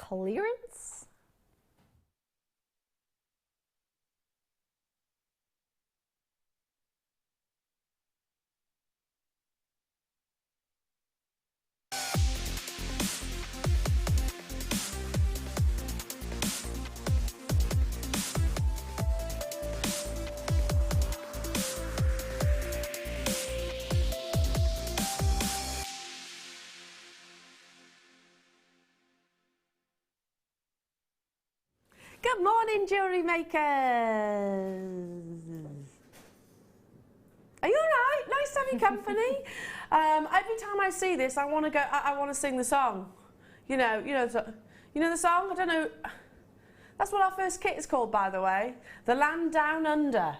clearance. Good morning, jewellery makers. Are you all right? Nice to have you company. Every time I see this, I want to go. I want to sing the song. You know the song. I don't know. That's what our first kit is called, by the way. The Land Down Under.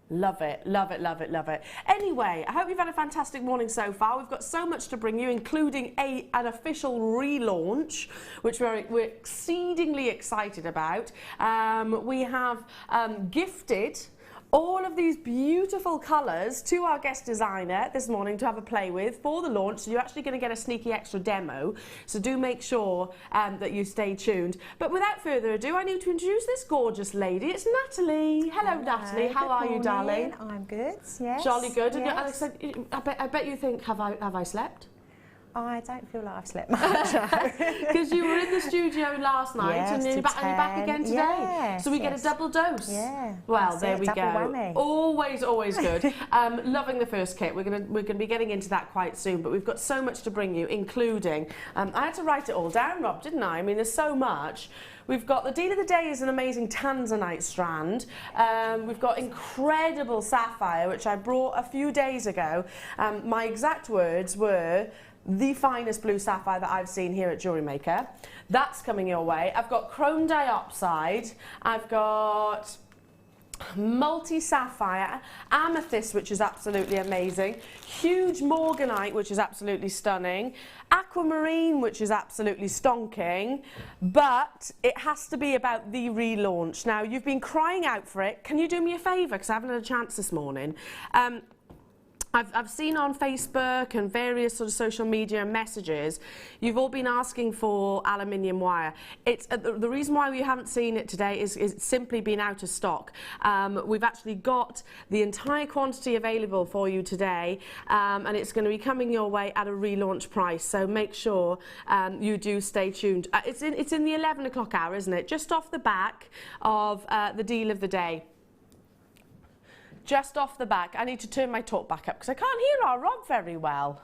Love it, love it, love it, love it. Anyway, I hope you've had a fantastic morning so far. We've got so much to bring you, including an official relaunch, which we're exceedingly excited about. We have gifted all of these beautiful colours to our guest designer this morning to have a play with for the launch. So you're actually going to get a sneaky extra demo. So do make sure that you stay tuned. But without further ado, I need to introduce this gorgeous lady. It's Natalie. Hello, Natalie. How are you, darling? I'm good. Yes. Jolly good. And yes. Alex said, I bet you think, have I slept? I don't feel like I've slept much. Because you were in the studio last night, yes, and you're back again today. Yes, so we get a double dose. Yeah. Well, there we go. Whammy. Always good. Loving the first kit. We're gonna be getting into that quite soon, but we've got so much to bring you, including I had to write it all down, Rob, didn't I? I mean, there's so much. We've got the deal of the day is an amazing Tanzanite strand. We've got incredible sapphire, which I brought a few days ago. My exact words were, the finest blue sapphire that I've seen here at JewelleryMaker. That's coming your way. I've got chrome diopside. I've got multi-sapphire, amethyst, which is absolutely amazing, huge morganite, which is absolutely stunning, aquamarine, which is absolutely stonking, but it has to be about the relaunch. Now, you've been crying out for it. Can you do me a favour, because I haven't had a chance this morning? I've seen on Facebook and various sort of social media messages, you've all been asking for aluminium wire. It's the reason why we haven't seen it today is it's simply been out of stock. We've actually got the entire quantity available for you today, and it's going to be coming your way at a relaunch price. So make sure you do stay tuned. It's in the 11 o'clock hour, isn't it? Just off the back of the deal of the day. Just off the back. I need to turn my talk back up because I can't hear our Rob very well.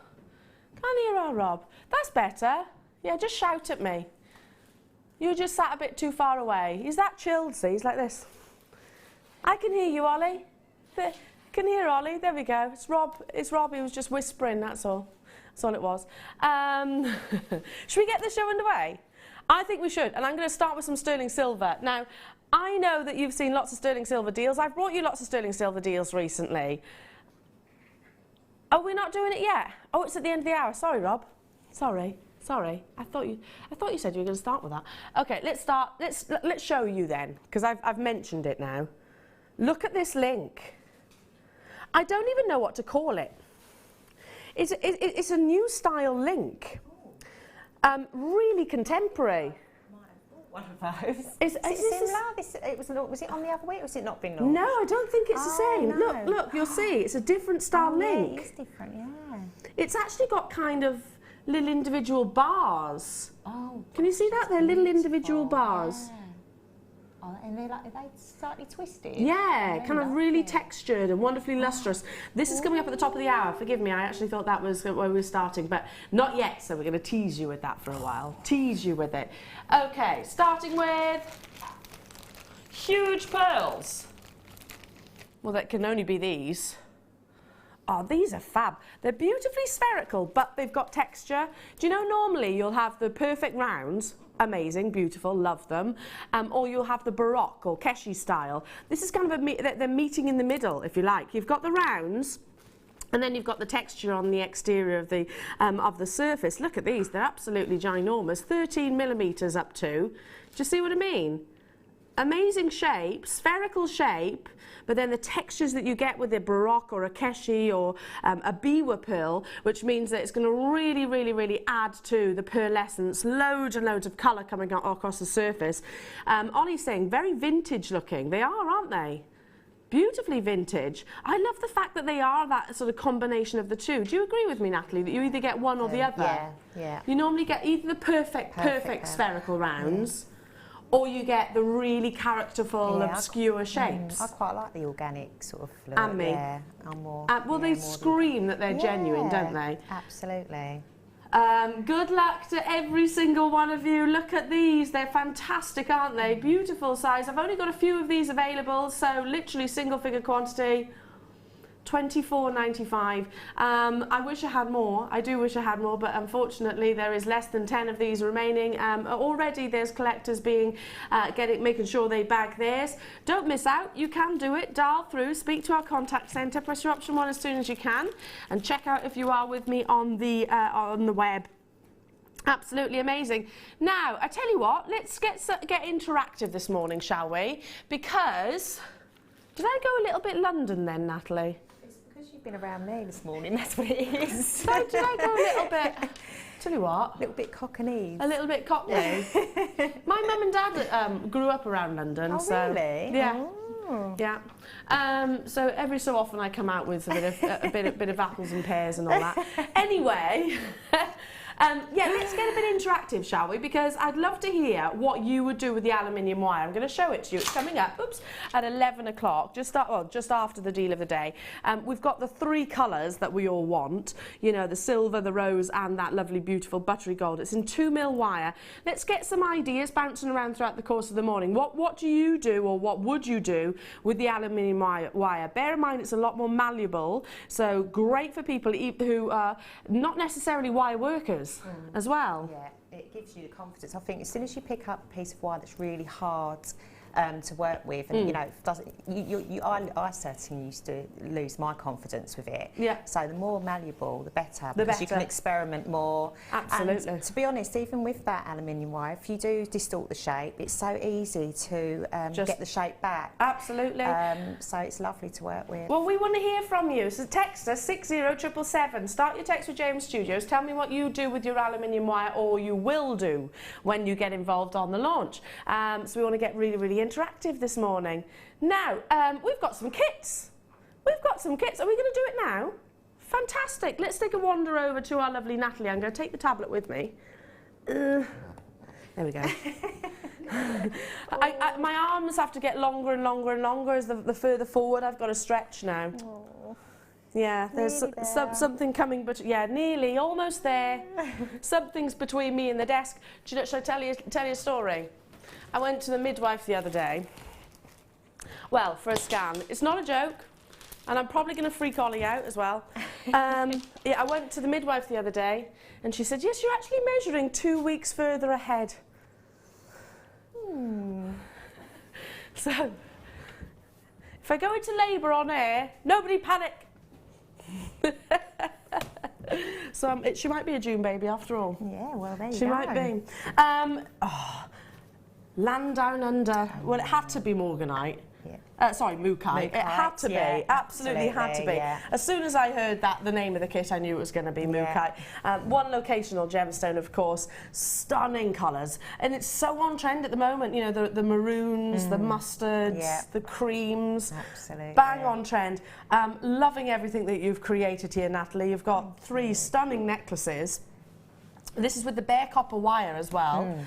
Can't hear our Rob. That's better. Yeah, just shout at me. You just sat a bit too far away. He's that chilled, see? He's like this. I can hear you, Ollie. Can hear Ollie. There we go. It's Rob. It's Rob. He was just whispering, that's all. That's all it was. Should we get the show underway? I think we should. And I'm going to start with some sterling silver. Now, I know that you've seen lots of sterling silver deals. I've brought you lots of sterling silver deals recently. Oh, we're not doing it yet? Oh, it's at the end of the hour. Sorry, Rob. Sorry. I thought you said you were going to start with that. Okay, let's start. Let's show you then, because I've mentioned it now. Look at this link. I don't even know what to call it. It's a new style link. Really contemporary. One of those. Is it similar? Was it on the other week, or has it not been launched? No, I don't think it's the same. No. Look, you'll see. It's a different style link. Yeah, it's different, yeah. It's actually got kind of little individual bars. Oh. Can you see that? They're little individual bars. Yeah. Oh, and they're slightly twisted. Yeah, kind of really textured and wonderfully lustrous. This is coming up at the top of the hour. Forgive me, I actually thought that was where we were starting, but not yet, so we're going to tease you with that for a while. Tease you with it. Okay, starting with huge pearls. Well, that can only be these. Oh, these are fab. They're beautifully spherical, but they've got texture. Do you know normally you'll have the perfect rounds? Amazing, beautiful, love them. Or you'll have the Baroque or Keshi style. This is kind of they're meeting in the middle, if you like. You've got the rounds, and then you've got the texture on the exterior of the surface. Look at these, they're absolutely ginormous. 13 millimeters up to. Do you see what I mean? amazing shape, spherical shape, but then the textures that you get with a Baroque or a Keshi or a Biwa pearl, which means that it's going to really, really, really add to the pearlescence. Loads and loads of colour coming out across the surface. Ollie's saying very vintage looking. They are, aren't they? Beautifully vintage. I love the fact that they are that sort of combination of the two. Do you agree with me, Natalie, that you either get one or the other? Yeah, yeah. You normally get either the perfect spherical rounds, or you get the really characterful, obscure shapes. I quite like the organic sort of look. And me. Yeah, I'm more. Well, they scream that they're genuine, don't they? Absolutely. Good luck to every single one of you. Look at these. They're fantastic, aren't they? Beautiful size. I've only got a few of these available, so literally single figure quantity. £24.95. I wish I had more. I do wish I had more, but unfortunately there is less than 10 of these remaining. Already there's collectors being making sure they bag theirs. Don't miss out. You can do it. Dial through, speak to our contact centre, press your option 1 as soon as you can, and check out if you are with me on the web. Absolutely amazing. Now, I tell you what, let's get interactive this morning, shall we? Because did I go a little bit London then, Natalie? You've been around me this morning, that's what it is. So did I go a little bit, tell you what. A little bit Cockney's. A little bit Cockney. My mum and dad grew up around London. Oh, so, really? Yeah. Oh. Yeah. So every so often I come out with a bit of apples and pears and all that. Anyway, yeah, let's get a bit interactive, shall we? Because I'd love to hear what you would do with the aluminium wire. I'm going to show it to you. It's coming up, at 11 o'clock, just after the deal of the day. We've got the 3 colours that we all want. You know, the silver, the rose, and that lovely, beautiful buttery gold. It's in 2mm wire. Let's get some ideas bouncing around throughout the course of the morning. What do you do, or what would you do with the aluminium wire? Bear in mind, it's a lot more malleable, so great for people who are not necessarily wire workers. As well. Yeah, it gives you the confidence. I think as soon as you pick up a piece of wire that's really hard to work with, and you know, I certainly used to lose my confidence with it. Yeah. So the more malleable, the better, because you can experiment more. Absolutely. And to be honest, even with that aluminium wire, if you do distort the shape, it's so easy to get the shape back. Absolutely. So it's lovely to work with. Well, we want to hear from you. So text us 60777. Start your text with James Studios. Tell me what you do with your aluminium wire, or you will do when you get involved on the launch. So we want to get really, really interactive this morning. Now, we've got some kits. We've got some kits. Are we going to do it now? Fantastic. Let's take a wander over to our lovely Natalie. I'm going to take the tablet with me. There we go. My arms have to get longer and longer and longer as the further forward I've got to stretch now. Aww. Yeah, there's something coming, but yeah, nearly, almost there. Something's between me and the desk. Should I tell you a story? I went to the midwife the other day, well, for a scan. It's not a joke, and I'm probably going to freak Ollie out as well. Yeah, I went to the midwife the other day, and she said, yes, you're actually measuring 2 weeks further ahead. So, if I go into labour on air, nobody panic. So she might be a June baby after all. Yeah, well, there you go. She might be. Land Down Under. Well, it had to be Mookaite. Yeah. Sorry, Mookaite. It had to be. Absolutely had to be. Yeah. As soon as I heard the name of the kit, I knew it was going to be Mookaite. One locational gemstone, of course. Stunning colours. And it's so on trend at the moment. You know, the maroons, the mustards, the creams. Absolutely. Bang on trend. Loving everything that you've created here, Natalie. You've got 3 stunning necklaces. This is with the bare copper wire as well.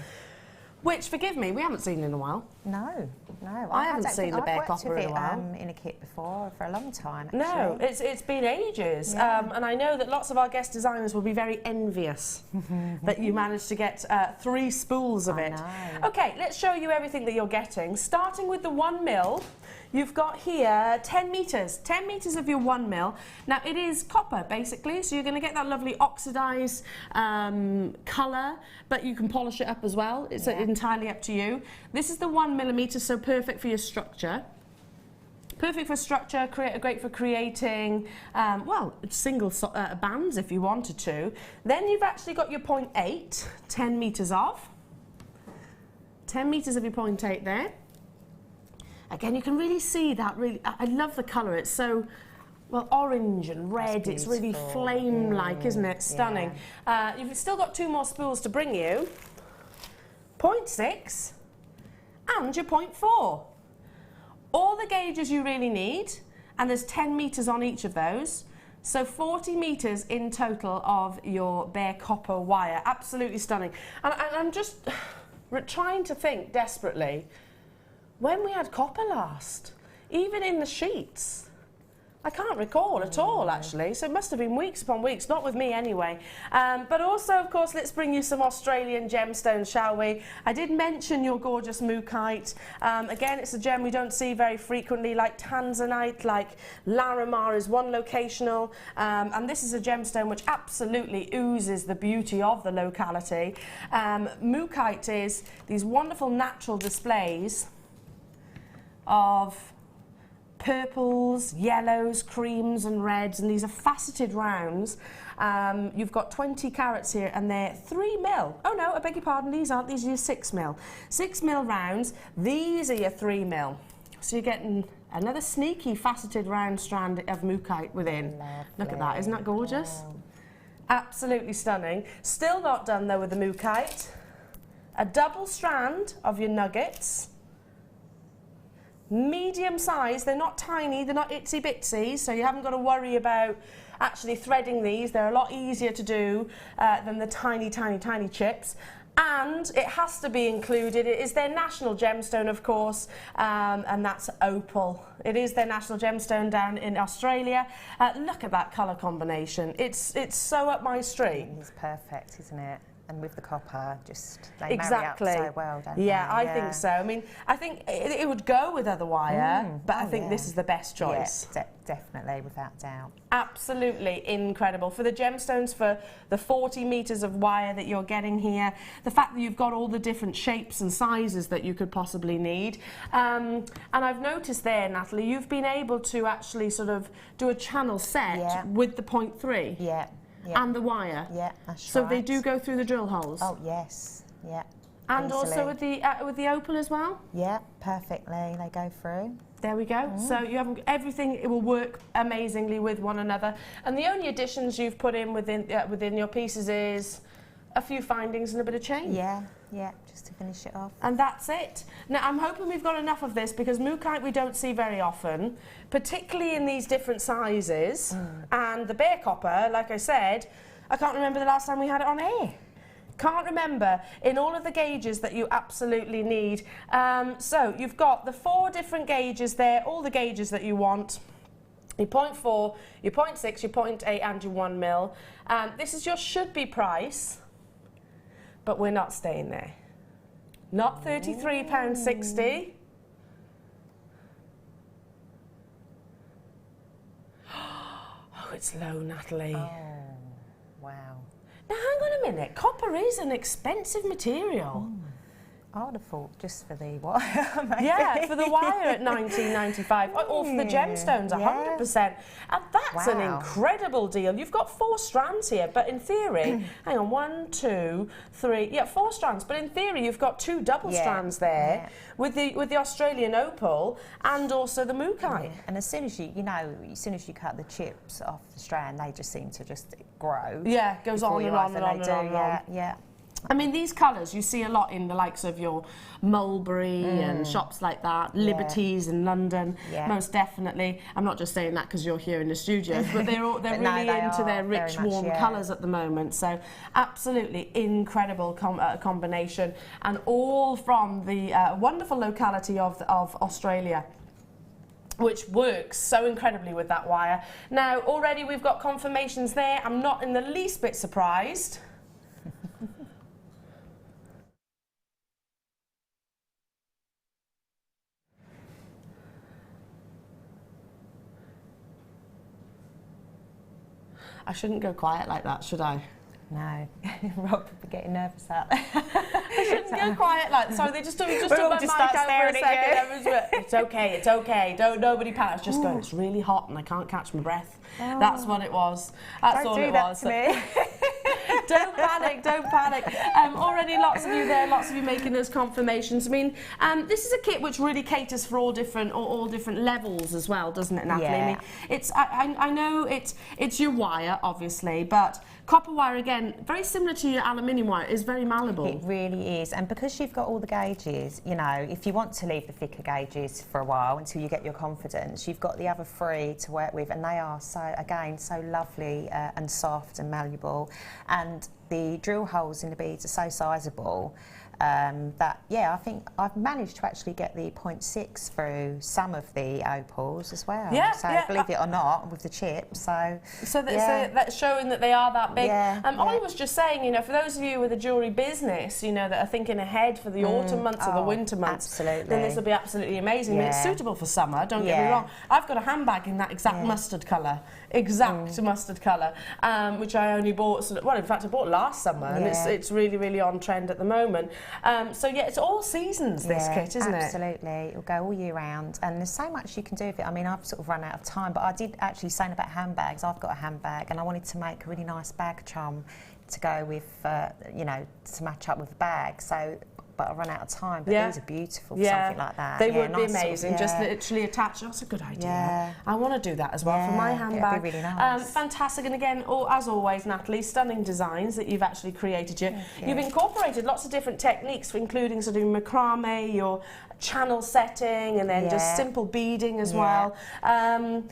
Which, forgive me, we haven't seen in a while. No. I haven't seen the bare copper in a while. In a kit before for a long time, actually. No, it's been ages. And I know that lots of our guest designers will be very envious that you managed to get 3 spools of it. Okay, let's show you everything that you're getting. Starting with the 1mm. You've got here 10 metres of your 1mm. Now it is copper basically, so you're going to get that lovely oxidised colour, but you can polish it up as well. It's entirely up to you. This is the 1mm, so perfect for your structure. Perfect for structure, great for creating, well, single bands if you wanted to. Then you've actually got your 0.8, 10 metres of. 10 metres of your 0.8 there. Again, you can really see that. I love the colour. It's so, well, orange and red. It's really flame-like, isn't it? Stunning. Yeah. You've still got 2 more spools to bring you. 0.6 and your 0.4. All the gauges you really need, and there's 10 metres on each of those. So 40 metres in total of your bare copper wire. Absolutely stunning. And I'm just trying to think desperately, when we had copper last, even in the sheets, I can't recall at all, actually. So it must have been weeks upon weeks, not with me anyway. But also, of course, let's bring you some Australian gemstones, shall we? I did mention your gorgeous Mookaite. Again, it's a gem we don't see very frequently, like Tanzanite, like Larimar is one locational. And this is a gemstone which absolutely oozes the beauty of the locality. Mookaite is these wonderful natural displays of purples, yellows, creams and reds, and these are faceted rounds. You've got 20 carats here and they're 3 mil. Oh no, I beg your pardon, these aren't, these are your 6 mil. 6 mil rounds, these are your 3 mil. So you're getting another sneaky faceted round strand of Mookaite within. Lovely. Look at that, isn't that gorgeous? Oh. Absolutely stunning. Still not done though with the Mookaite. A double strand of your nuggets. Medium size, they're not tiny, they're not itsy bitsy, so you haven't got to worry about actually threading these. They're a lot easier to do than the tiny, tiny, tiny chips. And it has to be included. It is their national gemstone, of course, and that's opal. It is their national gemstone down in Australia. Look at that colour combination. It's so up my street. It's perfect, isn't it? And with the copper, just they exactly. marry up so well, don't they? Yeah, I think so. I mean, I think it would go with other wire, but I think this is the best choice. Yeah, definitely, without doubt. Absolutely incredible. For the gemstones, for the 40 metres of wire that you're getting here, the fact that you've got all the different shapes and sizes that you could possibly need. And I've noticed there, Natalie, you've been able to actually sort of do a channel set with the 0.3. Yeah. Yep. And the wire. Yeah, that's so right. they do go through the drill holes. Oh yes, yeah. And easily. Also with the opal as well. Yeah, perfectly. They go through. There we go. So you have everything. It will work amazingly with one another. And the only additions you've put in within your pieces is a few findings and a bit of chain. Yeah, yeah. Just to finish it off. And that's it. Now I'm hoping we've got enough of this because Mookaite we don't see very often, particularly in these different sizes. And the bare copper, like I said, I can't remember the last time we had it on air. Can't remember in all of the gauges that you absolutely need. So you've got the 4 different gauges there, all the gauges that you want. Your 0.4, your 0.6, your 0.8 and your 1 mil. This is your should be price, but we're not staying there. Not £33.60. Oh, it's low, Natalie. Oh, wow. Now, hang on a minute. Copper is an expensive material. I would have thought just for the wire, maybe. Yeah, for the wire at $19.95, or for the gemstones, 100%. And that's an incredible deal. You've got 4 strands here, but in theory, hang on, 1, 2, 3, yeah, 4 strands. But in theory, you've got 2 double strands there with the Australian opal and also the Mookaite. Yeah. And as soon as as soon as you cut the chips off the strand, they just seem to just grow. Yeah, it goes on and on and on and on. Yeah. I mean, these colours you see a lot in the likes of your Mulberry and shops like that, Liberties in London, most definitely. I'm not just saying that because you're here in the studio, but they're really into their rich, warm colours at the moment. So absolutely incredible combination, and all from the wonderful locality of Australia, which works so incredibly with that wire. Now, already we've got confirmations there. I'm not in the least bit surprised. I shouldn't go quiet like that, should I? No, Rob would be getting nervous out there. I shouldn't go quiet like that. Sorry, they just took my mic out for a second. It's okay, it's okay. Nobody panic. Just going, it's really hot and I can't catch my breath. That's what it was. That's all it was. Don't do that to me. Don't panic, don't panic. Already lots of you there, lots of you making those confirmations. I mean, this is a kit which really caters for all different levels as well, doesn't it, Natalie? Yeah. I mean, I know it's your wire, obviously, but copper wire, again, very similar to your aluminium wire, is very malleable. It really is. And because you've got all the gauges, you know, if you want to leave the thicker gauges for a while until you get your confidence, you've got the other three to work with, and they are so, again, so lovely and soft and malleable. And the drill holes in the beads are so sizable that, yeah, I think I've managed to actually get the 0.6 through some of the opals as well. Yeah, so yeah. believe it or not, with the chips. So that's showing that they are that big. Yeah, Ollie was just saying, you know, for those of you with a jewellery business, you know, that are thinking ahead for the autumn months or the winter months, absolutely. then this will be absolutely amazing. I mean, it's suitable for summer, don't get me wrong. I've got a handbag in that exact mustard colour, mustard colour, which I only bought, well, in fact, I bought last summer, and it's really, really on trend at the moment. So yeah, it's all seasons, this kit, isn't it? Absolutely. It'll go all year round, and there's so much you can do with it. I mean, I've sort of run out of time, but I did actually saying about handbags. I've got a handbag, and I wanted to make a really nice bag charm to go with, you know, to match up with the bag. So, but I run out of time. But these are beautiful for something like that. They would be nice amazing. Sort of, just literally attach. That's a good idea. Yeah. I want to do that as well for my handbag. It'd be really nice. Fantastic. And again, as always, Natalie, stunning designs that you've actually created. You've incorporated lots of different techniques, including sort of macrame, your channel setting, and then just simple beading as well. I'm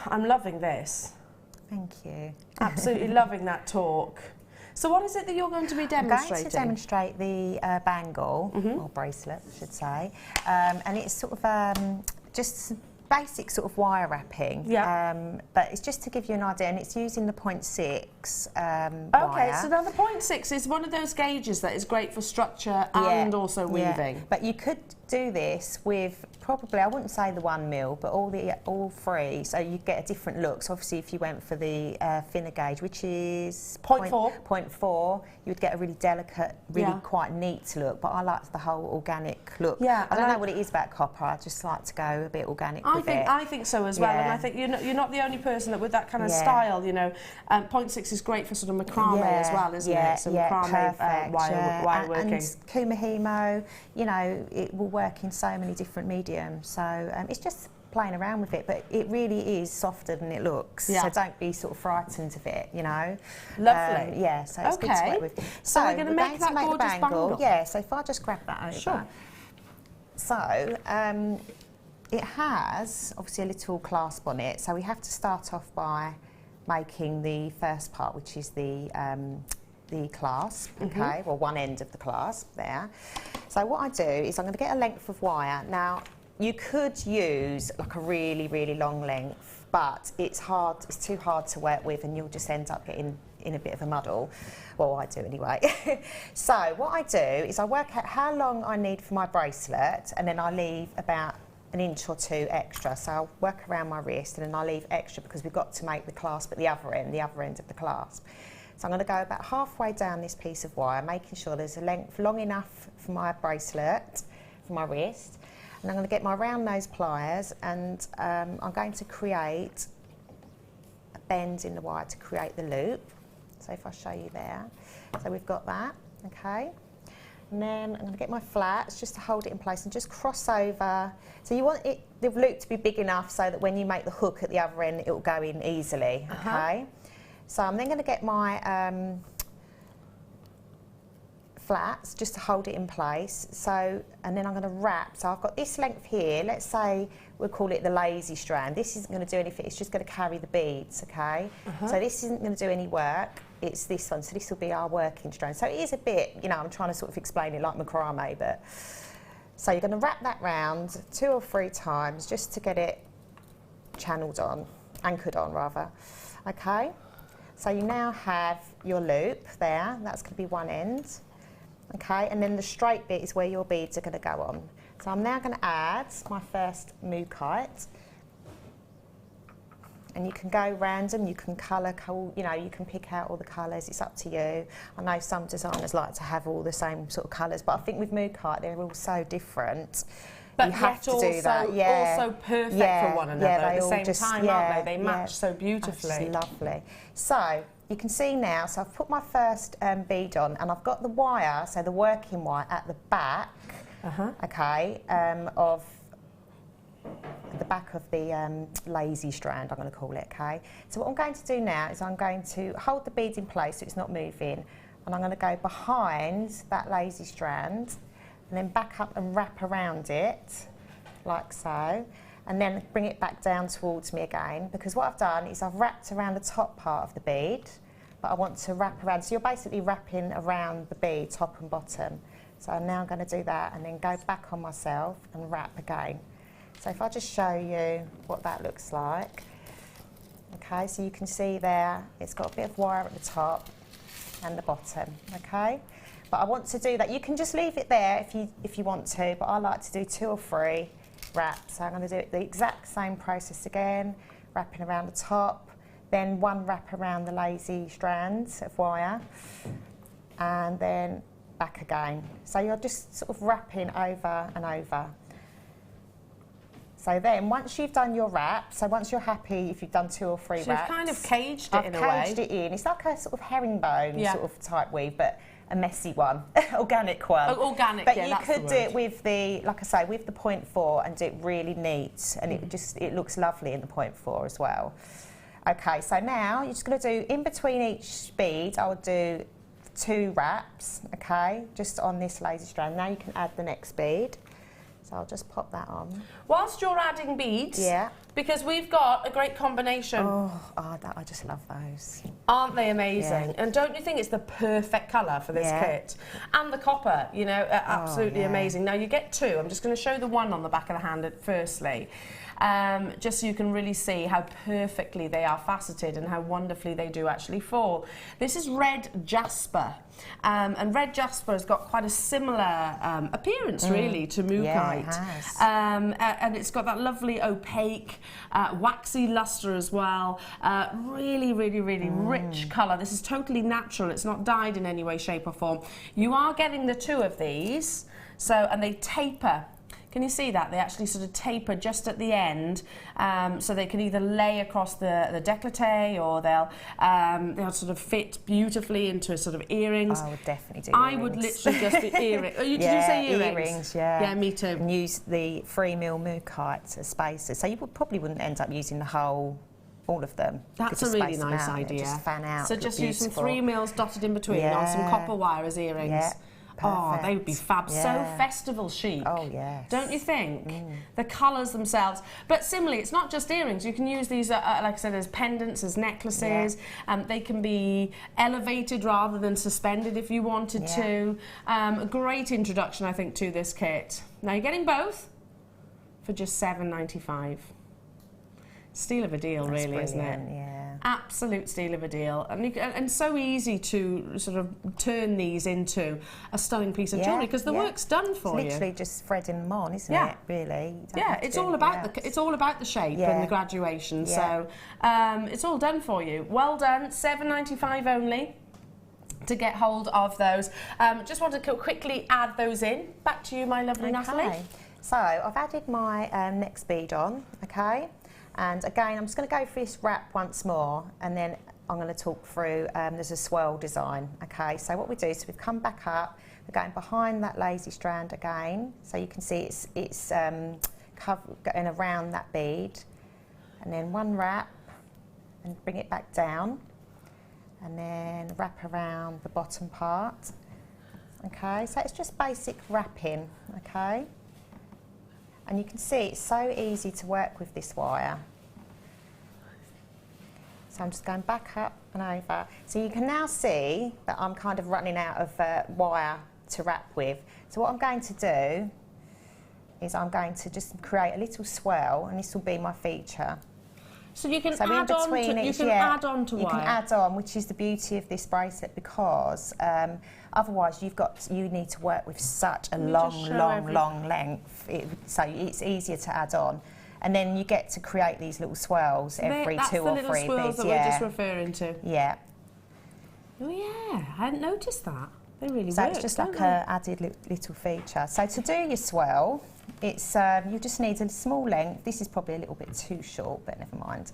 loving this. Thank you. Absolutely loving that talk. So what is it that you're going to be demonstrating? I'm going to demonstrate the bangle, or bracelet, I should say, and it's sort of just basic sort of wire wrapping, but it's just to give you an idea, and it's using the 0.6 wire. So now the 0.6 is one of those gauges that is great for structure and also weaving. But you could do this with probably, I wouldn't say the 1 mil, but all three, so you get a different look. So obviously if you went for the thinner gauge, which is 0.4, you would get a really delicate, really quite neat look, but I like the whole organic look. I don't know what it is about copper, I just like to go a bit organic with it. I think so as well, and I think you're not the only person that with that kind of style, you know. 0.6 is great for sort of macrame as well, isn't it? So macrame wire working. And kumihimo, you know, it will work in so many different mediums. So it's just playing around with it, but it really is softer than it looks. So don't be sort of frightened of it, you know. Lovely. So it's good to work with. So we're going to make that gorgeous bangle. Yeah, so if I just grab that over. Sure. So it has obviously a little clasp on it, so we have to start off by making the first part, which is the clasp, okay, well, one end of the clasp there. So what I do is I'm going to get a length of wire. Now, you could use like a really, really long length, but it's too hard to work with, and you'll just end up getting in a bit of a muddle. Well, I do anyway. So what I do is I work out how long I need for my bracelet, and then I leave about an inch or two extra. So I'll work around my wrist, and then I leave extra because we've got to make the clasp at the other end of the clasp. So I'm going to go about halfway down this piece of wire, making sure there's a length long enough for my bracelet, for my wrist. And I'm going to get my round nose pliers, and I'm going to create a bend in the wire to create the loop. So if I show you there. So we've got that, okay? And then I'm going to get my flats just to hold it in place and just cross over. So you want the loop to be big enough so that when you make the hook at the other end, it will go in easily, okay? So I'm then going to get my flats just to hold it in place. So, and then I'm going to wrap. So I've got this length here. Let's say we'll call it the lazy strand. This isn't going to do anything. It's just going to carry the beads, okay? So this isn't going to do any work. It's this one. So this will be our working strand. So it is a bit, you know, I'm trying to sort of explain it like macrame, but so you're going to wrap that round 2 or 3 times just to get it channeled on, anchored on rather, okay? So you now have your loop there, that's going to be one end, okay, and then the straight bit is where your beads are going to go on. So I'm now going to add my first Mookaite, and you can go random, you can colour, you know, you can pick out all the colours, it's up to you. I know some designers like to have all the same sort of colours, but I think with Mookaite they're all so different. But you have to do that. Also perfect for one another at the same time, aren't they? They match so beautifully. Lovely. So you can see now, so I've put my first bead on, and I've got the wire, so the working wire at the back, okay, of the back of the lazy strand, I'm going to call it, okay? So what I'm going to do now is I'm going to hold the bead in place so it's not moving, and I'm going to go behind that lazy strand, and then back up and wrap around it, like so, and then bring it back down towards me again, because what I've done is I've wrapped around the top part of the bead, but I want to wrap around, so you're basically wrapping around the bead, top and bottom. So now I'm going to do that and then go back on myself and wrap again. So if I just show you what that looks like. Okay, so you can see there, it's got a bit of wire at the top and the bottom, okay? But I want to do that. You can just leave it there if you want to, but I like to do 2 or 3 wraps. So I'm going to do it the exact same process again, wrapping around the top, then 1 wrap around the lazy strands of wire, and then back again. So you're just sort of wrapping over and over. So then, once you've done your wrap, so once you're happy, if you've done 2 or 3 wraps... So you've kind of caged it in a way. I've caged it in. It's like a sort of herringbone sort of type weave, but a messy one, organic one. Oh, organic, but yeah, you that's could the do word. it with the, like I say, with the 0.4 and do it really neat, and it looks lovely in the 0.4 as well. Okay, so now you're just going to do, in between each bead, I'll do 2 wraps, okay, just on this lazy strand. Now you can add the next bead. So I'll just pop that on. Whilst you're adding beads, because we've got a great combination. I just love those. Aren't they amazing? Yeah. And don't you think it's the perfect colour for this kit? And the copper, you know, absolutely amazing. Now you get 2. I'm just going to show the 1 on the back of the hand firstly. Just so you can really see how perfectly they are faceted and how wonderfully they do actually fall. This is red jasper, and red jasper has got quite a similar appearance really to Mookaite. Yeah, it has. And it's got that lovely opaque, waxy lustre as well. Really, really, really rich colour. This is totally natural. It's not dyed in any way, shape or form. You are getting the 2 of these, and they taper. Can you see that? They actually sort of taper just at the end, so they can either lay across the décolleté, or they'll sort of fit beautifully into sort of earrings. I would definitely do earrings. I would literally just do earrings. Did you say earrings? Earrings, yeah. Yeah, me too. And use the 3mm Mookaite as spacers. So you probably wouldn't end up using the whole, all of them. That's a really nice idea. Just fan out. So just use some 3mm dotted in between on some copper wire as earrings. Yeah. Oh, they would be fab. So festival chic. Oh, yes. Don't you think? The colours themselves. But similarly, it's not just earrings. You can use these, like I said, as pendants, as necklaces. They can be elevated rather than suspended if you wanted to. A great introduction, I think, to this kit. Now, you're getting both for just $7.95. Steal of a deal, That's really, isn't it? Yeah. Absolute steal of a deal, and so easy to sort of turn these into a stunning piece of jewellery because the work's done for you. It's literally just threading them on, isn't it? Really. It's all about the shape and the graduation. So it's all done for you. Well done. $7.95 only to get hold of those. Just want to quickly add those in. Back to you, my lovely Natalie. So I've added my next bead on. Okay. And again, I'm just going to go through this wrap once more, and then I'm going to talk through, there's a swirl design, okay? So what we do is we've come back up, we're going behind that lazy strand again, so you can see it's going around that bead, and then 1 wrap, and bring it back down, and then wrap around the bottom part, okay? So it's just basic wrapping, okay? And you can see it's so easy to work with this wire. So I'm just going back up and over. So you can now see that I'm kind of running out of wire to wrap with. So what I'm going to do is I'm going to just create a little swirl, and this will be my feature. So you can add on to wire. You can add on, which is the beauty of this bracelet, because otherwise you need to work with such a long length. So it's easier to add on. And then you get to create these little swirls every 2 or 3 beads. That's the little swirls that we're just referring to. Yeah. Oh yeah, I hadn't noticed that. They really work. So it's just like an added little feature. So to do your swirl, it's you just need a small length. This is probably a little bit too short, but never mind.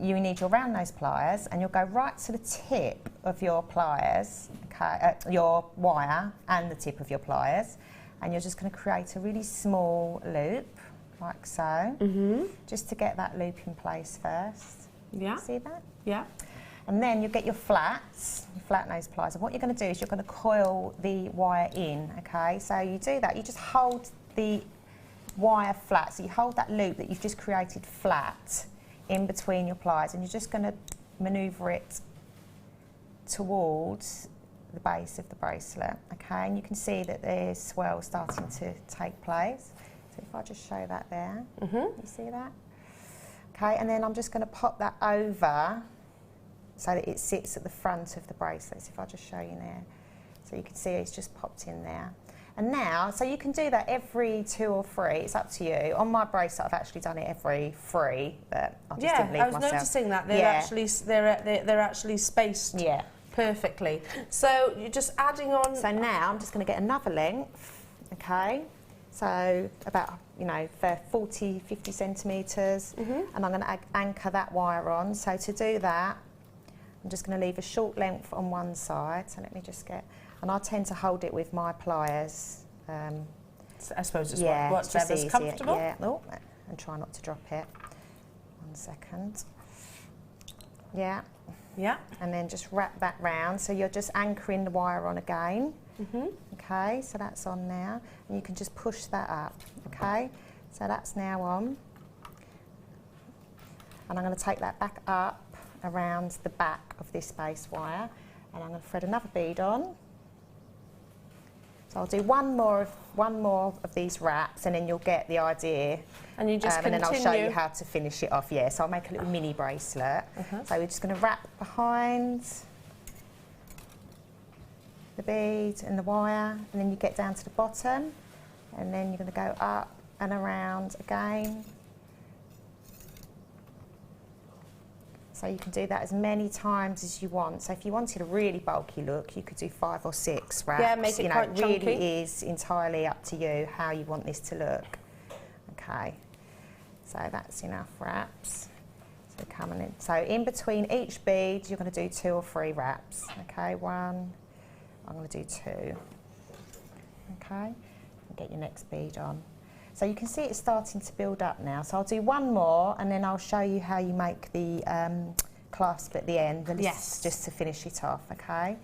you need your round nose pliers, and you'll go right to the tip of your pliers, okay, your wire and the tip of your pliers, and you're just going to create a really small loop, like so, just to get that loop in place first. Yeah. See that? Yeah. And then you get your flat nose pliers, and what you're going to do is you're going to coil the wire in, okay? So you do that, you just hold the wire flat, so you hold that loop that you've just created flat in between your pliers, and you're just going to manoeuvre it towards the base of the bracelet, okay? And you can see that there's swell starting to take place. So if I just show that there, you see that? Okay, and then I'm just going to pop that over so that it sits at the front of the bracelet. So if I just show you there, so you can see it's just popped in there. And now, so you can do that every 2 or 3, it's up to you. On my bracelet, I've actually done it every 3, but I just didn't leave myself. I was noticing that they're actually spaced perfectly. So you're just adding on. So now I'm just going to get another length, okay? So about, you know, for 40, 50 centimetres, and I'm going to anchor that wire on. So to do that, I'm just going to leave a short length on one side. So let me just get. And I tend to hold it with my pliers. I suppose it's whatever's comfortable. Yeah, oh, and try not to drop it. 1 second. Yeah. Yeah. And then just wrap that round. So you're just anchoring the wire on again. Okay, so that's on now. And you can just push that up. Okay, so that's now on. And I'm going to take that back up around the back of this base wire. And I'm going to thread another bead on. So I'll do one more of these wraps, and then you'll get the idea. And you just continue. And then I'll show you how to finish it off. Yeah, so I'll make a little mini bracelet. So we're just going to wrap behind the bead and the wire, and then you get down to the bottom, and then you're going to go up and around again. So you can do that as many times as you want. So if you wanted a really bulky look, you could do 5 or 6 wraps. Yeah, make it quite chunky. It really is entirely up to you how you want this to look. Okay, so that's enough wraps. So coming in. So in between each bead, you're going to do 2 or 3 wraps. Okay, 1. I'm going to do 2. Okay, and get your next bead on. So you can see it's starting to build up now. So I'll do one more, and then I'll show you how you make the clasp at the end, and just to finish it off, okay?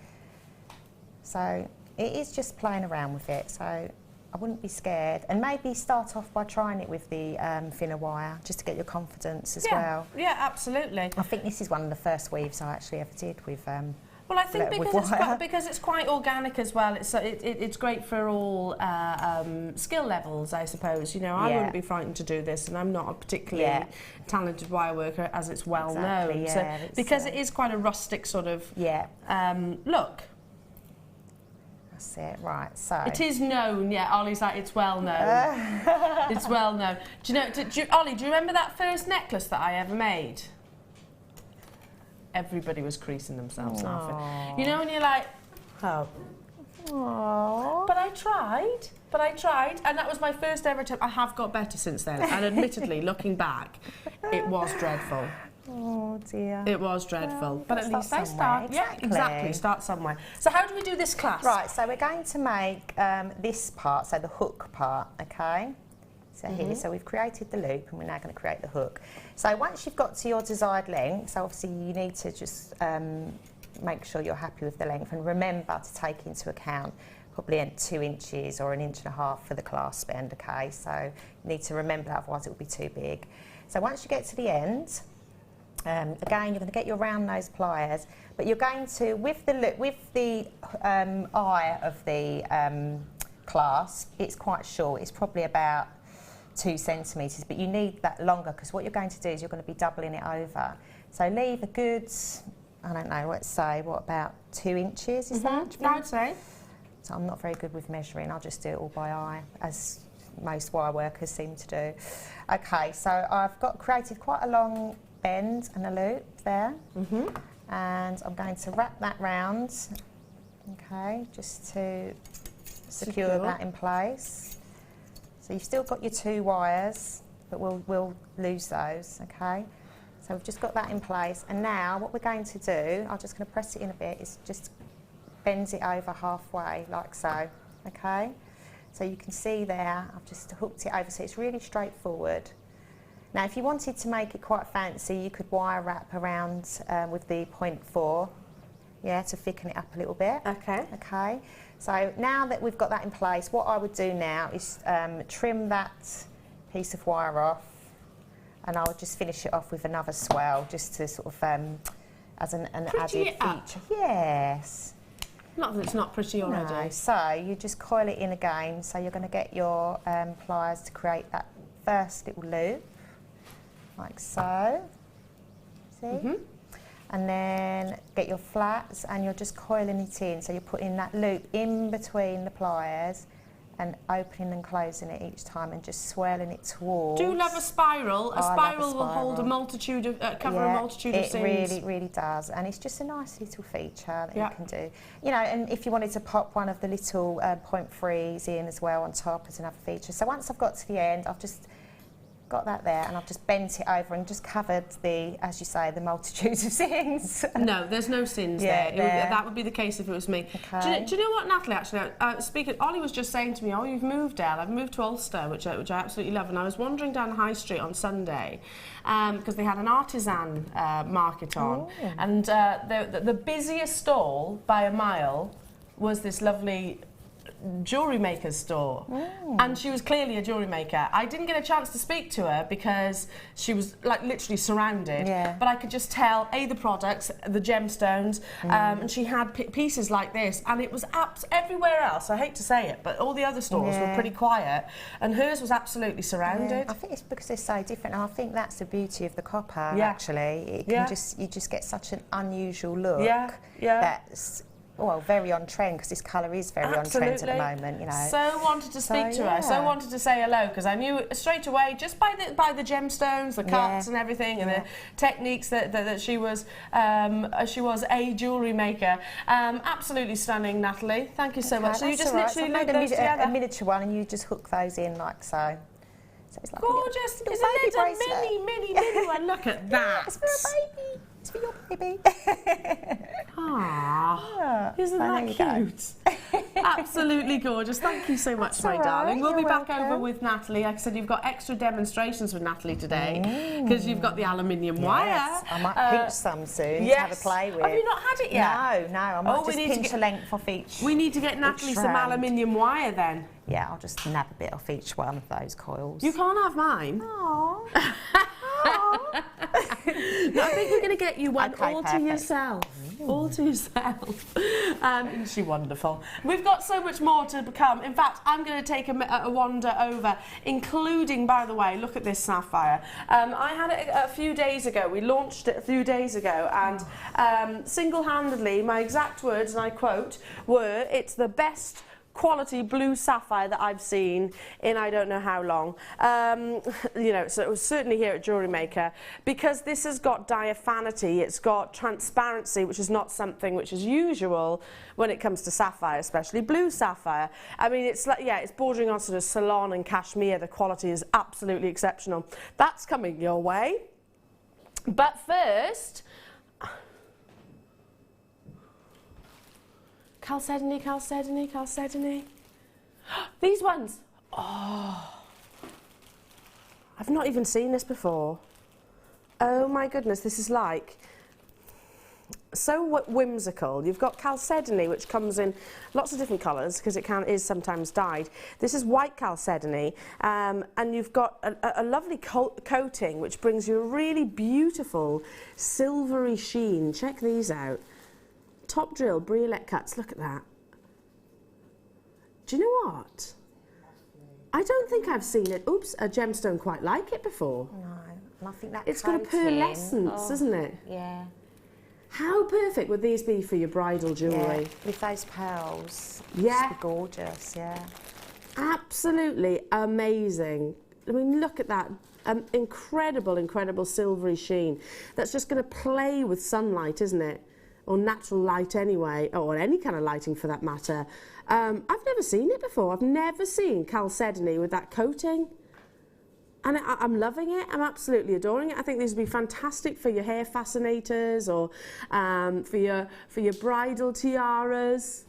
So it is just playing around with it, so I wouldn't be scared. And maybe start off by trying it with the thinner wire, just to get your confidence as well. Yeah, absolutely. I think this is one of the first weaves I actually ever did with well, I think because it's quite organic as well. It's great for all skill levels, I suppose. You know, I wouldn't be frightened to do this, and I'm not a particularly talented wire worker, as it's well known. So, because it is quite a rustic sort of look. That's it, right? So it is known. Yeah, Ollie's like, it's well known. It's well known. Do you know, Ollie? Do you remember that first necklace that I ever made? Everybody was creasing themselves laughing. You know when you're like, oh. Aww. But I tried, and that was my first ever attempt. I have got better since then, and admittedly, looking back, it was dreadful. Oh dear. It was dreadful. Well, but at least I started. Yeah, exactly, start somewhere. So how do we do this clasp? Right, so we're going to make this part, so the hook part, okay? So here, so we've created the loop, and we're now going to create the hook. So once you've got to your desired length, so obviously you need to just make sure you're happy with the length, and remember to take into account probably 2 inches or 1.5 inches for the clasp end, okay? So you need to remember that, otherwise it will be too big. So once you get to the end, again, you're going to get your round nose pliers, but you're going to, with the eye of the clasp, it's quite short. It's probably about 2 centimetres, but you need that longer, because what you're going to do is you're going to be doubling it over. So leave a good, I don't know, let's say, what, about 2 inches, is that? I'd say. So I'm not very good with measuring, I'll just do it all by eye, as most wire workers seem to do. Okay, so I've created quite a long bend and a loop there, and I'm going to wrap that round, okay, just to secure that in place. So you've still got your 2 wires, but we'll lose those, okay? So So we've just got that in place, and now what we're going to do, I'm just going to press it in a bit, is just bend it over halfway, like so, okay? So you can see there, I've just hooked it over, so it's really straightforward. Now if you wanted to make it quite fancy, you could wire wrap around with the 0.4, yeah, to thicken it up a little bit. Okay. Okay, so now that we've got that in place, what I would do now is trim that piece of wire off, and I would just finish it off with another swirl, just to sort of, as an added feature. Yes. Not that it's not pretty already. No. So you just coil it in again, so you're going to get your pliers to create that first little loop, like so. See? Mm-hmm. And then get your flats, and you're just coiling it in, so you're putting that loop in between the pliers and opening and closing it each time, and just swirling it towards. Do you love a spiral? A spiral will hold a multitude of, cover a multitude of seams. It really does, and it's just a nice little feature that you can do. You know, and if you wanted to pop one of the little 0.3s in as well on top as another feature. So once I've got to the end, I've just got that there, and I've just bent it over and just covered the, as you say, the multitude of sins. No, there's no sins there. That would be the case if it was me. Okay. Do you know what, Natalie, actually, speaking, Ollie was just saying to me, oh, you've moved, Elle. I've moved to Ulster, which I absolutely love, and I was wandering down High Street on Sunday because they had an artisan market on, and the busiest stall by a mile was this lovely jewellery maker's store, and she was clearly a jewellery maker. I didn't get a chance to speak to her because she was like literally surrounded, but I could just tell the products, the gemstones, and she had pieces like this, and it was everywhere else, I hate to say it, but all the other stores were pretty quiet, and hers was absolutely surrounded. I think it's because they're so different, and I think that's the beauty of the copper, actually. It can you just get such an unusual look that's very on trend, because this colour is very on trend at the moment, you know. So wanted to speak to her, so wanted to say hello, because I knew straight away, just by the gemstones, the cuts and everything, and the techniques that she was a jewellery maker. Absolutely stunning, Natalie. Thank you so much. So you just literally loop those together. A miniature one, and you just hook those in like so. So it's like gorgeous. It's a mini one. Look at that. It's for a baby. It's for your baby. Isn't that cute? Absolutely gorgeous. Thank you so much, my darling. We'll be back over with Natalie. Like I said, you've got extra demonstrations with Natalie today, because you've got the aluminium wire. I might pinch some soon to have a play with. Have you not had it yet? No. I might just pinch a length off each. We need to get Natalie some aluminium wire then. Yeah, I'll just nab a bit off each one of those coils. You can't have mine. Aww. No, I think we're going to get you one all to yourself. All to yourself. Isn't she wonderful? We've got so much more to become. In fact, I'm going to take a wander over, including, by the way, look at this sapphire. I had it a few days ago. We launched it a few days ago, and single-handedly, my exact words, and I quote, were, "It's the best quality blue sapphire that I've seen in I don't know how long." You know, so it was certainly here at JewelleryMaker, because this has got diaphanity, it's got transparency, which is not something which is usual when it comes to sapphire, especially blue sapphire. I mean, it's like, it's bordering on sort of Ceylon and Kashmir. The quality is absolutely exceptional. That's coming your way. But first, Chalcedony. These ones. Oh, I've not even seen this before. Oh my goodness, this is like so whimsical. You've got Chalcedony, which comes in lots of different colours, because it is sometimes dyed. This is white Chalcedony, and you've got a lovely coating, which brings you a really beautiful silvery sheen. Check these out. Top drill, Bracelet cuts, look at that. Do you know what? I don't think I've seen it, a gemstone quite like it before. No, and I think that it's got a pearlescence, isn't it? Yeah. How perfect would these be for your bridal jewellery? Yeah, with those pearls. Yeah. It's gorgeous, yeah. Absolutely amazing. I mean, look at that. Incredible silvery sheen. That's just going to play with sunlight, isn't it? Or natural light anyway, or any kind of lighting for that matter. I've never seen it before. I've never seen Chalcedony with that coating. And I'm loving it. I'm absolutely adoring it. I think these would be fantastic for your hair fascinators or for your bridal tiaras.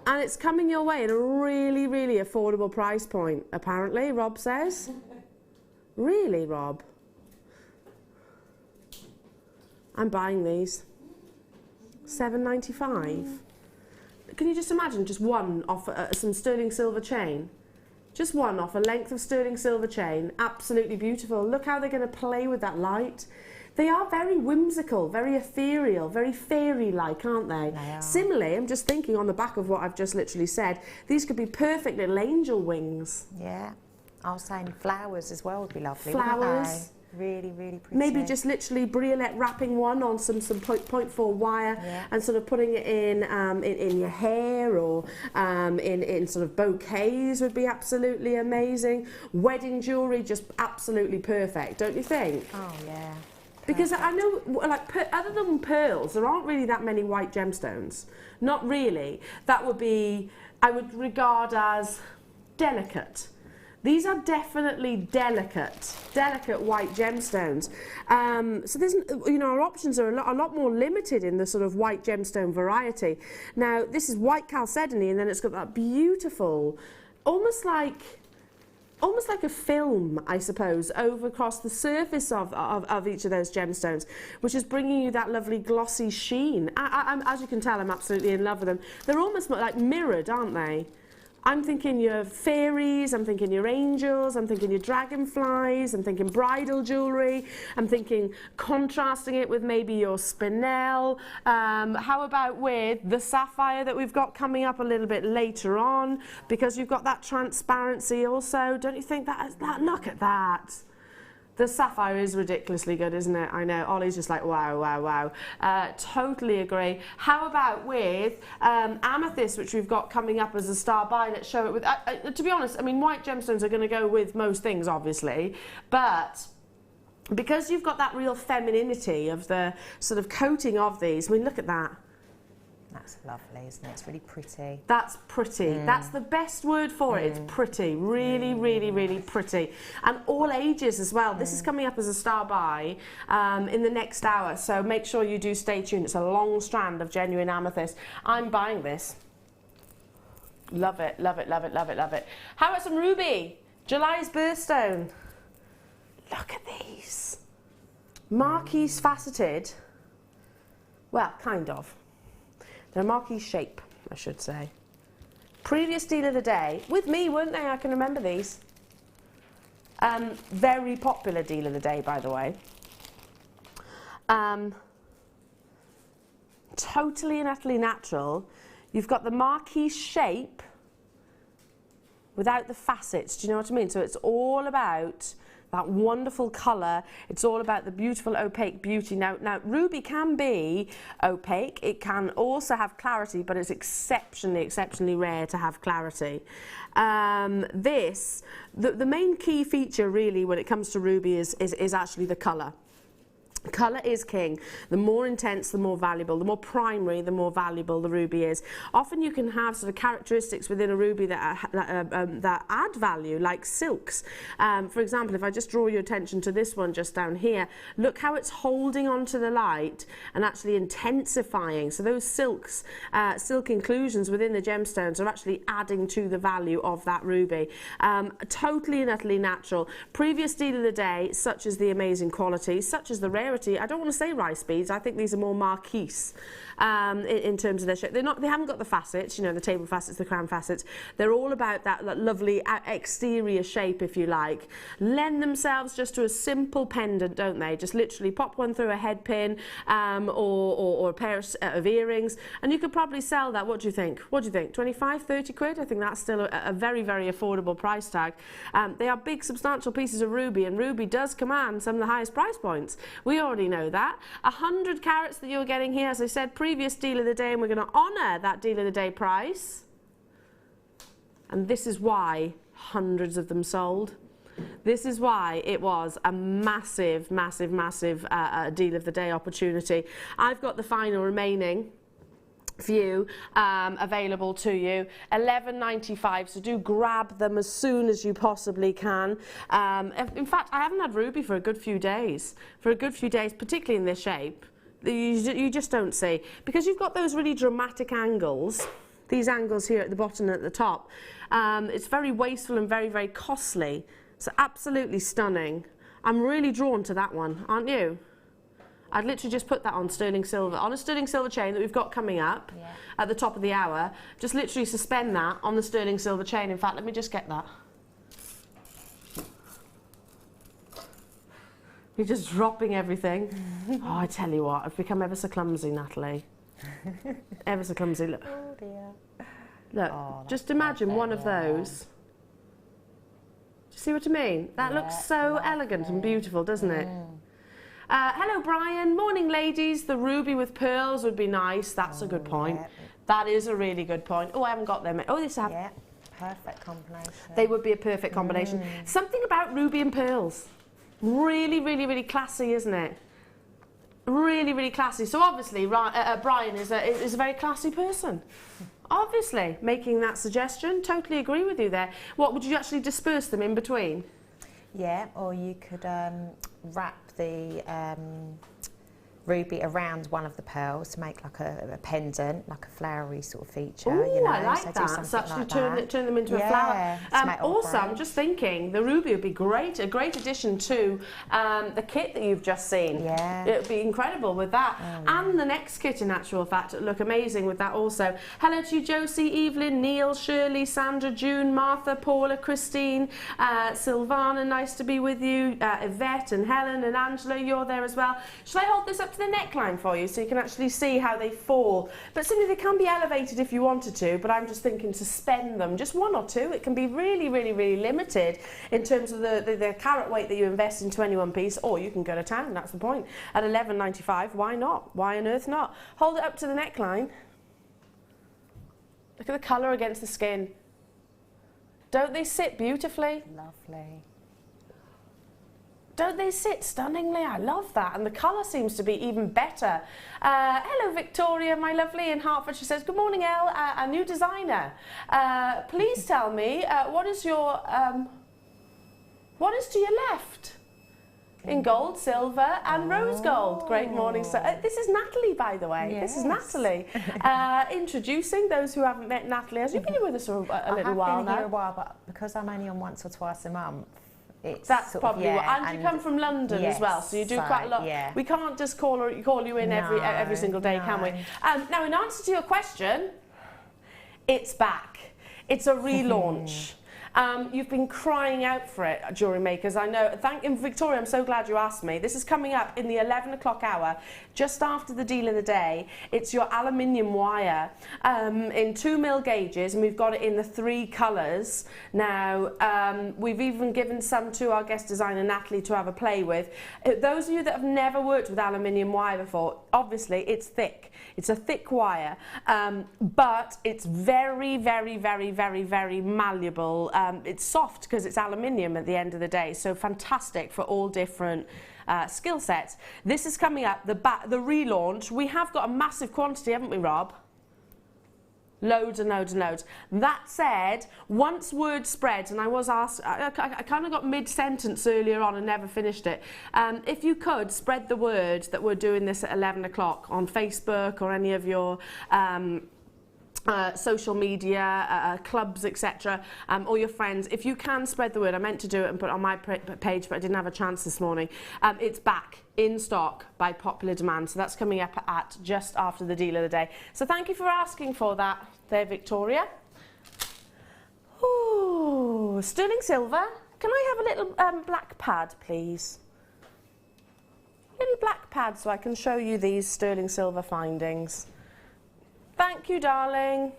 And it's coming your way at a really, really affordable price point, apparently, Rob says. Really, Rob? I'm buying these. $7.95. Can you just imagine just one off some sterling silver chain? Just one off a length of sterling silver chain. Absolutely beautiful. Look how they're going to play with that light. They are very whimsical, very ethereal, very fairy-like, aren't they? They are. Similarly, I'm just thinking on the back of what I've just literally said, these could be perfect little angel wings. Yeah. I was saying flowers as well would be lovely. Flowers. Really, really pretty. Maybe just literally briolette wrapping one on some 0.4 wire, and sort of putting it in your hair or in sort of bouquets would be absolutely amazing. Wedding jewellery, just absolutely perfect, don't you think? Oh, yeah. Because I know, like, other than pearls, there aren't really that many white gemstones. Not really. That would be, I would regard as delicate. These are definitely delicate white gemstones. So there's, you know, our options are a lot more limited in the sort of white gemstone variety. Now, this is white chalcedony, and then it's got that beautiful, almost like a film, I suppose, over across the surface of each of those gemstones, which is bringing you that lovely glossy sheen. As you can tell, I'm absolutely in love with them. They're almost like mirrored, aren't they? I'm thinking your fairies, I'm thinking your angels, I'm thinking your dragonflies, I'm thinking bridal jewellery, I'm thinking contrasting it with maybe your spinel. How about with the sapphire that we've got coming up a little bit later on, because you've got that transparency also. Don't you think that, look at that. The sapphire is ridiculously good, isn't it? I know. Ollie's just like, wow, wow, wow. Totally agree. How about with amethyst, which we've got coming up as a star buy? Let's show it with... to be honest, I mean, white gemstones are going to go with most things, obviously. But because you've got that real femininity of the sort of coating of these, I mean, look at that. That's lovely, isn't it? It's really pretty. That's pretty. That's the best word for it. It's pretty. Really, really, really pretty. And all ages as well. This is coming up as a star buy in the next hour. So make sure you do stay tuned. It's a long strand of genuine amethyst. I'm buying this. Love it, love it, love it, love it, love it. How about some ruby? July's birthstone. Look at these. Marquise faceted. Well, kind of. They're marquee shape, I should say. Previous deal of the day, with me, weren't they? I can remember these. Very popular deal of the day, by the way. Totally and utterly natural. You've got the marquee shape without the facets. Do you know what I mean? So it's all about that wonderful colour. It's all about the beautiful opaque beauty. Now ruby can be opaque. It can also have clarity, but it's exceptionally rare to have clarity. The main key feature really when it comes to ruby is actually the colour. Colour is king. The more intense, the more valuable. The more primary, the more valuable the ruby is. Often you can have sort of characteristics within a ruby that add value, like silks. For example, if I just draw your attention to this one just down here, look how it's holding onto the light and actually intensifying. So those silks, silk inclusions within the gemstones are actually adding to the value of that ruby. Totally and utterly natural. Previous deal of the day, such as the amazing quality, such as the rarity. I don't want to say rice beads. I think these are more marquise in terms of their shape. They haven't got the facets, you know, the table facets, the crown facets. They're all about that lovely exterior shape, if you like. Lend themselves just to a simple pendant, don't they? Just literally pop one through a head pin or a pair of earrings, and you could probably sell that. What do you think? What do you think? 25, 30 quid? I think that's still a very, very affordable price tag. They are big, substantial pieces of ruby, and ruby does command some of the highest price points. We already know that. 100 carats that you're getting here, as I said, previous deal of the day, and we're going to honour that deal of the day price. And this is why hundreds of them sold. This is why it was a massive, massive, massive deal of the day opportunity. I've got the final remaining. few available to you. $11.95, so do grab them as soon as you possibly can. In fact, I haven't had ruby for a good few days. Particularly in this shape. You just don't see. Because you've got those really dramatic angles, these angles here at the bottom and at the top. It's very wasteful and very, very costly. So absolutely stunning. I'm really drawn to that one, aren't you? I'd literally just put that on sterling silver, on a sterling silver chain that we've got coming up at the top of the hour. Just literally suspend that on the sterling silver chain. In fact, let me just get that. You're just dropping everything. Oh, I tell you what, I've become ever so clumsy, Natalie. Ever so clumsy. Look. Oh dear. Look, just imagine one of those. Do you see what I mean? That looks so elegant and beautiful, doesn't it? Hello Brian, morning ladies, the ruby with pearls would be nice. That's a good point. That is a really good point. Oh, I haven't got them. Oh, this have. Yeah, perfect combination. They would be a perfect combination. Something about ruby and pearls. Really, really, really classy, isn't it? Really, really classy. So obviously Brian is a very classy person. Obviously, making that suggestion. Totally agree with you there. What, would you actually disperse them in between? Yeah, or you could wrap the ruby around one of the pearls to make like a pendant, like a flowery sort of feature. Ooh, you know, I like so that. So actually like turn them into a flower. Also, I'm just thinking the ruby would be great, a great addition to the kit that you've just seen. Yeah. It would be incredible with that. And the next kit, in actual fact, it would look amazing with that also. Hello to you, Josie, Evelyn, Neil, Shirley, Sandra, June, Martha, Paula, Christine, Silvana, nice to be with you, Yvette and Helen and Angela, you're there as well. Shall I hold this up to the neckline for you so you can actually see how they fall? But simply they can be elevated if you wanted to, but I'm just thinking to spend them, just one or two. It can be really, really, really limited in terms of the carat weight that you invest into any one piece, or you can go to town, that's the point. At $11.95, why not? Why on earth not? Hold it up to the neckline. Look at the colour against the skin. Don't they sit beautifully? Lovely. Don't they sit stunningly? I love that. And the colour seems to be even better. Hello, Victoria, my lovely, in Hertford. She says, good morning, Elle, a new designer. Please tell me, what is to your left? In gold, silver and rose gold. Great morning. So, this is Natalie, by the way. Yes. This is Natalie. Introducing those who haven't met Natalie. As you've been with us for a little while now. I've been here a while, but because I'm only on once or twice a month, that's probably what. And you come from London as well, so you do quite a lot. Yeah. We can't just call you in every single day, can we? Now, in answer to your question, it's back. It's a relaunch. You've been crying out for it, jewellery makers. I know. Victoria, I'm so glad you asked me. This is coming up in the 11 o'clock hour, just after the deal of the day. It's your aluminium wire in 2mm gauges, and we've got it in the 3 colours. Now, we've even given some to our guest designer, Natalie, to have a play with. Those of you that have never worked with aluminium wire before, obviously, it's thick. It's a thick wire, but it's very, very, very, very, very malleable. It's soft because it's aluminium at the end of the day, so fantastic for all different skill sets. This is coming up, the relaunch. We have got a massive quantity, haven't we, Rob? Loads and loads and loads. That said, once word spreads, and I was asked, I kind of got mid-sentence earlier on and never finished it. If you could spread the word that we're doing this at 11 o'clock on Facebook or any of your social media, clubs, etc., or your friends, if you can spread the word. I meant to do it and put it on my page, but I didn't have a chance this morning. It's back in stock by popular demand, so that's coming up at just after the deal of the day. So thank you for asking for that there, Victoria. Ooh, sterling silver. Can I have a little black pad, please? Little black pad so I can show you these sterling silver findings. Thank you, darling.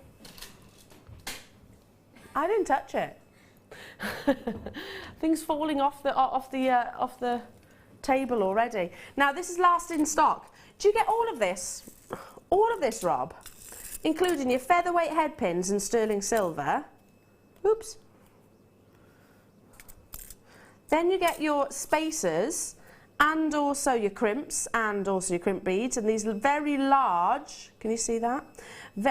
I didn't touch it. Things falling off the table already. Now this is last in stock. Do you get all of this? All of this, Rob, including your featherweight head pins and sterling silver. Oops. Then you get your spacers and also your crimps and also your crimp beads, and these very large, can you see that?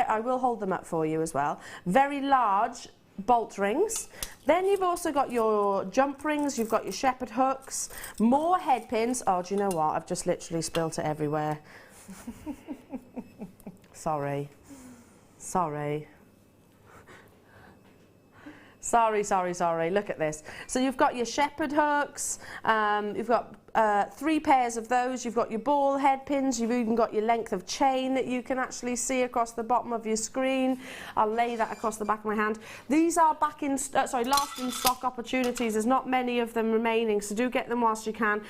I will hold them up for you as well. Very large bolt rings. Then you've also got your jump rings, you've got your shepherd hooks, more head pins. Oh, do you know what? I've just literally spilt it everywhere. Sorry. Sorry. Sorry. Look at this. So you've got your shepherd hooks, you've got 3 pairs of those, you've got your ball head pins, you've even got your length of chain that you can actually see across the bottom of your screen. I'll lay that across the back of my hand. These are last in stock opportunities. There's not many of them remaining, so do get them whilst you can.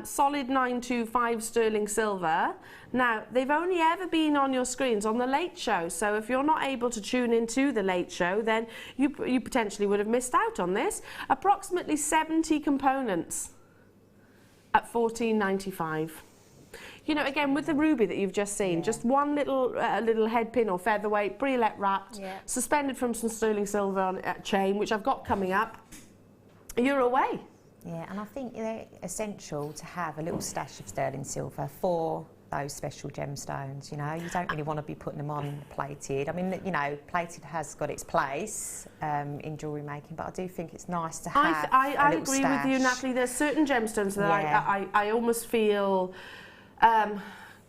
Solid 925 sterling silver. Now, they've only ever been on your screens on the late show, so if you're not able to tune into the late show, then you potentially would have missed out on this. Approximately 70 components at $14.95. You know, again, with the ruby that you've just seen, just one little head pin or featherweight, Bracelet wrapped, suspended from some sterling silver on a chain, which I've got coming up. You're away. Yeah, and I think they're essential to have a little stash of sterling silver for those special gemstones. You know, you don't really want to be putting them on plated. I mean, you know, plated has got its place in jewellery making, but I do think it's nice to have I agree with you, Natalie. There's certain gemstones that I almost feel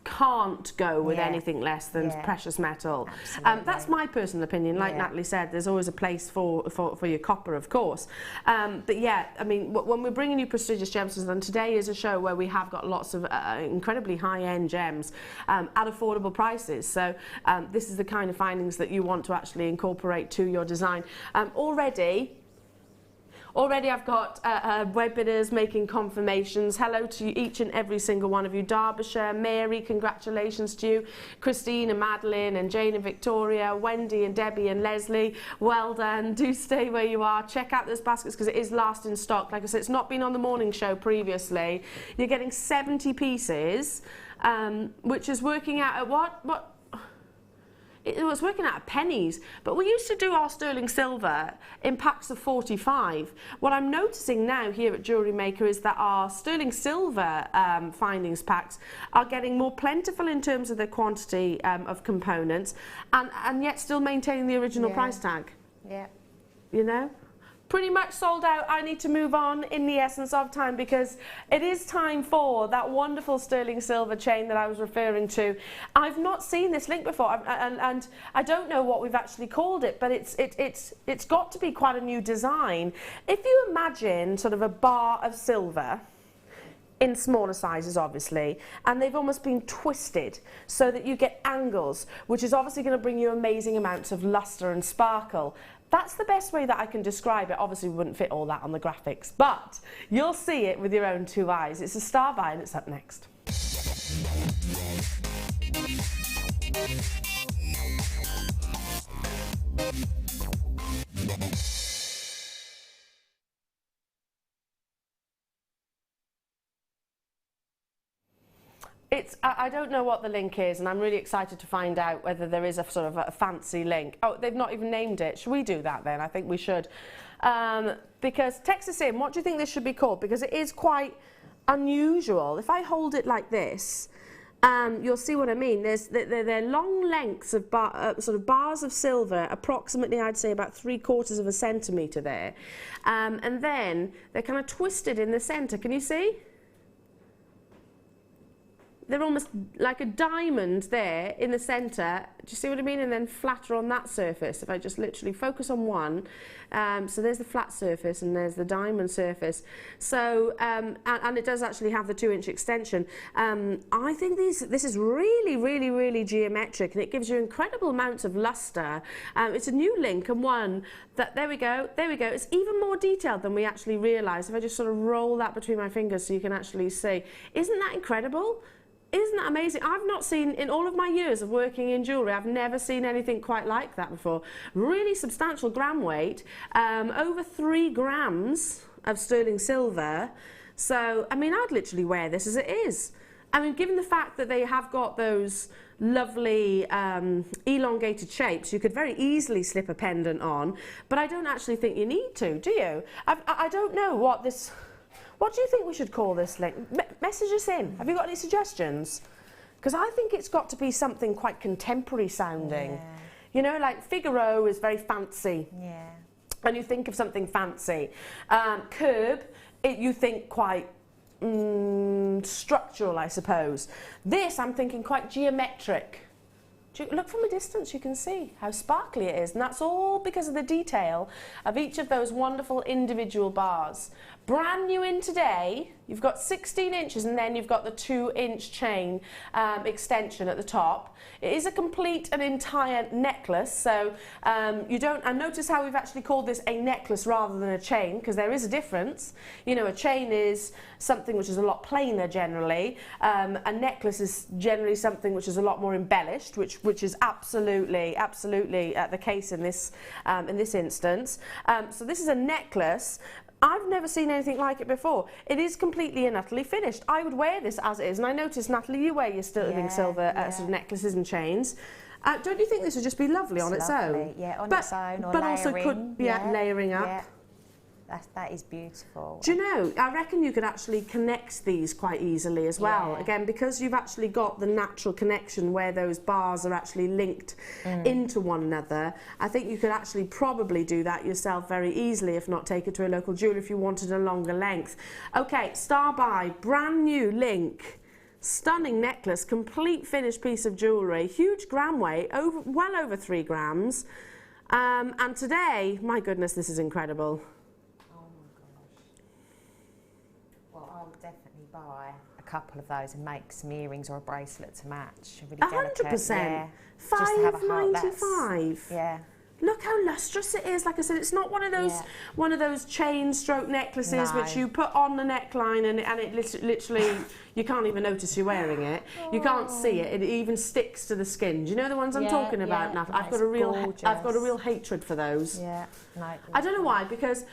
can't go with anything less than precious metal. That's my personal opinion. Like Natalie said, there's always a place for your copper, of course. But yeah, I mean, when we're bringing you prestigious gemstones, and today is a show where we have got lots of incredibly high-end gems at affordable prices. So this is the kind of findings that you want to actually incorporate to your design. Already I've got web bidders making confirmations. Hello to each and every single one of you. Derbyshire, Mary, congratulations to you. Christine and Madeline and Jane and Victoria, Wendy and Debbie and Leslie, well done. Do stay where you are. Check out those baskets because it is last in stock. Like I said, it's not been on the morning show previously. You're getting 70 pieces, which is working out at what? It was working out at pennies, but we used to do our sterling silver in packs of 45. What I'm noticing now here at JewelleryMaker is that our sterling silver findings packs are getting more plentiful in terms of the quantity of components, and yet still maintaining the original price tag. Yeah. You know? Pretty much sold out. I need to move on in the essence of time because it is time for that wonderful sterling silver chain that I was referring to. I've not seen this link before, and I don't know what we've actually called it, but it's got to be quite a new design. If you imagine sort of a bar of silver in smaller sizes, obviously, and they've almost been twisted so that you get angles, which is obviously going to bring you amazing amounts of luster and sparkle. That's the best way that I can describe it. Obviously, we wouldn't fit all that on the graphics, but you'll see it with your own 2 eyes. It's a star buy and it's up next. I don't know what the link is, and I'm really excited to find out whether there is a sort of a fancy link. Oh, they've not even named it. Should we do that then? I think we should. Because text us in, what do you think this should be called? Because it is quite unusual. If I hold it like this, you'll see what I mean. They're long lengths of sort of bars of silver, approximately, I'd say, about 3/4 of a centimetre there. And then they're kind of twisted in the centre. Can you see? They're almost like a diamond there in the centre. Do you see what I mean? And then flatter on that surface. If I just literally focus on one. So there's the flat surface and there's the diamond surface. So, and it does actually have the 2-inch extension. I think this is really, really, really geometric, and it gives you incredible amounts of luster. It's a new link, and one that, there we go. It's even more detailed than we actually realised. If I just sort of roll that between my fingers so you can actually see. Isn't that incredible? Isn't that amazing? I've not seen, in all of my years of working in jewellery, I've never seen anything quite like that before. Really substantial gram weight, over 3 grams of sterling silver. So, I mean, I'd literally wear this as it is. I mean, given the fact that they have got those lovely elongated shapes, you could very easily slip a pendant on, but I don't actually think you need to, do you? I don't know what this What do you think we should call this link? Message us in. Have you got any suggestions? Because I think it's got to be something quite contemporary sounding. Yeah. You know, like Figaro is very fancy. Yeah. And you think of something fancy. Curb, you think quite structural, I suppose. This, I'm thinking quite geometric. Look from a distance, you can see how sparkly it is, and that's all because of the detail of each of those wonderful individual bars. Brand new in today, you've got 16 inches and then you've got the 2-inch chain extension at the top. It is a complete and entire necklace, so you don't, and notice how we've actually called this a necklace rather than a chain, because there is a difference. You know, a chain is something which is a lot plainer generally. A necklace is generally something which is a lot more embellished, which is absolutely the case in this instance. So this is a necklace. I've never seen anything like it before. It is completely and utterly finished. I would wear this as it is, and I noticed, Natalie, you wear your sterling silver sort of necklaces and chains. Don't you think this would just be lovely on its own? Yeah, on its own, or but layering. Also could, layering up. Yeah. That is beautiful. Do you know, I reckon you could actually connect these quite easily as well. Yeah. Again, because you've actually got the natural connection where those bars are actually linked into one another, I think you could actually probably do that yourself very easily, if not take it to a local jeweller if you wanted a longer length. Okay, Star Buy, brand new link. Stunning necklace, complete finished piece of jewellery, huge gram weight, well over 3 grams. And today, my goodness, this is incredible. Definitely buy a couple of those and make some earrings or a bracelet to match. Really 100%. Yeah. £5.95. Yeah. Look how lustrous it is. Like I said, it's not one of those chain stroke necklaces which you put on the neckline and it literally you can't even notice you're wearing it. You can't see it. It even sticks to the skin. Do you know the ones I'm talking about, Nat? I've got a real hatred for those. Yeah. No, I don't know why, because,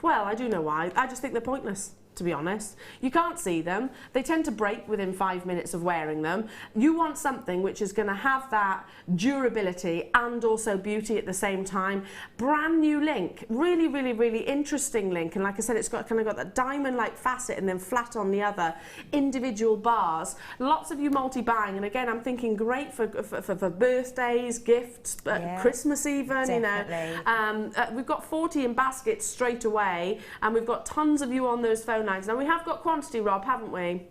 well, I do know why. I just think they're pointless, to be honest. You can't see them. They tend to break within 5 minutes of wearing them. You want something which is going to have that durability and also beauty at the same time. Brand new link. Really, really, really interesting link. And like I said, it's got kind of got that diamond-like facet and then flat on the other. Individual bars. Lots of you multi-buying. And again, I'm thinking great for birthdays, gifts, Christmas even, definitely. you know. We've got 40 in baskets straight away. And we've got tons of you on those phone lines. Now we have got quantity, Rob, haven't we?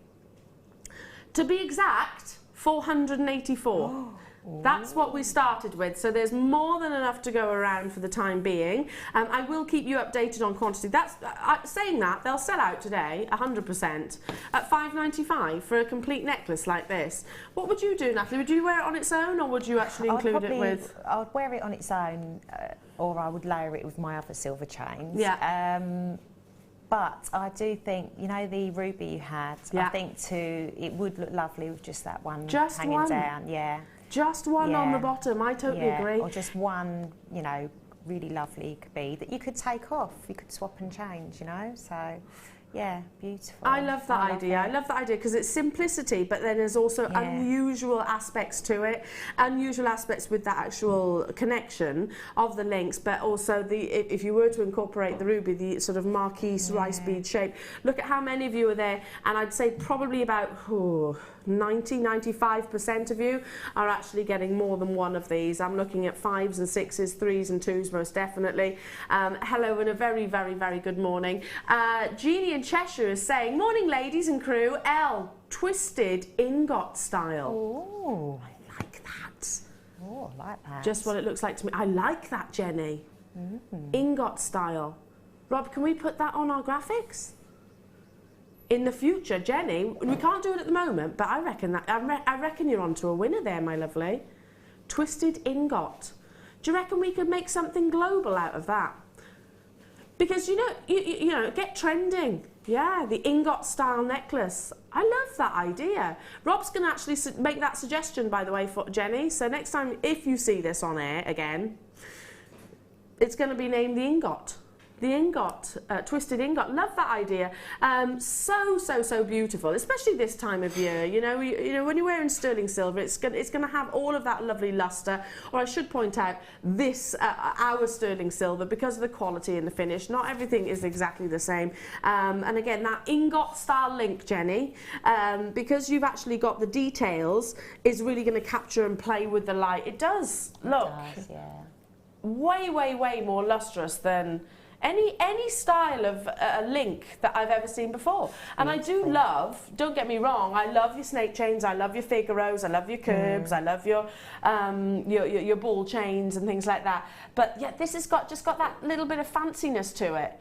To be exact, 484. That's what we started with, so there's more than enough to go around for the time being. I will keep you updated on quantity. That's saying that they'll sell out today 100% at £5.95 for a complete necklace like this. What would you do, Natalie? Would you wear it on its own, or would you actually include it with? I'd wear it on its own, or I would layer it with my other silver chains. Yeah. But I do think, you know, the ruby you had, I think it would look lovely with just that one hanging down. Yeah. Just one on the bottom, I totally agree. Or just one, you know, really lovely bead that you could take off. You could swap and change, you know, so... Yeah, beautiful. I love that idea. I love that idea because it's simplicity, but then there's also unusual aspects to it. Unusual aspects with that actual connection of the links, but also if you were to incorporate the ruby, the sort of marquise rice bead shape. Look at how many of you are there, and I'd say probably about 95% of you are actually getting more than one of these. I'm looking at 5s and 6s, 3s and 2s most definitely. Hello and a very, very, very good morning. Jeannie in Cheshire is saying, morning ladies and crew, L, twisted ingot style. Oh, I like that. Oh, I like that. Just what it looks like to me. I like that, Jenny. Ingot style. Rob, can we put that on our graphics? In the future, Jenny, we can't do it at the moment, but I reckon you're onto a winner there, my lovely. Twisted ingot. Do you reckon we could make something global out of that? Because you know, get trending. Yeah, the ingot style necklace. I love that idea. Rob's going to actually make that suggestion, by the way, for Jenny. So next time, if you see this on air again, it's going to be named the ingot. the ingot, twisted ingot. Love that idea. So beautiful, especially this time of year. You know, when you're wearing sterling silver, it's gonna have all of that lovely luster. Or I should point out, this our sterling silver, because of the quality and the finish, not everything is exactly the same. And again, that ingot style link, Jenny, because you've actually got the details, is really going to capture and play with the light. It does look way more lustrous than any style of link that I've ever seen before. And I do love, don't get me wrong, I love your snake chains, I love your Figaros, I love your curbs, I love your ball chains and things like that. But yeah, this has just got that little bit of fanciness to it.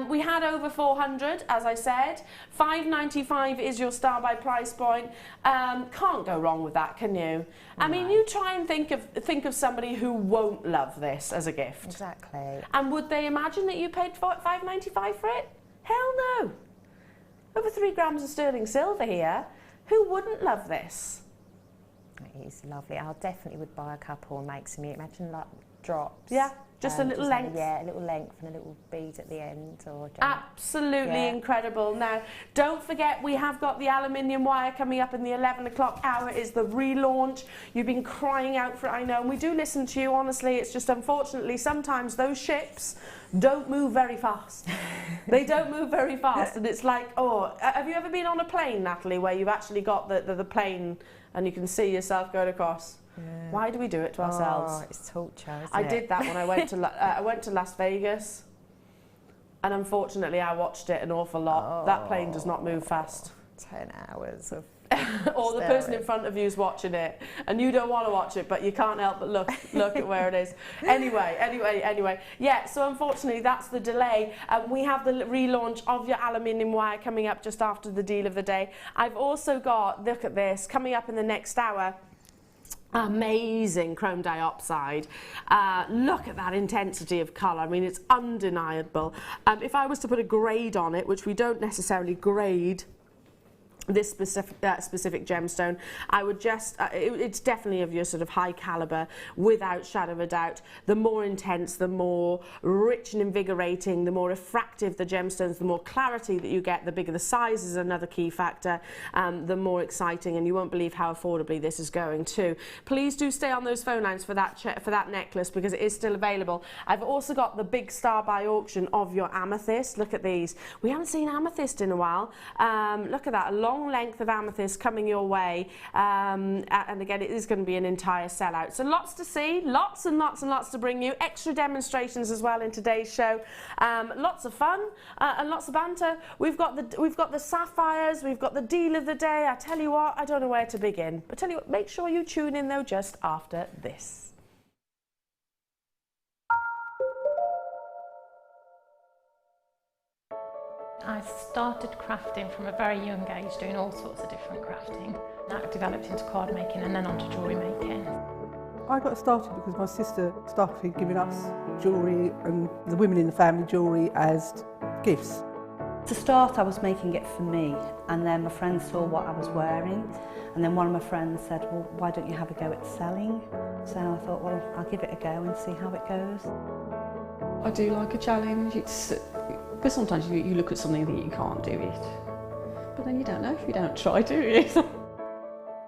We had over 400, as I said. $5.95 is your star by price point. Can't go wrong with that, can you? I mean, you try and think of somebody who won't love this as a gift. Exactly. And would they imagine that you paid $5.95 for it? Hell no. Over 3 grams of sterling silver here. Who wouldn't love this? It is lovely. I definitely would buy a couple and make some. Imagine like drops. Yeah. Just a little length. Yeah, a little length and a little bead at the end. Or absolutely incredible. Now, don't forget, we have got the aluminium wire coming up in the 11 o'clock hour. Is the relaunch. You've been crying out for it, I know, and we do listen to you, honestly. It's just, unfortunately, sometimes those ships don't move very fast. They don't move very fast, and it's like, oh, have you ever been on a plane, Natalie, where you've actually got the plane and you can see yourself going across? Yeah. Why do we do it to ourselves? Oh, it's torture, isn't it? I did that when I went to I went to Las Vegas, and unfortunately I watched it an awful lot. That plane does not move fast. 10 hours of or the person in front of you is watching it, and you don't want to watch it, but you can't help but look at where it is. Anyway. Yeah, so unfortunately that's the delay. We have the relaunch of your aluminium wire coming up just after the deal of the day. I've also got, look at this, coming up in the next hour. Amazing chrome diopside. Look at that intensity of colour. I mean, it's undeniable. If I was to put a grade on it, which we don't necessarily grade this specific gemstone, I would just, it's definitely of your sort of high caliber, without shadow of a doubt. The more intense, the more rich and invigorating, the more refractive the gemstones, the more clarity that you get, the bigger the size is another key factor, the more exciting, and you won't believe how affordably this is going too. Please do stay on those phone lines for that necklace, because it is still available. I've also got the big star by auction of your amethyst. Look at these. We haven't seen amethyst in a while. Look at that, a long length of amethyst coming your way, and again, it is going to be an entire sellout. So lots to see, lots and lots to bring you. Extra demonstrations as well in today's show. Lots of fun and lots of banter. We've got the sapphires. We've got the deal of the day. I tell you what, I don't know where to begin. But tell you what, make sure you tune in though just after this. I started crafting from a very young age, doing all sorts of different crafting. That developed into card making and then onto jewellery making. I got started because my sister started giving us jewellery and the women in the family jewellery as gifts. To start, I was making it for me, and then my friends saw what I was wearing, and then one of my friends said, well, why don't you have a go at selling? So I thought, well, I'll give it a go and see how it goes. I do like a challenge. Because sometimes you look at something and think you can't do it, but then you don't know if you don't try, do you?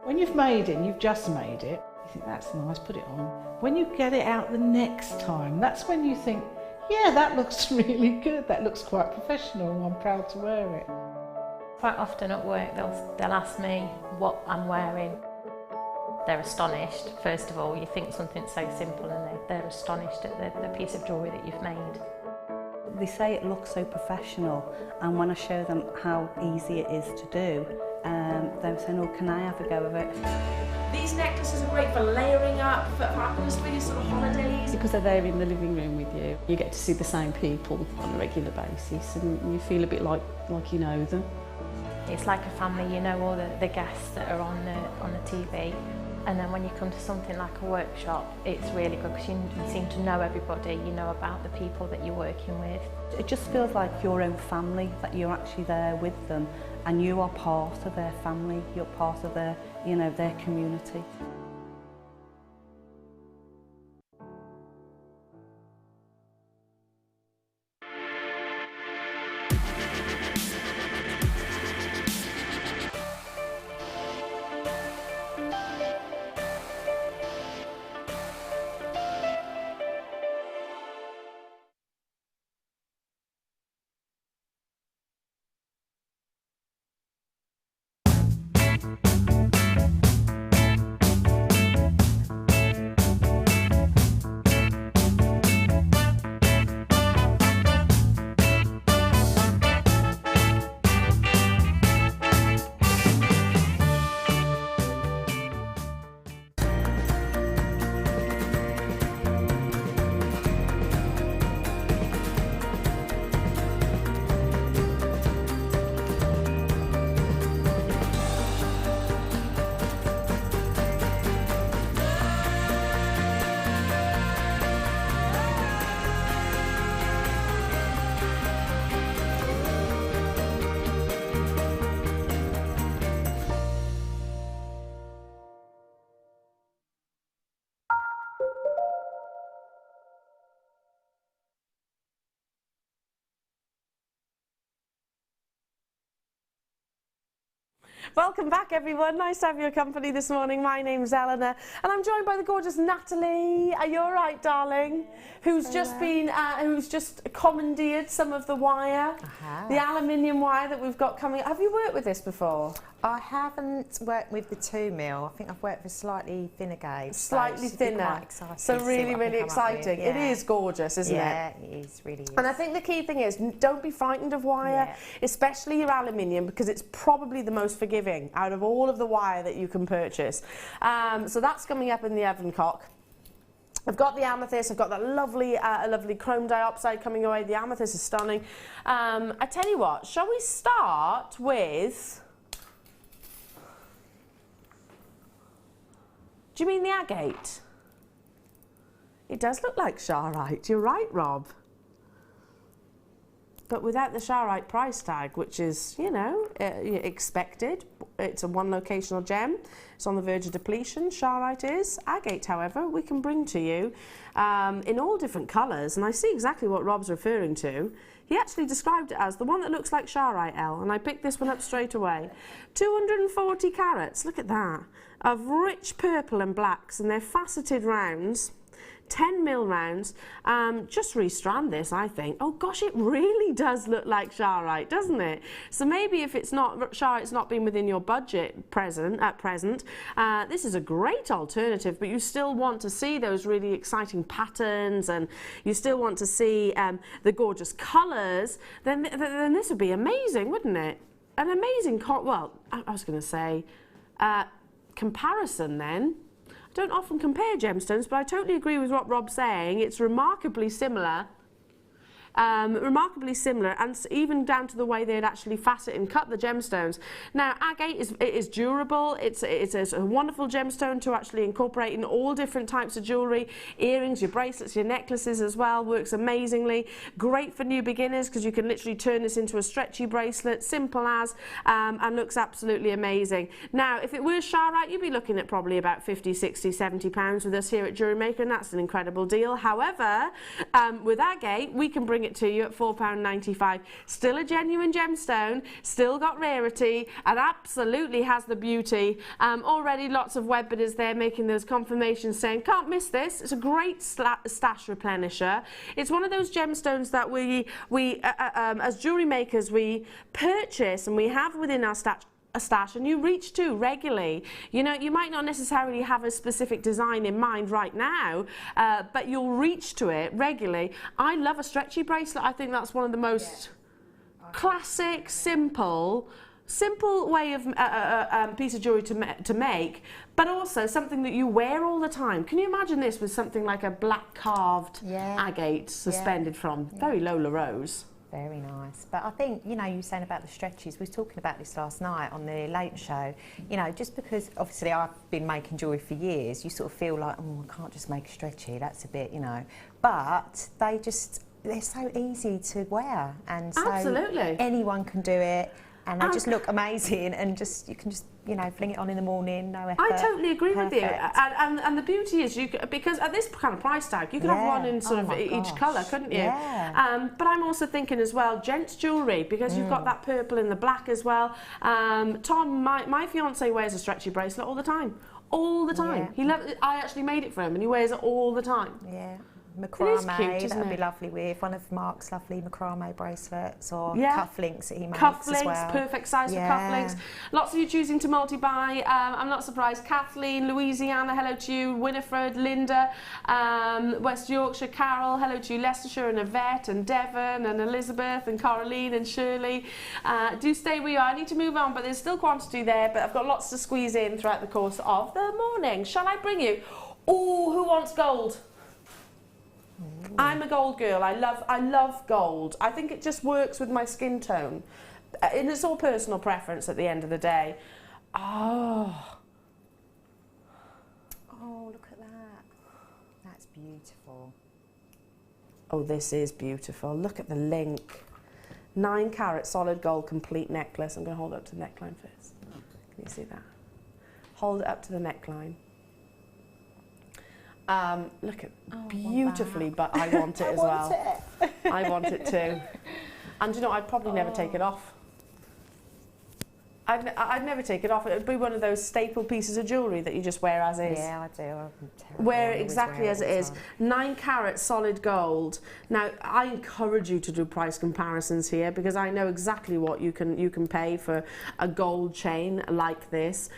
When you've made it and you've just made it, you think that's nice, put it on. When you get it out the next time, that's when you think, yeah, that looks really good, that looks quite professional and I'm proud to wear it. Quite often at work they'll ask me what I'm wearing. They're astonished. First of all, you think something so simple and they're astonished at the piece of jewellery that you've made. They say it looks so professional, and when I show them how easy it is to do, they're saying, oh, can I have a go of it? These necklaces are great for layering up, for really sort of holidays. Because they're there in the living room with you. You get to see the same people on a regular basis and you feel a bit like you know them. It's like a family, you know all the guests that are on the TV. And then when you come to something like a workshop, it's really good because you seem to know everybody, you know about the people that you're working with. It just feels like your own family, that you're actually there with them and you are part of their family, you're part of their, you know, their community. Welcome back, everyone. Nice to have your company this morning. My name's Elena, and I'm joined by the gorgeous Natalie. Are you all right, darling? Who's just commandeered some of the wire, the aluminium wire that we've got coming. Have you worked with this before? I haven't worked with the 2 mil. I think I've worked with slightly thinner gauge. Slightly thinner. So really, really exciting. It is gorgeous, isn't it? Yeah, it is, really is. And I think the key thing is, don't be frightened of wire, especially your aluminium, because it's probably the most forgiving out of all of the wire that you can purchase. So that's coming up in the oven cock. I've got the amethyst, I've got that lovely chrome diopside coming away. The amethyst is stunning. I tell you what, shall we start with... Do you mean the agate? It does look like Charite. You're right, Rob. But without the Charite price tag, which is, you know, expected. It's a one locational gem. It's on the verge of depletion. Charite is. Agate, however, we can bring to you in all different colours. And I see exactly what Rob's referring to. He actually described it as the one that looks like Charite, Elle, and I picked this one up straight away. 240 carats, look at that, of rich purple and blacks, and they're faceted rounds, 10 mil rounds. Just restrand this, I think. Oh gosh, it really does look like Charite, doesn't it? So maybe if it's not, Charite's not been within your budget at present, this is a great alternative, but you still want to see those really exciting patterns, and you still want to see the gorgeous colours, then this would be amazing, wouldn't it? An amazing, well, I was going to say, comparison then. I don't often compare gemstones, but I totally agree with what Rob's saying. It's remarkably similar. And even down to the way they'd actually facet and cut the gemstones. Now, agate is durable. It's a wonderful gemstone to actually incorporate in all different types of jewellery, earrings, your bracelets, your necklaces as well. Works amazingly. Great for new beginners because you can literally turn this into a stretchy bracelet, simple as, and looks absolutely amazing. Now, if it were Charite, you'd be looking at probably about 50, 60, 70 pounds with us here at JewelleryMaker, and that's an incredible deal. However, with agate, we can bring it to you at £4.95. Still a genuine gemstone, still got rarity, and absolutely has the beauty. Already lots of web bidders there making those confirmations saying, can't miss this. It's a great stash replenisher. It's one of those gemstones that we as jewellery makers, we purchase and we have within our stash and you reach to regularly. You know, you might not necessarily have a specific design in mind right now, but you'll reach to it regularly. I love a stretchy bracelet. I think that's one of the most classic, simple way of piece of jewellery to make, but also something that you wear all the time. Can you imagine this with something like a black carved agate suspended from very Lola Rose? Very nice. But I think, you know, you were saying about the stretches, we were talking about this last night on the late show, you know, just because obviously I've been making jewellery for years, you sort of feel like, oh, I can't just make a stretchy, that's a bit, you know, but they're so easy to wear, and so anyone can do it, and they just look amazing, and you can just, you know, fling it on in the morning, no effort. I totally agree with you, and the beauty is because at this kind of price tag, you could have one in sort of each colour, couldn't you? Yeah. But I'm also thinking as well, gents jewellery, because you've got that purple and the black as well. Tom, my fiance wears a stretchy bracelet all the time. All the time. I actually made it for him, and he wears it all the time. Yeah. Macrame, that would be lovely with one of Mark's lovely macrame bracelets, or cufflinks that he makes as well. Cufflinks, perfect size for cufflinks. Lots of you choosing to multi-buy. I'm not surprised. Kathleen, Louisiana, hello to you. Winifred, Linda, West Yorkshire, Carol, hello to you. Leicestershire and Yvette and Devon and Elizabeth and Coraline and Shirley. Do stay where you are. I need to move on, but there's still quantity there, but I've got lots to squeeze in throughout the course of the morning. Shall I bring you? Oh, who wants gold? I'm a gold girl. I love gold. I think it just works with my skin tone. And it's all personal preference at the end of the day. Oh, look at that. That's beautiful. Oh, this is beautiful. Look at the link. 9 carat solid gold complete necklace. I'm going to hold it up to the neckline first. Can you see that? Hold it up to the neckline. Look at beautifully, but I want it as well. I want it too. And you know, I'd probably never take it off. I'd never take it off. It would be one of those staple pieces of jewellery that you just wear as is. Yeah, I do. Wear it exactly as it is. 9 carat solid gold. Now, I encourage you to do price comparisons here because I know exactly what you can pay for a gold chain like this.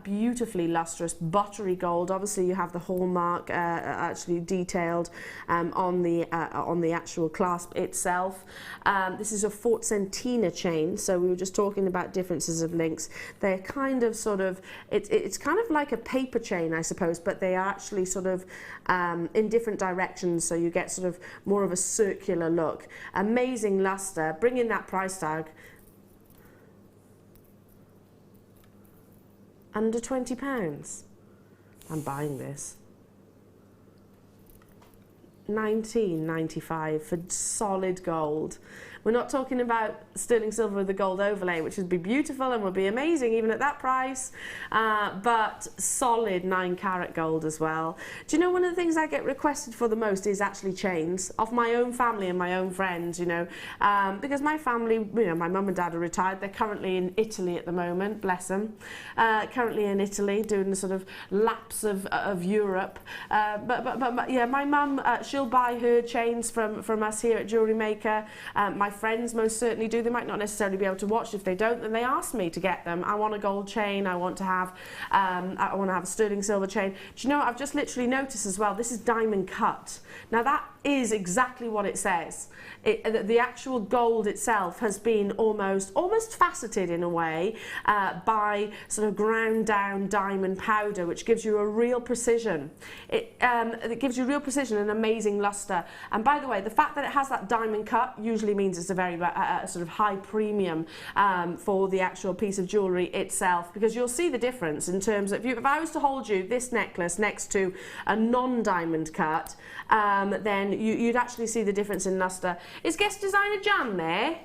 Beautifully lustrous, buttery gold. Obviously, you have the hallmark actually detailed on the actual clasp itself. This is a 4 centina chain, so we were just talking about differences of links. They're kind of sort of, it's kind of like a paper chain, I suppose, but they are actually sort of in different directions, so you get sort of more of a circular look. Amazing luster. Bring in that price tag. Under £20. I'm buying this. £19.95 for solid gold. We're not talking about sterling silver with the gold overlay, which would be beautiful and would be amazing even at that price, but solid 9 carat gold as well. Do you know, one of the things I get requested for the most is actually chains of my own family and my own friends, you know, because my family, you know, my mum and dad are retired. They're currently in Italy at the moment, bless them. Currently in Italy doing the sort of laps of Europe. But yeah, my mum, she'll buy her chains from us here at JewelleryMaker. My friends most certainly do. They might not necessarily be able to watch. If they don't, then they ask me to get them. I want a gold chain. I want to have a sterling silver chain. Do you know what I've just literally noticed as well? This is diamond cut. Now that is exactly what it says. The actual gold itself has been almost faceted in a way by sort of ground down diamond powder, which gives you a real precision. It gives you real precision and amazing luster. And by the way, the fact that it has that diamond cut usually means it's a very sort of high premium for the actual piece of jewellery itself, because you'll see the difference in terms of, if I was to hold you this necklace next to a non-diamond cut, then you'd actually see the difference in luster. Is guest designer Jan there?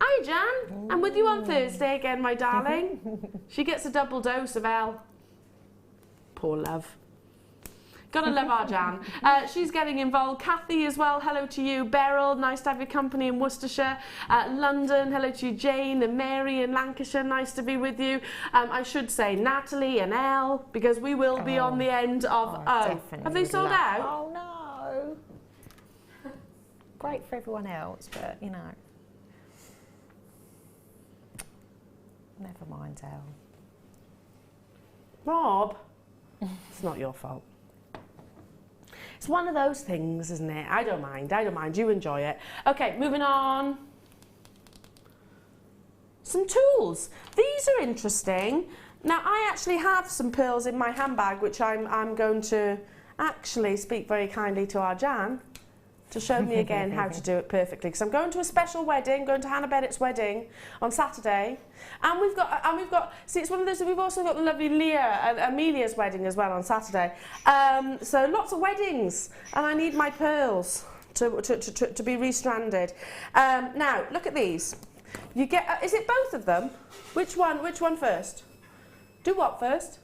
Hi Jan, I'm with you on Thursday again, my darling. She gets a double dose of L. Poor love. Gotta love our Jan. She's getting involved. Kathy as well, hello to you. Beryl, nice to have your company in Worcestershire. London, hello to you. Jane and Mary in Lancashire, nice to be with you. I should say Natalie and Elle, because we will be on the end of O. Have they sold out? Oh no. Great for everyone else, but you know. Never mind, Elle. Rob, it's not your fault. It's one of those things, isn't it? I don't mind, you enjoy it. Okay, moving on. Some tools. These are interesting. Now, I actually have some pearls in my handbag, which I'm going to actually speak very kindly to our Jan to show me again how to do it perfectly, because I'm going to a special wedding, going to Hannah Bennett's wedding on Saturday, and we've got see, it's one of those. We've also got the lovely Leah and Amelia's wedding as well on Saturday. So lots of weddings, and I need my pearls to be restranded. Now look at these. You get. Is it both of them? Which one first? Do what first?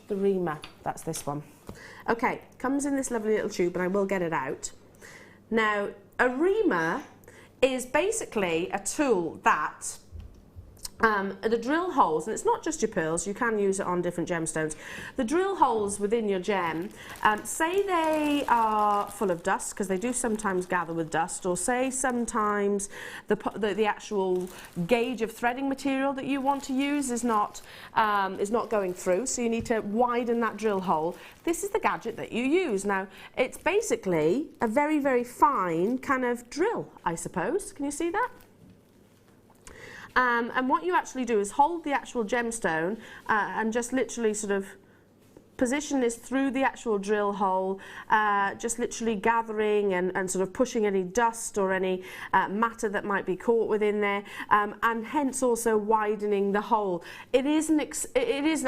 The reamer. That's this one. Okay, comes in this lovely little tube, and I will get it out. Now, a reamer is basically a tool that the drill holes, and it's not just your pearls, you can use it on different gemstones. The drill holes within your gem, say they are full of dust, because they do sometimes gather with dust, or say sometimes the actual gauge of threading material that you want to use is not going through, so you need to widen that drill hole. This is the gadget that you use. Now, it's basically a very, very fine kind of drill, I suppose. Can you see that? And what you actually do is hold the actual gemstone and just literally sort of position this through the actual drill hole, just literally gathering and sort of pushing any dust or any matter that might be caught within there, and hence also widening the hole. It is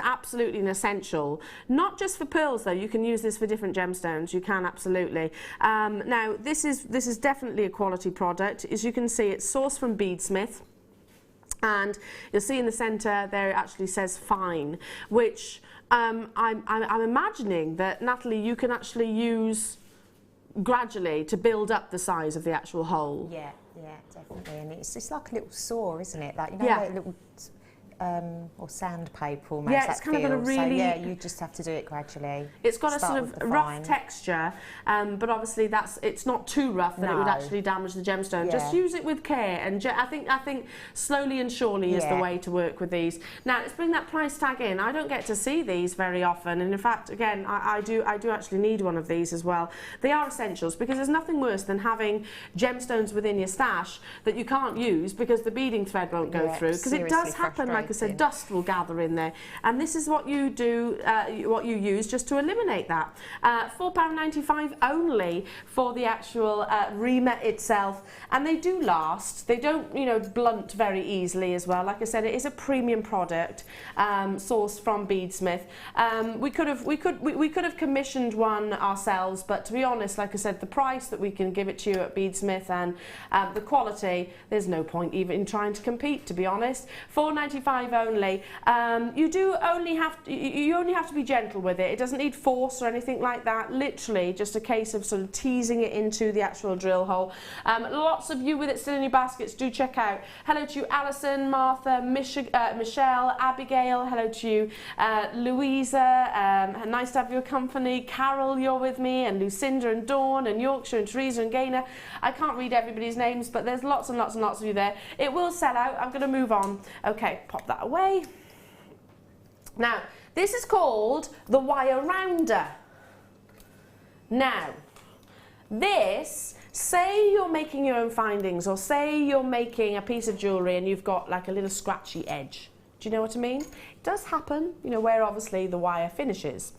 absolutely an essential, not just for pearls though. You can use this for different gemstones. You can absolutely. Now this is definitely a quality product. As you can see, it's sourced from Beadsmith. And you'll see in the centre there it actually says fine, which I'm imagining that, Natalie, you can actually use gradually to build up the size of the actual hole. Yeah, definitely. And it's just like a little saw, isn't it? Like, you know, Yeah. like a little or sandpaper almost. Yeah, it's kind of got a really... So, yeah, you just have to do it gradually. It's got a Start sort with of the rough fine. texture, but obviously it's not too rough that it would No. actually damage the gemstone. Yeah. Just use it with care, and I think slowly and surely is the Yeah. way to work with these. Now let's bring that price tag in. I don't get to see these very often, and in fact, again, I do actually need one of these as well. They are essentials because there's nothing worse than having gemstones within your stash that you can't use because the beading thread won't go through. Because it does happen, like I said, dust will gather in there, and this is what you do, what you use just to eliminate that. £4.95 only for the actual reamer itself, and they do last. They don't, you know, blunt very easily as well. Like I said, it is a premium product, sourced from Beadsmith. We could have commissioned one ourselves, but to be honest, like I said, the price that we can give it to you at Beadsmith and the quality, there's no point even in trying to compete, to be honest. £4.95 only. You only have to be gentle with it. It doesn't need force or anything like that. Literally just a case of sort of teasing it into the actual drill hole. Lots of you with it still in your baskets, do check out. Hello to you, Alison, Martha, Michelle, Abigail. Hello to you, Louisa. Nice to have your company. Carol, you're with me, and Lucinda and Dawn and Yorkshire and Teresa and Gaynor. I can't read everybody's names, but there's lots and lots and lots of you there. It will sell out. I'm going to move on. Okay, pop that away. Now, this is called the wire rounder. Now, this, say you're making your own findings, or say you're making a piece of jewellery and you've got like a little scratchy edge. Do you know what I mean? It does happen, you know, where obviously the wire finishes.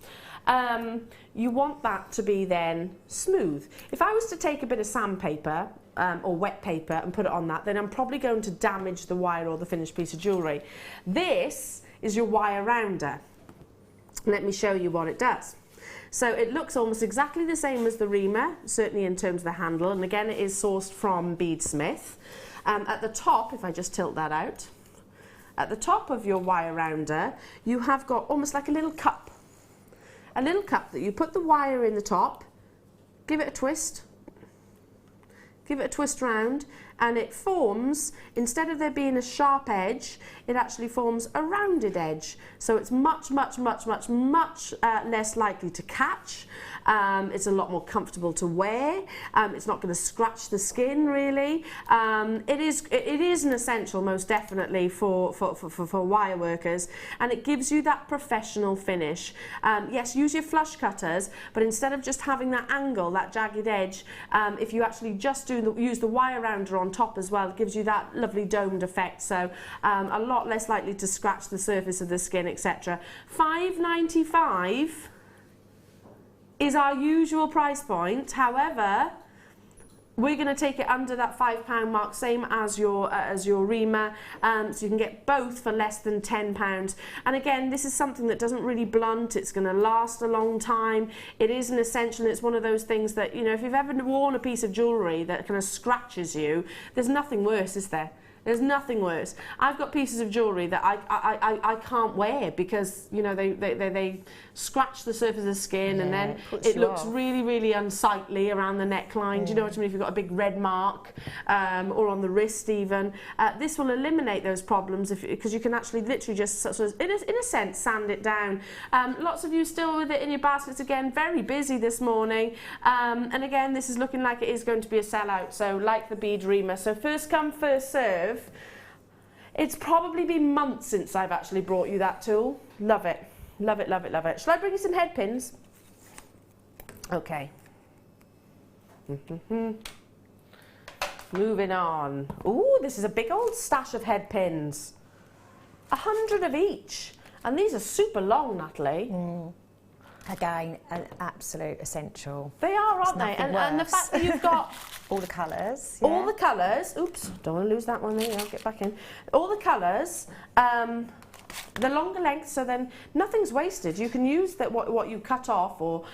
You want that to be then smooth. If I was to take a bit of sandpaper or wet paper and put it on that, then I'm probably going to damage the wire or the finished piece of jewellery. This is your wire rounder. Let me show you what it does. So it looks almost exactly the same as the reamer, certainly in terms of the handle, and again it is sourced from Beadsmith. At the top, if I just tilt that out, at the top of your wire rounder you have got almost like a little cup. A little cup that you put the wire in the top, give it a twist round, and it forms, instead of there being a sharp edge, it actually forms a rounded edge. So it's much less likely to catch. It's a lot more comfortable to wear. It's not going to scratch the skin really. It is an essential, most definitely, for wire workers, and it gives you that professional finish. Yes, use your flush cutters, but instead of just having that angle, that jagged edge, if you actually just use the wire rounder on top as well, it gives you that lovely domed effect. So a lot less likely to scratch the surface of the skin, etc. £5.95 is our usual price point. However, we're going to take it under that £5 mark, same as your reamer, so you can get both for less than £10. And again, this is something that doesn't really blunt. It's going to last a long time. It is an essential. It's one of those things that, you know, if you've ever worn a piece of jewellery that kind of scratches you, there's nothing worse, is there? There's nothing worse. I've got pieces of jewellery that I can't wear because, you know, they scratch the surface of the skin, and then it looks really unsightly around the neckline. Do you know what I mean? If you've got a big red mark or on the wrist even. This will eliminate those problems because you can actually literally just sort of, in a sense, sand it down. Lots of you still with it in your baskets again. Very busy this morning. And again, this is looking like it is going to be a sellout. So like the bead reamer. So first come, first serve. It's probably been months since I've actually brought you that tool. Love it. Love it, love it, love it. Shall I bring you some head pins? Okay. Moving on. Ooh, this is a big old stash of head pins. 100 of each. And these are super long, Natalie. Again, an absolute essential. They are, aren't they? And the fact that you've got all the colours. Yeah. All the colours. Oops, don't want to lose that one there. I'll get back in. All the colours. The longer length, so then nothing's wasted. You can use that what you cut off or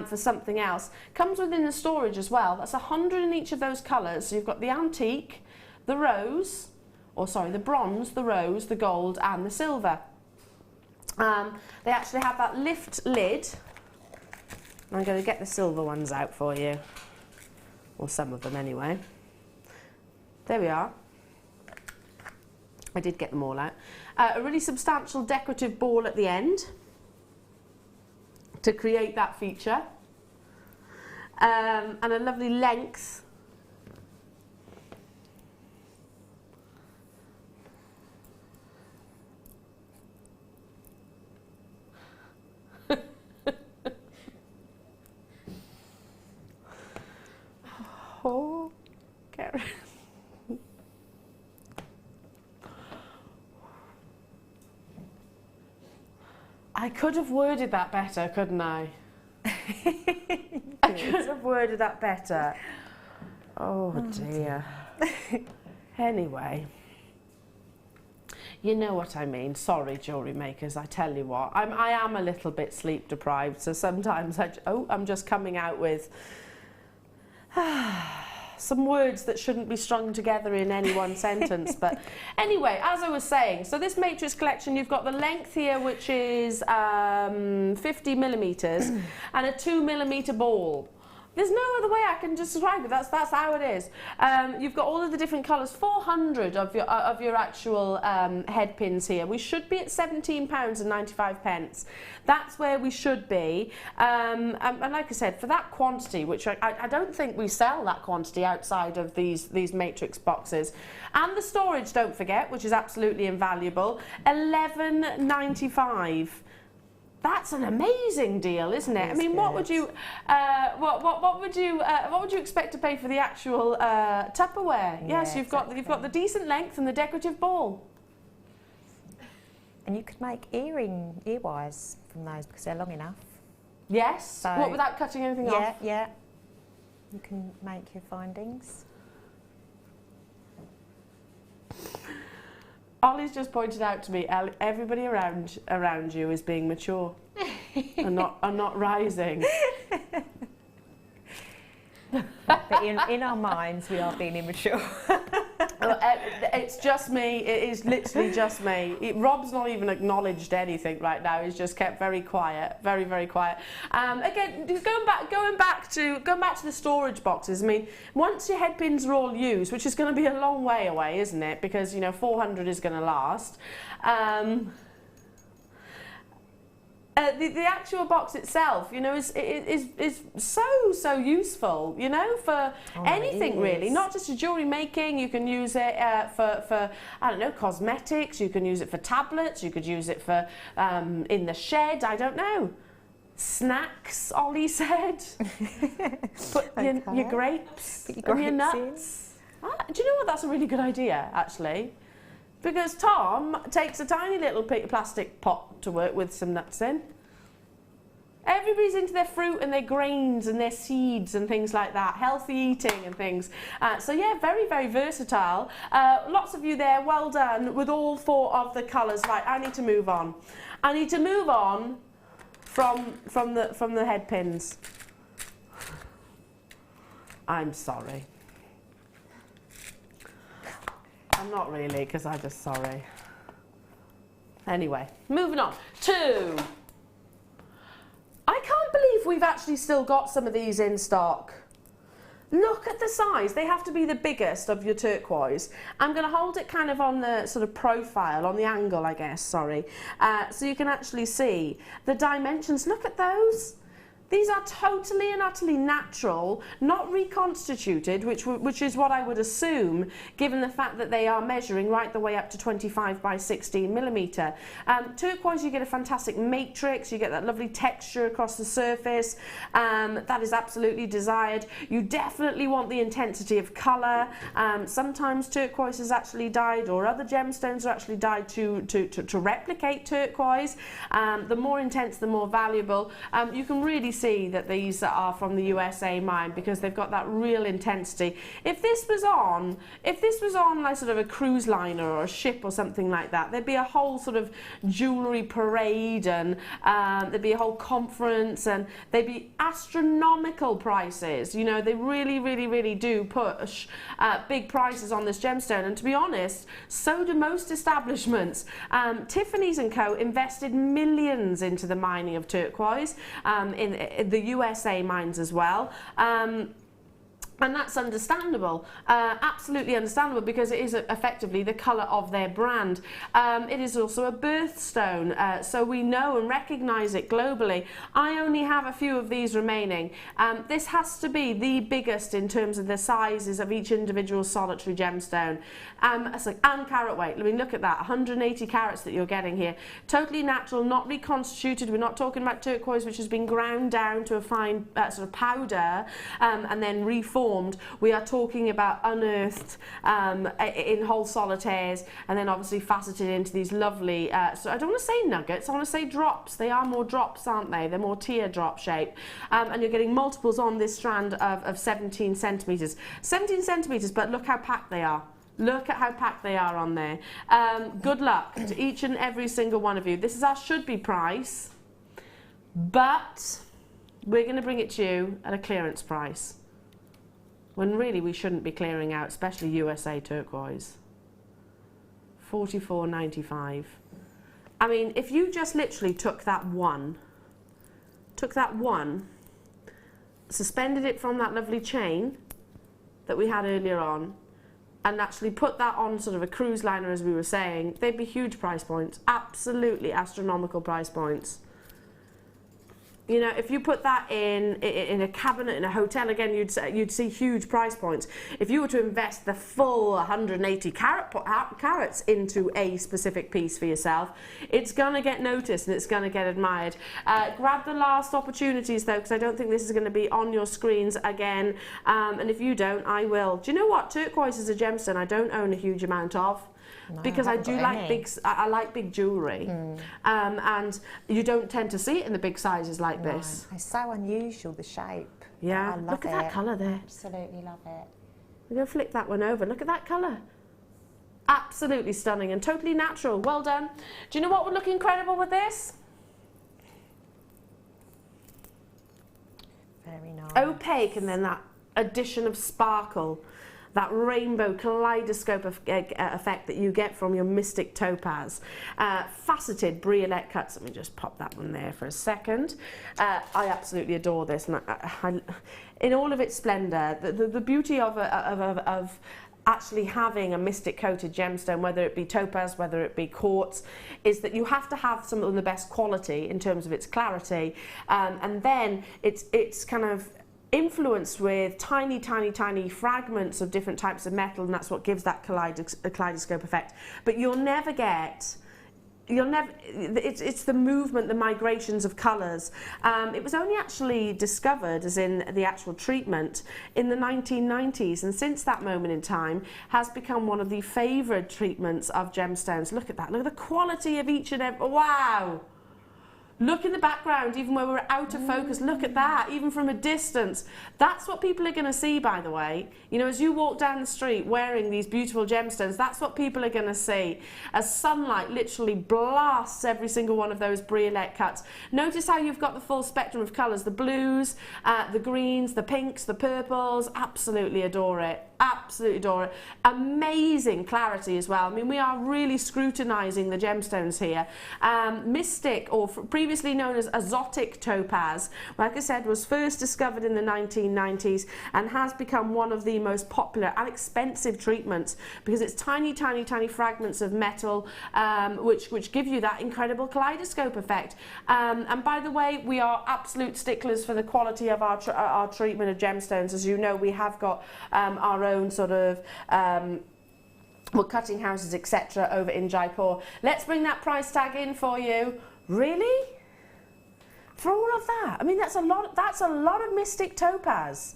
for something else. Comes within the storage as well. That's 100 in each of those colours. So you've got the antique, the rose, or sorry, the bronze, the rose, the gold, and the silver. They actually have that lift lid. I'm going to get the silver ones out for you. or some of them anyway. There we are. I did get them all out. A really substantial decorative ball at the end to create that feature, and a lovely length. Oh, Karen. I could have worded that better, couldn't I? I could have worded that better. Oh dear. Anyway. You know what I mean. Sorry, jewellery makers, I tell you what. I am a little bit sleep deprived, so sometimes I'm just coming out with some words that shouldn't be strung together in any one sentence. But anyway, as I was saying, so this matrix collection, you've got the length here, which is 50 millimetres, and a 2 millimetre ball. There's no other way I can describe it. That's how it is. You've got all of the different colours. 400 of your actual head pins here. We should be at £17.95. That's where we should be. And like I said, for that quantity, which I don't think we sell that quantity outside of these matrix boxes, and the storage, don't forget, which is absolutely invaluable. £11.95. That's an amazing deal, isn't it? I mean, what would you expect to pay for the actual Tupperware? Yeah, yes, you've got the decent length and the decorative ball. And you could make ear wires from those because they're long enough. Yes. So, what, without cutting anything off? Yeah. You can make your findings. Ollie's just pointed out to me, everybody around you is being mature and not rising. But in our minds, we are being immature. It's just me. It is literally just me. Rob's not even acknowledged anything right now. He's just kept very quiet, very, very quiet. Again, going back to the storage boxes. I mean, once your head pins are all used, which is going to be a long way away, isn't it? Because 400 is going to last. The actual box itself, is so useful, for anything really. Not just for jewellery making. You can use it for I don't know, cosmetics. You can use it for tablets. You could use it for in the shed. I don't know. Snacks, Ollie said. Put your grapes and your nuts. Do you know what? That's a really good idea, actually. Because Tom takes a tiny little plastic pot to work with some nuts in. Everybody's into their fruit and their grains and their seeds and things like that, healthy eating and things. So yeah, very, very versatile. Lots of you there, well done with all 4 of the colours. Right, I need to move on. I need to move on from the head pins. I'm sorry. I'm not really, because I'm just sorry. Anyway, moving on to... I can't believe we've actually still got some of these in stock. Look at the size. They have to be the biggest of your turquoise. I'm going to hold it kind of on the sort of profile, on the angle, I guess, sorry. So you can actually see the dimensions. Look at those. These are totally and utterly natural, not reconstituted, which is what I would assume, given the fact that they are measuring right the way up to 25 by 16 millimetre. Turquoise, you get a fantastic matrix, you get that lovely texture across the surface. That is absolutely desired. You definitely want the intensity of colour. Sometimes turquoise is actually dyed, or other gemstones are actually dyed to replicate turquoise. The more intense, the more valuable. You can really see that these are from the USA mine because they've got that real intensity. If this was on like sort of a cruise liner or a ship or something like that, there'd be a whole sort of jewellery parade, and there'd be a whole conference, and there'd be astronomical prices. They really, really, really do push big prices on this gemstone, and to be honest, so do most establishments. Tiffany's & Co. invested millions into the mining of turquoise in the USA mines as well. And that's understandable, absolutely understandable, because it is effectively the colour of their brand. It is also a birthstone, so we know and recognise it globally. I only have a few of these remaining. This has to be the biggest in terms of the sizes of each individual solitary gemstone. And carat weight. I mean, look at that, 180 carats that you're getting here. Totally natural, not reconstituted. We're not talking about turquoise, which has been ground down to a fine sort of powder and then reformed. We are talking about unearthed in whole solitaires, and then obviously faceted into these lovely, so I don't want to say nuggets, I want to say drops. They are more drops, aren't they? They're more teardrop shape. And you're getting multiples on this strand of 17 centimetres. 17 centimetres, but look how packed they are. Look at how packed they are on there. Good luck to each and every single one of you. This is our should-be price, but we're going to bring it to you at a clearance price, when really we shouldn't be clearing out, especially USA turquoise. $44.95. I mean, if you just literally took that one, suspended it from that lovely chain that we had earlier on, and actually put that on sort of a cruise liner, as we were saying, they'd be huge price points, absolutely astronomical price points. You know, if you put that in a cabinet in a hotel, again, you'd see huge price points. If you were to invest the full 180 carats into a specific piece for yourself, it's going to get noticed and it's going to get admired. Grab the last opportunities, though, because I don't think this is going to be on your screens again. And if you don't, I will. Do you know what? Turquoise is a gemstone I don't own a huge amount of. No, because I do like I like big jewellery, and you don't tend to see it in the big sizes like this. It's so unusual, the shape. Yeah, I love look at that colour there. Absolutely love it. We're going to flip that one over. Look at that colour. Absolutely stunning and totally natural. Well done. Do you know what would look incredible with this? Very nice. Opaque, and then that addition of sparkle. That rainbow kaleidoscope effect that you get from your mystic topaz. Faceted briolette cuts. Let me just pop that one there for a second. I absolutely adore this. And I, in all of its splendour, the beauty of actually having a mystic coated gemstone, whether it be topaz, whether it be quartz, is that you have to have some of the best quality in terms of its clarity. And then it's kind of influenced with tiny fragments of different types of metal, and that's what gives that kaleidoscope effect. But it's the movement, the migrations of colours. It was only actually discovered, as in the actual treatment, in the 1990s, and since that moment in time has become one of the favoured treatments of gemstones. Look at that, look at the quality of each and every, wow! Look in the background, even where we're out of focus, look at that, even from a distance. That's what people are going to see, by the way. You know, as you walk down the street wearing these beautiful gemstones, that's what people are going to see. As sunlight literally blasts every single one of those briolette cuts. Notice how you've got the full spectrum of colours, the blues, the greens, the pinks, the purples. Absolutely adore it. Absolutely adore it. Amazing clarity as well. I mean, we are really scrutinising the gemstones here. Mystic, or previously known as exotic topaz, like I said, was first discovered in the 1990s and has become one of the most popular and expensive treatments because it's tiny fragments of metal which give you that incredible kaleidoscope effect. And by the way, we are absolute sticklers for the quality of our treatment of gemstones. As you know, we have got our own sort of cutting houses, etc. over in Jaipur. Let's bring that price tag in for you. Really? For all of that? I mean, that's a lot of mystic topaz.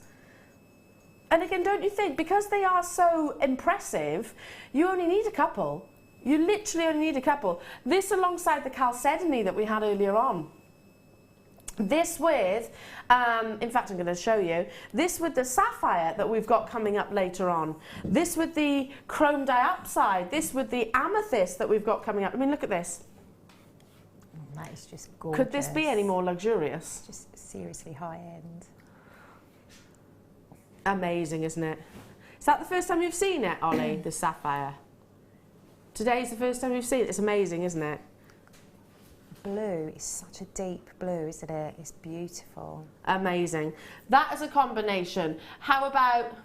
And again, don't you think, because they are so impressive, you only need a couple. You literally only need a couple. This alongside the Chalcedony that we had earlier on. This with, in fact, I'm going to show you, this with the sapphire that we've got coming up later on. This with the chrome diopside. This with the amethyst that we've got coming up. I mean, look at this. That is just gorgeous. Could this be any more luxurious? Just seriously high end. Amazing, isn't it? Is that the first time you've seen it, Ollie, the sapphire? Today's the first time you've seen it. It's amazing, isn't it? blue is such a deep blue, isn't it? It's beautiful. Amazing. That is a combination. How about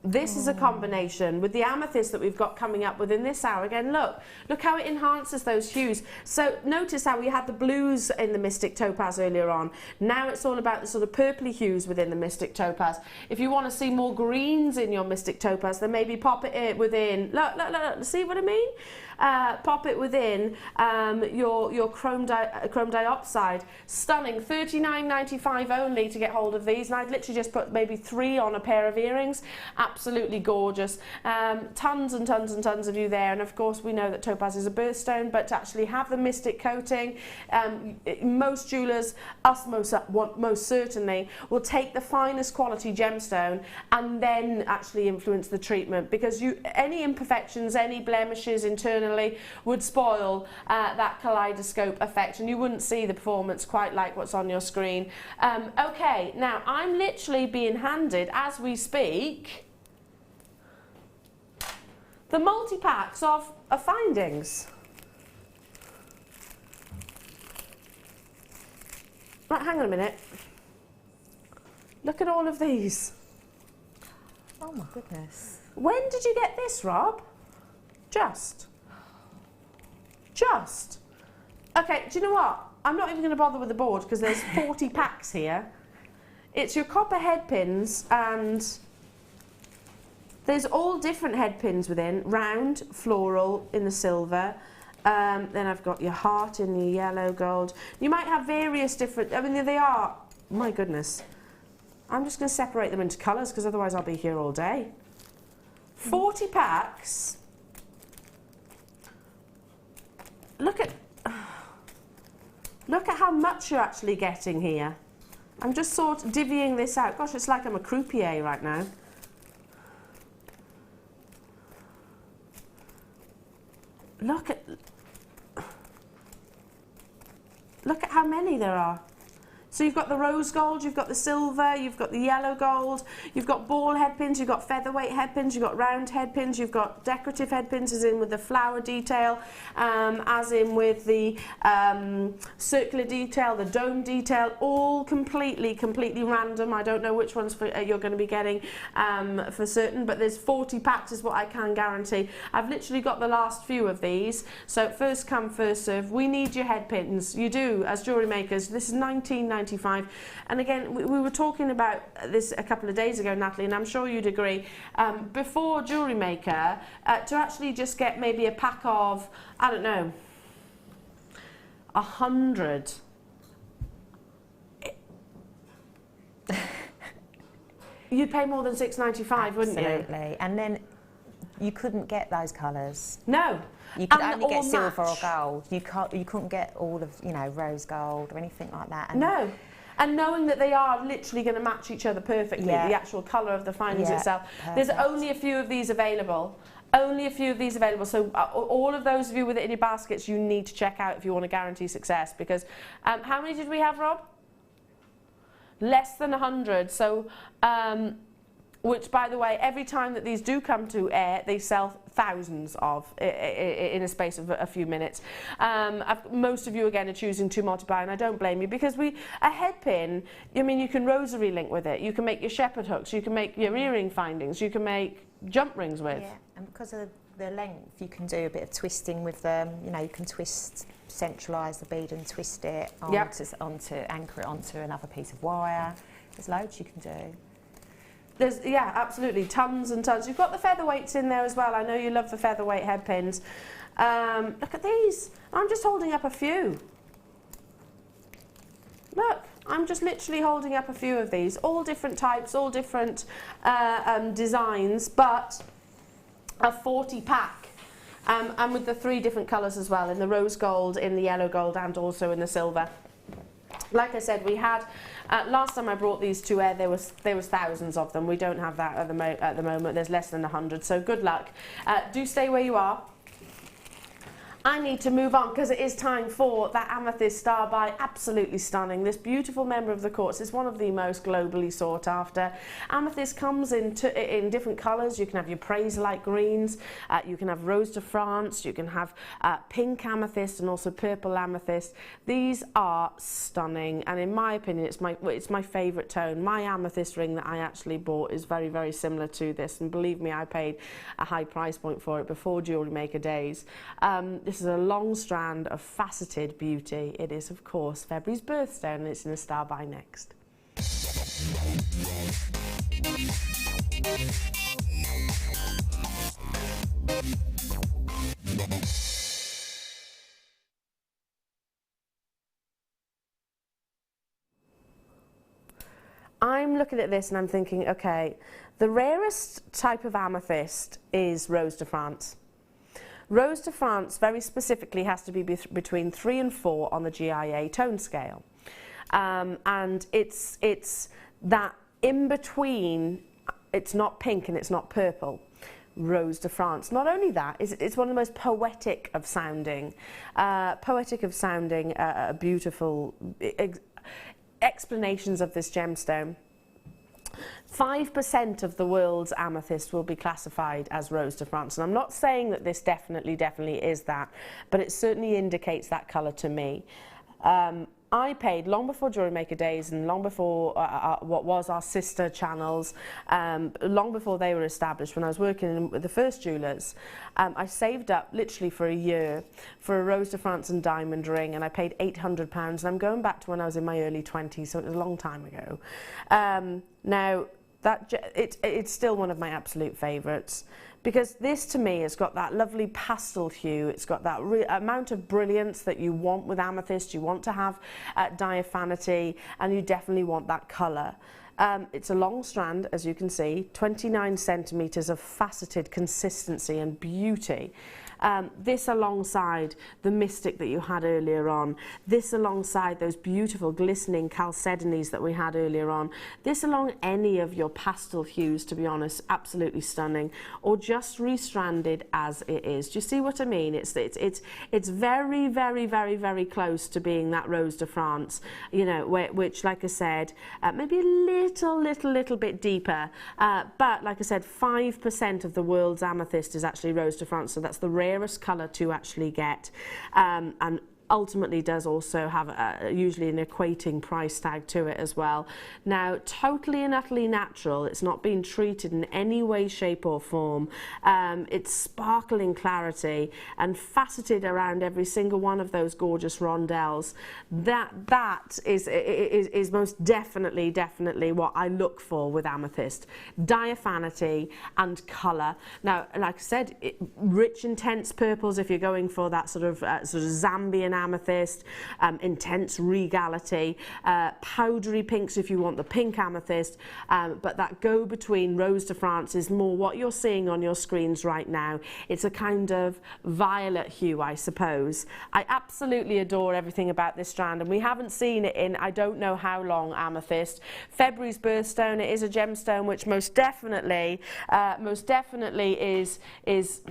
this is a combination with the amethyst that we've got coming up within this hour. Again, look how it enhances those hues. So notice how we had the blues in the Mystic Topaz earlier on. Now it's all about the sort of purpley hues within the Mystic Topaz. If you want to see more greens in your Mystic Topaz, then maybe pop it within, look, see what I mean? Pop it within your chrome diopside. Stunning, $39.95 only to get hold of these, and I'd literally just put maybe 3 on a pair of earrings. Absolutely gorgeous. Tons and tons and tons of you there, and of course we know that topaz is a birthstone, but to actually have the mystic coating, most jewellers, us most certainly, will take the finest quality gemstone and then actually influence the treatment, because any imperfections, any blemishes internally would spoil that kaleidoscope effect, and you wouldn't see the performance quite like what's on your screen. Okay, now I'm literally being handed, as we speak, the multi-packs of findings. Right, hang on a minute. Look at all of these. Oh my goodness. When did you get this, Rob? Just. Okay, do you know what? I'm not even going to bother with the board because there's 40 packs here. It's your copper head pins, and there's all different head pins within, round, floral in the silver. Then I've got your heart in the yellow gold. You might have various different, I mean, they are, my goodness. I'm just going to separate them into colours because otherwise I'll be here all day. 40 packs. Look at how much you're actually getting here. I'm just sort of divvying this out. Gosh, it's like I'm a croupier right now. Look at how many there are. So you've got the rose gold, you've got the silver, you've got the yellow gold, you've got ball head pins, you've got featherweight head pins, you've got round head pins, you've got decorative head pins, as in with the flower detail, as in with the circular detail, the dome detail, all completely random. I don't know which ones you're going to be getting for certain, but there's 40 packs is what I can guarantee. I've literally got the last few of these, so first come, first serve. We need your head pins. You do, as jewellery makers. This is $19.95. And again, we were talking about this a couple of days ago, Natalie, and I'm sure you'd agree, before Jewellery Maker, to actually just get maybe a pack of, I don't know, 100. You'd pay more than $6.95, wouldn't you? Absolutely. And then you couldn't get those colours. No. You could only get silver or gold. You couldn't get all of, you know, rose gold or anything like that. And no. And knowing that they are literally going to match each other perfectly, the actual colour of the findings itself. Perfect. There's only a few of these available. Only a few of these available. So all of those of you with it in your baskets, you need to check out if you want to guarantee success. Because how many did we have, Rob? Less than 100. So, which, by the way, every time that these do come to air, they sell thousands of in a space of a few minutes. Most of you, again, are choosing to multiply, and I don't blame you, because a head pin, I mean, you can rosary link with it, you can make your shepherd hooks, you can make your earring findings, you can make jump rings with. Yeah, and because of the length, you can do a bit of twisting with them. You know, you can centralise the bead and twist it anchor it onto another piece of wire. There's loads you can do. Yeah, absolutely, tons and tons. You've got the featherweights in there as well. I know you love the featherweight head pins. Look at these. I'm just holding up a few. Look, I'm just literally holding up a few of these. All different types, all different designs, but a 40 pack. And with the 3 different colours as well, in the rose gold, in the yellow gold, and also in the silver. Like I said, we had, last time I brought these to air, there was thousands of them. We don't have that at the moment. There's less than 100, so good luck. Do stay where you are. I need to move on because it is time for that Amethyst Star by. Absolutely stunning. This beautiful member of the quartz is one of the most globally sought after. Amethyst comes in different colours. You can have your Bracelet greens, you can have Rose de France, you can have pink amethyst and also purple amethyst. These are stunning, and in my opinion it's my favourite tone. My amethyst ring that I actually bought is very, very similar to this, and believe me, I paid a high price point for it before JewelleryMaker days. This is a long strand of faceted beauty. It is, of course, February's birthstone, and it's in the Star by next. I'm looking at this and I'm thinking, okay, the rarest type of amethyst is Rose de France. Rose de France very specifically has to be between 3 and 4 on the GIA tone scale. And it's that in between, it's not pink and it's not purple. Rose de France. Not only that, it's one of the most poetic of sounding beautiful explanations of this gemstone. 5% of the world's amethyst will be classified as Rose de France, and I'm not saying that this definitely is that, but it certainly indicates that colour to me. I paid, long before JewelleryMaker days and long before what was our sister channels, long before they were established, when I was working with the first jewellers, I saved up literally for a year for a Rose de France and diamond ring, and I paid £800, and I'm going back to when I was in my early 20s, so it was a long time ago. Now, it's still one of my absolute favourites, because this to me has got that lovely pastel hue. It's got that amount of brilliance that you want with amethyst. You want to have diaphanity, and you definitely want that colour. It's a long strand, as you can see, 29 centimetres of faceted consistency and beauty. This alongside the mystic that you had earlier on, this alongside those beautiful glistening chalcedonies that we had earlier on, this along any of your pastel hues, to be honest, absolutely stunning, or just restranded as it is. Do you see what I mean? It's very, very, very, very close to being that Rose de France, you know, which, like I said, maybe a little bit deeper, but like I said, 5% of the world's amethyst is actually Rose de France, so that's the rarest colour to actually get, and ultimately does also have usually an equating price tag to it as well. Now, totally and utterly natural. It's not been treated in any way, shape or form. It's sparkling clarity and faceted around every single one of those gorgeous rondelles. That is most definitely what I look for with amethyst. Diaphanity and colour. Now, like I said, rich intense purples if you're going for that sort of Zambian amethyst, intense regality, powdery pinks if you want the pink amethyst, but that go between Rose de France is more what you're seeing on your screens right now. It's a kind of violet hue, I suppose. I absolutely adore everything about this strand, and we haven't seen it in I don't know how long. Amethyst, February's birthstone. It is a gemstone which most definitely is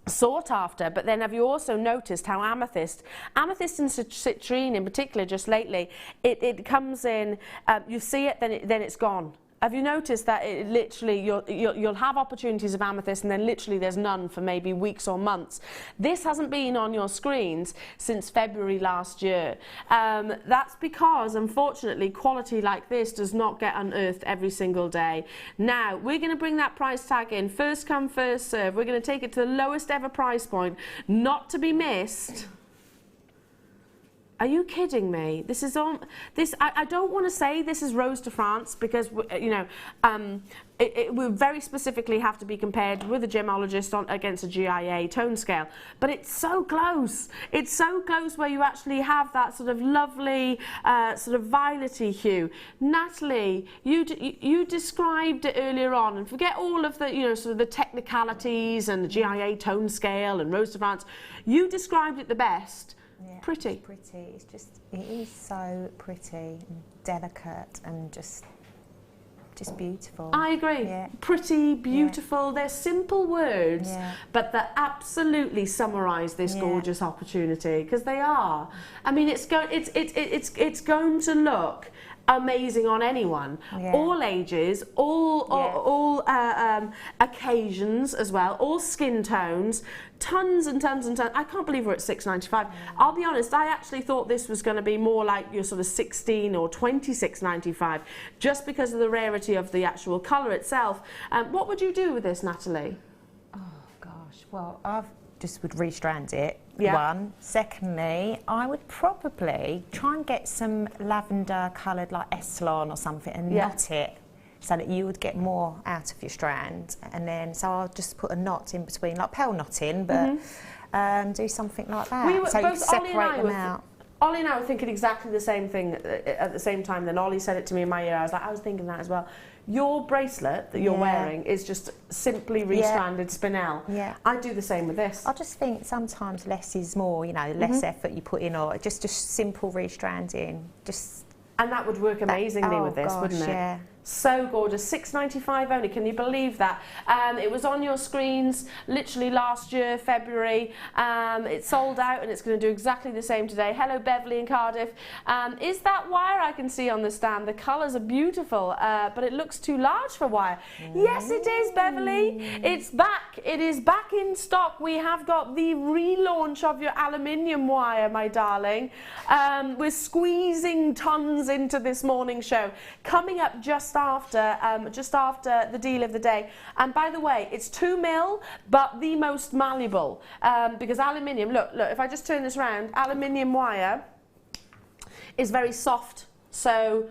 sought after. But then have you also noticed how amethyst and citrine in particular, just lately, it comes in, you see it, then it's gone. Have you noticed that it literally, you'll have opportunities of amethyst and then literally there's none for maybe weeks or months. This hasn't been on your screens since February last year. That's because, unfortunately, quality like this does not get unearthed every single day. Now, we're going to bring that price tag in. First come, first serve. We're going to take it to the lowest ever price point, not to be missed. Are you kidding me? This is on this. I don't want to say this is Rose de France because you know it will very specifically have to be compared with a gemologist against a GIA tone scale. But it's so close. It's so close where you actually have that sort of lovely sort of violety hue. Natalie, you described it earlier on, and forget all of the sort of the technicalities and the GIA tone scale and Rose de France. You described it the best. Yeah, pretty. It's pretty. It's just, it is so pretty and delicate and just just beautiful. I agree. Yeah. Pretty, beautiful. They're simple words, but that absolutely summarise this gorgeous opportunity, because they are. I mean, it's going to look amazing on anyone, all ages, all occasions as well, all skin tones, tons and tons and tons. I can't believe we're at $6.95. I'll be honest, I actually thought this was going to be more like your sort of $16 or $26.95, just because of the rarity of the actual colour itself. What would you do with this, Natalie? Oh gosh, well, I've just would restrand it, one. Secondly, I would probably try and get some lavender coloured like Essilon or something and knot it so that you would get more out of your strand. And then, so I'll just put a knot in between, like pearl knotting, but do something like that. So you separate them out. Ollie and I were thinking exactly the same thing at the same time. Then Ollie said it to me in my ear. I was thinking that as well. Your bracelet that you're wearing is just simply restranded spinel. Yeah. I do the same with this. I just think sometimes less is more, you know, less effort you put in, or just simple restranding. And that would work amazingly with this, wouldn't it? Yeah. So gorgeous. $6.95 only. Can you believe that? It was on your screens literally last year, February. It sold out, and it's going to do exactly the same today. Hello, Beverly in Cardiff. Is that wire I can see on the stand? The colours are beautiful, but it looks too large for wire. Yes, it is, Beverly. It's back. It is back in stock. We have got the relaunch of your aluminium wire, my darling. We're squeezing tons into this morning show. Coming up just after the deal of the day. And by the way, it's 2 mil, but the most malleable, because aluminium, look, if I just turn this around, aluminium wire is very soft, so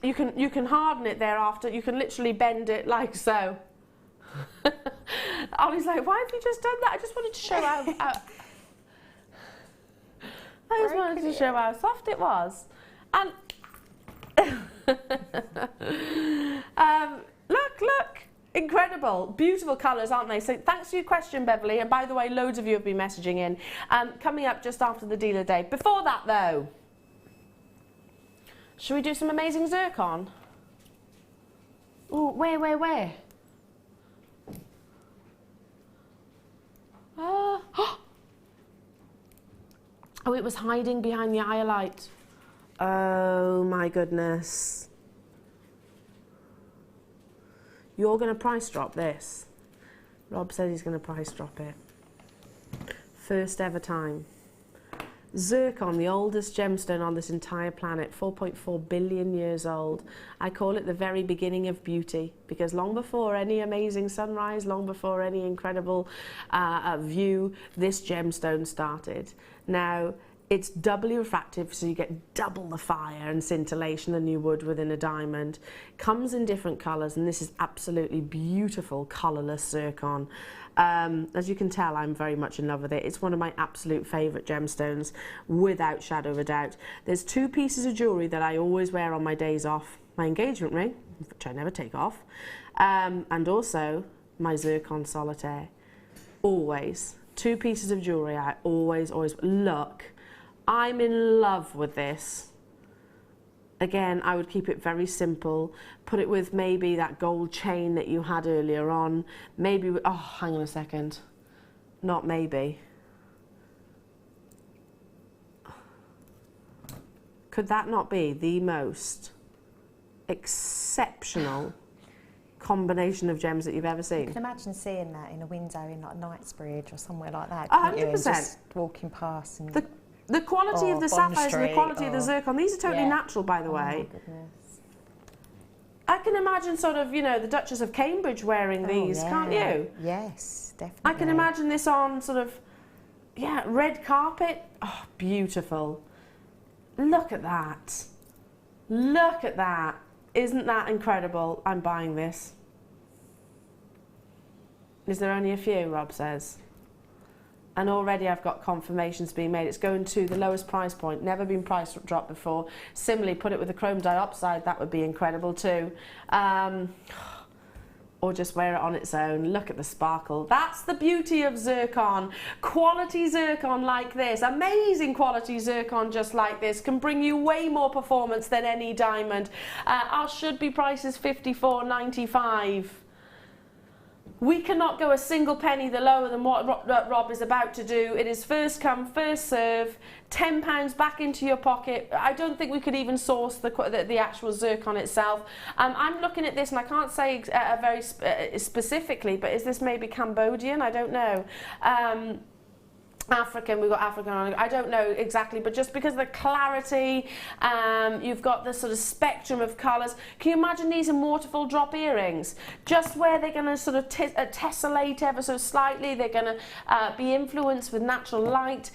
you can harden it thereafter. You can literally bend it like so. I was like, why have you just done that? I just wanted to show how soft it was. And look, incredible, beautiful colours, aren't they? So thanks for your question, Beverly, and by the way, loads of you have been messaging in. Coming up just after the deal of the day. Before that though, should we do some amazing zircon? Oh, where? Oh, it was hiding behind the Iolite. Oh my goodness. You're going to price drop this. Rob says he's going to price drop it. First ever time. Zircon, the oldest gemstone on this entire planet, 4.4 billion years old. I call it the very beginning of beauty, because long before any amazing sunrise, long before any incredible view, this gemstone started. Now, it's doubly refractive, so you get double the fire and scintillation than you would within a diamond. Comes in different colours, and this is absolutely beautiful colourless zircon. As you can tell, I'm very much in love with it. It's one of my absolute favourite gemstones, without shadow of a doubt. There's 2 pieces of jewellery that I always wear on my days off. My engagement ring, which I never take off, and also my zircon solitaire. Always. 2 pieces of jewellery I always look. I'm in love with this. Again, I would keep it very simple. Put it with maybe that gold chain that you had earlier on. Maybe, oh, hang on a second. Not maybe. Could that not be the most exceptional combination of gems that you've ever seen? You can imagine seeing that in a window in like Knightsbridge or somewhere like that. 100%. Just walking past and... The quality of the sapphires and the quality of the zircon, these are totally natural, by the way. My goodness. I can imagine sort of, you know, the Duchess of Cambridge wearing these, can't you? Yes, definitely. I can imagine this on sort of, red carpet. Oh, beautiful. Look at that. Look at that. Isn't that incredible? I'm buying this. Is there only a few, Rob says? And already I've got confirmations being made. It's going to the lowest price point, never been price dropped before. Similarly, put it with the chrome diopside, that would be incredible too. or just wear it on its own. Look at the sparkle. That's the beauty of zircon. Quality zircon like this, amazing quality zircon just like this, can bring you way more performance than any diamond. Our should be price is $54.95. We cannot go a single penny the lower than what Rob is about to do. It is first come, first serve, £10 back into your pocket. I don't think we could even source the actual zircon itself. I'm looking at this and I can't say very specifically, but is this maybe Cambodian? I don't know. African, we've got African on it. I don't know exactly, but just because of the clarity, you've got the sort of spectrum of colours. Can you imagine these in waterfall drop earrings? Just where they're going to sort of tessellate ever so slightly, they're going to be influenced with natural light,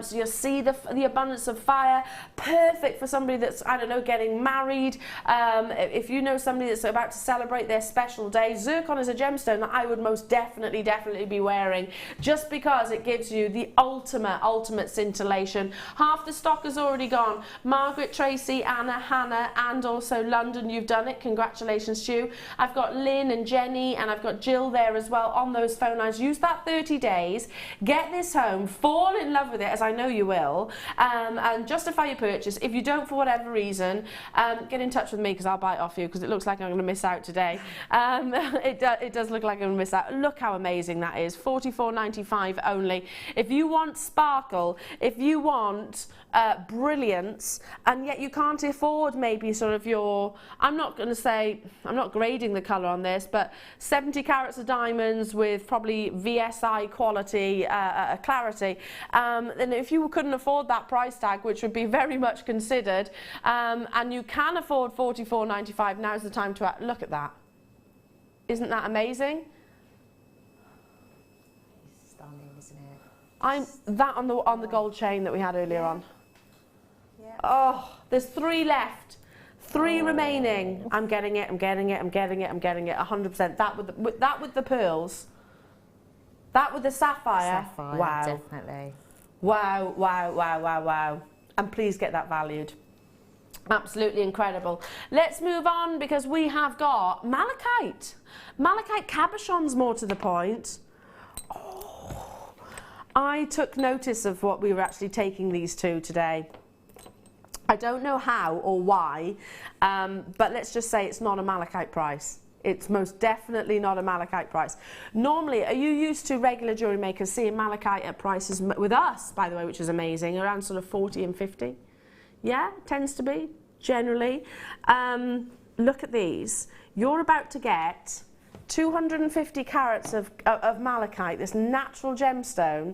so you'll see the abundance of fire. Perfect for somebody that's, I don't know, getting married. If you know somebody that's about to celebrate their special day, zircon is a gemstone that I would most definitely be wearing, just because it gives you the ultimate scintillation. Half the stock has already gone. Margaret, Tracy, Anna, Hannah, and also London, you've done it. Congratulations to you. I've got Lynn and Jenny, and I've got Jill there as well on those phone lines. Use that 30 days, get this home, fall in love with it, as I know you will, and justify your purchase. If you don't for whatever reason, get in touch with me because I'll buy it off you, because it looks like I'm going to miss out today. It does look like I'm going to miss out. Look how amazing that is. $44.95 only. If you want sparkle, if you want brilliance, and yet you can't afford maybe sort of your, I'm not grading the colour on this, but 70 carats of diamonds with probably VSI quality clarity, then if you couldn't afford that price tag, which would be very much considered, and you can afford $44.95, now's the time to look at that. Isn't that amazing? That on the gold chain that we had earlier on. Yeah. Oh, there's 3 left. 3 remaining. I'm getting it, I'm getting it, I'm getting it, I'm getting it, 100%. That with the pearls. That with the sapphire. Sapphire, wow. Definitely. Wow, wow, wow, wow, wow. And please get that valued. Absolutely incredible. Let's move on, because we have got malachite. Malachite cabochons, more to the point. I took notice of what we were actually taking these to today. I don't know how or why, but let's just say it's not a malachite price. It's most definitely not a malachite price. Normally, are you used to regular jewellery makers seeing malachite at prices, with us, by the way, which is amazing, around sort of 40 and 50? Yeah, tends to be, generally. Look at these. You're about to get 250 carats of malachite, this natural gemstone,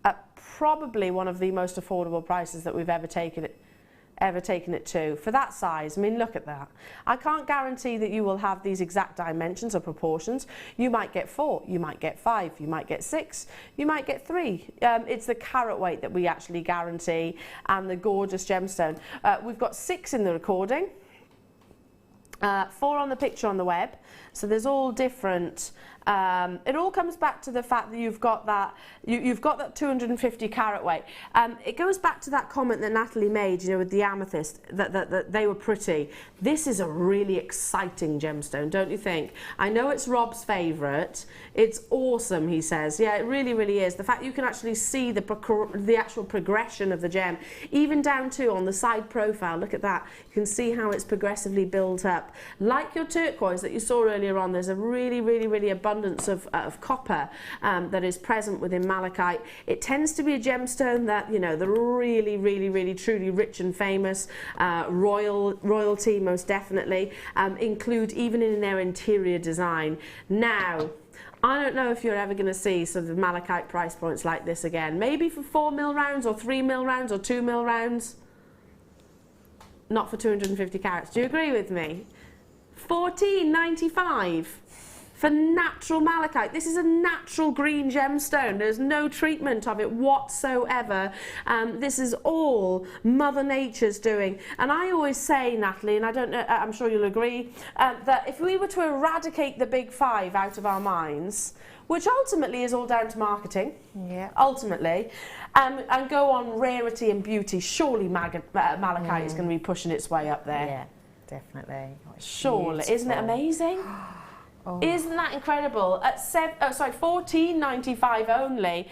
at probably one of the most affordable prices that we've ever taken it to. For that size, I mean, look at that. I can't guarantee that you will have these exact dimensions or proportions. You might get 4, you might get 5, you might get 6, you might get 3. It's the carat weight that we actually guarantee, and the gorgeous gemstone. We've got 6 in the recording. 4 on the picture on the web, so there's all different. It all comes back to the fact that you've got that 250 carat weight. It goes back to that comment that Natalie made, you know, with the amethyst, that they were pretty. This is a really exciting gemstone, don't you think? I know it's Rob's favourite. It's awesome, he says. Yeah, it really, really is. The fact you can actually see the actual progression of the gem, even down to on the side profile. Look at that. You can see how it's progressively built up. Like your turquoise that you saw earlier on, there's a really, really, really abundance of copper that is present within malachite. It tends to be a gemstone that, you know, the really, really, really, truly rich and famous royalty, most definitely, include even in their interior design. Now, I don't know if you're ever going to see sort of malachite price points like this again. Maybe for 4 mil rounds or 3 mil rounds or 2 mil rounds. Not for 250 carats. Do you agree with me? $14.95 for natural malachite. This is a natural green gemstone. There's no treatment of it whatsoever. This is all Mother Nature's doing. And I always say, Natalie, and I don't know, I'm sure you'll agree, that if we were to eradicate the big 5 out of our minds, which ultimately is all down to marketing, yeah, ultimately, and go on rarity and beauty, surely malachite is going to be pushing its way up there. Yeah. Definitely. Surely, isn't it amazing? Oh. Isn't that incredible? At $14.95 only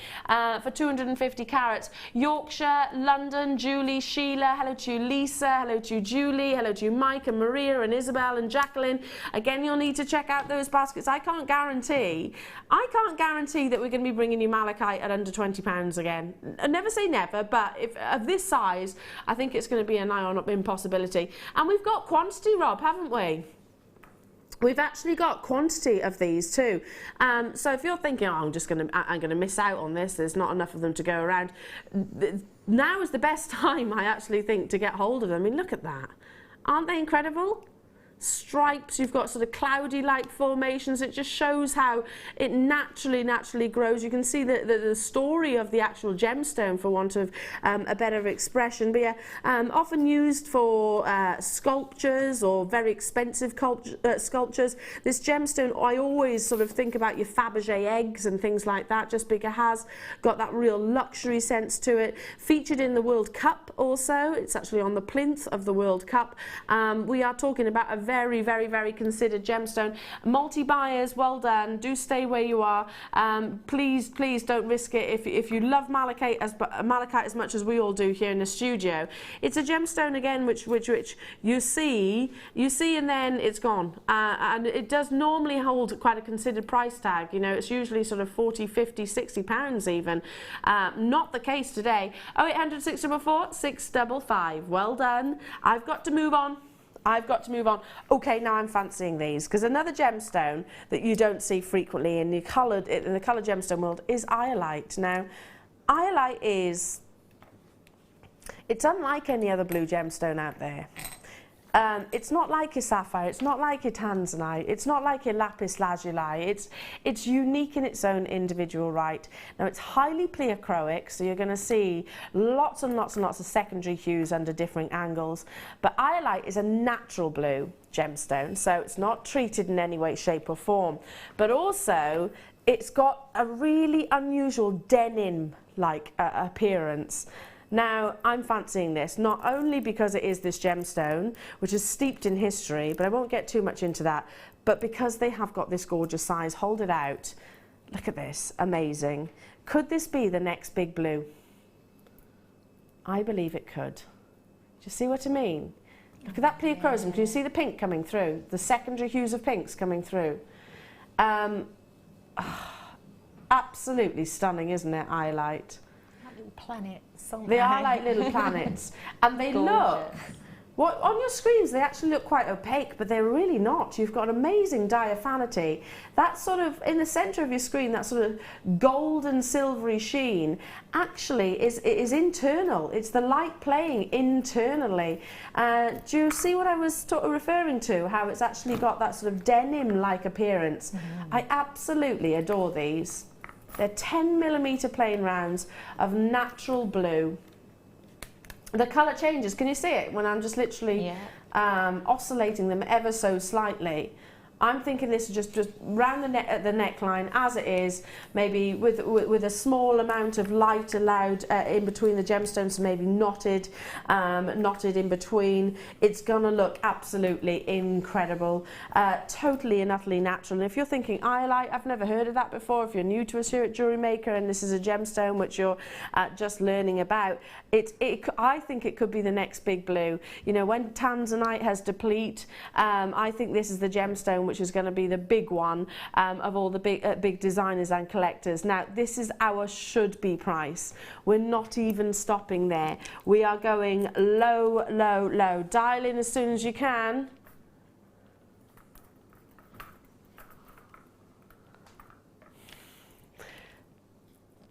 for 250 carats. Yorkshire, London, Julie, Sheila, hello to you, Lisa, hello to you, Julie, hello to you, Mike and Maria and Isabel and Jacqueline. Again, you'll need to check out those baskets. I can't guarantee that we're going to be bringing you malachite at under £20 again. I never say never, but if of this size, I think it's going to be a nigh on impossibility. And we've got quantity, Rob, haven't we? We've actually got quantity of these too. So if you're thinking, oh, I'm gonna miss out on this, there's not enough of them to go around, now is the best time, I actually think, to get hold of them. I mean, look at that. Aren't they incredible? Stripes, you've got sort of cloudy-like formations. It just shows how it naturally grows. You can see the story of the actual gemstone, for want of a better expression. But yeah, often used for sculptures or very expensive sculptures. This gemstone, I always sort of think about your Fabergé eggs and things like that, just because it has got that real luxury sense to it. Featured in the World Cup also. It's actually on the plinth of the World Cup. We are talking about a very considered gemstone. Multi-buyers, well done. Do stay where you are. Please don't risk it. If you love malachite as much as we all do here in the studio, it's a gemstone again which you see and then it's gone. And it does normally hold quite a considered price tag. You know, it's usually sort of 40, 50, 60 pounds even. Not the case today. 0800 644 655. Well done. I've got to move on. Okay, now I'm fancying these, because another gemstone that you don't see frequently in the coloured gemstone world is Iolite. Now, Iolite it's unlike any other blue gemstone out there. It's not like your sapphire, it's not like your Tanzanite, it's not like your lapis lazuli. It's unique in its own individual right. Now, it's highly pleochroic, so you're going to see lots and lots of secondary hues under different angles. But Iolite is a natural blue gemstone, so it's not treated in any way, shape or form. But also, it's got a really unusual denim-like appearance. Now, I'm fancying this, not only because it is this gemstone, which is steeped in history, but I won't get too much into that, but because they have got this gorgeous size. Hold it out. Look at this. Amazing. Could this be the next big blue? I believe it could. Do you see what I mean? Look at that pleochroism. Can you see the pink coming through? The secondary hues of pinks coming through. Absolutely stunning, isn't it, Iolite? Planets. They are like little planets, and they look. On your screens, they actually look quite opaque, but they're really not. You've got amazing diaphanity. That sort of in the centre of your screen, that sort of golden silvery sheen, actually is internal. It's the light playing internally. Do you see what I was referring to? How it's actually got that sort of denim-like appearance. I absolutely adore these. They're 10mm plain rounds of natural blue. The colour changes. Can you see it when I'm just literally oscillating them ever so slightly? I'm thinking this is just round the neckline as it is, maybe with a small amount of light allowed in between the gemstones, so maybe knotted in between. It's gonna look absolutely incredible, totally and utterly natural. And if you're thinking Iolite, I've never heard of that before. If you're new to us here at JewelleryMaker and this is a gemstone which you're just learning about, I think it could be the next big blue. You know, when Tanzanite has deplete, I think this is the gemstone which is going to be the big one of all the big designers and collectors. Now, this is our should-be price. We're not even stopping there. We are going low, low, low. Dial in as soon as you can.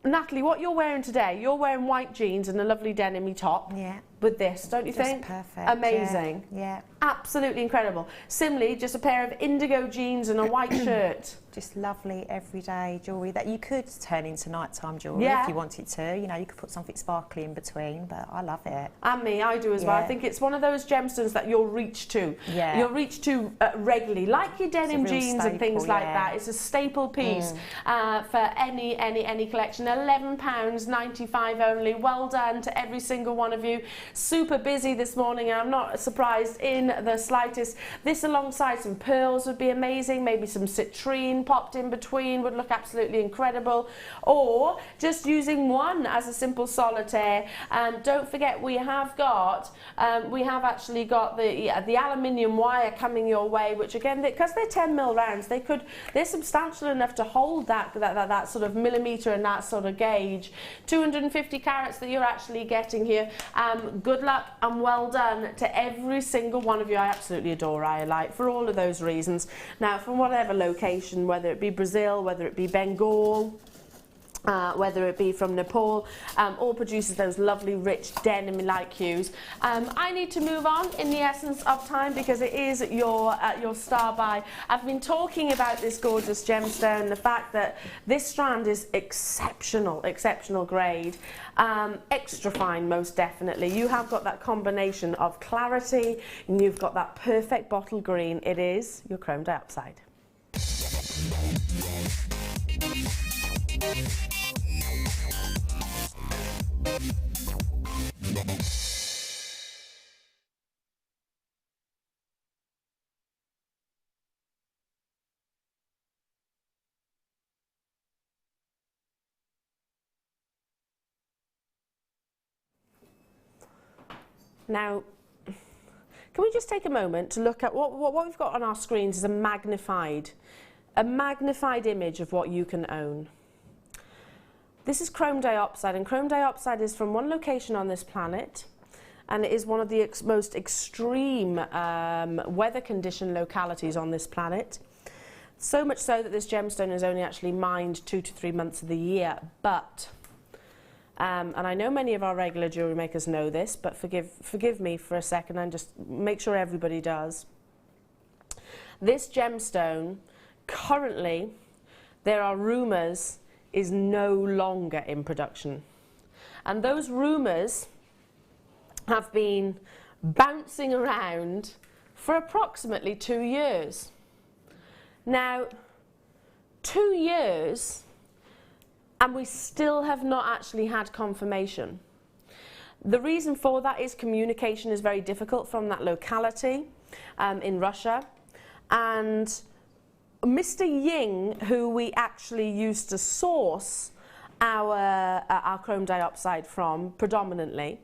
Natalie, what you're wearing today, you're wearing white jeans and a lovely denim-y top. Yeah. With this, don't you think? Perfect. Amazing. Yeah. Absolutely incredible. Similarly, just a pair of indigo jeans and a white shirt. Just lovely everyday jewellery that you could turn into nighttime jewellery if you wanted to. You know, you could put something sparkly in between, but I love it. And me, I do as well. I think it's one of those gemstones that you'll reach to. Yeah. You'll reach to regularly, like your denim jeans staple, and things like that. It's a staple piece for any collection. £11.95 only. Well done to every single one of you. super busy this morning, and I'm not surprised in the slightest. This alongside some pearls would be amazing, maybe some citrine popped in between would look absolutely incredible, or just using one as a simple solitaire. And don't forget, we have actually got the aluminium wire coming your way, which again, because they're 10mm rounds, they're substantial enough to hold that sort of millimetre and that sort of gauge. 250 carats that you're actually getting here. Good luck and well done to every single one of you. I absolutely adore Iolite for all of those reasons. Now, from whatever location, whether it be Brazil, whether it be Bengal, whether it be from Nepal, all produces those lovely rich denim-like hues. I need to move on in the essence of time because it is your star buy. I've been talking about this gorgeous gemstone, the fact that this strand is exceptional grade, extra fine most definitely. You have got that combination of clarity and you've got that perfect bottle green. It is your chrome diopside. Now, can we just take a moment to look at what we've got on our screens is a magnified image of what you can own. This is chrome diopside, and chrome diopside is from one location on this planet, and it is one of the most extreme weather condition localities on this planet. So much so that this gemstone is only actually mined 2 to 3 months of the year, but and I know many of our regular jewellery makers know this, but forgive me for a second and just make sure everybody does. This gemstone, currently, there are rumours, is no longer in production. And those rumours have been bouncing around for approximately 2 years. Now, 2 years, and we still have not actually had confirmation. The reason for that is communication is very difficult from that locality in Russia. And Mr. Ying, who we actually used to source our chrome diopside from predominantly,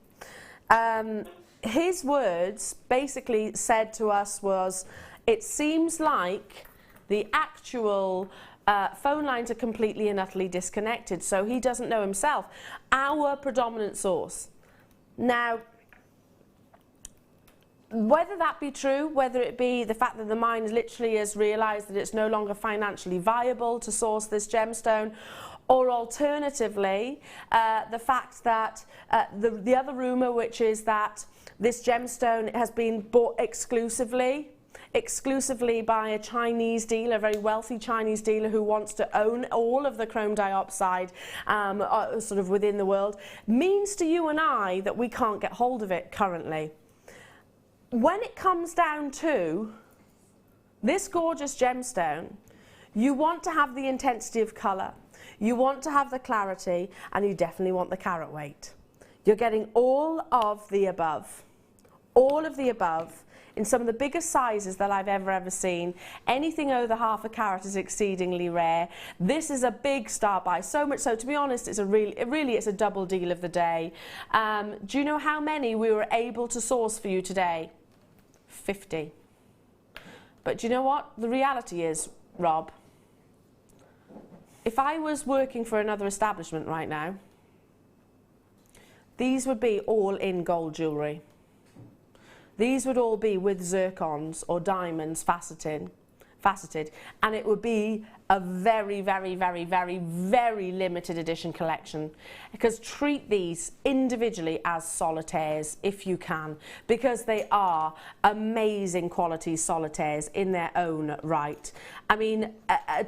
his words basically said to us was, it seems like the actual phone lines are completely and utterly disconnected, so he doesn't know himself. Our predominant source. Now, whether that be true, whether it be the fact that the mine literally has realised that it's no longer financially viable to source this gemstone, or alternatively, the fact that the other rumour, which is that this gemstone has been bought exclusively by a Chinese dealer, a very wealthy Chinese dealer who wants to own all of the chrome diopside sort of within the world, means to you and I that we can't get hold of it currently. When it comes down to this gorgeous gemstone, you want to have the intensity of colour, you want to have the clarity, and you definitely want the carat weight. You're getting all of the above. All of the above. In some of the biggest sizes that I've ever seen. Anything over half a carat is exceedingly rare. This is a big star buy, so much so, to be honest, it's it's a double deal of the day. Do you know how many we were able to source for you today? 50. But do you know what? The reality is, Rob, if I was working for another establishment right now, these would be all in gold jewellery. These would all be with zircons or diamonds faceted, and it would be a very, very, very, very, very limited edition collection, because treat these individually as solitaires if you can, because they are amazing quality solitaires in their own right. I mean,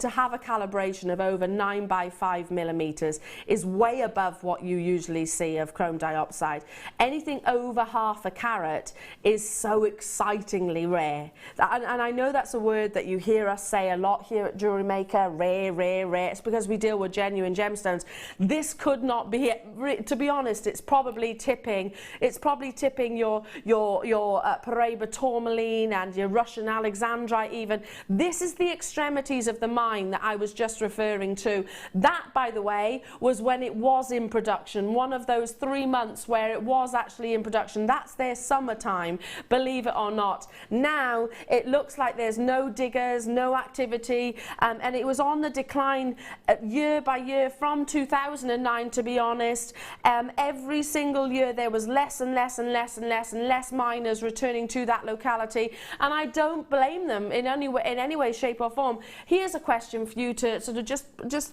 to have a calibration of over 9 by 5 millimeters is way above what you usually see of chrome diopside. Anything over half a carat is so excitingly rare. And I know that's a word that you hear us say a lot here at JewelleryMaker, JewelleryMaker, rare. It's because we deal with genuine gemstones. This could not be it. To be honest, it's probably tipping your Paraiba tourmaline and your Russian alexandrite even. This is the extremities of the mine that I was just referring to. That, by the way, was when it was in production, one of those 3 months where it was actually in production. That's their summertime, believe it or not. Now it looks like there's no diggers, no activity, and it was on the decline year by year from 2009, to be honest. Every single year there was less and less miners returning to that locality, and I don't blame them in any way, shape or form. Here's a question for you to sort of just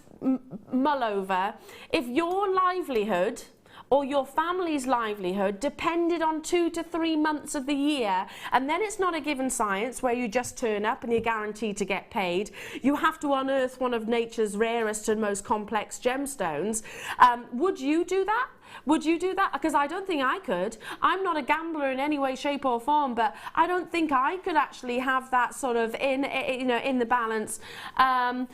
mull over. If your livelihood or your family's livelihood depended on 2 to 3 months of the year, and then it's not a given science where you just turn up and you're guaranteed to get paid. You have to unearth one of nature's rarest and most complex gemstones. Would you do that? Would you do that? Because I don't think I could. I'm not a gambler in any way, shape or form, but I don't think I could actually have that sort of in the balance. I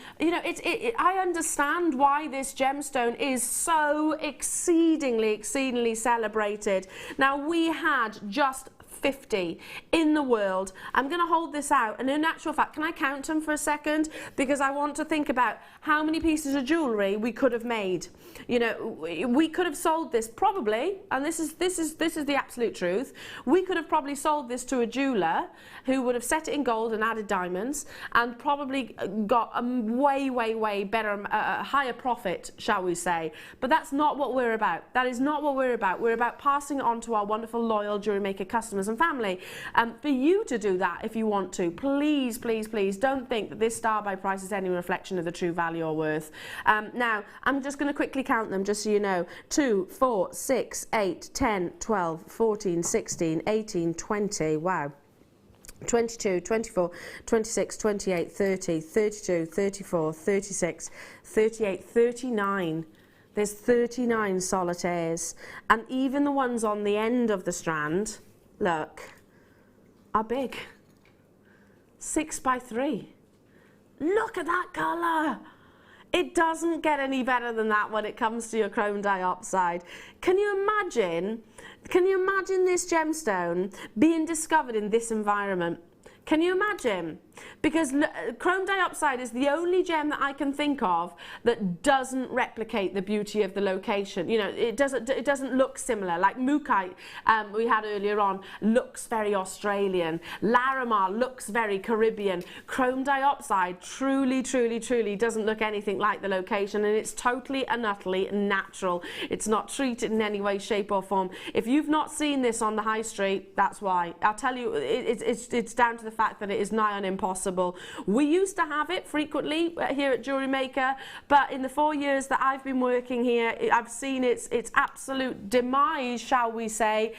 understand why this gemstone is so exceedingly celebrated. Now, we had just 50 in the world. I'm going to hold this out, and in actual fact, can I count them for a second? Because I want to think about how many pieces of jewellery we could have made. You know, we could have sold this probably, and this is the absolute truth. We could have probably sold this to a jeweller who would have set it in gold and added diamonds, and probably got a way better, higher profit, shall we say. But that's not what we're about. That is not what we're about. We're about passing it on to our wonderful, loyal JewelleryMaker customers and family. For you to do that, if you want to, please don't think that this star buy price is any reflection of the true value or worth. Now, I'm just going to quickly count them just so you know. 2, 4, 6, 8, 10, 12, 14, 16, 18, 20. Wow. 22, 24, 26, 28, 30, 32, 34, 36, 38, 39. There's 39 solitaires. And even the ones on the end of the strand, look, are big. 6 by 3. Look at that colour. It doesn't get any better than that when it comes to your chrome diopside. Can you imagine this gemstone being discovered in this environment? Can you imagine? Because chrome diopside is the only gem that I can think of that doesn't replicate the beauty of the location. You know, it doesn't look similar. Like Mookaite, we had earlier on, looks very Australian. Larimar looks very Caribbean. Chrome diopside truly doesn't look anything like the location, and it's totally and utterly natural. It's not treated in any way, shape or form. If you've not seen this on the high street, that's why. I'll tell you, it's down to the fact that it is nigh on impossible. We used to have it frequently here at JewelleryMaker, but in the 4 years that I've been working here, I've seen its absolute demise, shall we say,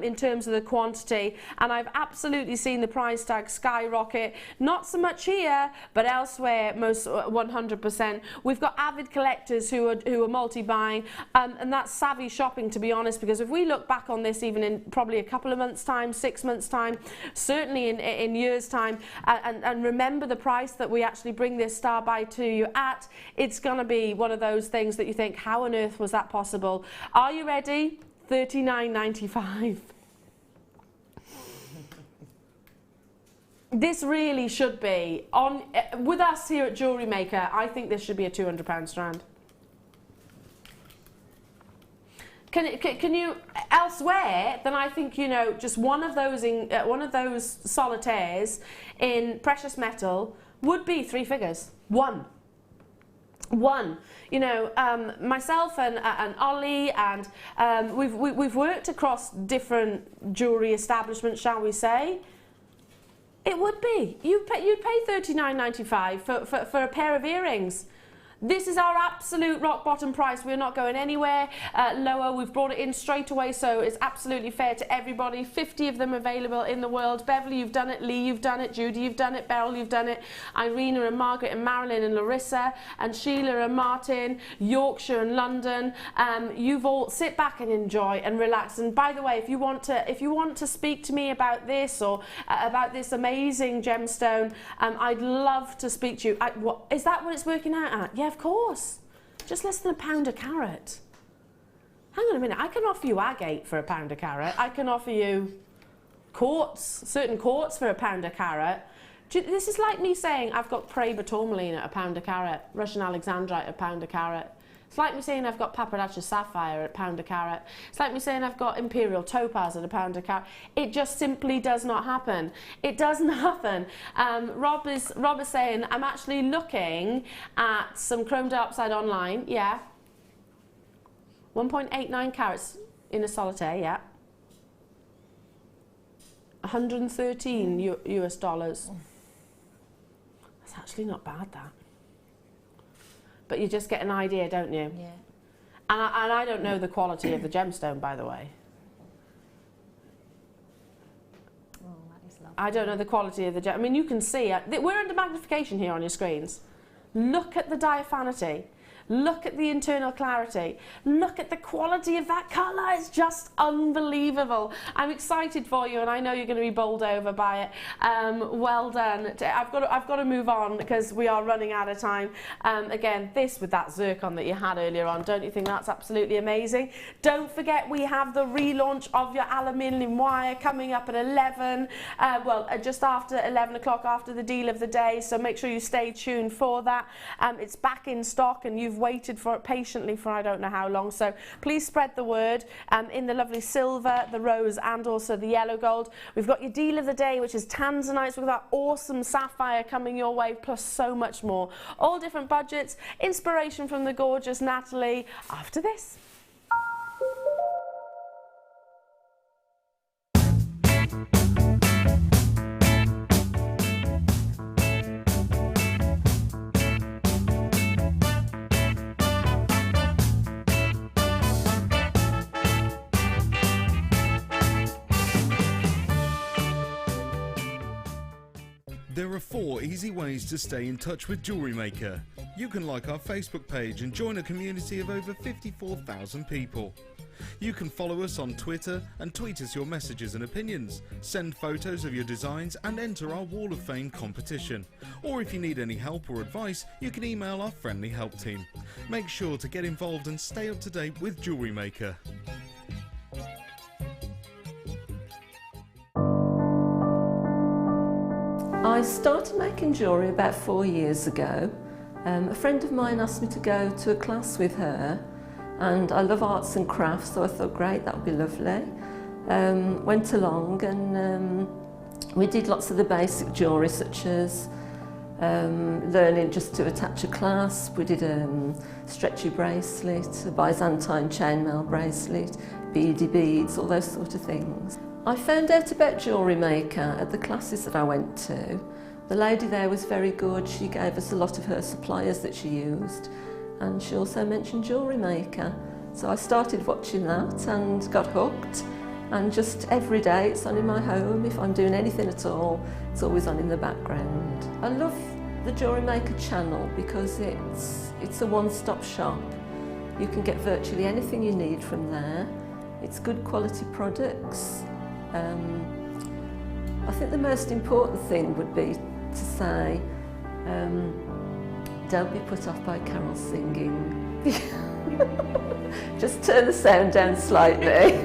in terms of the quantity, and I've absolutely seen the price tag skyrocket. Not so much here, but elsewhere, most 100%. We've got avid collectors who are multi-buying, and that's savvy shopping, to be honest, because if we look back on this even in probably a couple of months' time, 6 months' time, certainly in years' time, and remember the price that we actually bring this star buy to you at, it's going to be one of those things that you think, how on earth was that possible? Are you ready? $39.95. This really should be on with us here at JewelleryMaker. I think this should be a £200 strand. Can you elsewhere? Then I think, you know, just one of those solitaires in precious metal would be 3 figures. One. You know, myself and Ollie, and we've worked across different jewellery establishments, shall we say. It would be. You'd pay $39.95 for a pair of earrings. This is our absolute rock bottom price. We're not going anywhere lower. We've brought it in straight away, so it's absolutely fair to everybody. 50 of them available in the world. Beverly, you've done it. Lee, you've done it. Judy, you've done it. Beryl, you've done it. Irina and Margaret and Marilyn and Larissa and Sheila and Martin, Yorkshire and London. You've all sit back and enjoy and relax. And by the way, if you want to speak to me about this or about this amazing gemstone, I'd love to speak to you. Is that what it's working out at? Yeah, of course. Just less than £1 a carat. Hang on a minute. I can offer you agate for £1 a carat. I can offer you quartz, certain quartz for £1 a carat. This is like me saying I've got Praber tourmaline at £1 a carat, Russian alexandrite at £1 a carat. It's like me saying I've got paparazzi sapphire at £1 a carat. It's like me saying I've got imperial topaz at £1 a carat. It just simply does not happen. It doesn't happen. Rob is saying I'm actually looking at some chrome diopside online. Yeah. 1.89 carats in a solitaire. Yeah. 113 US dollars. That's actually not bad, that. But you just get an idea, don't you? Yeah. And I don't know the quality of the gemstone, by the way. Oh, that is lovely. I don't know the quality of the gem. I mean, you can see, we're under magnification here on your screens. Look at the diaphanity. Look at the internal clarity. Look at the quality of that colour. It's just unbelievable. I'm excited for you, and I know you're going to be bowled over by it. Well done. I've got to move on because we are running out of time. Again, this with that zircon that you had earlier on, don't you think that's absolutely amazing? Don't forget we have the relaunch of your aluminium wire coming up at 11. Just after 11 o'clock, after the deal of the day. So make sure you stay tuned for that. It's back in stock, and you've waited for it patiently for I don't know how long, so please spread the word. In the lovely silver, the rose, and also the yellow gold. We've got your deal of the day, which is Tanzanite. We've got that awesome sapphire coming your way, plus so much more. All different budgets, inspiration from the gorgeous Natalie after this. There are 4 easy ways to stay in touch with JewelleryMaker. You can like our Facebook page and join a community of over 54,000 people. You can follow us on Twitter and tweet us your messages and opinions, send photos of your designs and enter our Wall of Fame competition. Or if you need any help or advice, you can email our friendly help team. Make sure to get involved and stay up to date with JewelleryMaker. I started making jewellery about 4 years ago. A friend of mine asked me to go to a class with her, and I love arts and crafts, so I thought, great, that would be lovely. Went along and we did lots of the basic jewellery, such as learning just to attach a clasp. We did a stretchy bracelet, a Byzantine chainmail bracelet, beady beads, all those sort of things. I found out about JewelleryMaker at the classes that I went to. The lady there was very good. She gave us a lot of her suppliers that she used, and she also mentioned JewelleryMaker. So I started watching that and got hooked, and just every day it's on in my home. If I'm doing anything at all, it's always on in the background. I love the JewelleryMaker channel because it's a one-stop shop. You can get virtually anything you need from there. It's good quality products. I think the most important thing would be to say, don't be put off by Carol singing. Just turn the sound down slightly.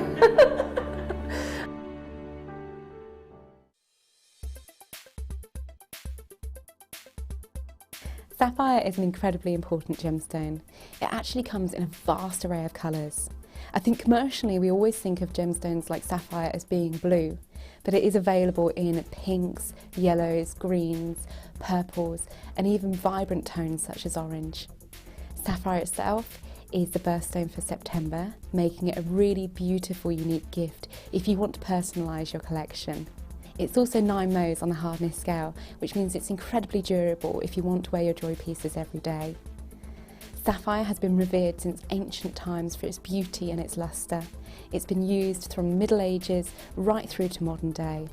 Sapphire is an incredibly important gemstone. It actually comes in a vast array of colours. I think commercially we always think of gemstones like sapphire as being blue, but it is available in pinks, yellows, greens, purples, and even vibrant tones such as orange. Sapphire itself is the birthstone for September, making it a really beautiful, unique gift if you want to personalise your collection. It's also 9 Mohs on the hardness scale, which means it's incredibly durable if you want to wear your jewellery pieces every day. Sapphire has been revered since ancient times for its beauty and its lustre. It's been used from the Middle Ages right through to modern day.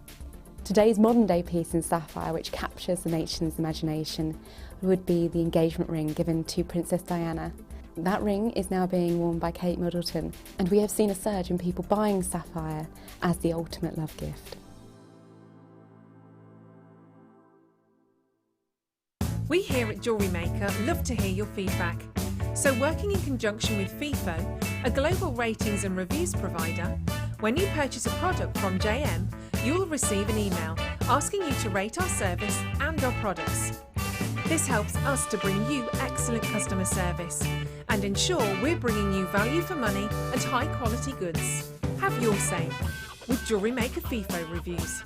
Today's modern day piece in sapphire, which captures the nation's imagination, would be the engagement ring given to Princess Diana. That ring is now being worn by Kate Middleton, and we have seen a surge in people buying sapphire as the ultimate love gift. We here at JewelleryMaker love to hear your feedback. So working in conjunction with FIFO, a global ratings and reviews provider, when you purchase a product from JM, you'll receive an email asking you to rate our service and our products. This helps us to bring you excellent customer service and ensure we're bringing you value for money and high quality goods. Have your say with JewelleryMaker FIFO reviews.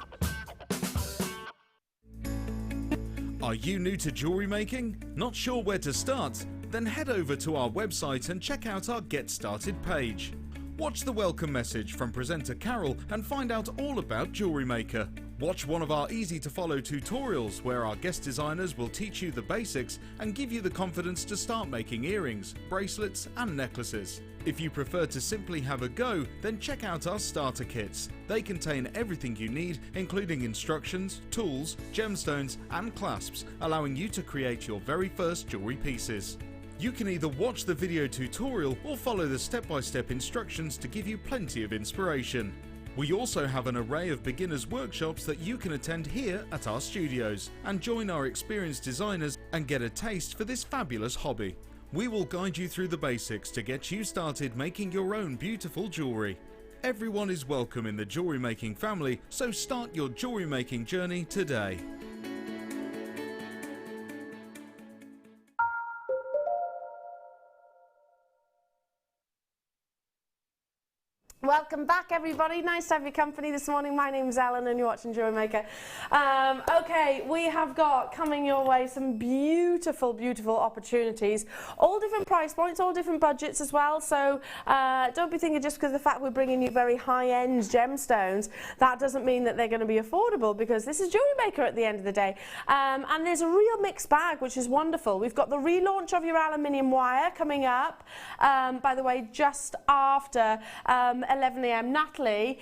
Are you new to jewellery making? Not sure where to start? Then head over to our website and check out our Get Started page. Watch the welcome message from presenter Carol and find out all about JewelleryMaker. Watch one of our easy to follow tutorials where our guest designers will teach you the basics and give you the confidence to start making earrings, bracelets and necklaces. If you prefer to simply have a go, then check out our starter kits. They contain everything you need, including instructions, tools, gemstones and clasps, allowing you to create your very first jewellery pieces. You can either watch the video tutorial or follow the step-by-step instructions to give you plenty of inspiration. We also have an array of beginners workshops that you can attend here at our studios and join our experienced designers and get a taste for this fabulous hobby. We will guide you through the basics to get you started making your own beautiful jewellery. Everyone is welcome in the jewellery making family, so start your jewellery making journey today. Welcome back, everybody. Nice to have your company this morning. My name's Elena and you're watching JewelleryMaker. Okay, we have got coming your way some beautiful, beautiful opportunities. All different price points, all different budgets as well. So don't be thinking just because of the fact we're bringing you very high-end gemstones, that doesn't mean that they're going to be affordable, because this is JewelleryMaker at the end of the day. And there's a real mixed bag, which is wonderful. We've got the relaunch of your aluminium wire coming up, by the way, just after 11 a.m. Natalie,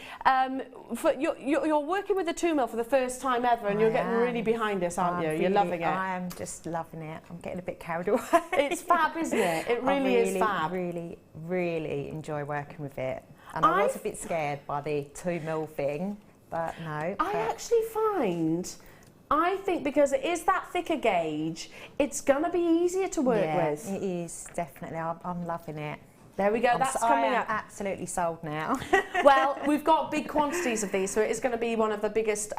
you're working with the 2 mil for the first time ever, and you're getting really behind this, aren't you? You're loving it. I am just loving it. I'm getting a bit carried away. It's fab, isn't it? It really is fab. I really enjoy working with it. And I was a bit scared by the 2 mil thing, but no. I think because it is that thicker gauge, it's going to be easier to work with. It is, definitely. I'm loving it. There we go, that's coming up. Absolutely sold now. Well, we've got big quantities of these, so it is going to be one of the biggest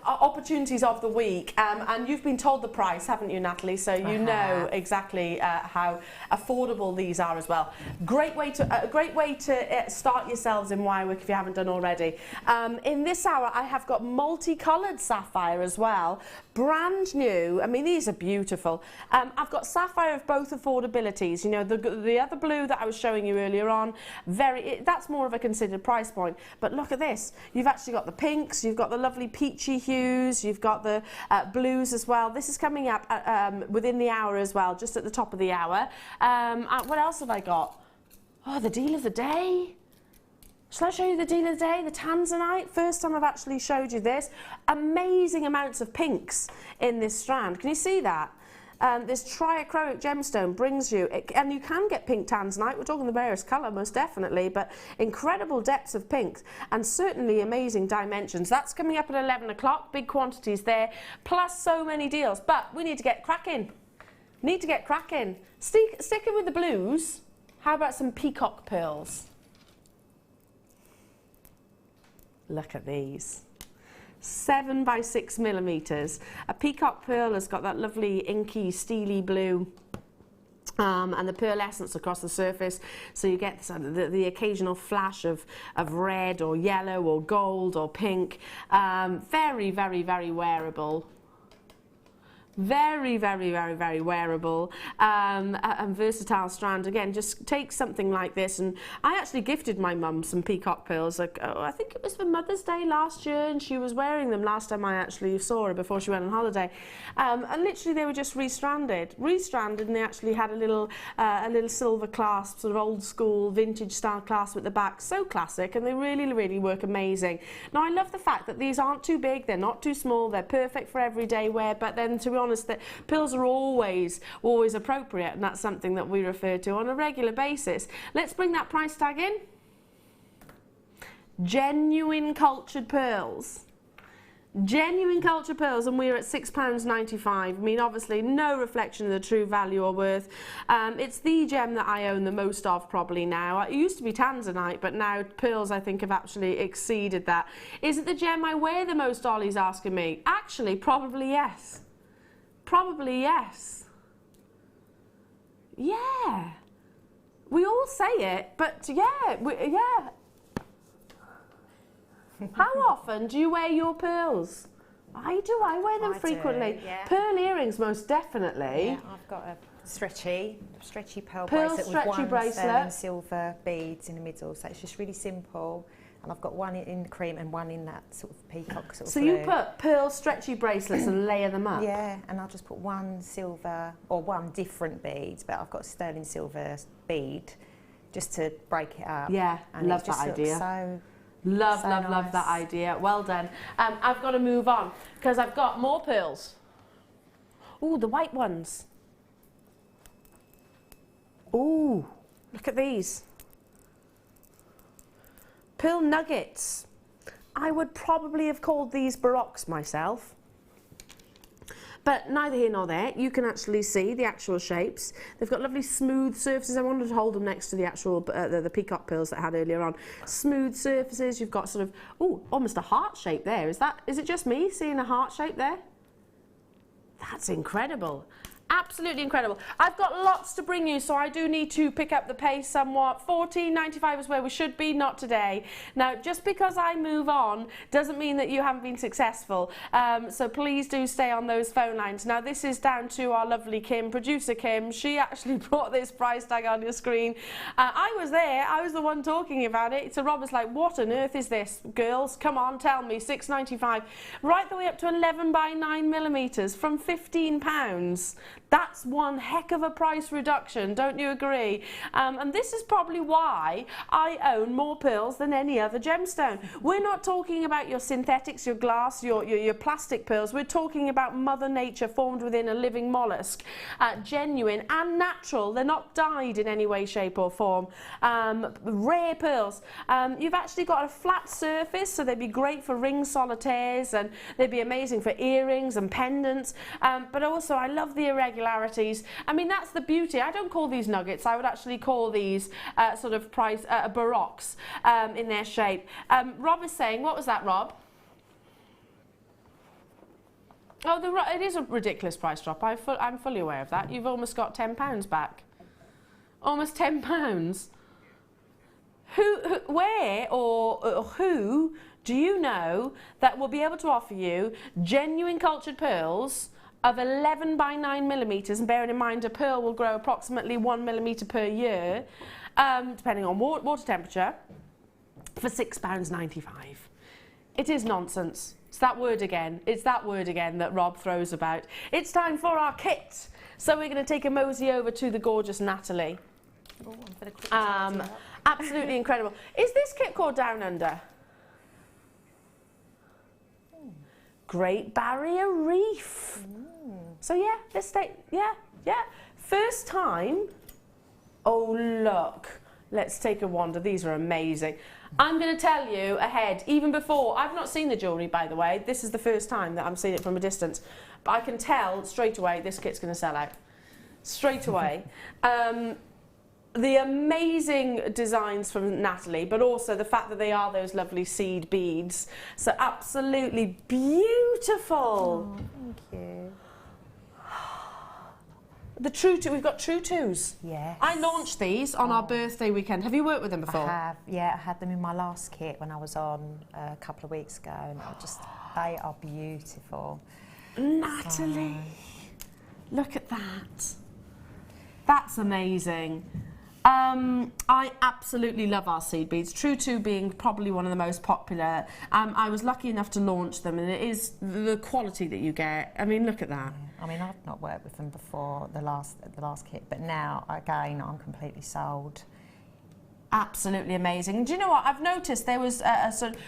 opportunities of the week. And you've been told the price, haven't you, Natalie? So you know exactly how affordable these are as well. Great way to start yourselves in wirework if you haven't done already. In this hour, I have got multicolored sapphire as well. Brand new. I mean, these are beautiful. I've got sapphire of both affordabilities. You know, the other blue that I was showing you earlier on, that's more of a considered price point. But look at this. You've actually got the pinks, you've got the lovely peachy hues, you've got the blues as well. This is coming up within the hour as well, just at the top of the hour. What else have I got? Oh, the deal of the day. Shall I show you the deal of the day? The Tanzanite. First time I've actually showed you this. Amazing amounts of pinks in this strand. Can you see that? This triachroic gemstone brings you, and you can get pink Tanzanite, we're talking the rarest colour most definitely, but incredible depths of pinks and certainly amazing dimensions. That's coming up at 11 o'clock, big quantities there, plus so many deals. But we need to get cracking. Sticking with the blues, how about some Peacock pearls? Look at these. 7 by 6 millimeters. A peacock pearl has got that lovely inky, steely blue and the pearlescence across the surface, so you get the occasional flash of red or yellow or gold or pink. Very, very, very wearable. Very, very, very, very wearable and versatile strand. Again, just take something like this, and I actually gifted my mum some peacock pearls. Like, I think it was for Mother's Day last year, and she was wearing them last time I actually saw her before she went on holiday. And literally, they were just restranded, and they actually had a little silver clasp, sort of old school vintage style clasp at the back. So classic, and they really, really work amazing. Now, I love the fact that these aren't too big, they're not too small, they're perfect for everyday wear. But then, to be honest, that pearls are always appropriate, and that's something that we refer to on a regular basis. Let's bring that price tag in. Genuine cultured pearls. Genuine cultured pearls, and we're at £6.95. I mean, obviously no reflection of the true value or worth. It's the gem that I own the most of probably now. It used to be Tanzanite, but now pearls I think have actually exceeded that. Is it the gem I wear the most, Ollie's asking me? Actually, probably yes. Probably yes. Yeah. We all say it, but yeah, yeah. How often do you wear your pearls? I do. I wear them frequently. Yeah. Pearl earrings, most definitely. Yeah, I've got a stretchy pearl bracelet with one bracelet. sterling silver beads in the middle. So it's just really simple. And I've got one in the cream and one in that sort of peacock sort of blue. So you put pearl stretchy bracelets and layer them up? Yeah, and I'll just put one silver or one different bead, but I've got a sterling silver bead just to break it up. Yeah, and love it just that idea. So love nice. that idea. Well done. I've got to move on because I've got more pearls. Ooh, the white ones. Ooh, look at these. Pearl nuggets. I would probably have called these baroques myself. But neither here nor there. You can actually see the actual shapes. They've got lovely smooth surfaces. I wanted to hold them next to the actual the peacock pearls that I had earlier on. Smooth surfaces. You've got sort of, ooh, almost a heart shape there. Is it just me seeing a heart shape there? That's incredible. Absolutely incredible. I've got lots to bring you, so I do need to pick up the pace somewhat. £14.95 is where we should be, not today. Now, just because I move on doesn't mean that you haven't been successful. So please do stay on those phone lines. Now, this is down to our lovely Kim, producer Kim. She actually brought this price tag on your screen. I was there. I was the one talking about it. So Rob was like, what on earth is this? Girls, come on, tell me. £6.95. Right the way up to 11 by 9 millimetres from £15. That's one heck of a price reduction, don't you agree? And this is probably why I own more pearls than any other gemstone. We're not talking about your synthetics, your glass, your plastic pearls. We're talking about Mother Nature formed within a living mollusk. Genuine and natural. They're not dyed in any way, shape or form. Rare pearls. You've actually got a flat surface, so they'd be great for ring solitaires, and they'd be amazing for earrings and pendants. But also, I love the irregularities. I mean, that's the beauty. I don't call these nuggets. I would actually call these sort of baroques in their shape. Rob is saying, what was that, Rob? Oh, it is a ridiculous price drop. I'm fully aware of that. You've almost got £10 back. Almost £10. Where or who do you know that will be able to offer you genuine cultured pearls of 11 by 9 millimetres, and bearing in mind a pearl will grow approximately 1 millimetre per year, depending on water temperature, for £6.95. It is nonsense. It's that word again. It's that word again that Rob throws about. It's time for our kit. So we're going to take a mosey over to the gorgeous Natalie. Absolutely incredible. Is this kit called Down Under? Great Barrier Reef. So yeah, let's stay. Yeah. First time. Oh look, let's take a wander. These are amazing. I'm going to tell you ahead, even before. I've not seen the jewellery, by the way. This is the first time that I'm seeing it from a distance. But I can tell straight away this kit's going to sell out. Straight away. The amazing designs from Natalie, but also the fact that they are those lovely seed beads. So absolutely beautiful. Oh, thank you. We've got True Twos. Yes. I launched these on our birthday weekend. Have you worked with them before? I have, yeah. I had them in my last kit when I was on a couple of weeks ago, and they are beautiful. Natalie. Look at that. That's amazing. I absolutely love our seed beads, True 2 being probably one of the most popular. I was lucky enough to launch them, and it is the quality that you get. I mean, look at that. I mean, I've not worked with them before, the last kit, but now, again, I'm completely sold. Absolutely amazing. Do you know what? I've noticed there was a sort of...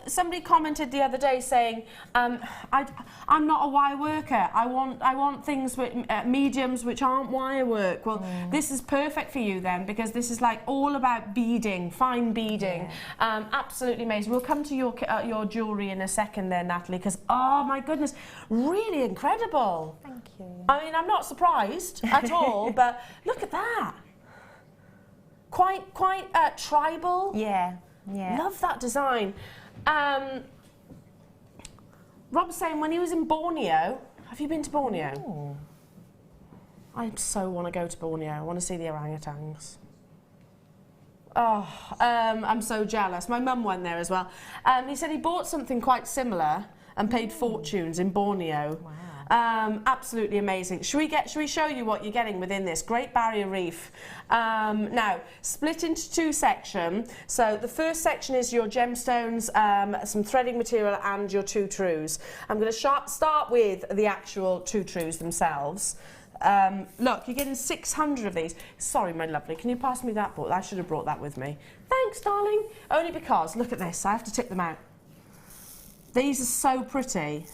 somebody commented the other day saying, I'm not a wire worker. I want things with mediums which aren't wire work. Well, this is perfect for you then, because this is like all about beading, fine beading. Yeah. Absolutely amazing. We'll come to your jewellery in a second there, Natalie, because oh my goodness, really incredible. Thank you. I mean, I'm not surprised at all, but look at that. Quite tribal. Yeah. Yeah. Love that design. Rob's saying when he was in Borneo, have you been to Borneo? Ooh. I so want to go to Borneo. I want to see the orangutans. Oh, I'm so jealous. My mum went there as well. He said he bought something quite similar and paid fortunes in Borneo. Wow. Absolutely amazing. Should we show you what you're getting within this Great Barrier Reef? Now, split into two sections. So the first section is your gemstones, some threading material and your two trues. I'm going to start with the actual two trues themselves. Look, you're getting 600 of these. Sorry, my lovely, can you pass me that book? I should have brought that with me. Thanks, darling. Only because, look at this, I have to tip them out. These are so pretty.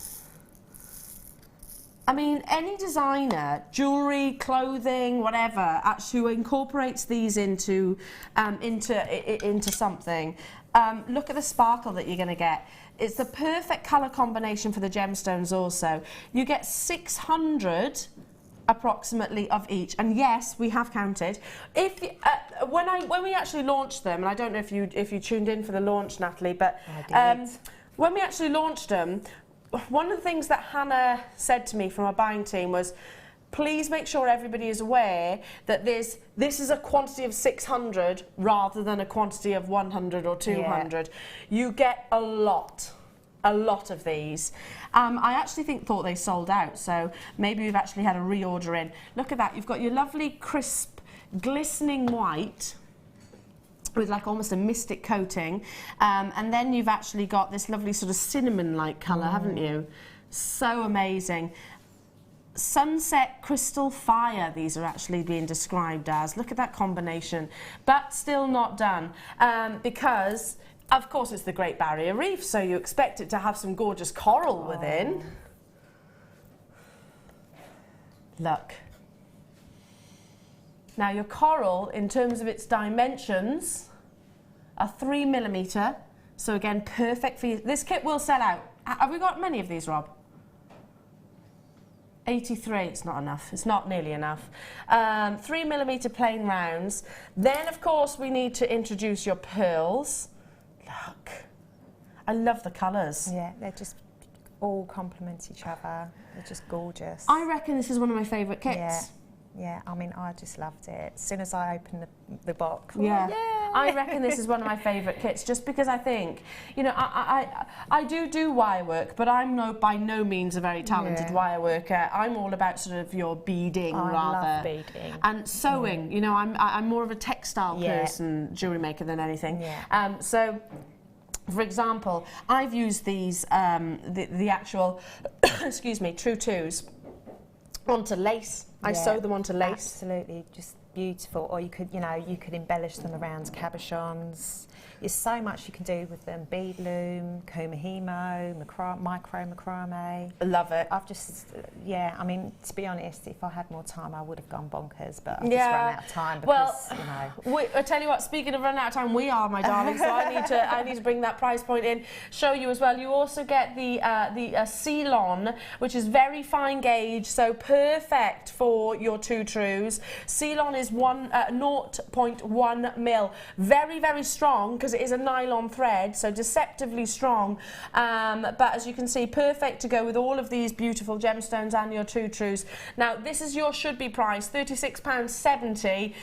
I mean, any designer, jewellery, clothing, whatever, actually who incorporates these into something. Look at the sparkle that you're going to get. It's the perfect colour combination for the gemstones also. You get 600 approximately of each, and yes, we have counted. If when we actually launched them, and I don't know if you tuned in for the launch, Natalie, but when we actually launched them, one of the things that Hannah said to me from our buying team was, please make sure everybody is aware that this is a quantity of 600 rather than a quantity of 100 or 200. Yeah. You get a lot of these. I actually thought they sold out, so maybe we've actually had a reorder in. Look at that, you've got your lovely crisp, glistening white with like almost a mystic coating, and then you've actually got this lovely sort of cinnamon-like colour, haven't you? So amazing. Sunset crystal fire, these are actually being described as. Look at that combination, but still not done, because of course it's the Great Barrier Reef, so you expect it to have some gorgeous coral within. Look. Now your coral, in terms of its dimensions, are 3mm, so again, perfect for you. This kit will sell out. Have we got many of these, Rob? 83, it's not enough, it's not nearly enough. 3mm plain rounds. Then, of course, we need to introduce your pearls. Look, I love the colours. Yeah, they're just all complement each other. They're just gorgeous. I reckon this is one of my favourite kits. Yeah. Yeah, I mean, I just loved it. As soon as I opened the box, yeah. I reckon this is one of my favourite kits, just because I think, you know, I do wire work, but I'm by no means a very talented wire worker. I'm all about sort of your beading rather. I love beading. And sewing, you know, I'm more of a textile person, jewellery maker than anything. Yeah. So, for example, I've used these, the actual, excuse me, True 2s onto lace. I sew them onto lace. Absolutely, just beautiful. Or you could, embellish them around cabochons. There's so much you can do with them. Bead loom, kumihimo, micro macrame. I love it. I've just, I mean, to be honest, if I had more time, I would have gone bonkers, but I've just run out of time because, I tell you what, speaking of running out of time, we are, my darling, so I need to bring that price point in, show you as well. You also get the Ceylon, which is very fine gauge, so perfect for your two trues. Ceylon is 0.1 mil. Very, very strong because it is a nylon thread, so deceptively strong. But as you can see, perfect to go with all of these beautiful gemstones and your two trues. Now, this is your should-be price, £36.70.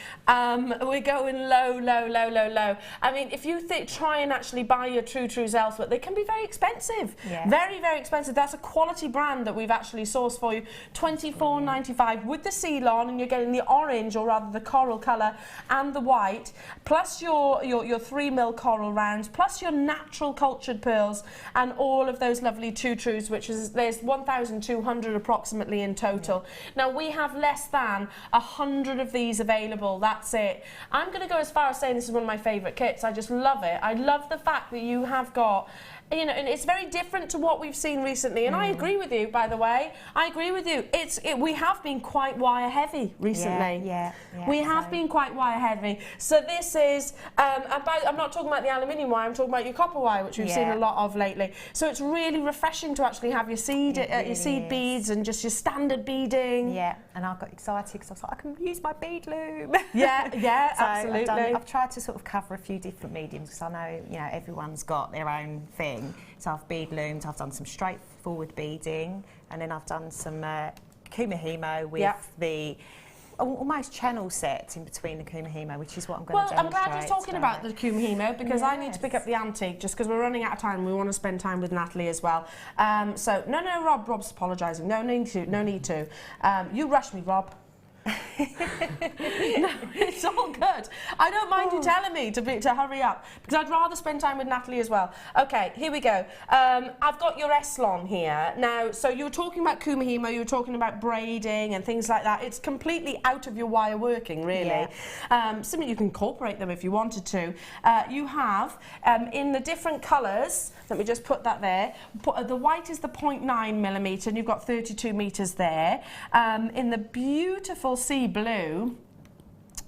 We're going low, low, low, low, low. I mean, if you try and actually buy your true trues elsewhere, they can be very expensive. Yeah. Very, very expensive. That's a quality brand that we've actually sourced for you. £24.95 with the seal on, and you're getting the orange, or rather the coral colour, and the white, plus your 3 mil coral rounds, plus your natural cultured pearls, and all of those lovely two trues, which is, there's 1,200 approximately in total. Now, we have less than 100 of these available. That's it. I'm going to go as far as saying this is one of my favourite kits. I just love it. I love the fact that you have got, you know, and it's very different to what we've seen recently. And I agree with you, by the way. I agree with you. We have been quite wire heavy recently. Yeah, we have been quite wire heavy. So this is, I'm not talking about the aluminium wire, I'm talking about your copper wire, which we've seen a lot of lately. So it's really refreshing to actually have your seed, beads and just your standard beading. Yeah, and I got excited because I was like, I can use my bead loom. Yeah, so absolutely. I've tried to sort of cover a few different mediums because I know, you know, everyone's got their own thing. So I've bead loomed, I've done some straightforward beading, and then I've done some kumihimo with the almost channel set in between the kumihimo, which is what I'm going to demonstrate. Well, I'm glad you're talking about the kumihimo because I need to pick up the antique just because we're running out of time. We want to spend time with Natalie as well. So no, Rob's apologising. No need to. You rushed me, Rob. No, it's all good. I don't mind you telling me to hurry up because I'd rather spend time with Natalie as well. Okay, here we go. I've got your Eslon here. Now, so you were talking about kumihimo, you were talking about braiding and things like that. It's completely out of your wire working, really. Something you can incorporate them if you wanted to. You have, in the different colours, let me just put that there. The white is the 0.9 millimetre and you've got 32 metres there. In the beautiful sea blue,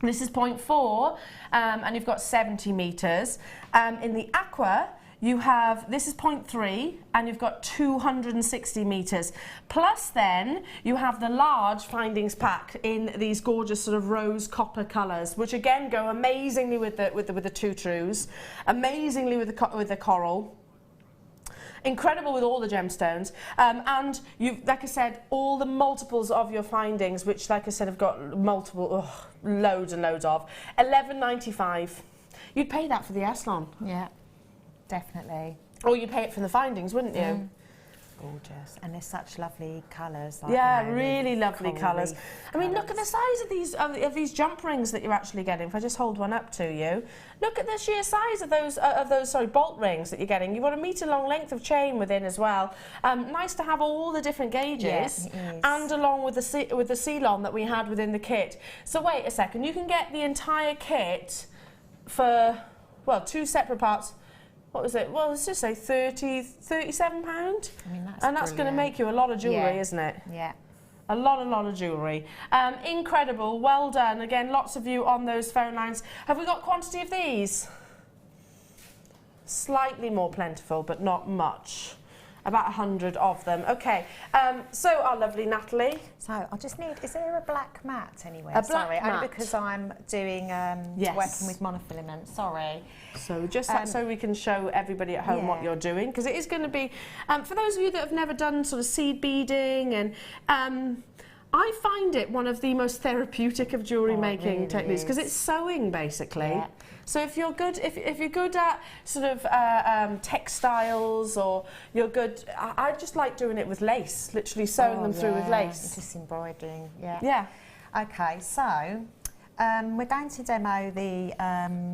this is 0.4 and you've got 70 metres. In the aqua, you have, this is 0.3 and you've got 260 metres. Plus then, you have the large findings pack in these gorgeous sort of rose copper colours, which again go amazingly with the two trues, amazingly with the coral. Incredible with all the gemstones, and you've, like I said, all the multiples of your findings, which, like I said, have got multiple, loads and loads of. £11.95. You'd pay that for the Eslon. Yeah, definitely. Or you'd pay it for the findings, wouldn't you? Gorgeous, and they're such lovely colours. Like, yeah, you know, really lovely colours. I mean, look at the size of these jump rings that you're actually getting. If I just hold one up to you, look at the sheer size of those bolt rings that you're getting. You've got a metre-long length of chain within as well. Nice to have all the different gauges, and along with the seal-on that we had within the kit. So wait a second, you can get the entire kit for, well, 2 separate parts. What was it? Well, let's just say £37. I mean, that's going to make you a lot of jewellery, isn't it? Yeah. A lot of jewellery. Incredible. Well done. Again, lots of you on those phone lines. Have we got quantity of these? Slightly more plentiful, but not much. About 100 of them. Okay, so our lovely Natalie. So I just need, is there a black mat anywhere? Sorry, only because I'm doing, working with monofilament, sorry. So just so we can show everybody at home what you're doing, because it is going to be, for those of you that have never done sort of seed beading, and I find it one of the most therapeutic of jewellery making techniques, because it's sewing basically. Yeah. So if you're good, if you're good at sort of textiles, or you're good, I just like doing it with lace, literally sewing them through with lace. Just embroidering, yeah. Okay, so we're going to demo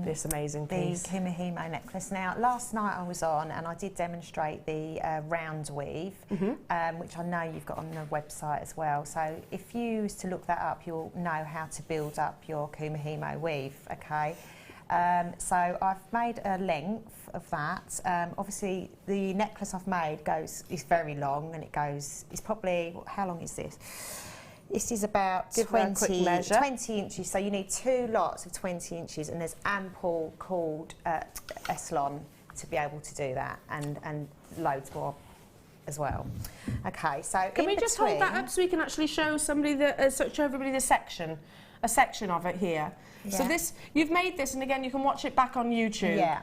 this amazing piece, the kumihimo necklace. Now, last night I was on and I did demonstrate the round weave, which I know you've got on the website as well. So if you used to look that up, you'll know how to build up your kumihimo weave, okay? So I've made a length of that. Obviously, the necklace I've made is very long, and it's probably, how long is this? This is about 20 inches, so you need 2 lots of 20 inches, and there's ample cord Eslon to be able to do that, and loads more as well. Okay, so can we just hold that up so we can actually show somebody show everybody the section a section of it here. Yeah. So this, you've made this, and again, you can watch it back on YouTube. Yeah.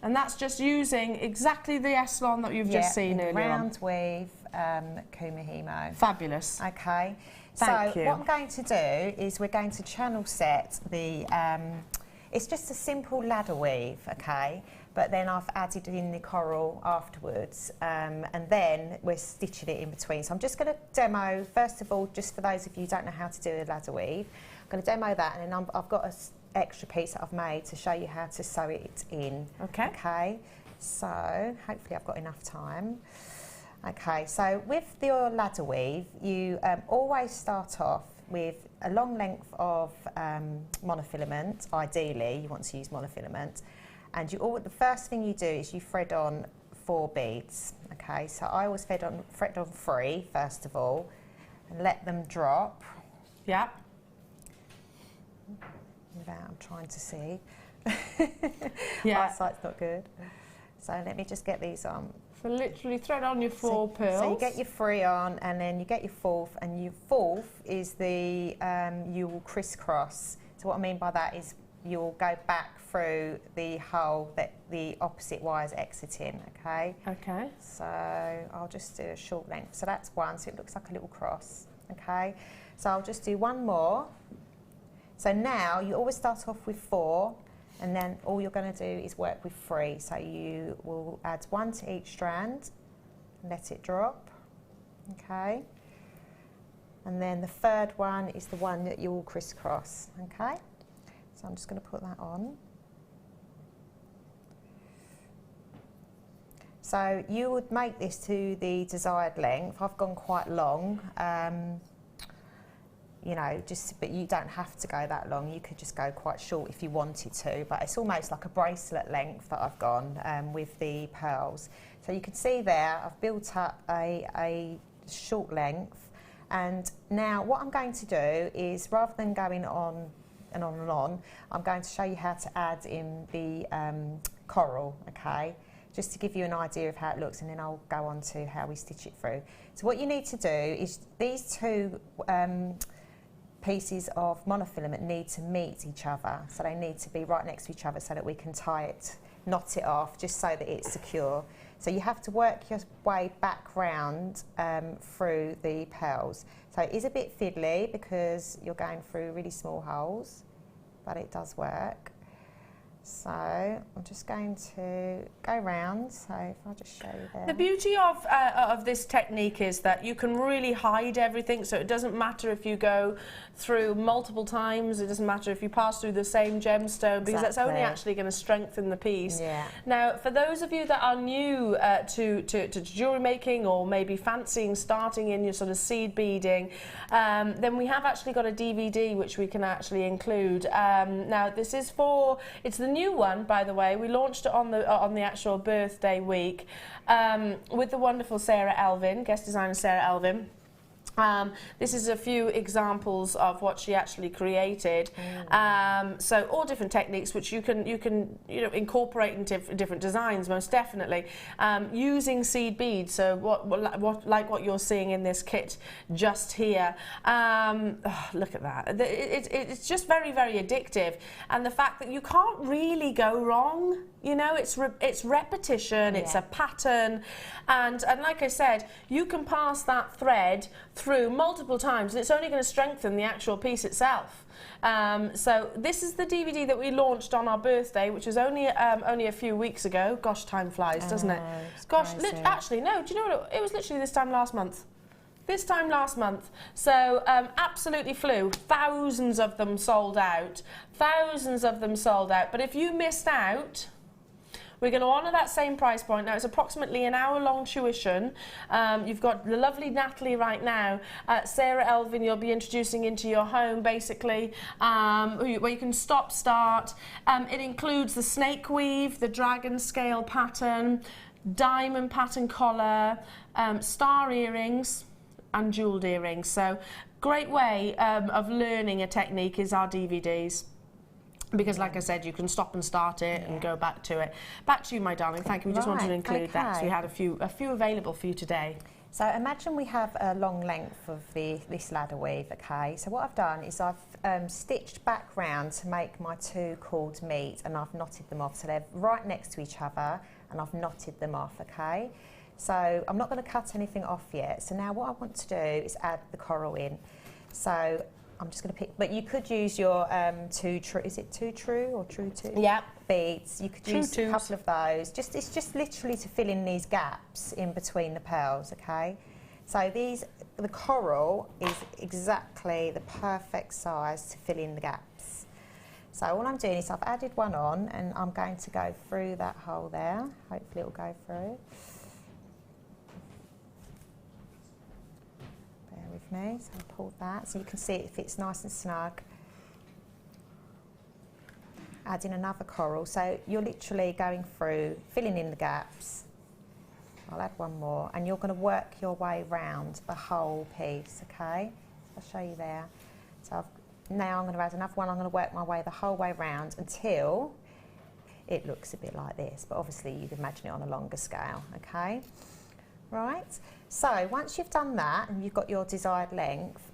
And that's just using exactly the Eslon that you've just seen earlier round weave, Kumihimo. Fabulous. Okay. Thank you. What I'm going to do is we're going to channel set the, it's just a simple ladder weave, okay? But then I've added in the coral afterwards, and then we're stitching it in between. So I'm just going to demo, first of all, just for those of you who don't know how to do a ladder weave, I'm going to demo that, and then I've got an extra piece that I've made to show you how to sew it in. Okay. Okay, so hopefully I've got enough time. Okay, so with your ladder weave, you always start off with a long length of monofilament. Ideally, you want to use monofilament. And the first thing you do is you thread on 4 beads. Okay, so I always thread on 3 first of all, and let them drop. Yeah. I'm trying to see. Yeah. My sight's not good. So let me just get these on. So literally thread on your 4 pearls. So you get your 3 on, and then you get your 4th, and your 4th is the you will crisscross. So what I mean by that is you'll go back through the hole that the opposite wire is exiting. Okay. Okay. So I'll just do a short length. So that's 1. So it looks like a little cross. Okay. So I'll just do 1 more. So now you always start off with 4, and then all you're going to do is work with 3. So you will add 1 to each strand, and let it drop. Okay. And then the 3rd one is the one that you will crisscross. Okay. So I'm just going to put that on. So you would make this to the desired length. I've gone quite long. You know, but you don't have to go that long. You could just go quite short if you wanted to, but it's almost like a bracelet length that I've gone with the pearls. So you can see there, I've built up a short length, and now what I'm going to do is, rather than going on and on and on, I'm going to show you how to add in the coral, okay? Just to give you an idea of how it looks, and then I'll go on to how we stitch it through. So what you need to do is these 2 pieces of monofilament need to meet each other, so they need to be right next to each other so that we can tie it, knot it off, just so that it's secure. So you have to work your way back round through the pearls. So it is a bit fiddly because you're going through really small holes, but it does work. So I'm just going to go round, so if I just show you there. The beauty of this technique is that you can really hide everything, so it doesn't matter if you go through multiple times, it doesn't matter if you pass through the same gemstone, because that's only actually going to strengthen the piece. Yeah. Now, for those of you that are new to jewellery making, or maybe fancying starting in your sort of seed beading, then we have actually got a DVD which we can actually include. Now, this is it's the new one, by the way. We launched it on the actual birthday week with the wonderful Sarah Elvin, guest designer Sarah Elvin. This is a few examples of what she actually created. So all different techniques which you can incorporate into different designs, most definitely. Using seed beads, so like what you're seeing in this kit just here. Look at that. It's just very, very addictive, and the fact that you can't really go wrong. You know, it's repetition, it's a pattern, and like I said, you can pass that thread through multiple times, and it's only going to strengthen the actual piece itself. So this is the DVD that we launched on our birthday, which was only a few weeks ago. Gosh, time flies, doesn't it? Gosh, actually, no. Do you know what? It was literally this time last month. This time last month. So absolutely flew. Thousands of them sold out. Thousands of them sold out. But if you missed out, we're going to honour that same price point. Now, it's approximately an hour-long tuition. You've got the lovely Natalie right now. Sarah Elvin, you'll be introducing into your home, basically, where you can stop, start. It includes the snake weave, the dragon scale pattern, diamond pattern collar, star earrings, and jewelled earrings. So, great way of learning a technique is our DVDs. Because, like I said, you can stop and start it and go back to it. Back to you, my darling. Thank you. We just wanted to include that, so we had a few available for you today. So imagine we have a long length of this ladder weave, okay? So what I've done is I've stitched back round to make my two cords meet, and I've knotted them off. So they're right next to each other, and I've knotted them off, okay? So I'm not going to cut anything off yet. So now what I want to do is add the coral in. So I'm just going to pick, but you could use your is it two true or true two? Yeah. Beads. You could use a couple of those. It's just literally to fill in these gaps in between the pearls, okay? So the coral is exactly the perfect size to fill in the gaps. So all I'm doing is I've added one on, and I'm going to go through that hole there. Hopefully it'll go through. Bear with me. So I pulled that, so you can see it fits nice and snug. Adding another coral, so you're literally going through, filling in the gaps. I'll add one more, and you're going to work your way round the whole piece, okay? I'll show you there. So now I'm going to add another one. I'm going to work my way the whole way round until it looks a bit like this, but obviously you can imagine it on a longer scale, okay? Right, so once you've done that and you've got your desired length,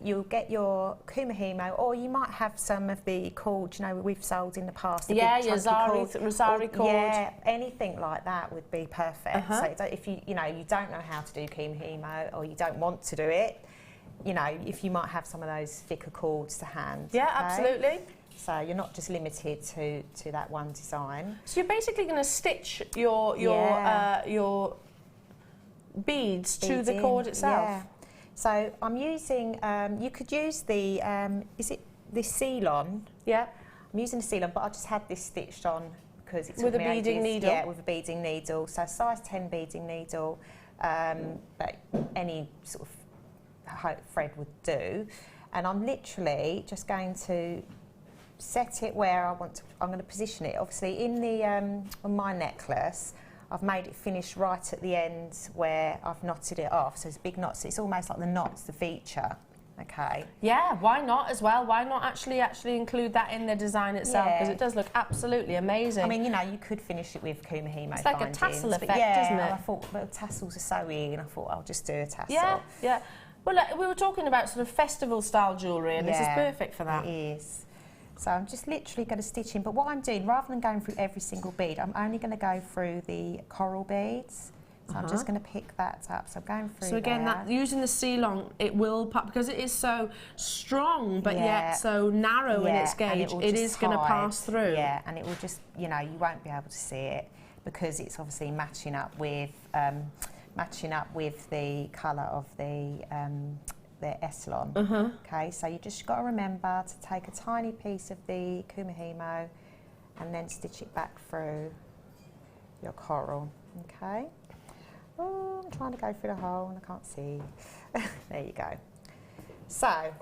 you'll get your kumihimo, or you might have some of the cord, you know, we've sold in the past. Yeah, your Rosari cord. Yeah, anything like that would be perfect. So if you don't know how to do kumihimo, or you don't want to do it, you know, if you might have some of those thicker cords to hand. Yeah, okay? Absolutely. So you're not just limited to that one design. So you're basically going to stitch your beads to the cord itself. Yeah. So I'm using, you could use the, is it the Ceylon? Yeah. I'm using the Ceylon, but I just had this stitched on because it's with a beading needle. Yeah, with a beading needle. So size 10 beading needle, but any sort of thread would do. And I'm literally just going to set it where I want to. I'm going to position it. Obviously, in the on my necklace, I've made it finish right at the end where I've knotted it off. So it's big knots. It's almost like the knots, the feature. Okay. Yeah, why not as well? Why not actually include that in the design itself? Because it does look absolutely amazing. I mean, you know, you could finish it with kumihimo. It's like a tassel effect, yeah, isn't it? And I thought, well, tassels are so in, and I thought I'll just do a tassel. Yeah, yeah. Well, we were talking about sort of festival style jewellery, and this is perfect for that. It is. So I'm just literally going to stitch in, but what I'm doing, rather than going through every single bead, I'm only going to go through the coral beads. So I'm just going to pick that up. So I'm going through. So again, using the Ceylon, it will pop because it is so strong, but yet so narrow in its gauge. It is going to pass through. Yeah, and it will just, you know, you won't be able to see it because it's obviously matching up with the colour of the Echelon. Okay, so you just got to remember to take a tiny piece of the kumihimo and then stitch it back through your coral. Okay. Oh, I'm trying to go through the hole and I can't see. There you go. So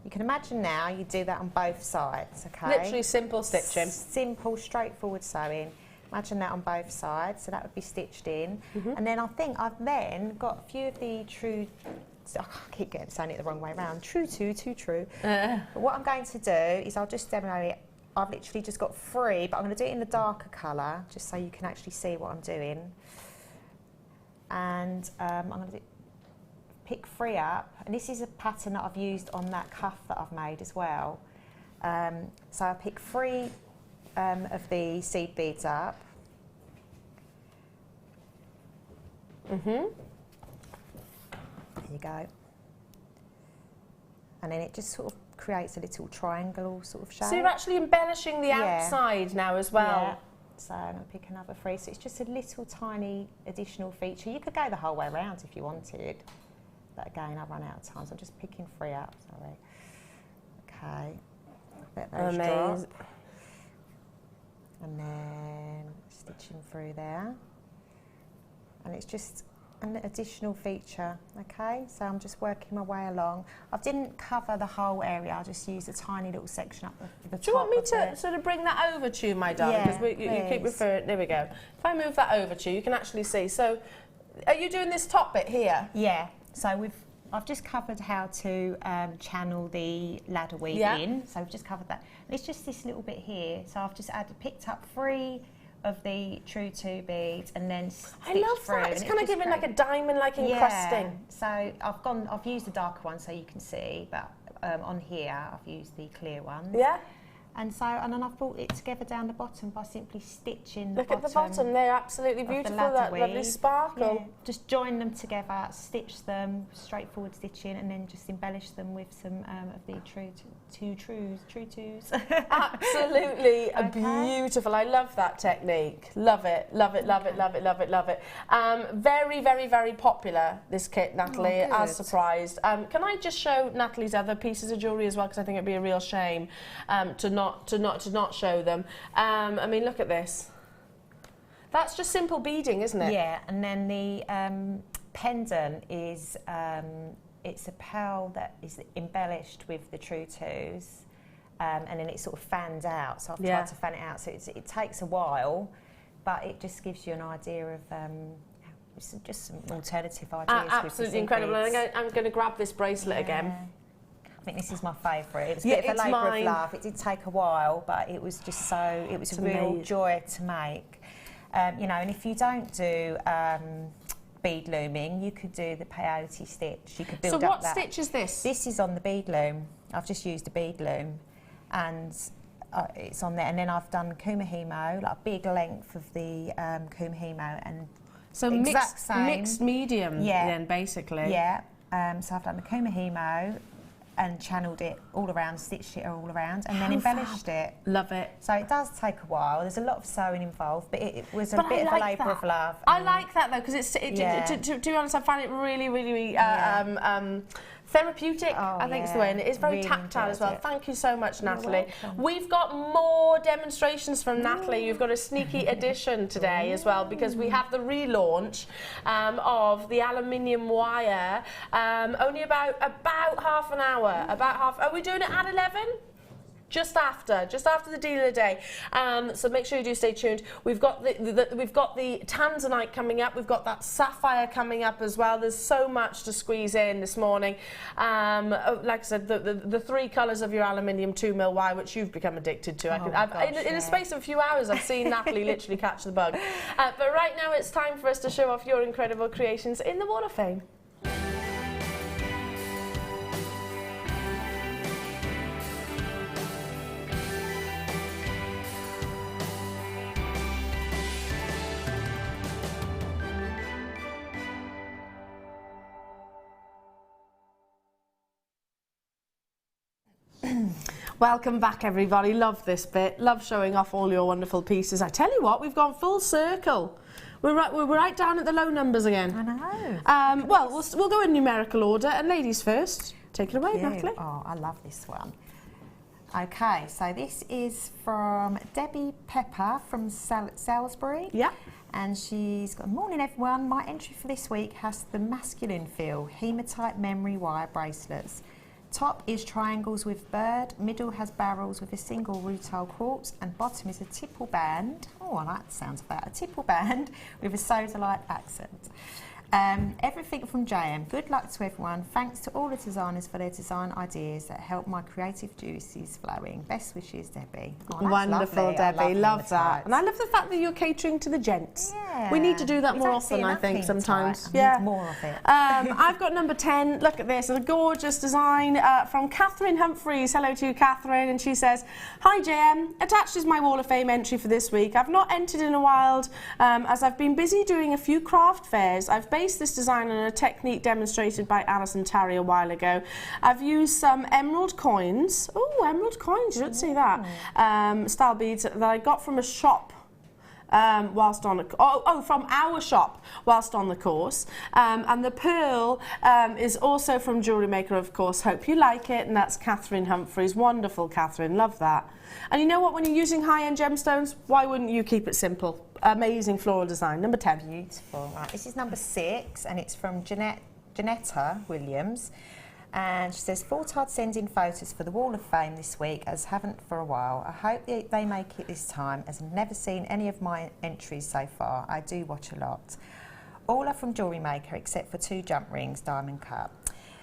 you can imagine now you do that on both sides. Okay. Literally simple stitching. Simple, straightforward sewing. Imagine that on both sides. So that would be stitched in, and then I think I've then got a few of the true. I keep saying it the wrong way around. Too true. But what I'm going to do is I'll just demo it. I've literally just got 3, but I'm going to do it in the darker colour, just so you can actually see what I'm doing. And I'm going to pick 3 up, and this is a pattern that I've used on that cuff that I've made as well. So I pick 3 of the seed beads up. There you go. And then it just sort of creates a little triangle sort of shape. So you're actually embellishing the outside now as well. Yeah. So I'm going to pick another 3. So it's just a little tiny additional feature. You could go the whole way around if you wanted. But again, I've run out of time, so I'm just picking 3 up, sorry. Okay. Let those drop. And then stitching through there. And it's just an additional feature, okay? So I'm just working my way along. I didn't cover the whole area, I just used a tiny little section up the top. Do you want me to sort of bring that over to you, my darling? Because you keep referring, there we go. If I move that over to you, you can actually see. So are you doing this top bit here? Yeah, so I've just covered how to channel the ladder weave in. So we've just covered that. And it's just this little bit here. So I've just picked up 3 of the true 2 beads and then stitch I love through. that. It's kind of giving like a diamond-like encrusting. Yeah. So I've used the darker one so you can see, but on here I've used the clear ones. Yeah. And then I've brought it together down the bottom by simply stitching the Look at the bottom, they're absolutely beautiful, that lovely sparkle. Yeah. Just join them together, stitch them, straightforward stitching, and then just embellish them with some of the true twos. Absolutely beautiful. I love that technique. Love it, love it, love it, love it, love it, love it. Very, very, very popular, this kit, Natalie, as surprised. Can I just show Natalie's other pieces of jewellery as well, because I think it'd be a real shame to not show them. I mean, look at this. That's just simple beading, isn't it? Yeah, and then the pendant is it's a pearl that is embellished with the true 2s, and then it sort of fans out. So I've tried to fan it out. So it takes a while, but it just gives you an idea of just some alternative ideas. Absolutely incredible. And I'm going to grab this bracelet again. I think this is my favourite. It's a bit of a labour of love. It did take a while, but it was just so, it was a real joy to make. You know, and if you don't do bead looming, you could do the peyote stitch. You could build up that. So what stitch is this? This is on the bead loom. I've just used a bead loom, and it's on there. And then I've done kumihimo, like a big length of the kumihimo, and so mixed medium. Yeah. Then basically. Yeah. So I've done the kumihimo and channeled it all around, stitched it all around, and then embellished it. Love it. So it does take a while. There's a lot of sewing involved, but it was a bit of a labour of love. I like that though, because to be honest, I find it really, really, really therapeutic, I think is the way, and it is very tactile as well. Thank you so much, Natalie. We've got more demonstrations from Natalie. You've got a sneaky addition today as well, because we have the relaunch of the aluminium wire. Only about half an hour. Are we doing it at 11? Just after the deal of the day. So make sure you do stay tuned. We've got the Tanzanite coming up. We've got that sapphire coming up as well. There's so much to squeeze in this morning. Like I said, the 3 colours of your aluminium 2mm wire, which you've become addicted to. In a space of a few hours, I've seen Natalie literally catch the bug. But right now, it's time for us to show off your incredible creations in the Wall of Fame. Welcome back, everybody. Love this bit. Love showing off all your wonderful pieces. I tell you what, we've gone full circle. We're right down at the low numbers again. I know. Well, we'll go in numerical order, and ladies first. Take it away, Natalie. Oh, I love this one. Okay, so this is from Debbie Pepper from Salisbury. Yeah. And she's got, morning everyone. My entry for this week has the masculine feel, hematite memory wire bracelets. Top is triangles with bird, middle has barrels with a single rutile quartz, and bottom is a tipple band. Oh, I like the sound of that. A tipple band with a sodalite accent. Everything from JM. Good luck to everyone. Thanks to all the designers for their design ideas that help my creative juices flowing. Best wishes, Debbie. Oh, wonderful, lovely. Debbie. Love that. And I love the fact that you're catering to the gents. Yeah. We need to do that more often, I think, sometimes. Yeah. More of it. I've got number 10. Look at this. A gorgeous design from Catherine Humphreys. Hello to you, Catherine. And she says, hi, JM. Attached is my Wall of Fame entry for this week. I've not entered in a while as I've been busy doing a few craft fairs. I've based this design on a technique demonstrated by Alison Tarry a while ago. I've used some emerald coins. Oh, emerald coins, you don't see that. Style beads that I got from a shop whilst on from our shop whilst on the course. And the pearl is also from JewelleryMaker, of course. Hope you like it. And that's Catherine Humphreys. Wonderful, Catherine. Love that. And you know what? When you're using high-end gemstones, why wouldn't you keep it simple? Amazing floral design. Number 10. Beautiful. Right, this is number 6, and it's from Janetta Williams. And she says, thought I'd send in photos for the Wall of Fame this week, as haven't for a while. I hope they make it this time, as I've never seen any of my entries so far. I do watch a lot. All are from JewelleryMaker, except for 2 jump rings, diamond cut.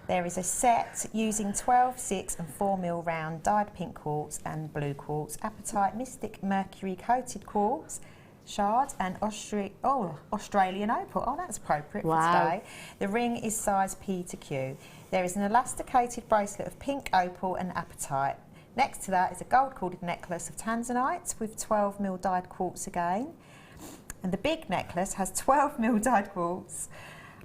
There is a set using 12, 6 and 4mm round dyed pink quartz and blue quartz, apatite mystic mercury coated quartz, shards and Australian opal. Oh, that's appropriate for today. The ring is size P to Q. There is an elasticated bracelet of pink opal and apatite. Next to that is a gold-corded necklace of Tanzanite with 12mm dyed quartz again. And the big necklace has 12mm dyed quartz.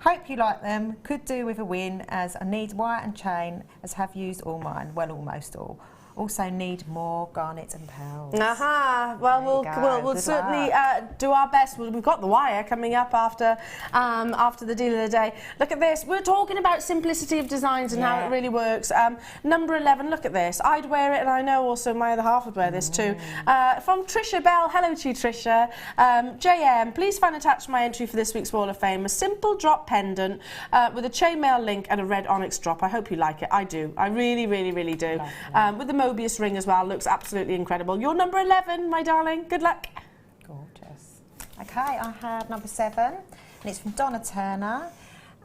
Hope you like them. Could do with a win, as I need wire and chain, as have used all mine. Well, almost all. Also need more garnet and pearls. Aha! Well, we'll certainly do our best. We've got the wire coming up after the deal of the day. Look at this. We're talking about simplicity of designs and how it really works. Number 11. Look at this. I'd wear it, and I know also my other half would wear this too. From Trisha Bell. Hello to you, Trisha. JM, please find attached my entry for this week's Wall of Fame. A simple drop pendant with a chainmail link and a red onyx drop. I hope you like it. I do. I really, really, really do. With the Mobius ring as well, looks absolutely incredible. You're number 11, my darling. Good luck. Gorgeous. Okay, I have number 7, and it's from Donna Turner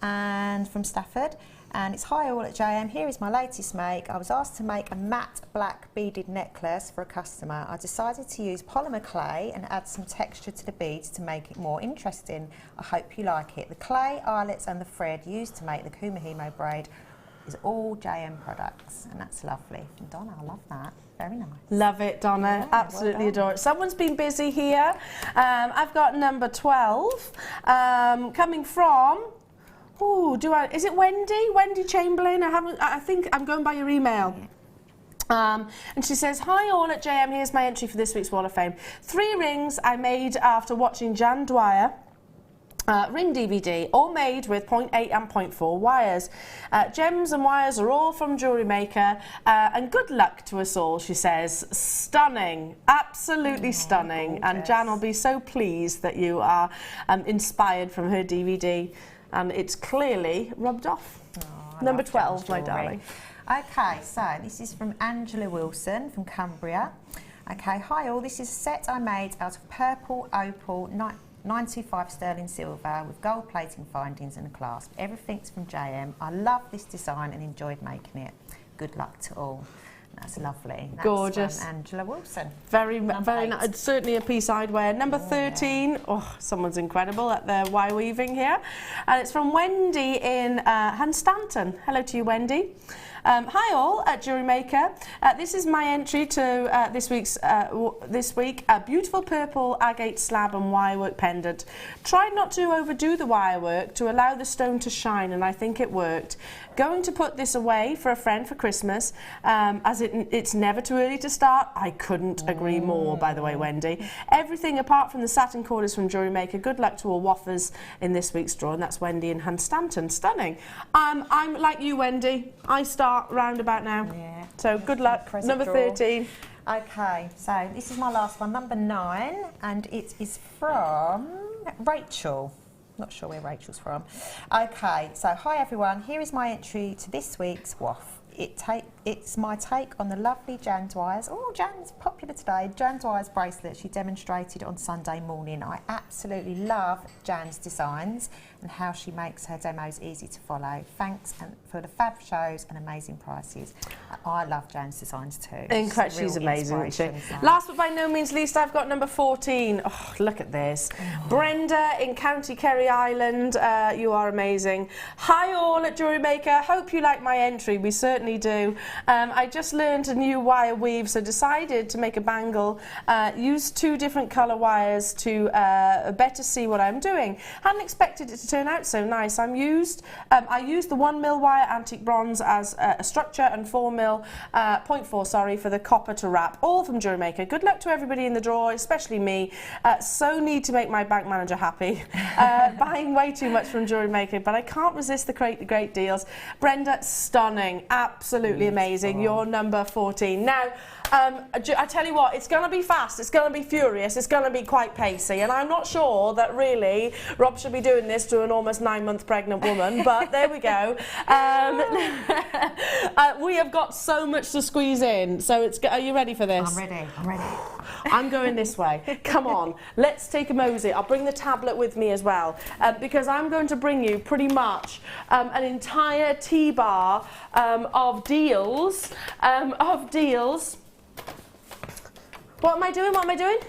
and from Stafford, and it's hi all at JM. Here is my latest make. I was asked to make a matte black beaded necklace for a customer. I decided to use polymer clay and add some texture to the beads to make it more interesting. I hope you like it. The clay, eyelets and the thread used to make the Kumihimo braid is all JM products, and that's lovely. From Donna, I love that. Very nice. Love it, Donna. Yeah, absolutely adore it. Someone's been busy here. I've got number 12 coming from. Is it Wendy? Wendy Chamberlain? I think I'm going by your email. And she says, hi all at JM, here's my entry for this week's Wall of Fame. 3 rings I made after watching Jan Dwyer ring DVD, all made with 0.8 and 0.4 wires. Gems and wires are all from JewelleryMaker, and good luck to us all, she says. Stunning, absolutely stunning. Gorgeous. And Jan will be so pleased that you are inspired from her DVD, and it's clearly rubbed off. Number 12, my darling. Okay, so this is from Angela Wilson from Cumbria. Okay, hi all, this is a set I made out of purple opal 925 sterling silver with gold plating findings and a clasp. Everything's from JM. I love this design and enjoyed making it. Good luck to all. That's lovely. That's gorgeous. Angela Wilson. Very nice. It's certainly a piece I'd wear. Number 13. Oh, someone's incredible at the wire weaving here. And it's from Wendy in Hunstanton. Hello to you, Wendy. Hi all at JewelleryMaker. This is my entry to this week, a beautiful purple agate slab and wirework pendant. Tried not to overdo the wirework to allow the stone to shine, and I think it worked. Going to put this away for a friend for Christmas, as it's never too early to start. I couldn't agree more, by the way, Wendy. Everything apart from the satin cord is from JewelleryMaker. Good luck to all waffers in this week's draw, and that's Wendy in Hunstanton. Stunning. I'm like you, Wendy. I start round about now. Yeah. So good luck. Number 13. Okay, so this is my last one, number 9, and it is from Rachel. Not sure where Rachel's from. Okay, so hi everyone. Here is my entry to this week's WAF. It's my take on the lovely Jan Dwyer's. Oh, Jan's popular today. Jan Dwyer's bracelet she demonstrated on Sunday morning. I absolutely love Jan's designs and how she makes her demos easy to follow. Thanks for the fab shows and amazing prices. I love Jan's designs too. She's amazing, isn't she? Last but by no means least, I've got number 14. Oh, look at this. Brenda in County Kerry Island. You are amazing. Hi all at JewelleryMaker. Hope you like my entry. We certainly do. I just learned a new wire weave, so decided to make a bangle. Used 2 different colour wires to better see what I'm doing. Hadn't expected it to turn out so nice. I used the 1mm wire antique bronze as a structure and 4mm 0.4 for the copper to wrap. All from JewelleryMaker. Good luck to everybody in the draw, especially me. So need to make my bank manager happy. Buying way too much from JewelleryMaker, but I can't resist the great deals. Brenda, stunning, absolutely amazing. You're number 14. Now, I tell you what, it's going to be fast, it's going to be furious, it's going to be quite pacey, and I'm not sure that really Rob should be doing this to an almost 9-month pregnant woman, but there we go. We have got so much to squeeze in, so are you ready for this? I'm ready. I'm going this way. Come on, let's take a mosey. I'll bring the tablet with me as well, because I'm going to bring you pretty much an entire T-bar of deals. What am I doing?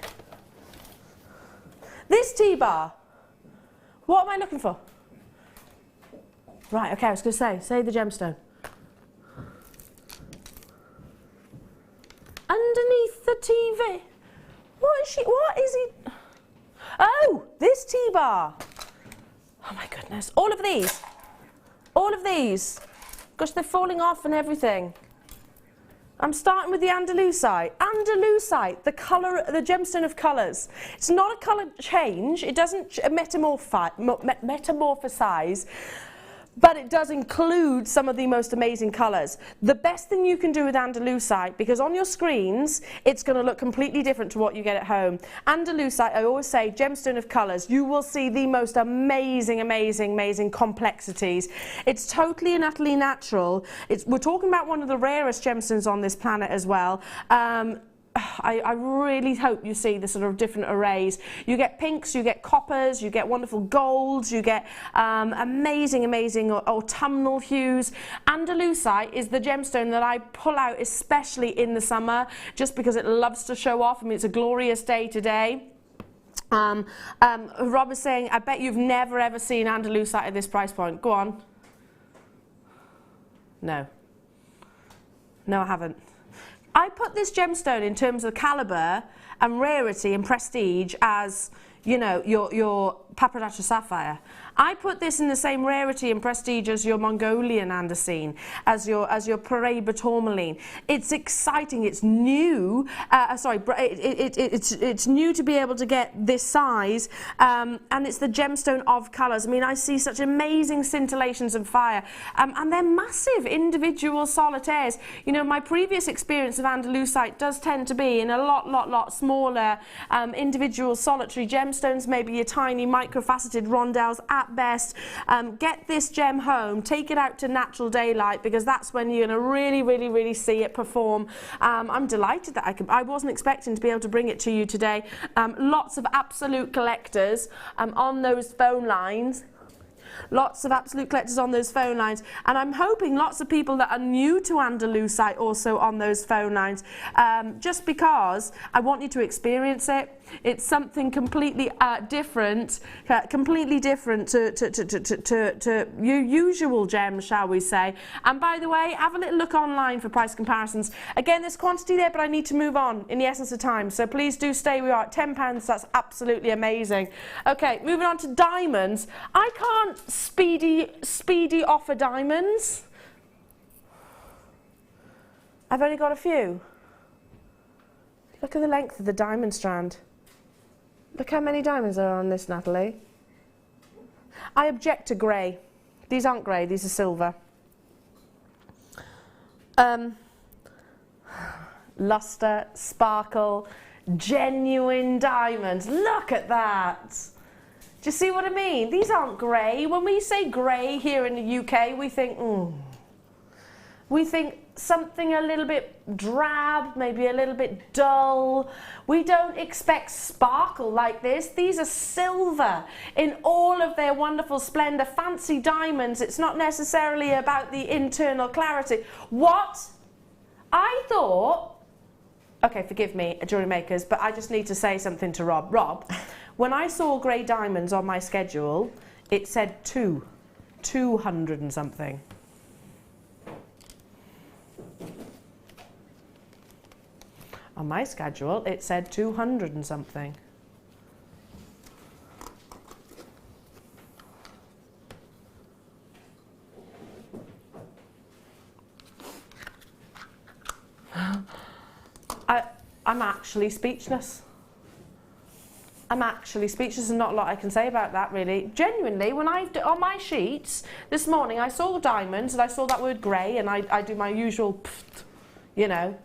This T-bar. What am I looking for? Right, okay, I was going to say the gemstone. Underneath the TV. What is he? Oh, this T-bar. Oh my goodness. All of these. All of these. Gosh, they're falling off and everything. I'm starting with the Andalusite. Andalusite, the colour, the gemstone of colours. It's not a colour change. It doesn't metamorphosize, but it does include some of the most amazing colours. The best thing you can do with Andalusite, because on your screens, it's going to look completely different to what you get at home. Andalusite, I always say, gemstone of colours. You will see the most amazing, amazing, amazing complexities. It's totally and utterly natural. We're talking about one of the rarest gemstones on this planet as well. I really hope you see the sort of different arrays. You get pinks, you get coppers, you get wonderful golds, you get amazing, amazing autumnal hues. Andalusite is the gemstone that I pull out especially in the summer, just because it loves to show off. I mean, it's a glorious day today. Rob is saying, I bet you've never ever seen Andalusite at this price point. Go on. No. No, I haven't. I put this gemstone in terms of calibre and rarity and prestige as, you know, your Papradatra sapphire. I put this in the same rarity and prestige as your Mongolian andesine, as your Paraiba tourmaline. It's exciting. It's new. It's new to be able to get this size, and it's the gemstone of colours. I mean, I see such amazing scintillations of fire, and they're massive individual solitaires. You know, my previous experience of Andalusite does tend to be in a lot smaller individual solitary gemstones, maybe your tiny microfaceted rondells at best. Get this gem home, take it out to natural daylight, because that's when you're going to really see it perform. I'm delighted that I wasn't expecting to be able to bring it to you today. Lots of absolute collectors on those phone lines. Lots of absolute collectors on those phone lines, and I'm hoping lots of people that are new to Andalusite also on those phone lines, just because I want you to experience it. It's something completely different, to your usual gems, shall we say. And by the way, have a little look online for price comparisons. Again, there's quantity there, but I need to move on in the essence of time, so please do stay where you are. At £10, that's absolutely amazing. Okay, moving on to diamonds. I can't speedy offer diamonds. I've only got a few. Look at the length of the diamond strand. Look how many diamonds are on this, Natalie. I object to grey. These aren't grey, these are silver. Luster, sparkle, genuine diamonds. Look at that. Do you see what I mean? These aren't grey. When we say grey here in the UK, we think, we think something a little bit drab, maybe a little bit dull. We don't expect sparkle like this. These are silver in all of their wonderful splendour. Fancy diamonds, it's not necessarily about the internal clarity. What? I thought, okay, forgive me, jewellery makers, but I just need to say something to Rob. Rob, when I saw grey diamonds on my schedule, it said 200 and something. On my schedule, it said 200 and something. I'm actually speechless. I'm actually speechless, and not a lot I can say about that, really. Genuinely, when on my sheets this morning, I saw diamonds and I saw that word grey, and I do my usual, you know.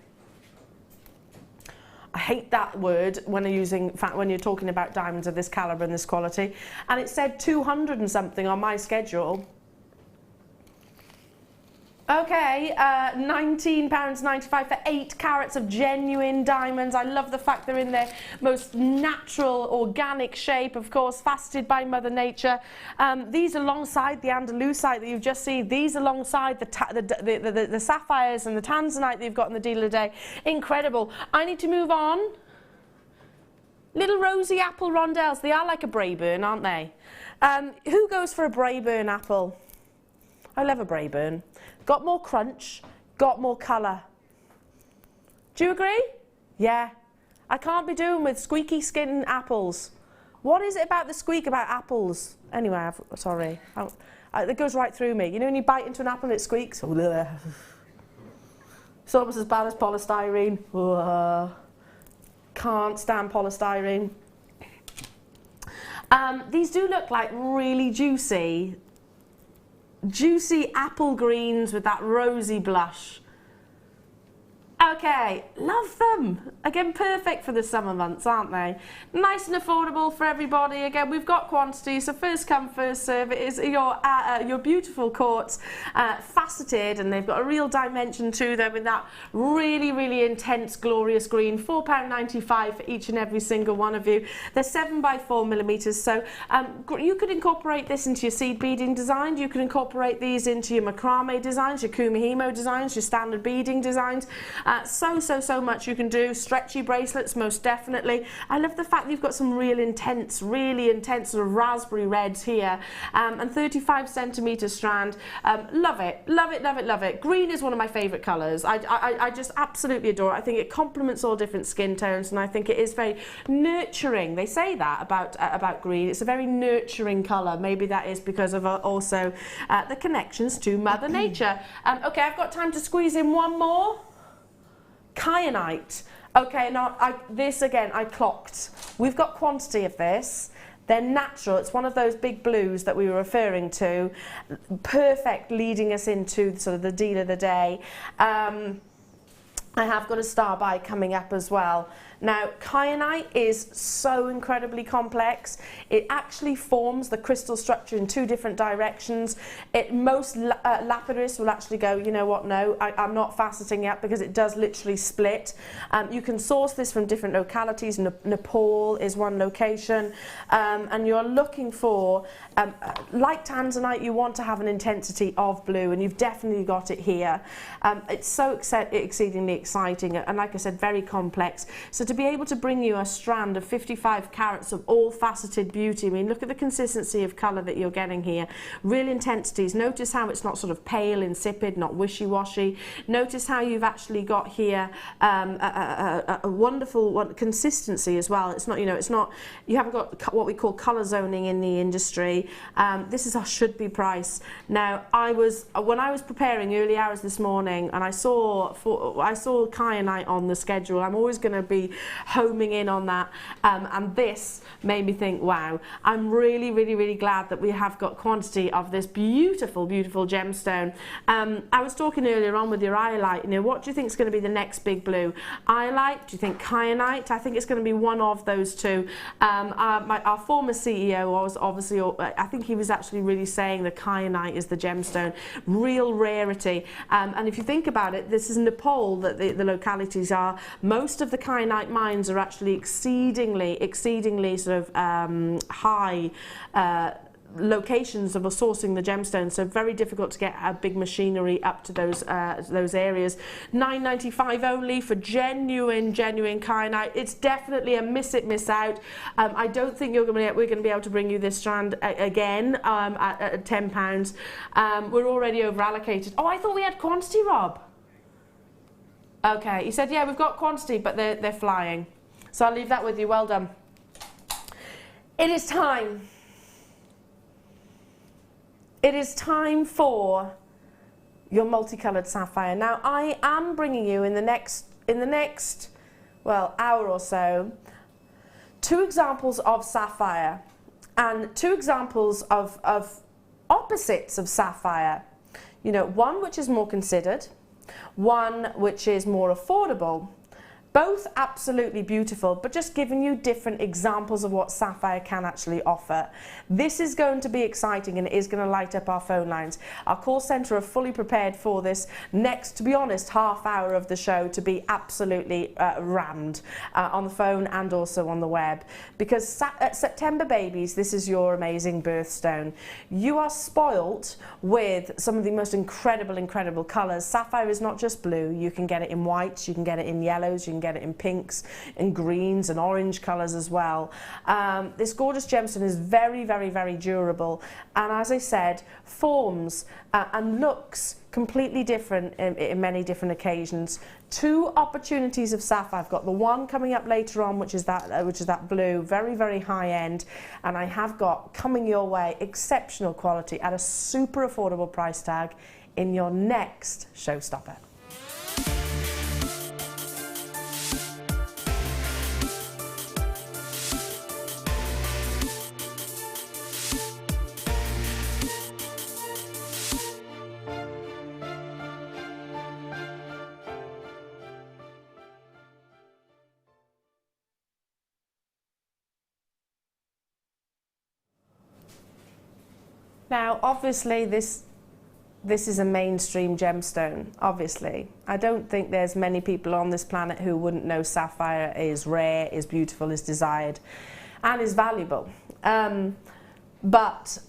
I hate that word when you're talking about diamonds of this calibre and this quality. And it said 200 and something on my schedule. Okay, £19.95 for 8 carats of genuine diamonds. I love the fact they're in their most natural, organic shape, of course, faceted by Mother Nature. These alongside the Andalusite that you've just seen, these alongside the sapphires and the Tanzanite that you've got in the deal of the day. Incredible. I need to move on. Little rosy apple rondelles. They are like a Braeburn, aren't they? Who goes for a Braeburn apple? I love a Braeburn. Got more crunch, got more colour. Do you agree? Yeah. I can't be doing with squeaky skin apples. What is it about the squeak about apples? Anyway, sorry. It goes right through me. You know when you bite into an apple and it squeaks? It's almost as bad as polystyrene. Can't stand polystyrene. These do look like really juicy apple greens with that rosy blush. Okay, love them. Again, perfect for the summer months, aren't they? Nice and affordable for everybody. Again, we've got quantity, so first come, first serve. It is your beautiful quartz, faceted, and they've got a real dimension to them in that really, really intense, glorious green. £4.95 for each and every single one of you. They're 7x4mm, so you could incorporate this into your seed beading design. You could incorporate these into your macrame designs, your kumihimo designs, your standard beading designs. So much you can do. Stretchy bracelets, most definitely. I love the fact that you've got some really intense sort of raspberry reds here, and 35cm strand. Love it, love it, love it, love it. Green is one of my favourite colours. I just absolutely adore it. I think it complements all different skin tones, and I think it is very nurturing. They say that about green. It's a very nurturing colour. Maybe that is because of also the connections to Mother Nature. Okay, I've got time to squeeze in one more. Kyanite. Okay, now this again I clocked. We've got quantity of this. They're natural. It's one of those big blues that we were referring to. Perfect, leading us into sort of the deal of the day. I have got a star buy coming up as well. Now, kyanite is so incredibly complex. It actually forms the crystal structure in two different directions. Most lapidarists will actually go, you know what, no, I'm not faceting yet, because it does literally split. You can source this from different localities. Nepal is one location. And you're looking for, like Tanzanite, you want to have an intensity of blue, and you've definitely got it here. It's so exceedingly exciting, and like I said, very complex. So to be able to bring you a strand of 55 carats of all faceted beauty, I mean, look at the consistency of colour that you're getting here. Real intensities. Notice how it's not sort of pale, insipid, not wishy-washy. Notice how you've actually got here a wonderful consistency as well. It's not, you know, it's not, you haven't got what we call colour zoning in the industry. This is our should-be price. Now, when I was preparing early hours this morning, and I saw kyanite on the schedule, I'm always going to be homing in on that, and this made me think, wow, I'm really, really, really glad that we have got quantity of this beautiful, beautiful gemstone. I was talking earlier on with your Iolite, you know, what do you think is going to be the next big blue? Iolite? Do you think Kyanite? I think it's going to be one of those two. Our former CEO was obviously, I think he was actually really saying that Kyanite is the gemstone, real rarity. And if you think about it, this is Nepal that the localities are. Most of the Kyanite mines are actually exceedingly sort of high locations of sourcing the gemstones, so very difficult to get a big machinery up to those areas. $9.95 only for genuine kyanite. It's definitely a miss it, miss out. I don't think we're going to be able to bring you this strand again at £10. We're already over allocated. Oh, I thought we had quantity, Rob. Okay, you said, yeah, we've got quantity, but they're flying. So I'll leave that with you. Well done. It is time. It is time for your multicolored sapphire. Now, I am bringing you in the next, well, hour or so, 2 examples of sapphire and 2 examples of opposites of sapphire. You know, one which is more considered, one which is more affordable. Both absolutely beautiful, but just giving you different examples of what sapphire can actually offer. This is going to be exciting, and it is going to light up our phone lines. Our call centre are fully prepared for this next, to be honest, half hour of the show to be absolutely rammed on the phone and also on the web. Because September babies, this is your amazing birthstone. You are spoilt with some of the most incredible colours. Sapphire is not just blue. You can get it in whites, you can get it in yellows, you can get it in pinks and greens and orange colours as well. This gorgeous gemstone is very, very, very durable, and as I said, forms and looks completely different in many different occasions. 2 opportunities of sapphire. I've got the one coming up later on, which is that blue, very, very high end, and I have got coming your way exceptional quality at a super affordable price tag in your next showstopper. Now, obviously, this is a mainstream gemstone, obviously. I don't think there's many people on this planet who wouldn't know sapphire is rare, is beautiful, is desired, and is valuable. But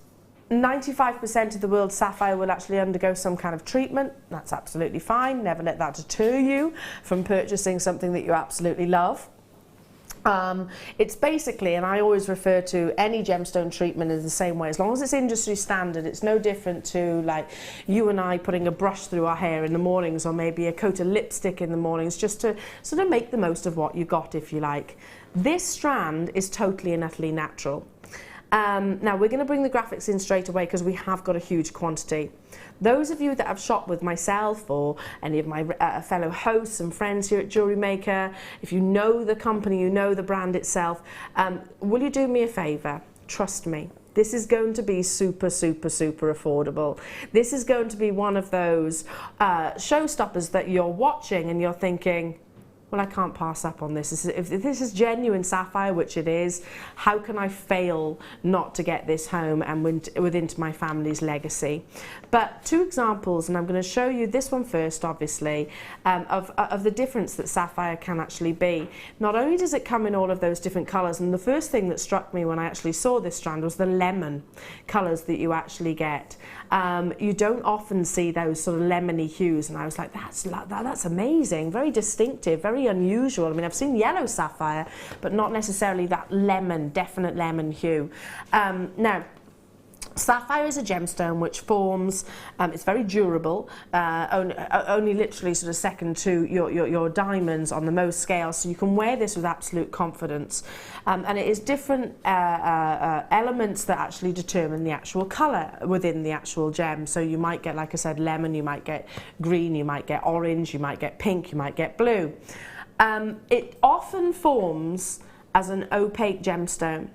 95% of the world's sapphire will actually undergo some kind of treatment. That's absolutely fine. Never let that deter you from purchasing something that you absolutely love. It's basically, and I always refer to any gemstone treatment in the same way, as long as it's industry standard. It's no different to like you and I putting a brush through our hair in the mornings, or maybe a coat of lipstick in the mornings, just to sort of make the most of what you got, if you like. This strand is totally and utterly natural. Now we're going to bring the graphics in straight away because we have got a huge quantity. Those of you that have shopped with myself or any of my fellow hosts and friends here at JewelleryMaker, if you know the company, you know the brand itself, will you do me a favour? Trust me. This is going to be super, super, super affordable. This is going to be one of those showstoppers that you're watching and you're thinking, well, I can't pass up on this. If this is genuine sapphire, which it is, how can I fail not to get this home and within my family's legacy? But 2 examples, and I'm going to show you this one first, obviously, of the difference that sapphire can actually be. Not only does it come in all of those different colours, and the first thing that struck me when I actually saw this strand was the lemon colours that you actually get. You don't often see those sort of lemony hues, and I was like, that's amazing, very distinctive, very unusual. I mean, I've seen yellow sapphire, but not necessarily that definite lemon hue. Now, sapphire is a gemstone which forms, it's very durable, only literally sort of second to your diamonds on the most scales, so you can wear this with absolute confidence. And it is different elements that actually determine the actual colour within the actual gem. So you might get, like I said, lemon, you might get green, you might get orange, you might get pink, you might get blue. It often forms as an opaque gemstone.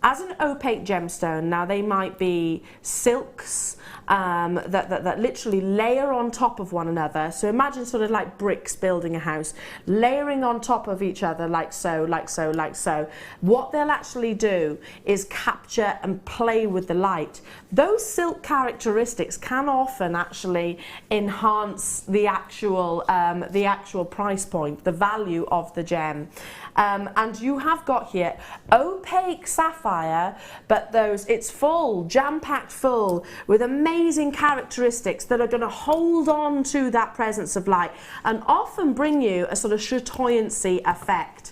As an opaque gemstone, now they might be silks that literally layer on top of one another. So imagine sort of like bricks building a house, layering on top of each other like so, like so, like so. What they'll actually do is capture and play with the light. Those silk characteristics can often actually enhance the actual price point, the value of the gem. And you have got here opaque sapphire, but it's full, jam-packed full, with amazing characteristics that are going to hold on to that presence of light and often bring you a sort of chatoyancy effect.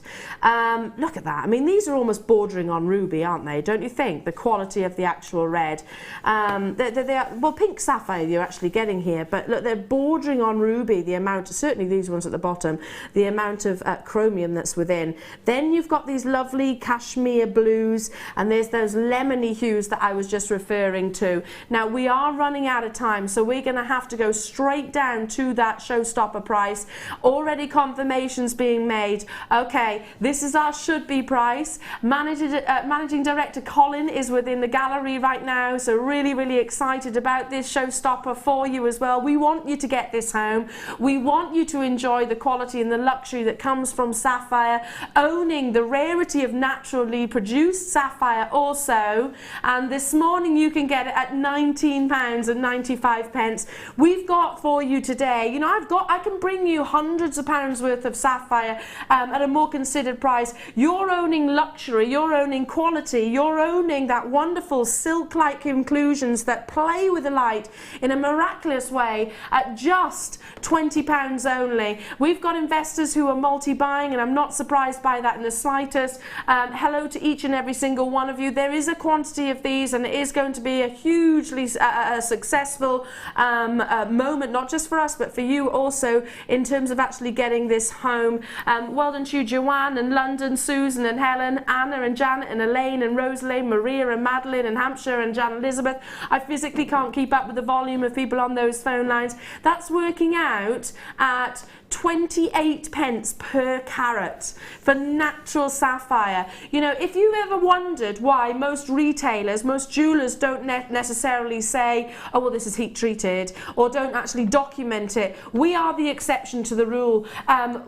Look at that. I mean, these are almost bordering on ruby, aren't they? Don't you think? The quality of the actual red. Well, pink sapphire you're actually getting here, but look, they're bordering on ruby, the amount, certainly these ones at the bottom, the amount of chromium that's within. Then you've got these lovely cashmere blues, and there's those lemony hues that I was just referring to. Now, we are running out of time, so we're going to have to go straight down to that showstopper price. Already confirmations being made. Okay, this is our should-be price. Managing Director Colin is within the gallery right now, so really, really excited about this showstopper for you as well. We want you to get this home. We want you to enjoy the quality and the luxury that comes from sapphire, owning the rarity of naturally produced sapphire sapphire also, and this morning you can get it at £19.95. We've got for you today, you know, I can bring you hundreds of pounds worth of sapphire at a more considered price. You're owning luxury, you're owning quality, you're owning that wonderful silk-like inclusions that play with the light in a miraculous way at just £20 only. We've got investors who are multi-buying, and I'm not surprised by that in the slightest. Hello to each and every single one of you. There is a quantity of these, and it is going to be a hugely successful moment, not just for us but for you also, in terms of actually getting this home. Well done to you, Joanne and London, Susan and Helen, Anna and Janet and Elaine and Rosalie, Maria and Madeline and Hampshire and Jan Elizabeth. I physically can't keep up with the volume of people on those phone lines. That's working out at 28 pence per carat for natural sapphire. You know, if you've ever wondered why most retailers, most jewellers don't necessarily say, oh well, this is heat treated, or don't actually document it, we are the exception to the rule.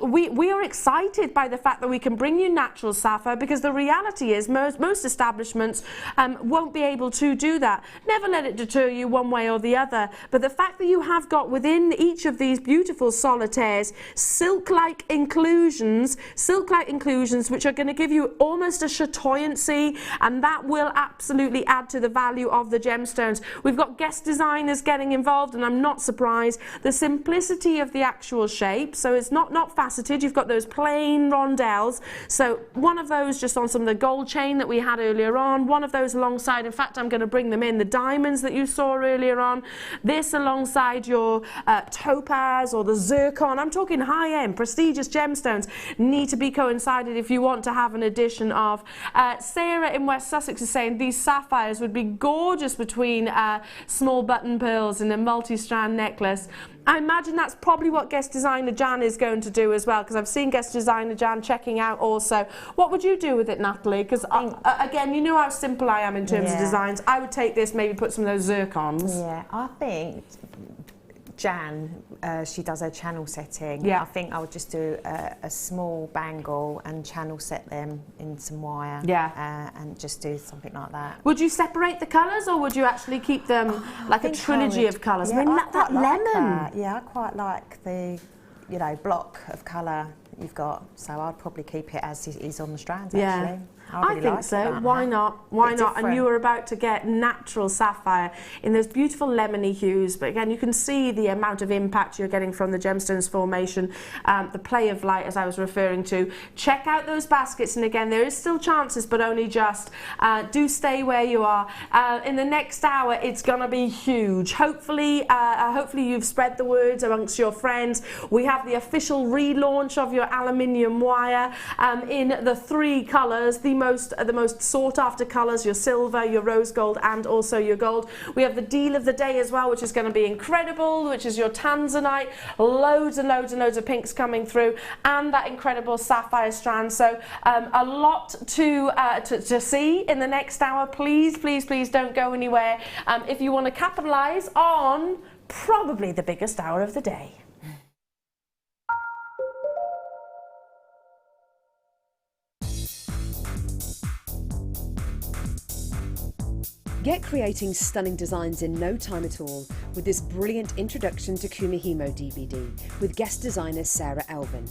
We are excited by the fact that we can bring you natural sapphire, because the reality is most establishments won't be able to do that. Never let it deter you one way or the other, but the fact that you have got within each of these beautiful solitaires silk-like inclusions which are going to give you almost a chatoyancy, and that will absolutely add to the value of the gemstones. We've got guest designers getting involved, and I'm not surprised. The simplicity of the actual shape, so it's not faceted. You've got those plain rondelles, so one of those just on some of the gold chain that we had earlier on, one of those alongside, in fact I'm going to bring them in, the diamonds that you saw earlier on, this alongside your topaz or the zircon. I'm talking high-end, prestigious gemstones need to be coincided if you want to have an addition of. Sarah in West Sussex is saying these sapphires would be gorgeous between small button pearls and a multi-strand necklace. I imagine that's probably what guest designer Jan is going to do as well, because I've seen guest designer Jan checking out also. What would you do with it, Natalie? Because again, you know how simple I am in terms of designs. I would take this, maybe put some of those zircons. Yeah, I think Jan, she does her channel setting. Yeah. I think I would just do a small bangle and channel set them in some wire. Yeah. And just do something like that. Would you separate the colours, or would you actually keep them like a trilogy of colours? Yeah, I mean, that lemon. That. Yeah, I quite like the, you know, block of colour you've got. So I'd probably keep it as it is on the strands, actually. I think so. Why not? Why not? And you were about to get natural sapphire in those beautiful lemony hues. But again, you can see the amount of impact you're getting from the gemstones formation, the play of light, as I was referring to. Check out those baskets. And again, there is still chances, but only just. Do stay where you are. In the next hour, it's going to be huge. Hopefully, you've spread the words amongst your friends. We have the official relaunch of your aluminium wire in the 3 colours. The most sought after colours, your silver, your rose gold and also your gold. We have the deal of the day as well, which is going to be incredible, which is your Tanzanite, loads and loads and loads of pinks coming through, and that incredible sapphire strand. So a lot to see in the next hour. Please, please, please don't go anywhere if you want to capitalise on probably the biggest hour of the day. Get creating stunning designs in no time at all with this brilliant Introduction to Kumihimo DVD with guest designer Sarah Elvin.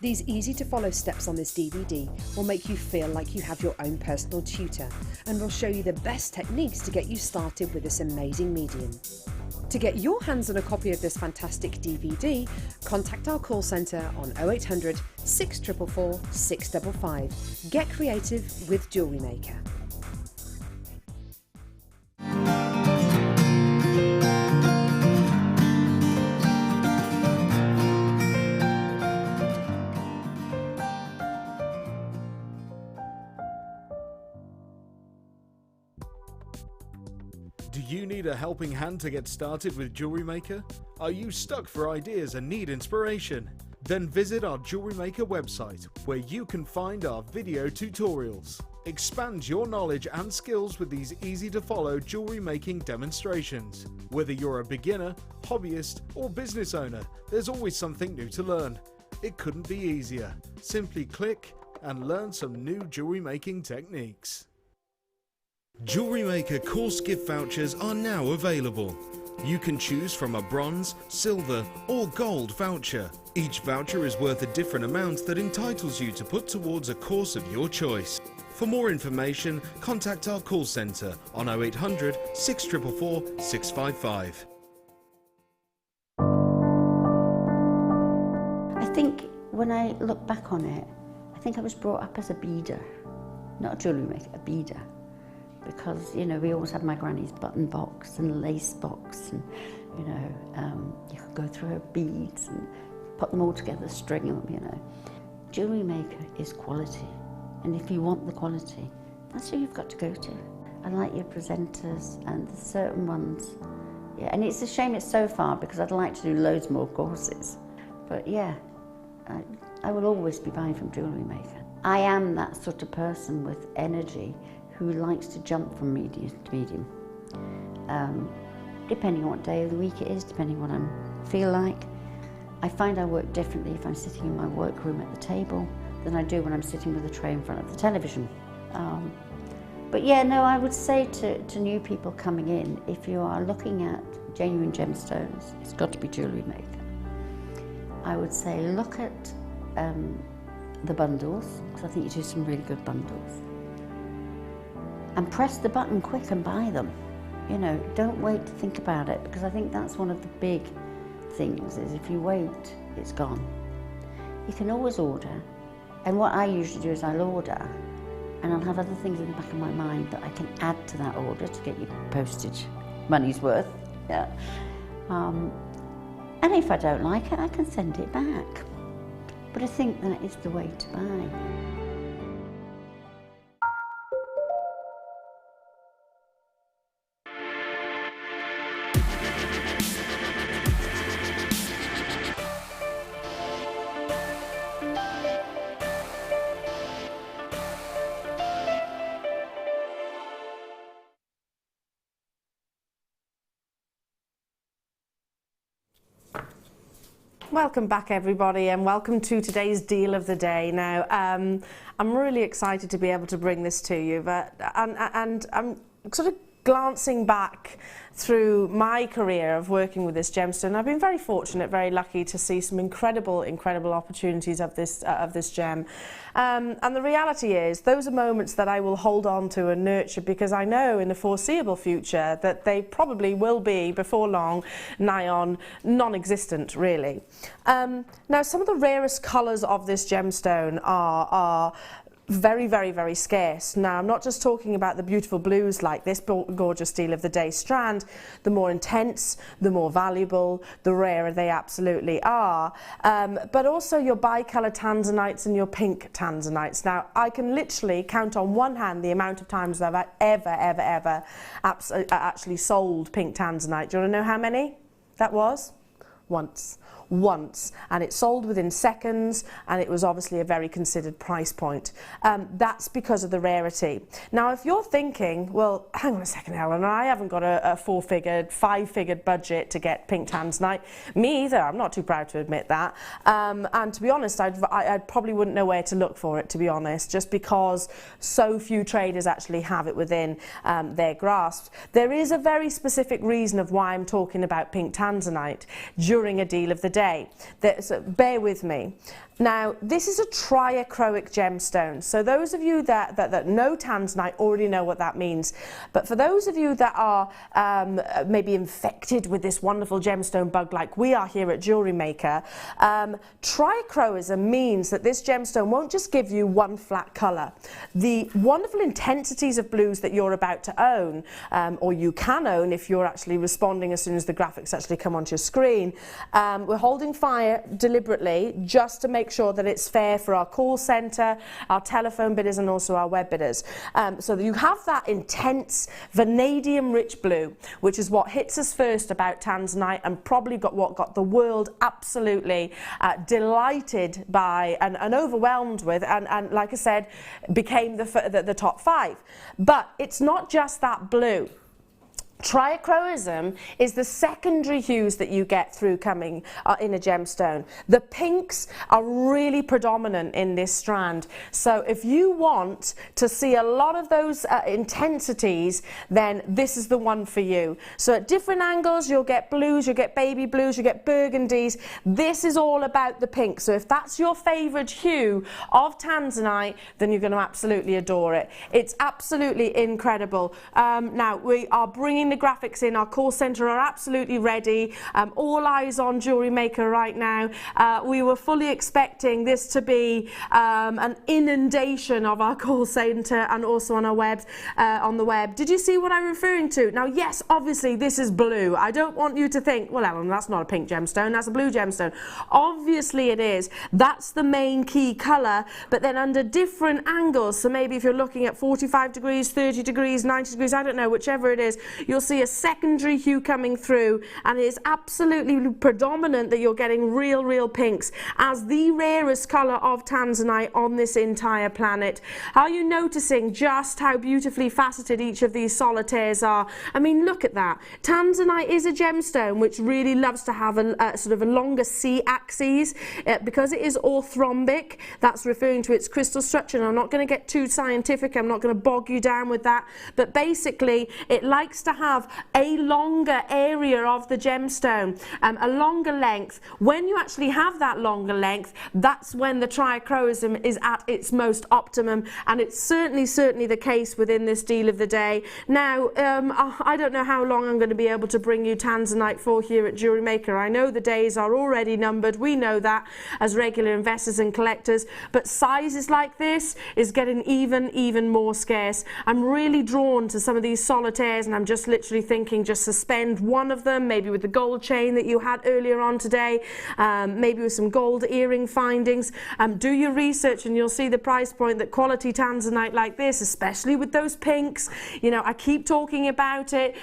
These easy to follow steps on this DVD will make you feel like you have your own personal tutor and will show you the best techniques to get you started with this amazing medium. To get your hands on a copy of this fantastic DVD, contact our call centre on 0800 644 655. Get creative with JewelleryMaker. Do you need a helping hand to get started with JewelleryMaker? Are you stuck for ideas and need inspiration? Then visit our JewelleryMaker website, where you can find our video tutorials. Expand your knowledge and skills with these easy-to-follow jewellery making demonstrations. Whether you're a beginner, hobbyist, or business owner, there's always something new to learn. It couldn't be easier. Simply click and learn some new jewellery making techniques. JewelleryMaker course gift vouchers are now available. You can choose from a bronze, silver or gold voucher. Each voucher is worth a different amount that entitles you to put towards a course of your choice. For more information, contact our call centre on 0800 644 655. I think when I look back on it, I think I was brought up as a beader, not a jewellery maker, a beader. Because, you know, we always had my granny's button box and lace box, and, you know, you could go through her beads and put them all together, string them, you know. Jewellery maker is quality, and if you want the quality, that's who you've got to go to. I like your presenters and the certain ones. Yeah, and it's a shame it's so far because I'd like to do loads more courses. But yeah, I will always be buying from Jewellery Maker. I am that sort of person with energy who likes to jump from medium to medium. Depending on what day of the week it is, depending on what I feel like. I find I work differently if I'm sitting in my workroom at the table than I do when I'm sitting with a tray in front of the television. But yeah, no, I would say to new people coming in, if you are looking at genuine gemstones, it's got to be Jewellery Maker. I would say look at the bundles, because I think you do some really good bundles. And press the button quick and buy them. You know, don't wait to think about it, because I think that's one of the big things, is if you wait, it's gone. You can always order, and what I usually do is I'll order, and I'll have other things in the back of my mind that I can add to that order to get your postage money's worth. Yeah. And if I don't like it, I can send it back. But I think that is the way to buy. Welcome back, everybody, and welcome to today's deal of the day. Now, I'm really excited to be able to bring this to you, and I'm sort of glancing back through my career of working with this gemstone. I've been very fortunate, very lucky to see some incredible opportunities of this gem. And the reality is, those are moments that I will hold on to and nurture, because I know in the foreseeable future that they probably will be, before long, nigh on non-existent, really. Now, some of the rarest colours of this gemstone are very, very, very scarce. Now, I'm not just talking about the beautiful blues like this gorgeous deal of the day strand. The more intense, the more valuable, the rarer they absolutely are. But also your bicolour tanzanites and your pink tanzanites. Now, I can literally count on one hand the amount of times that I've ever actually sold pink tanzanite. Do you want to know how many that was? Once, and it sold within seconds, and it was obviously a very considered price point. That's because of the rarity. Now, if you're thinking, well, hang on a second, Eleanor, I haven't got a four-figured, five-figured budget to get pink tanzanite. Me either. I'm not too proud to admit that. And to be honest, I probably wouldn't know where to look for it, to be honest, just because so few traders actually have it within their grasp. There is a very specific reason of why I'm talking about pink tanzanite during a deal of the day. So bear with me. Now, this is a triachroic gemstone. So those of you that know tanzanite already know what that means. But for those of you that are maybe infected with this wonderful gemstone bug like we are here at Jewellery Maker, triachroism means that this gemstone won't just give you one flat colour. The wonderful intensities of blues that you're about to own, or you can own if you're actually responding as soon as the graphics actually come onto your screen, we're holding fire deliberately just to make sure that it's fair for our call centre, our telephone bidders and also our web bidders. So that you have that intense vanadium rich blue, which is what hits us first about tanzanite and probably got the world absolutely delighted by and overwhelmed with, and like I said, became the top 5. But it's not just that blue. Trichroism is the secondary hues that you get through coming in a gemstone. The pinks are really predominant in this strand. So if you want to see a lot of those intensities, then this is the one for you. So at different angles, you'll get blues, you'll get baby blues, you'll get burgundies. This is all about the pink. So if that's your favourite hue of Tanzanite, then you're going to absolutely adore it. It's absolutely incredible. Now, we are bringing the graphics in. Our call centre are absolutely ready. All eyes on Jewellery Maker right now. We were fully expecting this to be an inundation of our call centre and also on our webs, on the web. Did you see what I'm referring to? Now, yes, obviously this is blue. I don't want you to think, well, Ellen, that's not a pink gemstone, that's a blue gemstone. Obviously it is. That's the main key colour, but then under different angles, so maybe if you're looking at 45 degrees, 30 degrees, 90 degrees, I don't know, whichever it is, you'll see a secondary hue coming through, and it is absolutely predominant that you're getting real pinks as the rarest colour of Tanzanite on this entire planet. Are you noticing just how beautifully faceted each of these solitaires are? I mean, look at that. Tanzanite is a gemstone which really loves to have a sort of a longer C axis because it is orthorhombic. That's referring to its crystal structure, and I'm not going to get too scientific, I'm not going to bog you down with that, but basically it likes to have a longer area of the gemstone, a longer length. When you actually have that longer length, that's when the trichroism is at its most optimum, and it's certainly the case within this deal of the day. Now, I don't know how long I'm going to be able to bring you Tanzanite for here at Jewellery Maker. I know the days are already numbered, we know that as regular investors and collectors, but sizes like this is getting even more scarce. I'm really drawn to some of these solitaires, and I'm just literally thinking just suspend one of them, maybe with the gold chain that you had earlier on today, maybe with some gold earring findings. Do your research and you'll see the price point that quality Tanzanite like this, especially with those pinks, you know, I keep talking about it,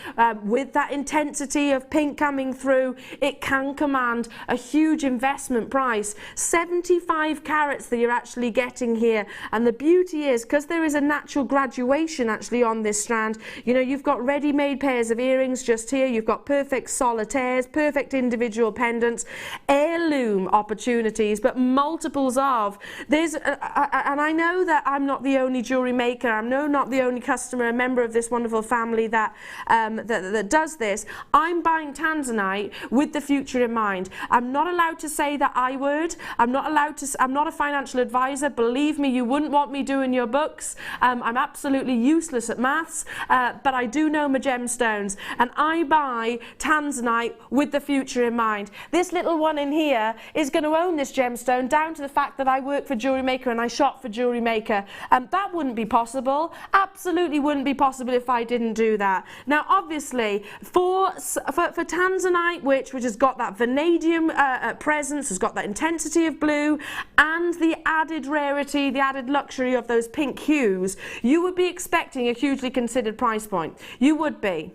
with that intensity of pink coming through, it can command a huge investment price. 75 carats that you're actually getting here, and the beauty is because there is a natural graduation actually on this strand. You know, you've got ready-made pairs of earrings just here, you've got perfect solitaires, perfect individual pendants, heirloom opportunities, but multiples of. There's and I know that I'm not the only jewellery maker, I'm not the only customer, a member of this wonderful family that that does this. I'm buying Tanzanite with the future in mind. I'm not allowed to say that I would. I'm not a financial advisor. Believe me, you wouldn't want me doing your books. I'm absolutely useless at maths, but I do know my gemstones, and I buy Tanzanite with the future in mind. This little one in here is going to own this gemstone down to the fact that I work for Jewellery Maker and I shop for Jewellery Maker. That wouldn't be possible. Absolutely wouldn't be possible if I didn't do that. Now, obviously, for Tanzanite, which has got that vanadium presence, has got that intensity of blue, and the added rarity, the added luxury of those pink hues, you would be expecting a hugely considered price point. You would be.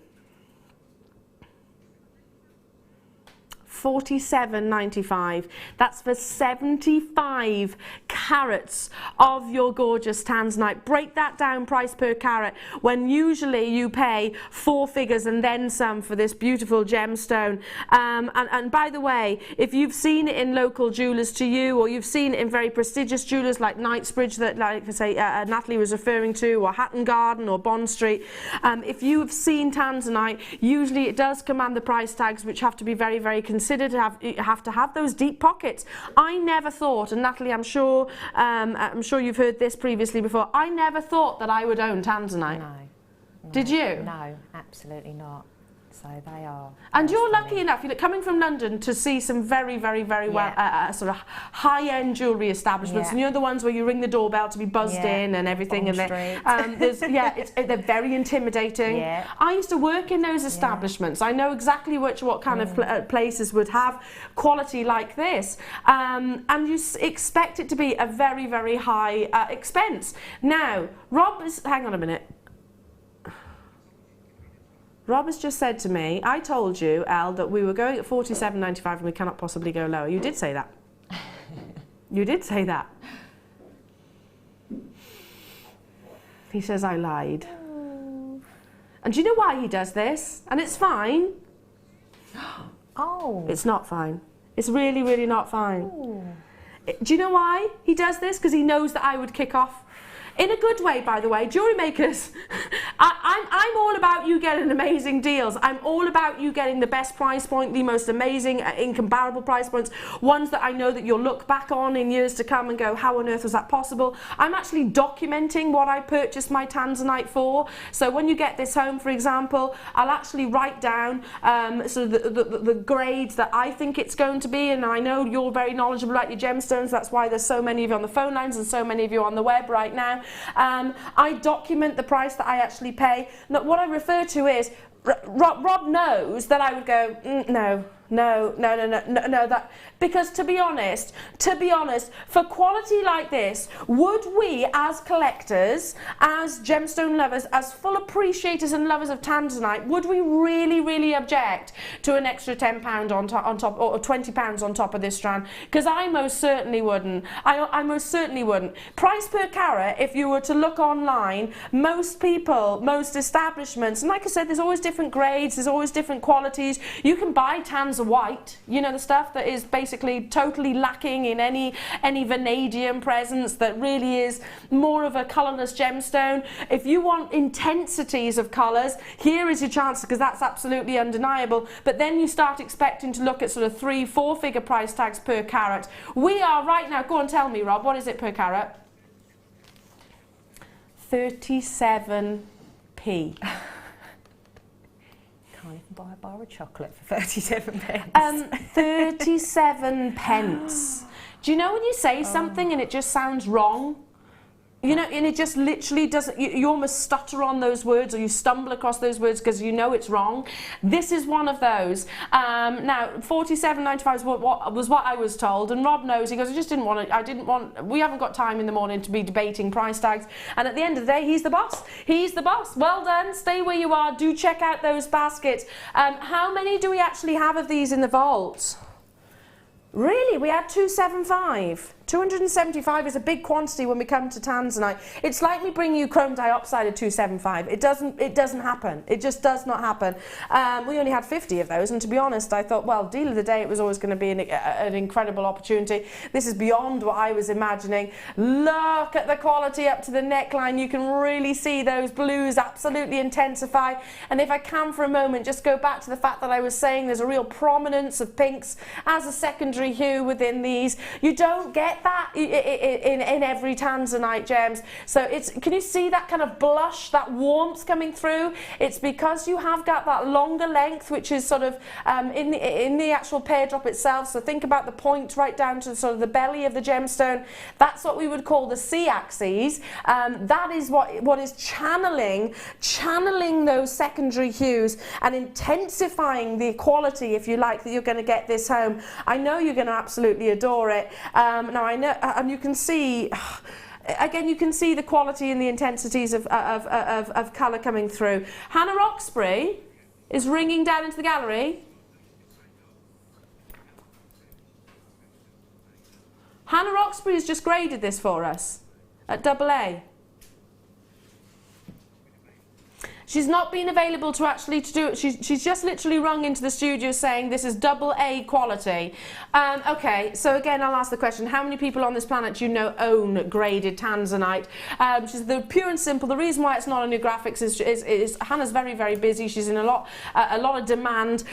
$47.95. That's for 75 carats of your gorgeous Tanzanite. Break that down price per carat, when usually you pay 4 figures and then some for this beautiful gemstone. And by the way, if you've seen it in local jewellers to you, or you've seen it in very prestigious jewellers like Knightsbridge, that, like I say, Natalie was referring to, or Hatton Garden or Bond Street, if you have seen Tanzanite, usually it does command the price tags which have to be very considered. You have to have those deep pockets. I never thought, and Natalie, I'm sure you've heard this previously before, I never thought that I would own Tanzanite. No. Did you? No, absolutely not. So they are. And you're lucky enough, you know, coming from London, to see some very well sort of high-end jewellery establishments. And you're the ones where you ring the doorbell to be buzzed in and everything. And there's, they're very intimidating. I used to work in those establishments. I know exactly what kind of places would have quality like this. And you expect it to be a very high expense. Now, Rob is, hang on a minute. Rob has just said to me, I told you, Elle, that we were going at $47.95 and we cannot possibly go lower. You did say that. You did say that. He says I lied. And do you know why he does this? And it's fine. Oh. It's not fine. It's really, really not fine. Ooh. Do you know why he does this? Because he knows that I would kick off. In a good way, by the way, jewellery makers, I'm all about you getting amazing deals. I'm all about you getting the best price point, the most amazing, incomparable price points, ones that I know that you'll look back on in years to come and go, how on earth was that possible? I'm actually documenting what I purchased my Tanzanite for. So when you get this home, for example, I'll actually write down sort of the grades that I think it's going to be, and I know you're very knowledgeable about your gemstones. That's why there's so many of you on the phone lines and so many of you on the web right now. I document the price that I actually pay. Now, what I refer to is, Rob knows that I would go, no, that, because to be honest, for quality like this, would we as collectors, as gemstone lovers, as full appreciators and lovers of Tanzanite, would we really object to an extra £10 on top, or £20 on top of this strand? Because I most certainly wouldn't. I most certainly wouldn't. Price per carat, if you were to look online, most people, most establishments, and like I said, there's always different grades, there's always different qualities. You can buy Tanza white, you know, the stuff that is basically totally lacking in any vanadium presence, that really is more of a colourless gemstone. If you want intensities of colours, here is your chance, because that's absolutely undeniable. But then you start expecting to look at sort of 3-4 figure price tags per carat. We are right now, go on, tell me, Rob, what is it per carat? 37p. Can't even buy a bar of chocolate for 37 pence. 37 pence. Do you know when you say something and it just sounds wrong? You know, and it just literally doesn't, you almost stutter on those words, or you stumble across those words because you know it's wrong. This is one of those. Now, 47.95 was what I was told, and Rob knows. He goes, we haven't got time in the morning to be debating price tags. And at the end of the day, he's the boss. He's the boss. Well done. Stay where you are. Do check out those baskets. How many do we actually have of these in the vault? Really? We had 275. 275 is a big quantity when we come to Tanzanite. It's like me bringing you chrome diopside at 275. It doesn't happen. It just does not happen. We only had 50 of those, and to be honest, I thought, well, deal of the day, it was always going to be an incredible opportunity. This is beyond what I was imagining. Look at the quality up to the neckline. You can really see those blues absolutely intensify. And if I can for a moment just go back to the fact that I was saying there's a real prominence of pinks as a secondary hue within these. You don't get that in every Tanzanite gems. So can you see that kind of blush, that warmth coming through? It's because you have got that longer length, which is sort of in the actual pear drop itself. So think about the point right down to sort of the belly of the gemstone. That's what we would call the C-axis. That is what is channeling those secondary hues and intensifying the quality, if you like, that you're going to get this home. I know you're going to absolutely adore it. Now I know, and you can see, again, you can see the quality and the intensities of colour coming through. Hannah Roxbury is ringing down into the gallery. Hannah Roxbury has just graded this for us at AA. She's not been available to actually do it. She's just literally rung into the studio saying this is AA quality. Okay, so again, I'll ask the question, how many people on this planet do you know own graded Tanzanite? She's the pure and simple. The reason why it's not on your graphics is Hannah's very, very busy. She's in a lot of demand.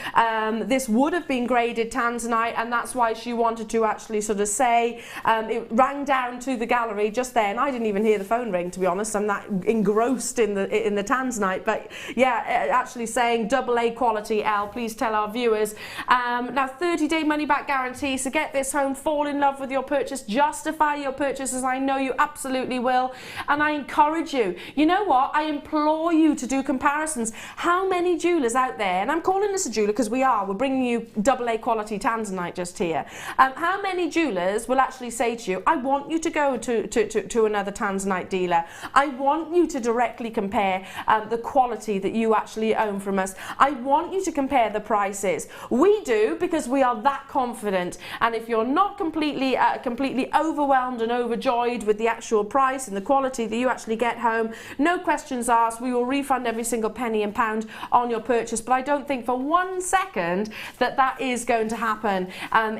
This would have been graded Tanzanite, and that's why she wanted to actually sort of say, it rang down to the gallery just then. I didn't even hear the phone ring, to be honest. I'm that engrossed in the Tanzanite. But yeah, actually saying AA quality, Al, please tell our viewers. Now, 30-day money-back guarantee, so get this home, fall in love with your purchase, justify your purchase, as I know you absolutely will. And I encourage you, you know what, I implore you to do comparisons. How many jewellers out there, and I'm calling this a jeweller because we're bringing you AA quality Tanzanite just here. How many jewellers will actually say to you, I want you to go to another Tanzanite dealer. I want you to directly compare the quality that you actually own from us. I want you to compare the prices. We do, because we are that confident. And if you're not completely overwhelmed and overjoyed with the actual price and the quality that you actually get home, no questions asked, we will refund every single penny and pound on your purchase. But I don't think for 1 second that that is going to happen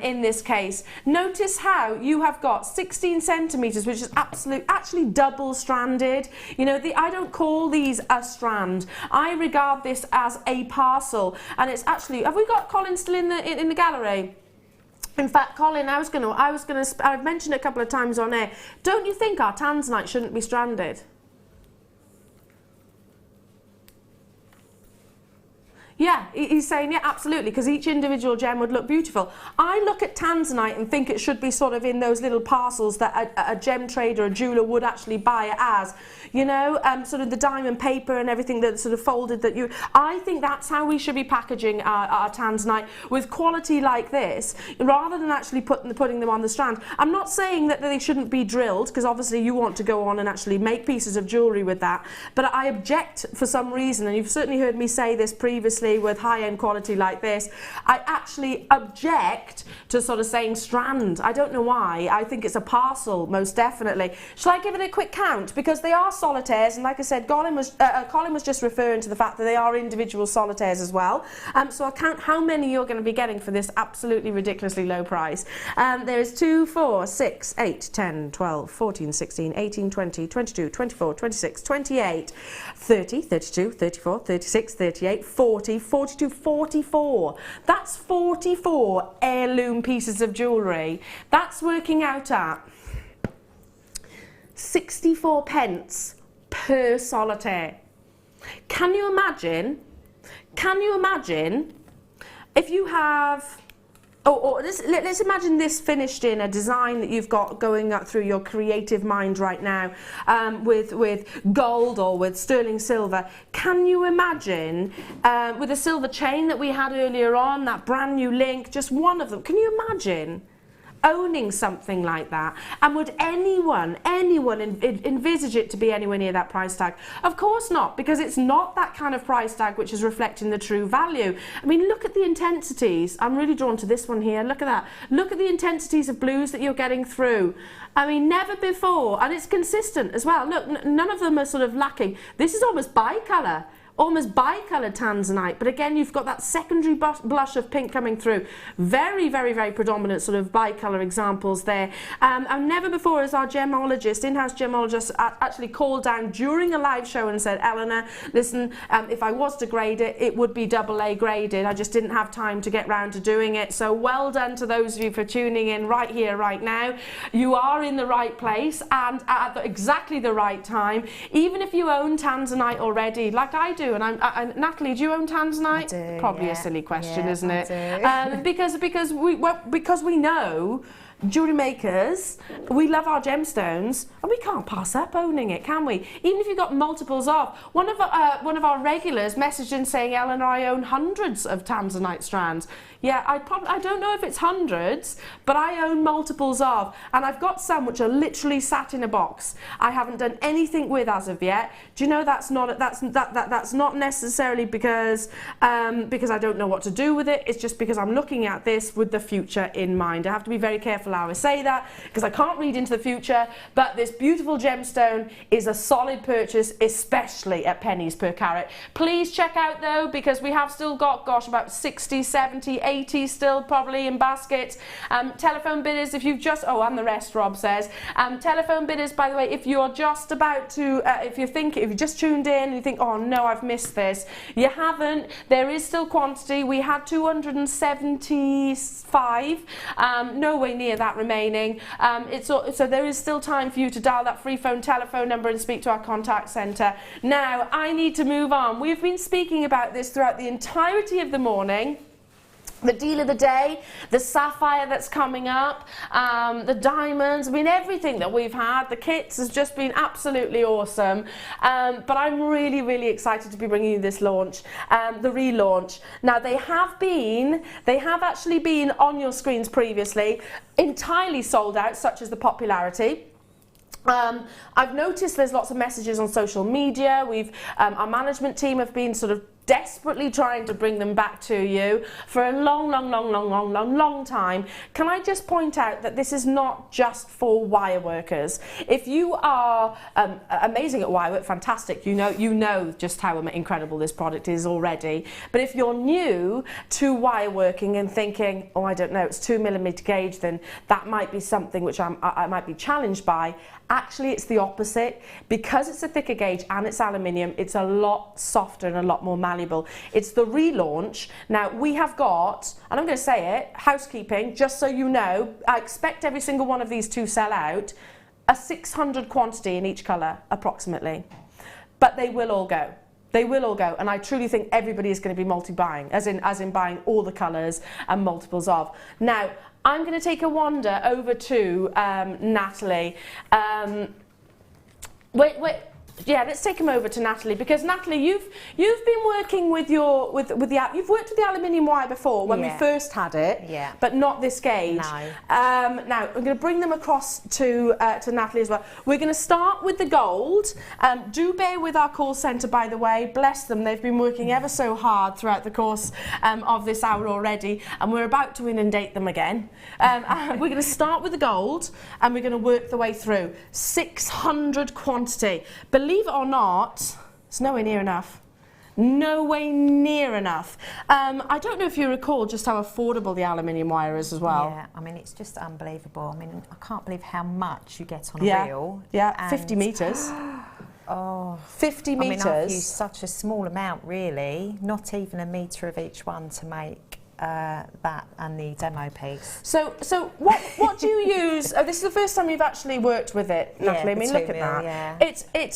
in this case. Notice how you have got 16 centimetres, which is actually double stranded. You know, I don't call these a strand. I regard this as a parcel, and it's actually, have we got Colin still in the gallery? In fact, Colin, I've mentioned it a couple of times on air. Don't you think our Tanzanite shouldn't be stranded? Yeah, he's saying, yeah, absolutely, because each individual gem would look beautiful. I look at Tanzanite and think it should be sort of in those little parcels that a gem trader, a jeweller would actually buy it as. You know, sort of the diamond paper and everything that's sort of folded that you... I think that's how we should be packaging our Tanzanite, with quality like this, rather than actually putting them on the strand. I'm not saying that they shouldn't be drilled, because obviously you want to go on and actually make pieces of jewellery with that, but I object for some reason, and you've certainly heard me say this previously, with high-end quality like this, I actually object to sort of saying strand. I don't know why. I think it's a parcel, most definitely. Shall I give it a quick count? Because they are solitaires, and like I said, Colin was just referring to the fact that they are individual solitaires as well. So I'll count how many you're going to be getting for this absolutely ridiculously low price. There is 2, 4, 6, 8, 10, 12, 14, 16, 18, 20, 22, 24, 26, 28, 30, 32, 34, 36, 38, 40, 42, 44. That's 44 heirloom pieces of jewellery. That's working out at 64 pence per solitaire. Can you imagine if you have... let's imagine this finished in a design that you've got going up through your creative mind right now, with gold or with sterling silver. Can you imagine with a silver chain that we had earlier on, that brand new link, just one of them? Can you imagine owning something like that? And would anyone envisage it to be anywhere near that price tag? Of course not, because it's not that kind of price tag which is reflecting the true value. I mean, look at the intensities. I'm really drawn to this one here. Look at that. Look at the intensities of blues that you're getting through. I mean, never before, and it's consistent as well. Look, none of them are sort of lacking. This is almost bicolour. Almost bicoloured Tanzanite, but again you've got that secondary blush of pink coming through. Very, very, very predominant sort of bicolour examples there. And never before has our gemologist, in-house gemologist, actually called down during a live show and said, Eleanor, listen, if I was to grade it, it would be AA graded. I just didn't have time to get round to doing it. So well done to those of you for tuning in right here, right now. You are in the right place and at exactly the right time. Even if you own Tanzanite already, like I do. And Natalie, do you own Tanzanite? I do, probably yeah. a silly question, Yeah, isn't it? I do. Because we know jewellery makers, we love our gemstones, and we can't pass up owning it, can we? Even if you've got multiples of. One of our regulars messaged in saying, Eleanor, I own hundreds of Tanzanite strands. Yeah, I don't know if it's hundreds, but I own multiples of, and I've got some which are literally sat in a box. I haven't done anything with as of yet. Do you know that's not necessarily because I don't know what to do with it. It's just because I'm looking at this with the future in mind. I have to be very careful how I say that, because I can't read into the future. But this beautiful gemstone is a solid purchase, especially at pennies per carat. Please check out though, because we have still got, gosh, about 60, 70, 80 still probably in baskets. Telephone bidders, if you've just, oh, and the rest, Rob says. Telephone bidders, by the way, if you're just about to, if you just tuned in and you think, oh no, I've missed this, you haven't. There is still quantity. We had 275, nowhere near that remaining. So there is still time for you to dial that free phone telephone number and speak to our contact centre. Now, I need to move on. We've been speaking about this throughout the entirety of the morning. The deal of the day, the sapphire that's coming up, the diamonds, I mean everything that we've had, the kits has just been absolutely awesome. But I'm really, really excited to be bringing you this launch, the relaunch. Now they have actually been on your screens previously, entirely sold out, such as the popularity. I've noticed there's lots of messages on social media. Our management team have been sort of desperately trying to bring them back to you for a long time. Can I just point out that this is not just for wire workers. If you are amazing at wire work, fantastic, you know just how incredible this product is already. But if you're new to wire working and thinking, oh, I don't know, it's 2mm gauge, then that might be something which I might be challenged by. Actually, it's the opposite. Because it's a thicker gauge and it's aluminium, it's a lot softer and a lot more malleable. It's the relaunch. Now, we have got, and I'm going to say it, housekeeping, just so you know, I expect every single one of these to sell out, a 600 quantity in each colour, approximately. But they will all go. They will all go, and I truly think everybody is going to be multi-buying, as in buying all the colours and multiples of. Now, I'm going to take a wander over to Natalie. Yeah, let's take him over to Natalie, because Natalie, you've been working with you've worked with the aluminium wire before when we first had it, but not this gauge. No. Now I'm going to bring them across to Natalie as well. We're going to start with the gold. Do bear with our call centre, by the way. Bless them, they've been working ever so hard throughout the course of this hour already, and we're about to inundate them again. We're going to start with the gold, and we're going to work the way through. 600 quantity. Believe it or not, it's nowhere near enough. Nowhere near enough. I don't know if you recall just how affordable the aluminium wire is as well. Yeah, I mean, it's just unbelievable. I mean, I can't believe how much you get on a reel. Yeah, 50 metres. Oh, 50 metres. I mean, I've used such a small amount, really. Not even a metre of each one to make that and the demo piece. So what do you use? Oh, this is the first time you've actually worked with it, Natalie. I mean, look at that. Yeah.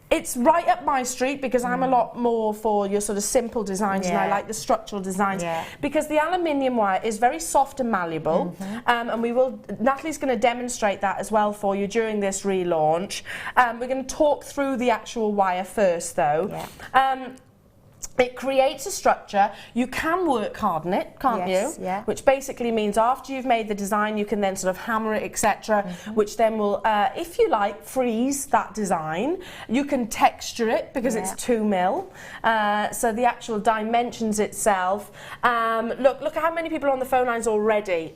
It's right up my street, because I'm a lot more for your sort of simple designs, and I like the structural designs, because the aluminium wire is very soft and malleable, and Natalie's going to demonstrate that as well for you during this relaunch. We're going to talk through the actual wire first, though. It creates a structure. You can work harden it, can't you? Yeah. Which basically means after you've made the design, you can then sort of hammer it, etc., which then will, if you like, freeze that design. You can texture it, because it's 2mm. So the actual dimensions itself. Look at how many people are on the phone lines already.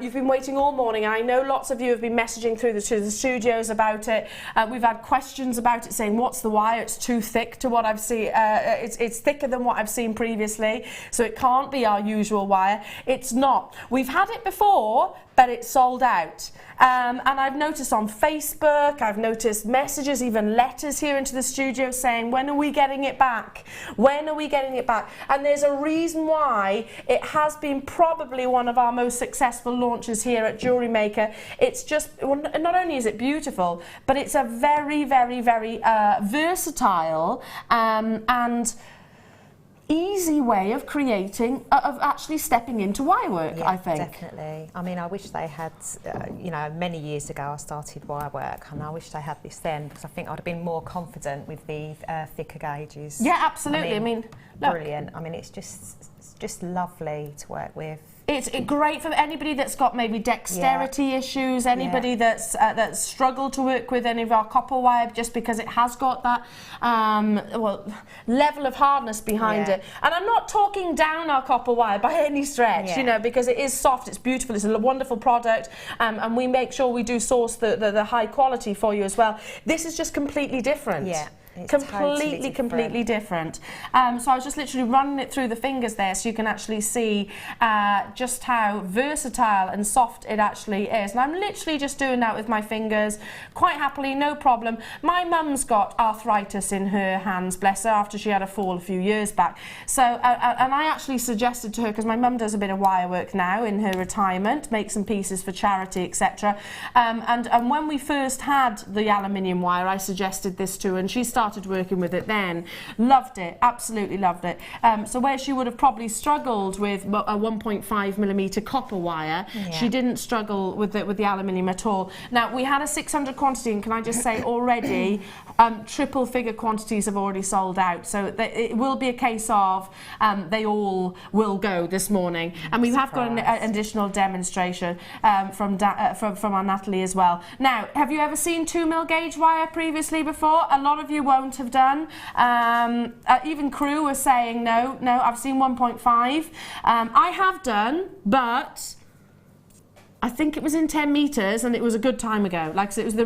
You've been waiting all morning, and I know lots of you have been messaging through to the studios about it. We've had questions about it saying, what's the wire? It's too thick to what I've seen. It's thicker than what I've seen previously, so it can't be our usual wire. It's not. We've had it before, but it's sold out. And I've noticed on Facebook, I've noticed messages, even letters here into the studio saying, when are we getting it back? When are we getting it back? And there's a reason why it has been probably one of our most successful launches here at JewelleryMaker. It's just, not only is it beautiful, but it's a very, very, very versatile and easy way of creating, of actually stepping into wire work, I think. Definitely. I mean, I wish they had, many years ago I started wire work, and I wish they had this then, because I think I'd have been more confident with the thicker gauges. Yeah, absolutely. I mean, look, brilliant. I mean, it's just lovely to work with. It's great for anybody that's got maybe dexterity issues, anybody that's struggled to work with any of our copper wire, just because it has got that level of hardness behind it. And I'm not talking down our copper wire by any stretch, because it is soft, it's beautiful, it's a wonderful product, and we make sure we do source the high quality for you as well. This is just completely different. Yeah. It's completely different. So I was just literally running it through the fingers there, so you can actually see just how versatile and soft it actually is. And I'm literally just doing that with my fingers, quite happily, no problem. My mum's got arthritis in her hands, bless her, after she had a fall a few years back. So, and I actually suggested to her, because my mum does a bit of wire work now in her retirement, make some pieces for charity, etc. And when we first had the aluminium wire, I suggested this to her, and she started started working with it then. Loved it, absolutely loved it. So where she would have probably struggled with a 1.5mm copper wire, she didn't struggle with the aluminium at all. Now, we had a 600 quantity, and can I just say already, triple figure quantities have already sold out. So it will be a case of they all will go this morning. And we have got an additional demonstration from our Natalie as well. Now, have you ever seen 2mm gauge wire previously before? A lot of you won't have done. Even crew were saying no, I've seen 1.5. I have done, but I think it was in 10 metres, and it was a good time ago. Like I said, it was the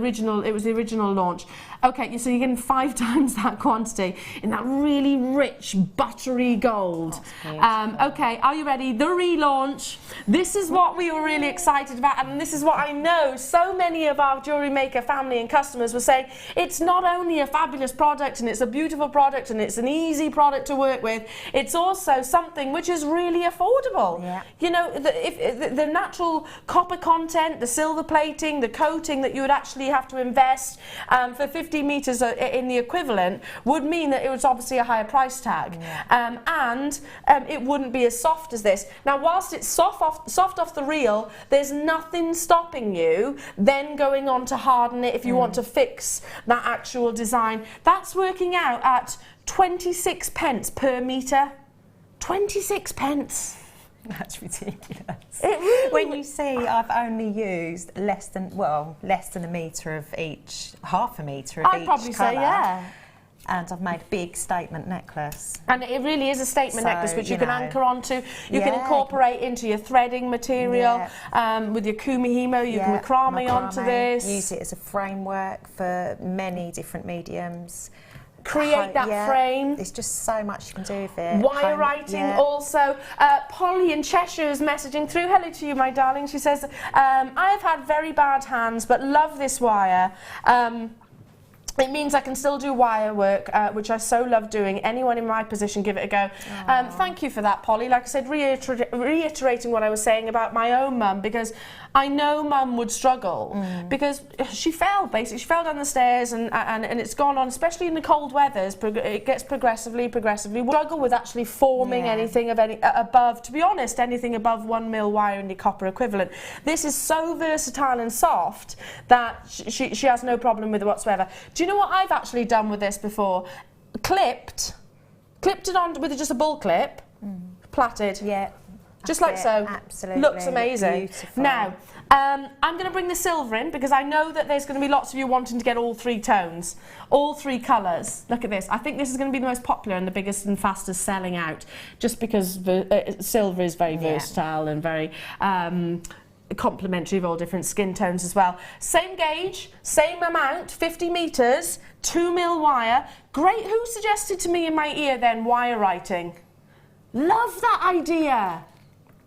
original launch. Okay, so you're getting 5 times that quantity in that really rich, buttery gold. Okay, are you ready? The relaunch. This is what we were really excited about, and this is what I know so many of our Jewellery Maker family and customers were saying. It's not only a fabulous product, and it's a beautiful product, and it's an easy product to work with, it's also something which is really affordable. Yeah. You know, the natural copper content, the silver plating, the coating that you would actually have to invest for 50 metres in the equivalent would mean that it was obviously a higher price tag. And it wouldn't be as soft as this. Now, whilst it's soft off the reel, there's nothing stopping you then going on to harden it if you want to fix that actual design. That's working out at 26 pence per metre. 26 pence. That's ridiculous. Really when you see I've only used less than a metre of each, half a metre of each I'd probably say, yeah. And I've made a big statement necklace. And it really is a statement necklace which you can anchor onto. You can incorporate into your threading material. With your kumihimo, you can macrame onto this. Use it as a framework for many different mediums. Create that frame. There's just so much you can do with it. Wire writing also. Polly in Cheshire is messaging through. Hello to you, my darling. She says, I have had very bad hands, but love this wire. It means I can still do wire work, which I so love doing. Anyone in my position, give it a go. Thank you for that, Polly. Like I said, reiterating what I was saying about my own mum, because I know mum would struggle because she fell, basically. She fell down the stairs and it's gone on, especially in the cold weathers, it gets progressively struggle with actually forming anything of any above, to be honest, anything above 1mm wire in the copper equivalent. This is so versatile and soft that she has no problem with it whatsoever. Do you know what I've actually done with this before? Clipped it on with just a bull clip, plaited. Yeah. Just like so. Absolutely. Looks amazing. Beautiful. Now, I'm going to bring the silver in because I know that there's going to be lots of you wanting to get all 3 tones, all 3 colours. Look at this. I think this is going to be the most popular and the biggest and fastest selling out, just because silver is very versatile and very complementary of all different skin tones as well. Same gauge, same amount, 50 metres, 2mm wire. Great. Who suggested to me in my ear then wire writing? Love that idea.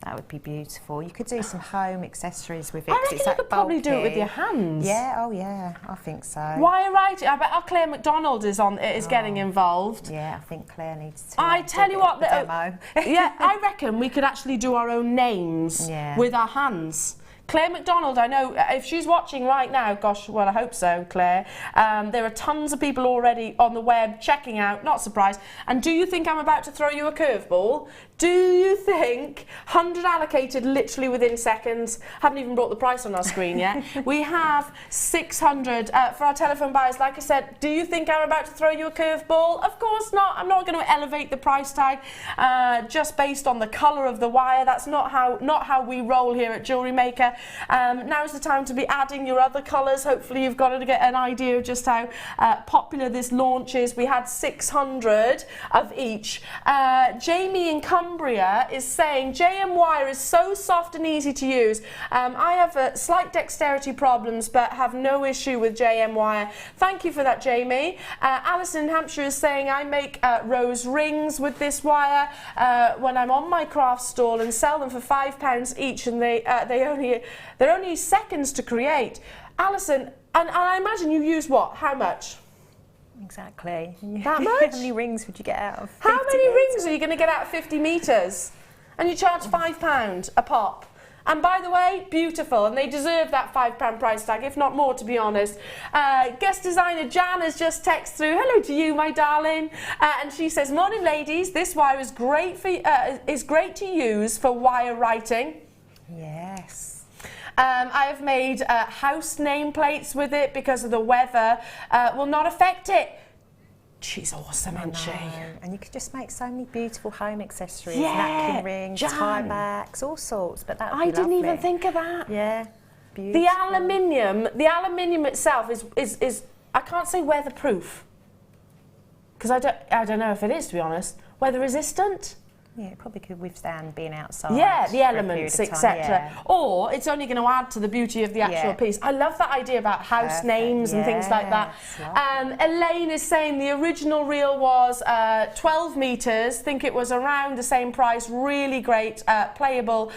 That would be beautiful. You could do some home accessories with it. I reckon you could probably do it with your hands. Yeah, oh yeah, I think so. Wire writing. I bet our Claire McDonald is getting involved. Yeah, I think Claire needs to. I tell you what, demo. Yeah, I reckon we could actually do our own names with our hands. Claire McDonald, I know, if she's watching right now, gosh, well, I hope so, Claire. There are tons of people already on the web checking out, not surprised. And do you think I'm about to throw you a curveball? Do you think 100 allocated literally within seconds? Haven't even brought the price on our screen yet. We have 600 for our telephone buyers. Like I said, do you think I'm about to throw you a curveball? Of course not. I'm not going to elevate the price tag just based on the colour of the wire. That's not how we roll here at Jewellery Maker. Now's the time to be adding your other colours. Hopefully you've got to get an idea of just how popular this launch is. We had 600 of each. Jamie in Cumbria is saying JM wire is so soft and easy to use. I have slight dexterity problems but have no issue with JM wire. Thank you for that, Jamie. Alison in Hampshire is saying I make rose rings with this wire when I'm on my craft stall and sell them for £5 each, and they're only seconds to create. Alison, and I imagine you use what? How much? Exactly. That much? How many rings would you get out of 50 How many rings are you going to get out of 50 metres? And you charge £5 a pop. And by the way, beautiful, and they deserve that £5 price tag, if not more, to be honest. Guest designer Jan has just texted through, hello to you, my darling, and she says, morning ladies, this wire is great to use for wire writing. Yes. I have made house nameplates with it because of the weather will not affect it. She's awesome, isn't she? And you could just make so many beautiful home accessories, yeah, napkin rings, tie backs, all sorts. But that would be I didn't lovely. even think of that. Yeah, beautiful. The aluminium itself is I can't say weatherproof because I don't know if it is, to be honest. Weather resistant. Yeah, it probably could withstand being outside. Yeah, the elements, etc. Yeah. Or it's only going to add to the beauty of the actual piece. I love that idea about house names and things like that. Elaine is saying the original reel was 12 metres. Think it was around the same price. Really great, playable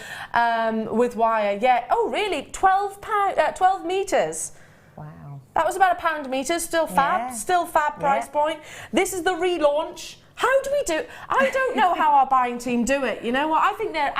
with wire. Yeah. Oh, really? 12 metres. Wow. That was about £1 a metre. Still fab. Still fab price point. This is the relaunch. How do we do? I don't know how our buying team do it. You know what? I think they're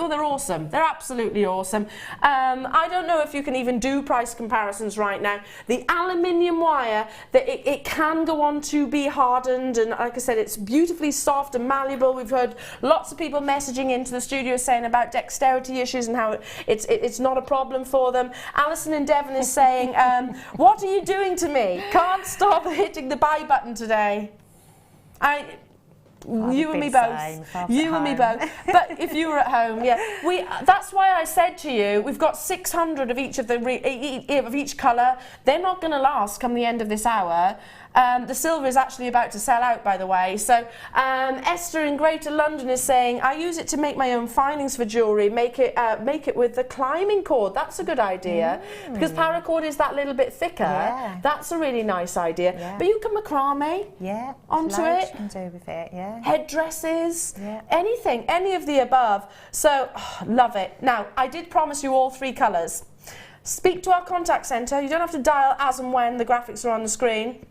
they're awesome. They're absolutely awesome. I don't know if you can even do price comparisons right now. The aluminium wire, it can go on to be hardened, and like I said, it's beautifully soft and malleable. We've heard lots of people messaging into the studio saying about dexterity issues and how it's not a problem for them. Alison in Devon is saying, what are you doing to me? Can't stop hitting the buy button today. You and me both. You and me both. But if you were at home, yeah, that's why I said to you, we've got 600 of each of each colour. They're not going to last come the end of this hour. The silver is actually about to sell out, by the way. So Esther in Greater London is saying, I use it to make my own findings for jewellery. Make it with the climbing cord. That's a good idea because paracord is that little bit thicker. Yeah. That's a really nice idea. Yeah. But you can macrame onto it. You can do with it. Yeah. Headdresses, anything, any of the above. So love it. Now I did promise you all 3 colours. Speak to our contact centre. You don't have to dial as and when the graphics are on the screen.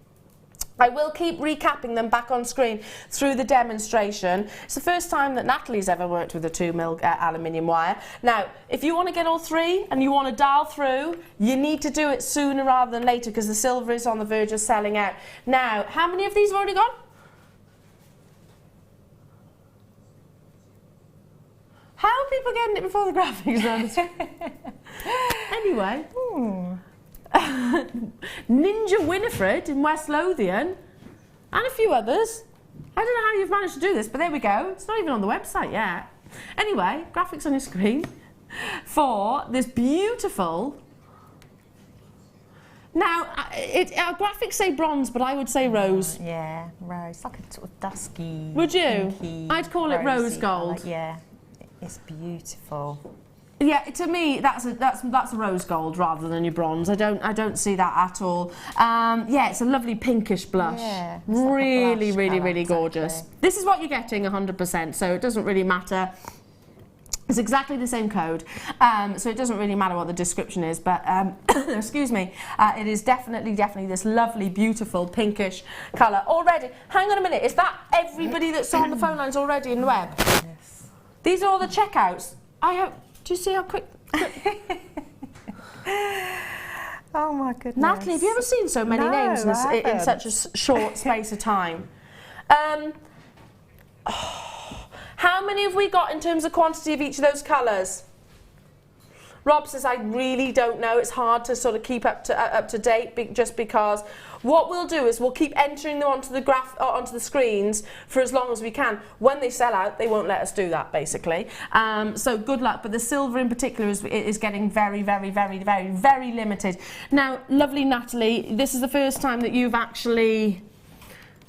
I will keep recapping them back on screen through the demonstration. It's the first time that Natalie's ever worked with a 2mm aluminium wire. Now, if you want to get all 3 and you want to dial through, you need to do it sooner rather than later because the silver is on the verge of selling out. Now, how many of these have already gone? How are people getting it before the graphics are on the screen? Anyway. Ninja Winifred in West Lothian and a few others. I don't know how you've managed to do this, but there we go. It's not even on the website yet. Anyway, graphics on your screen for this beautiful. Now, our graphics say bronze, but I would say rose. Yeah, rose. Like a sort of dusky. Would you? Pinky, I'd call it rose gold. Colour. Yeah, it's beautiful. Yeah, to me that's a rose gold rather than your bronze. I don't see that at all. Yeah, it's a lovely pinkish blush. Yeah, really, like really, really gorgeous. Exactly. This is what you're getting 100%, so it doesn't really matter. It's exactly the same code, so it doesn't really matter what the description is, but excuse me, it is definitely this lovely, beautiful pinkish colour. Already, hang on a minute, is that everybody that's on the phone lines already in the web? Yes. These are all the checkouts. I hope. Do you see how quick? Oh my goodness. Natalie, have you ever seen so many names in such a short space of time? How many have we got in terms of quantity of each of those colours? Rob says, I really don't know. It's hard to sort of keep up to date just because what we'll do is we'll keep entering them onto the screens for as long as we can. When they sell out, they won't let us do that, basically. So good luck. But the silver in particular is getting very, very, very, very, very limited. Now, lovely Natalie, this is the first time that you've actually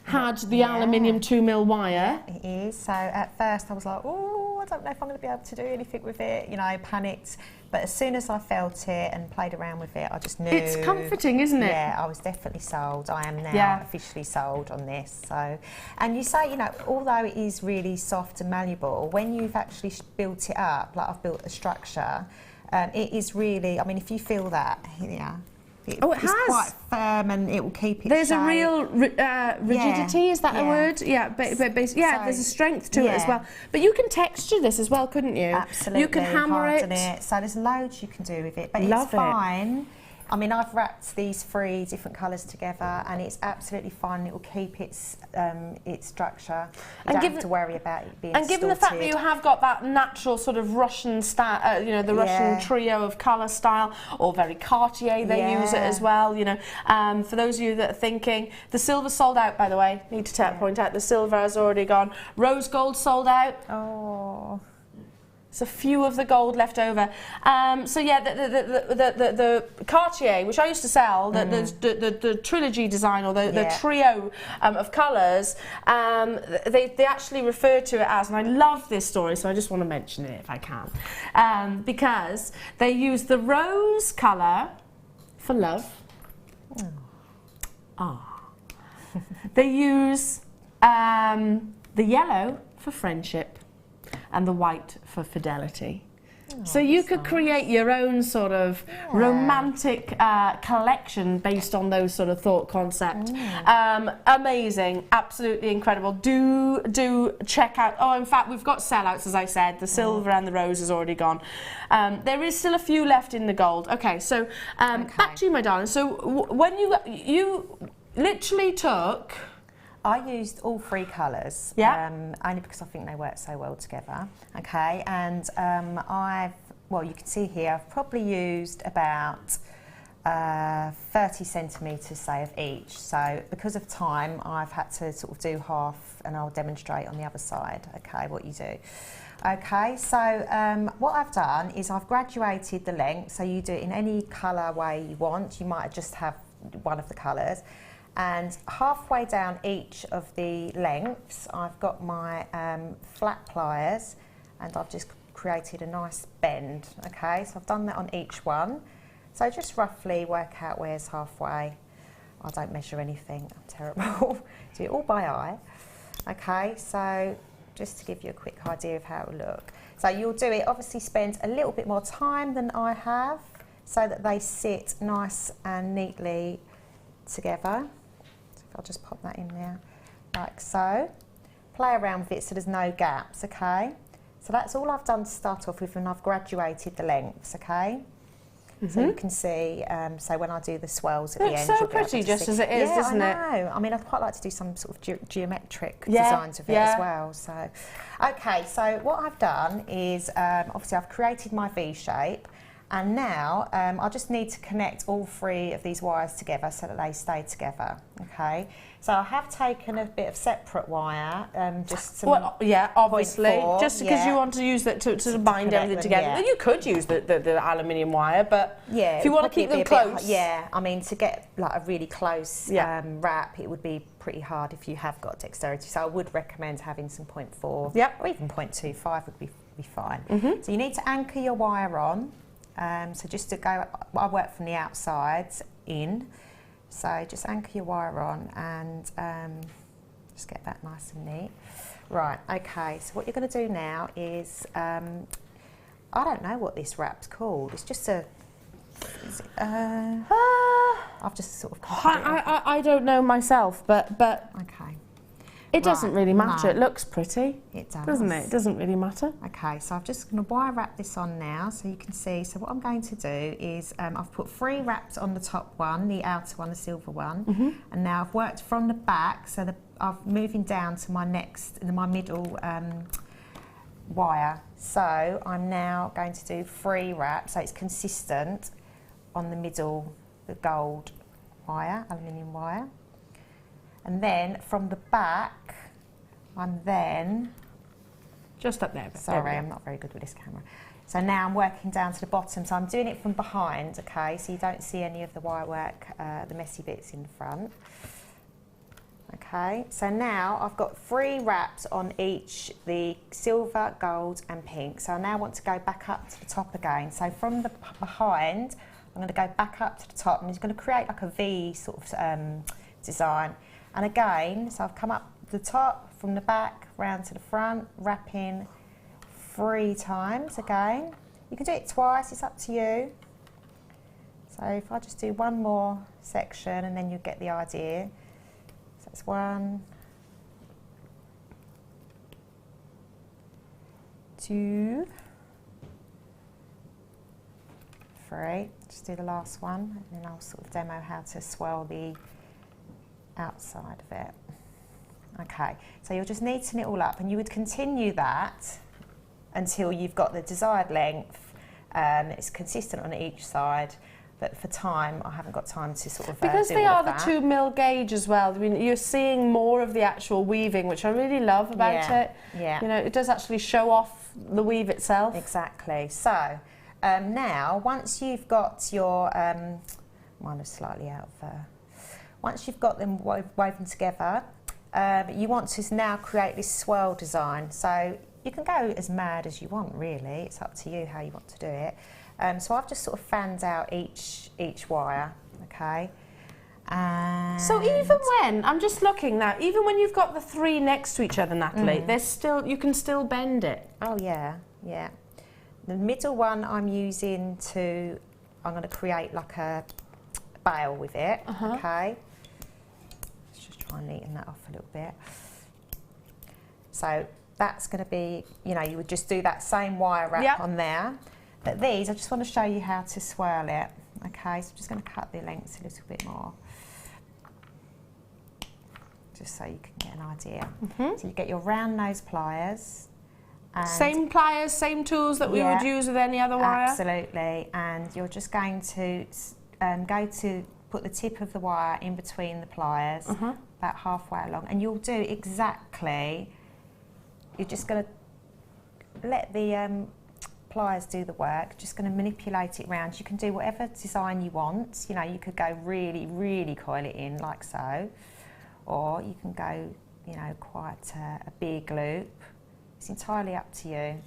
had the aluminium 2mm wire. It is. So at first I was like, oh, I don't know if I'm going to be able to do anything with it, you know, panicked. But as soon as I felt it and played around with it, I just knew. It's comforting, isn't it? Yeah, I was definitely sold. I am now officially sold on this. So, and you say, you know, although it is really soft and malleable, when you've actually built it up, like I've built a structure, it is really, I mean, if you feel that, It's has. quite firm and it will keep it. There's a real rigidity, is that a word? Yeah, but there's a strength to it as well. But you can texture this as well, couldn't you? Absolutely. You can hammer it. So there's loads you can do with it, but it's fine. I mean, I've wrapped these 3 different colours together, and it's absolutely fine. It will keep its structure. You don't have to worry about it being. And given the fact that you have got that natural sort of Russian style, you know, the Russian trio of colour style, or very Cartier, they use it as well. You know, for those of you that are thinking, the silver sold out. By the way, need to point out the silver has already gone. Rose gold sold out. Oh. There's a few of the gold left over. So yeah, the Cartier, which I used to sell, the trilogy design, or the trio of colours, they actually refer to it as, and I love this story, so I just want to mention it if I can, because they use the rose colour for love. They use the yellow for friendship, and the white for fidelity. So you could create your own sort of romantic collection based on those sort of thought concept. Amazing, absolutely incredible. Do check out. Oh, in fact, we've got sellouts, as I said. The silver and the rose is already gone. There is still a few left in the gold. Okay, so back to you, my darling. So when you literally took. I used all 3 colours, only because I think they work so well together. Okay, and you can see here, I've probably used about 30 centimetres, say, of each. So because of time, I've had to sort of do half, and I'll demonstrate on the other side, okay, what you do. Okay, so what I've done is I've graduated the length, so you do it in any colour way you want. You might just have one of the colours. And halfway down each of the lengths, I've got my flat pliers, and I've just created a nice bend. Okay, so I've done that on each one. So just roughly work out where's halfway. I don't measure anything, I'm terrible. Do it all by eye. Okay, so just to give you a quick idea of how it will look. So you'll do it, obviously spend a little bit more time than I have, so that they sit nice and neatly together. I'll just pop that in there, like so. Play around with it so there's no gaps, okay? So that's all I've done to start off with, and I've graduated the lengths, okay? So you can see, so when I do the swirls at the end. It's so pretty just as it is, isn't it? I know. I mean, I'd quite like to do some sort of geometric designs of it as well. So, okay, so what I've done is, obviously I've created my V shape. And now I just need to connect all 3 of these wires together so that they stay together, okay? So I have taken a bit of separate wire, just some obviously, just because you want to use that to bind everything together. Well, you could use the aluminium wire, but if you want to keep them close. I mean, to get like a really close wrap, it would be pretty hard if you have got dexterity. So I would recommend having some 0.4 or even 0.25 would be fine. So you need to anchor your wire on. So just to go, I work from the outside in, so just anchor your wire on and just get that nice and neat. Right, okay, so what you're going to do now is, I don't know what this wrap's called, it's just a, I've just sort of I don't know myself, but okay. It doesn't really matter. It looks pretty. It does. Doesn't it? It doesn't really matter. Okay, so I'm just going to wire wrap this on now so you can see. So what I'm going to do is I've put 3 wraps on the top one, the outer one, the silver one. And now I've worked from the back, so I'm moving down to my middle wire. So I'm now going to do 3 wraps, so it's consistent on the middle, the gold wire, aluminium wire. And then from the back, I'm then... Just up there. Sorry, I'm not very good with this camera. So now I'm working down to the bottom. So I'm doing it from behind, okay? So you don't see any of the wire work, the messy bits in the front. Okay, so now I've got 3 wraps on each, the silver, gold and pink. So I now want to go back up to the top again. So from the behind, I'm going to go back up to the top, and it's going to create like a V sort of design. And again, so I've come up the top, from the back, round to the front, wrapping 3 times again. You can do it twice, it's up to you. So if I just do one more section and then you get the idea. So that's 1, 2, 3. Just do the last one and then I'll sort of demo how to swirl the outside of it. Okay, so you'll just neaten it all up and you would continue that until you've got the desired length. It's consistent on each side, but for time, I haven't got time to sort of because do they all are of the that. 2 mil gauge as well. I mean, you're seeing more of the actual weaving, which I really love about it. Yeah. You know, it does actually show off the weave itself. Exactly. So now, once you've got your, mine is slightly out of there. Once you've got them woven together, you want to now create this swirl design. So you can go as mad as you want, really. It's up to you how you want to do it. So I've just sort of fanned out each wire, okay? And so even when, I'm just looking now, even when you've got the 3 next to each other, Natalie, there's still, you can still bend it. Oh yeah, yeah. The middle one I'm using to, I'm going to create like a bail with it, okay? Let's just try and neaten that off a little bit. So that's going to be, you know, you would just do that same wire wrap on there. But these, I just want to show you how to swirl it. Okay, so I'm just going to cut the lengths a little bit more. Just so you can get an idea. So you get your round nose pliers. And same pliers, same tools that we would use with any other wire? Absolutely. And you're just going to put the tip of the wire in between the pliers, about halfway along. And you'll do exactly, you're just going to let the pliers do the work, just going to manipulate it round. You can do whatever design you want. You know, you could go really, really coil it in like so, or you can go, you know, quite a big loop. It's entirely up to you.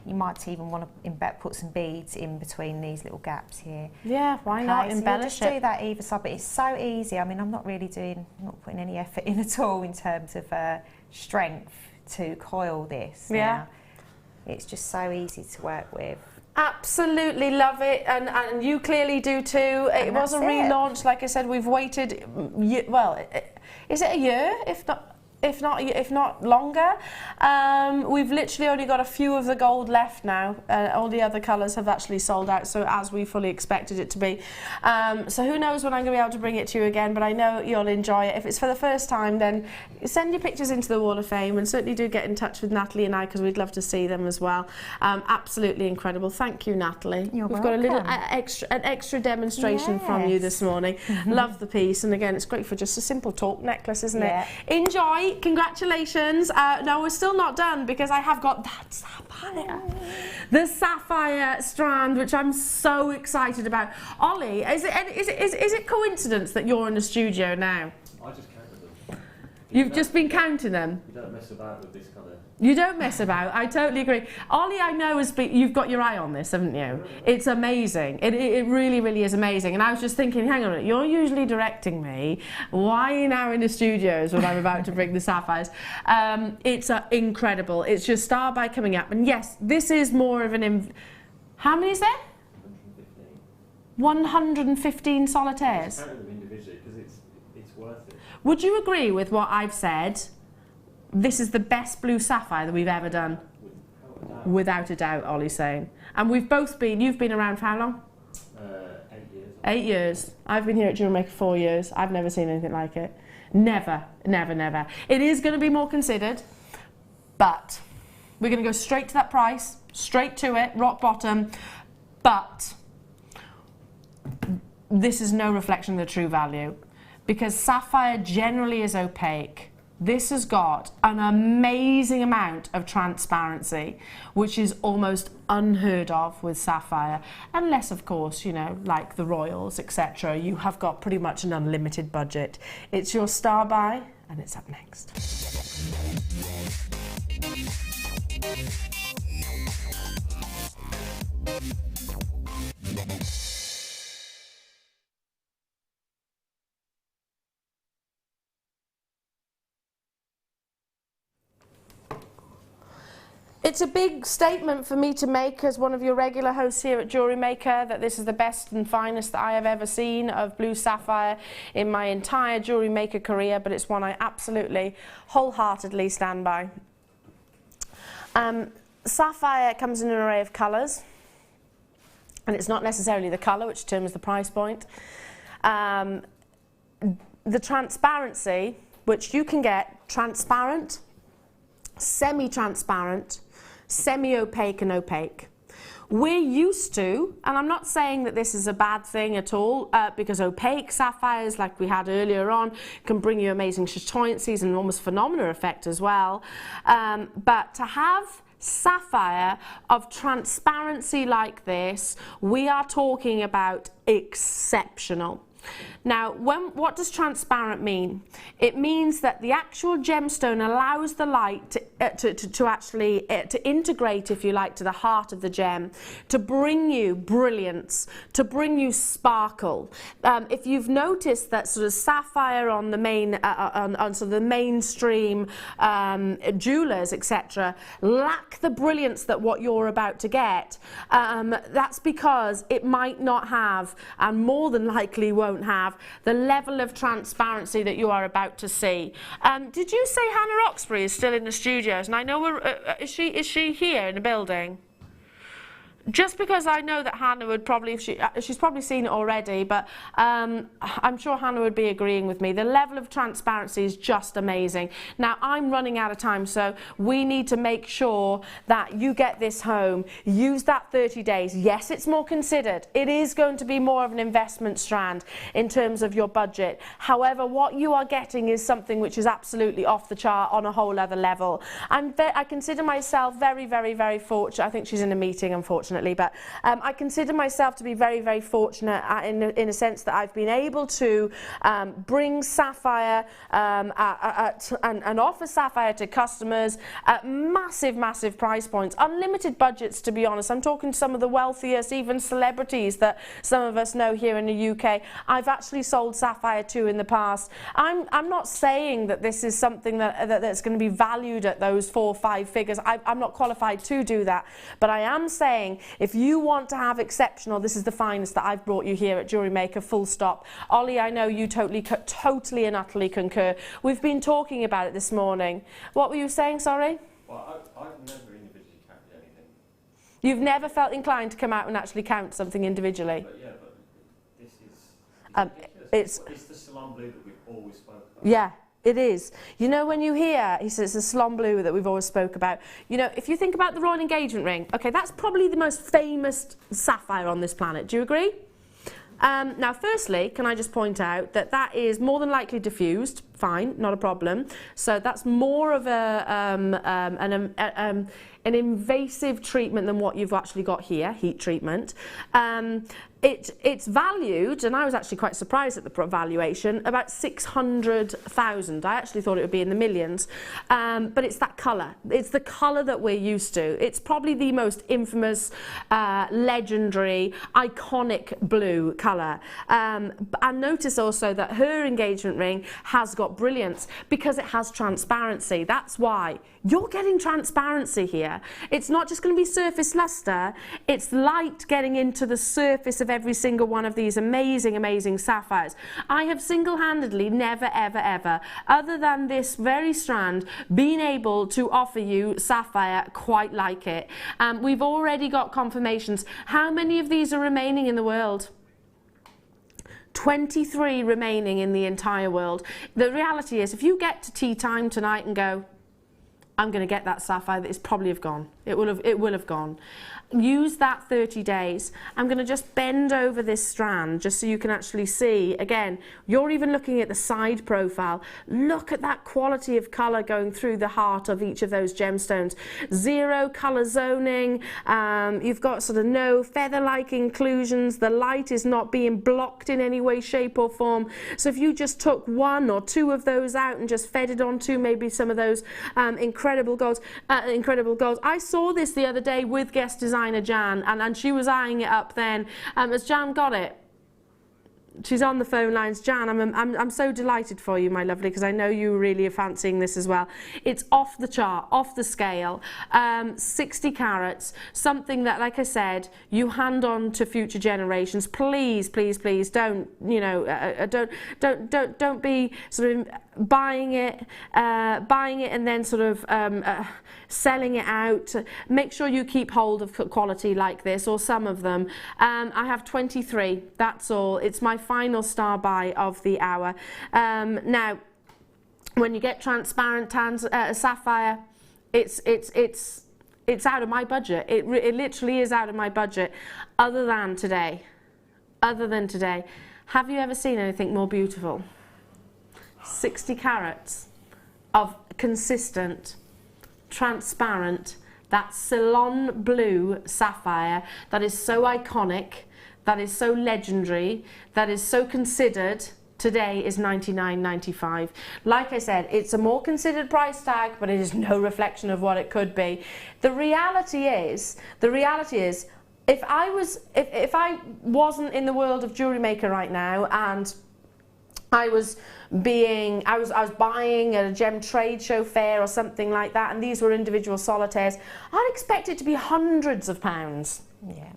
You might even want to put some beads in between these little gaps here. Yeah, why not embellish it? Just do that either side, but it's so easy. I mean, I'm not putting any effort in at all in terms of strength to coil this. Yeah. It's just so easy to work with. Absolutely love it, and you clearly do too. It was a relaunch, like I said. We've waited, well, is it a year? If not longer. We've literally only got a few of the gold left now. All the other colours have actually sold out, so as we fully expected it to be. So who knows when I'm going to be able to bring it to you again, but I know you'll enjoy it. If it's for the first time, then send your pictures into the Wall of Fame, and certainly do get in touch with Natalie and I, because we'd love to see them as well. Absolutely incredible. Thank you, Natalie. You're We've welcome. got an extra demonstration from you this morning. Love the piece, and again, it's great for just a simple torque necklace, isn't it? Enjoy. Congratulations. No, we're still not done, because I have got that sapphire. The sapphire strand, which I'm so excited about. Ollie, is it coincidence that you're in the studio now? I just counted them. You've just been counting them? You don't mess about with this colour. You don't mess about. I totally agree. Ollie, I know you've got your eye on this, haven't you? It's amazing. It really, really is amazing. And I was just thinking, hang on a minute, you're usually directing me. Why are you now in the studios when I'm about to bring the sapphires? It's incredible. It's just star by coming up. And yes, this is more of an... How many is there? 115 solitaires. Count them individually because it's worth it. Would you agree with what I've said? This is the best blue sapphire that we've ever done. Without a doubt, Ollie's saying. And we've both been, you've been around for how long? 8 years. 8 years. I've been here at JewelleryMaker 4 years. I've never seen anything like it. Never, never, never. It is going to be more considered, but we're going to go straight to that price, straight to it, rock bottom, but this is no reflection of the true value, because sapphire generally is opaque. This has got an amazing amount of transparency, which is almost unheard of with sapphire, unless of course, you know, like the royals, etc. You have got pretty much an unlimited budget. It's your star buy, and it's up next. It's a big statement for me to make as one of your regular hosts here at Jewellery Maker, that this is the best and finest that I have ever seen of blue sapphire in my entire Jewellery Maker career, but it's one I absolutely wholeheartedly stand by. Sapphire comes in an array of colours, and it's not necessarily the colour which determines the price point. The transparency, which you can get transparent, semi-transparent, semi-opaque and opaque. We're used to, and I'm not saying that this is a bad thing at all, because opaque sapphires, like we had earlier on, can bring you amazing chatoyancies and almost phenomenal effect as well. But to have sapphire of transparency like this, we are talking about exceptional. Now, what does transparent mean? It means that the actual gemstone allows the light to integrate, if you like, to the heart of the gem, to bring you brilliance, to bring you sparkle. If you've noticed that sort of sapphire on the main, on sort of the mainstream jewelers, etc., lack the brilliance that what you're about to get, that's because it might not have, and more than likely won't have, the level of transparency that you are about to see. Did you say Hannah Roxbury is still in the studios? And I know is she here in the building? Just because I know that Hannah would probably, she's probably seen it already, but I'm sure Hannah would be agreeing with me. The level of transparency is just amazing. Now, I'm running out of time, so we need to make sure that you get this home. Use that 30 days. Yes, it's more considered. It is going to be more of an investment strand in terms of your budget. However, what you are getting is something which is absolutely off the chart on a whole other level. I consider myself very, very, very fortunate. I think she's in a meeting, unfortunately. But I consider myself to be very, very fortunate in a sense that I've been able to bring sapphire and offer sapphire to customers at massive, massive price points, unlimited budgets, to be honest. I'm talking to some of the wealthiest, even celebrities that some of us know here in the UK. I've actually sold sapphire to in the past. I'm not saying that this is something that's going to be valued at those 4 or 5 figures. I'm not qualified to do that, but I am saying, if you want to have exceptional, this is the finest that I've brought you here at Jewellery Maker, full stop. Ollie, I know you totally and utterly concur. We've been talking about it this morning. What were you saying, sorry? Well, I've never individually counted anything. You've never felt inclined to come out and actually count something individually? But yeah, but this is it's the salon blue that we've always spoken about. Yeah. It is. You know, when you hear, he says, the salon blue that we've always spoke about, you know, if you think about the royal engagement ring, okay, that's probably the most famous sapphire on this planet. Do you agree? Now, firstly, can I just point out that that is more than likely diffused. Fine, not a problem. So that's more of an invasive treatment than what you've actually got here, heat treatment. It's valued, and I was actually quite surprised at the valuation, about 600,000. I actually thought it would be in the millions, but it's that colour. It's the colour that we're used to. It's probably the most infamous, legendary, iconic blue colour. And notice also that her engagement ring has got brilliance because it has transparency. That's why you're getting transparency here. It's not just going to be surface lustre, it's light getting into the surface of every single one of these amazing, amazing sapphires. I have single-handedly never, ever, ever, other than this very strand, been able to offer you sapphire quite like it. We've already got confirmations. How many of these are remaining in the world? 23 remaining in the entire world. The reality is, if you get to tea time tonight and go, I'm going to get that sapphire, that is probably have gone. It will have gone. Use that 30 days. I'm going to just bend over this strand just so you can actually see. Again, you're even looking at the side profile. Look at that quality of colour going through the heart of each of those gemstones. Zero colour zoning. You've got sort of no feather-like inclusions. The light is not being blocked in any way, shape or form. So if you just took 1 or 2 of those out and just fed it onto maybe some of those incredible golds. I saw this the other day with guest designer Jan, and she was eyeing it up then. Has Jan got it? She's on the phone lines. Jan, I'm so delighted for you, my lovely, because I know you really are fancying this as well. It's off the chart, off the scale, 60 carats, something that, like I said, you hand on to future generations. Please, please, please don't, you know, don't be sort of buying it and then sort of selling it out. Make sure you keep hold of quality like this, or some of them. I have 23, that's all. It's my final star buy of the hour. Now, when you get transparent sapphire, it's out of my budget. It literally is out of my budget, other than today. Have you ever seen anything more beautiful? 60 carats of consistent, transparent, that Ceylon blue sapphire that is so iconic, that is so legendary, that is so considered. Today is $99.95. Like I said, it's a more considered price tag, but it is no reflection of what it could be. The reality is, if I wasn't in the world of Jewellery Maker right now, and I was buying at a gem trade show fair or something like that, and these were individual solitaires, I'd expect it to be hundreds of pounds. Yeah.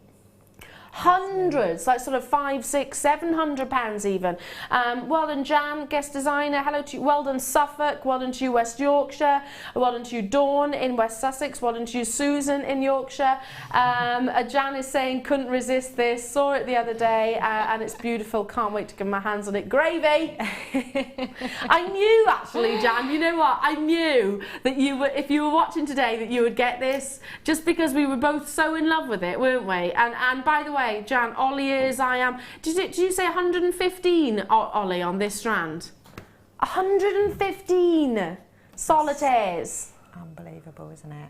Hundreds, like sort of £500, £600, £700 even. Well done, Jan, guest designer. Hello to you. Well done, Suffolk. Well done to you, West Yorkshire. Well done to you, Dawn in West Sussex. Well done to you, Susan in Yorkshire. Jan is saying, couldn't resist this. Saw it the other day, and it's beautiful. Can't wait to get my hands on it. Gravy. I knew, actually, Jan. You know what? I knew that you were, if you were watching today, that you would get this, just because we were both so in love with it, weren't we? And by the way, Jan, Ollie is, I am. Did you say 115, Ollie, on this strand? 115 solitaires. Unbelievable, isn't it?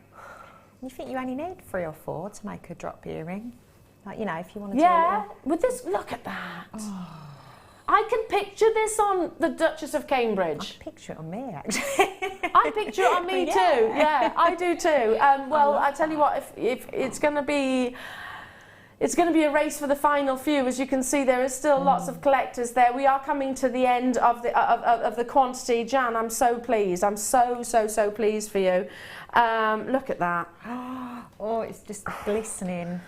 You think you only need 3 or 4 to make a drop earring? Like, you know, if you want to do Yeah, with this, look at that. Oh. I can picture this on the Duchess of Cambridge. I can picture it on me, actually. I picture it on me too. Yeah, I do too. Well, I tell you what, if it's going to be... It's going to be a race for the final few. As you can see, there is still lots of collectors there. We are coming to the end of the quantity. Jan, I'm so pleased. I'm so pleased for you. Look at that. Oh, it's just glistening.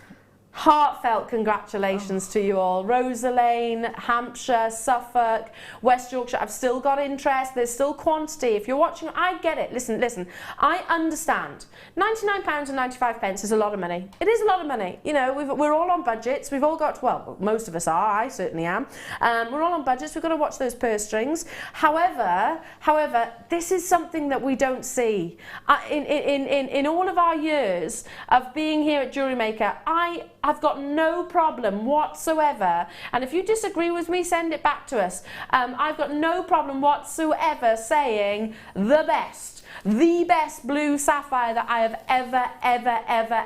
Heartfelt congratulations to you all. Rosalane, Hampshire, Suffolk, West Yorkshire. I've still got interest. There's still quantity. If you're watching, I get it. Listen. I understand. £99.95 is a lot of money. It is a lot of money. You know, we're all on budgets. We've all got, well, most of us are. I certainly am. We're all on budgets. We've got to watch those purse strings. However, this is something that we don't see. In all of our years of being here at Jewellery Maker, I've got no problem whatsoever, and if you disagree with me, send it back to us. I've got no problem whatsoever saying the best blue sapphire that I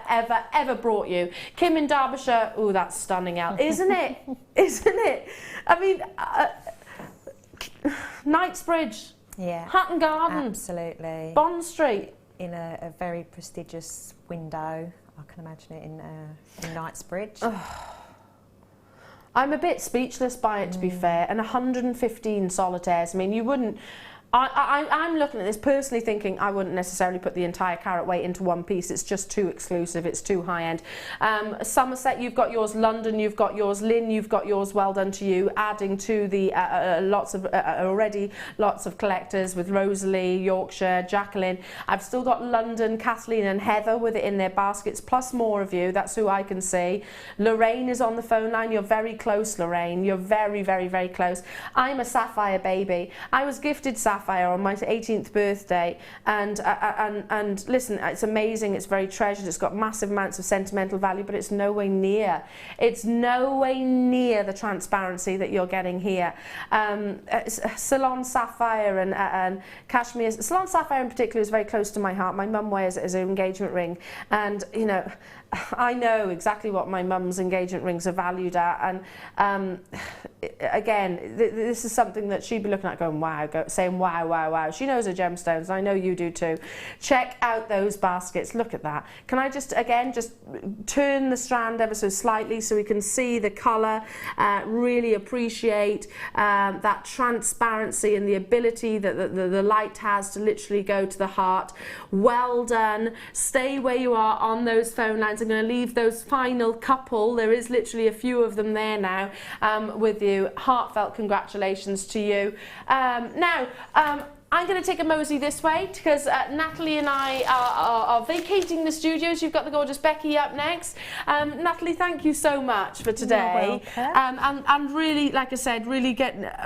have ever brought you. Kim in Derbyshire, ooh, that's stunning out, isn't it? Isn't it? I mean, Knightsbridge, yeah, Hatton Garden, absolutely, Bond Street, in a very prestigious window. I can imagine it in Knightsbridge. Oh. I'm a bit speechless by it, to be fair. And 115 solitaires. I mean, you wouldn't... I'm looking at this personally thinking I wouldn't necessarily put the entire carat weight into one piece. It's just too exclusive. It's too high end. Somerset, you've got yours. London, you've got yours. Lynn, you've got yours. Well done to you. Adding to the already lots of collectors with Rosalie, Yorkshire, Jacqueline. I've still got London, Kathleen and Heather with it in their baskets, plus more of you. That's who I can see. Lorraine is on the phone line. You're very close, Lorraine. You're very close. I'm a sapphire baby. I was gifted sapphire on my 18th birthday, and listen, it's amazing, it's very treasured, it's got massive amounts of sentimental value, but it's nowhere near the transparency that you're getting here. Ceylon sapphire and cashmere, Ceylon sapphire in particular is very close to my heart. My mum wears it as an engagement ring, and you know, I know exactly what my mum's engagement rings are valued at, and again, this is something that she'd be looking at going, wow, saying wow, wow, wow. She knows her gemstones. I know you do too. Check out those baskets. Look at that. Can I just, again, just turn the strand ever so slightly so we can see the colour, really appreciate that transparency and the ability that the light has to literally go to the heart. Well done. Stay where you are on those phone lines. I'm going to leave those final couple, there is literally a few of them there now, with you. Heartfelt congratulations to you. Now, I'm going to take a mosey this way because Natalie and I are vacating the studios. You've got the gorgeous Becky up next. Natalie, thank you so much for today. You're welcome. And really, like I said, really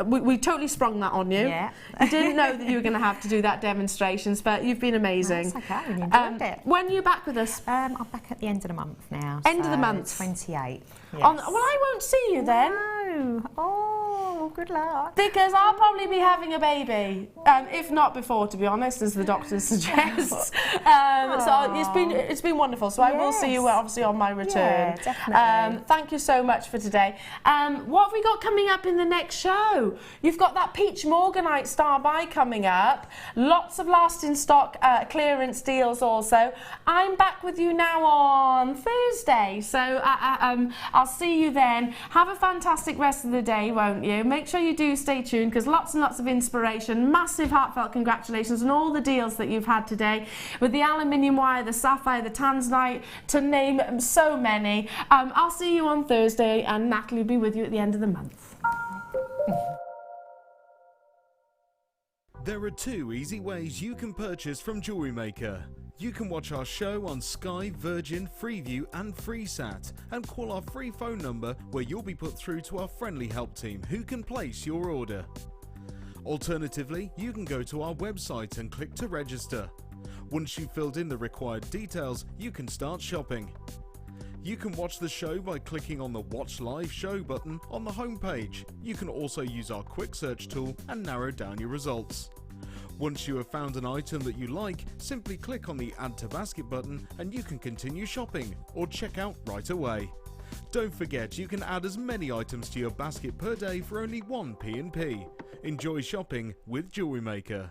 we totally sprung that on you. Yeah. You didn't know that you were going to have to do that demonstrations, but you've been amazing. That's okay, I really enjoyed it. When are you back with us? I'm back at the end of the month now. End of the month? 28th. Yes. Well, I won't see you then. No. Oh, good luck. Because I'll probably be having a baby, if not before, to be honest, as the doctor suggests. So it's been wonderful. So I will see you obviously on my return. Yeah, definitely. Thank you so much for today. What have we got coming up in the next show? You've got that peach morganite star buy coming up. Lots of last in stock clearance deals also. I'm back with you now on Thursday. So I'll see you then. Have a fantastic rest of the day, won't you? Make sure you do stay tuned because lots and lots of inspiration. Massive heartfelt congratulations on all the deals that you've had today with the aluminium wire, the sapphire, the Tanzanite, to name so many. I'll see you on Thursday and Natalie will be with you at the end of the month. There are 2 easy ways you can purchase from JewelleryMaker. You can watch our show on Sky, Virgin, Freeview and FreeSat and call our free phone number where you'll be put through to our friendly help team who can place your order. Alternatively, you can go to our website and click to register. Once you've filled in the required details, you can start shopping. You can watch the show by clicking on the Watch Live Show button on the homepage. You can also use our quick search tool and narrow down your results. Once you have found an item that you like, simply click on the Add to Basket button and you can continue shopping or check out right away. Don't forget you can add as many items to your basket per day for only 1 P&P. Enjoy shopping with JewelleryMaker.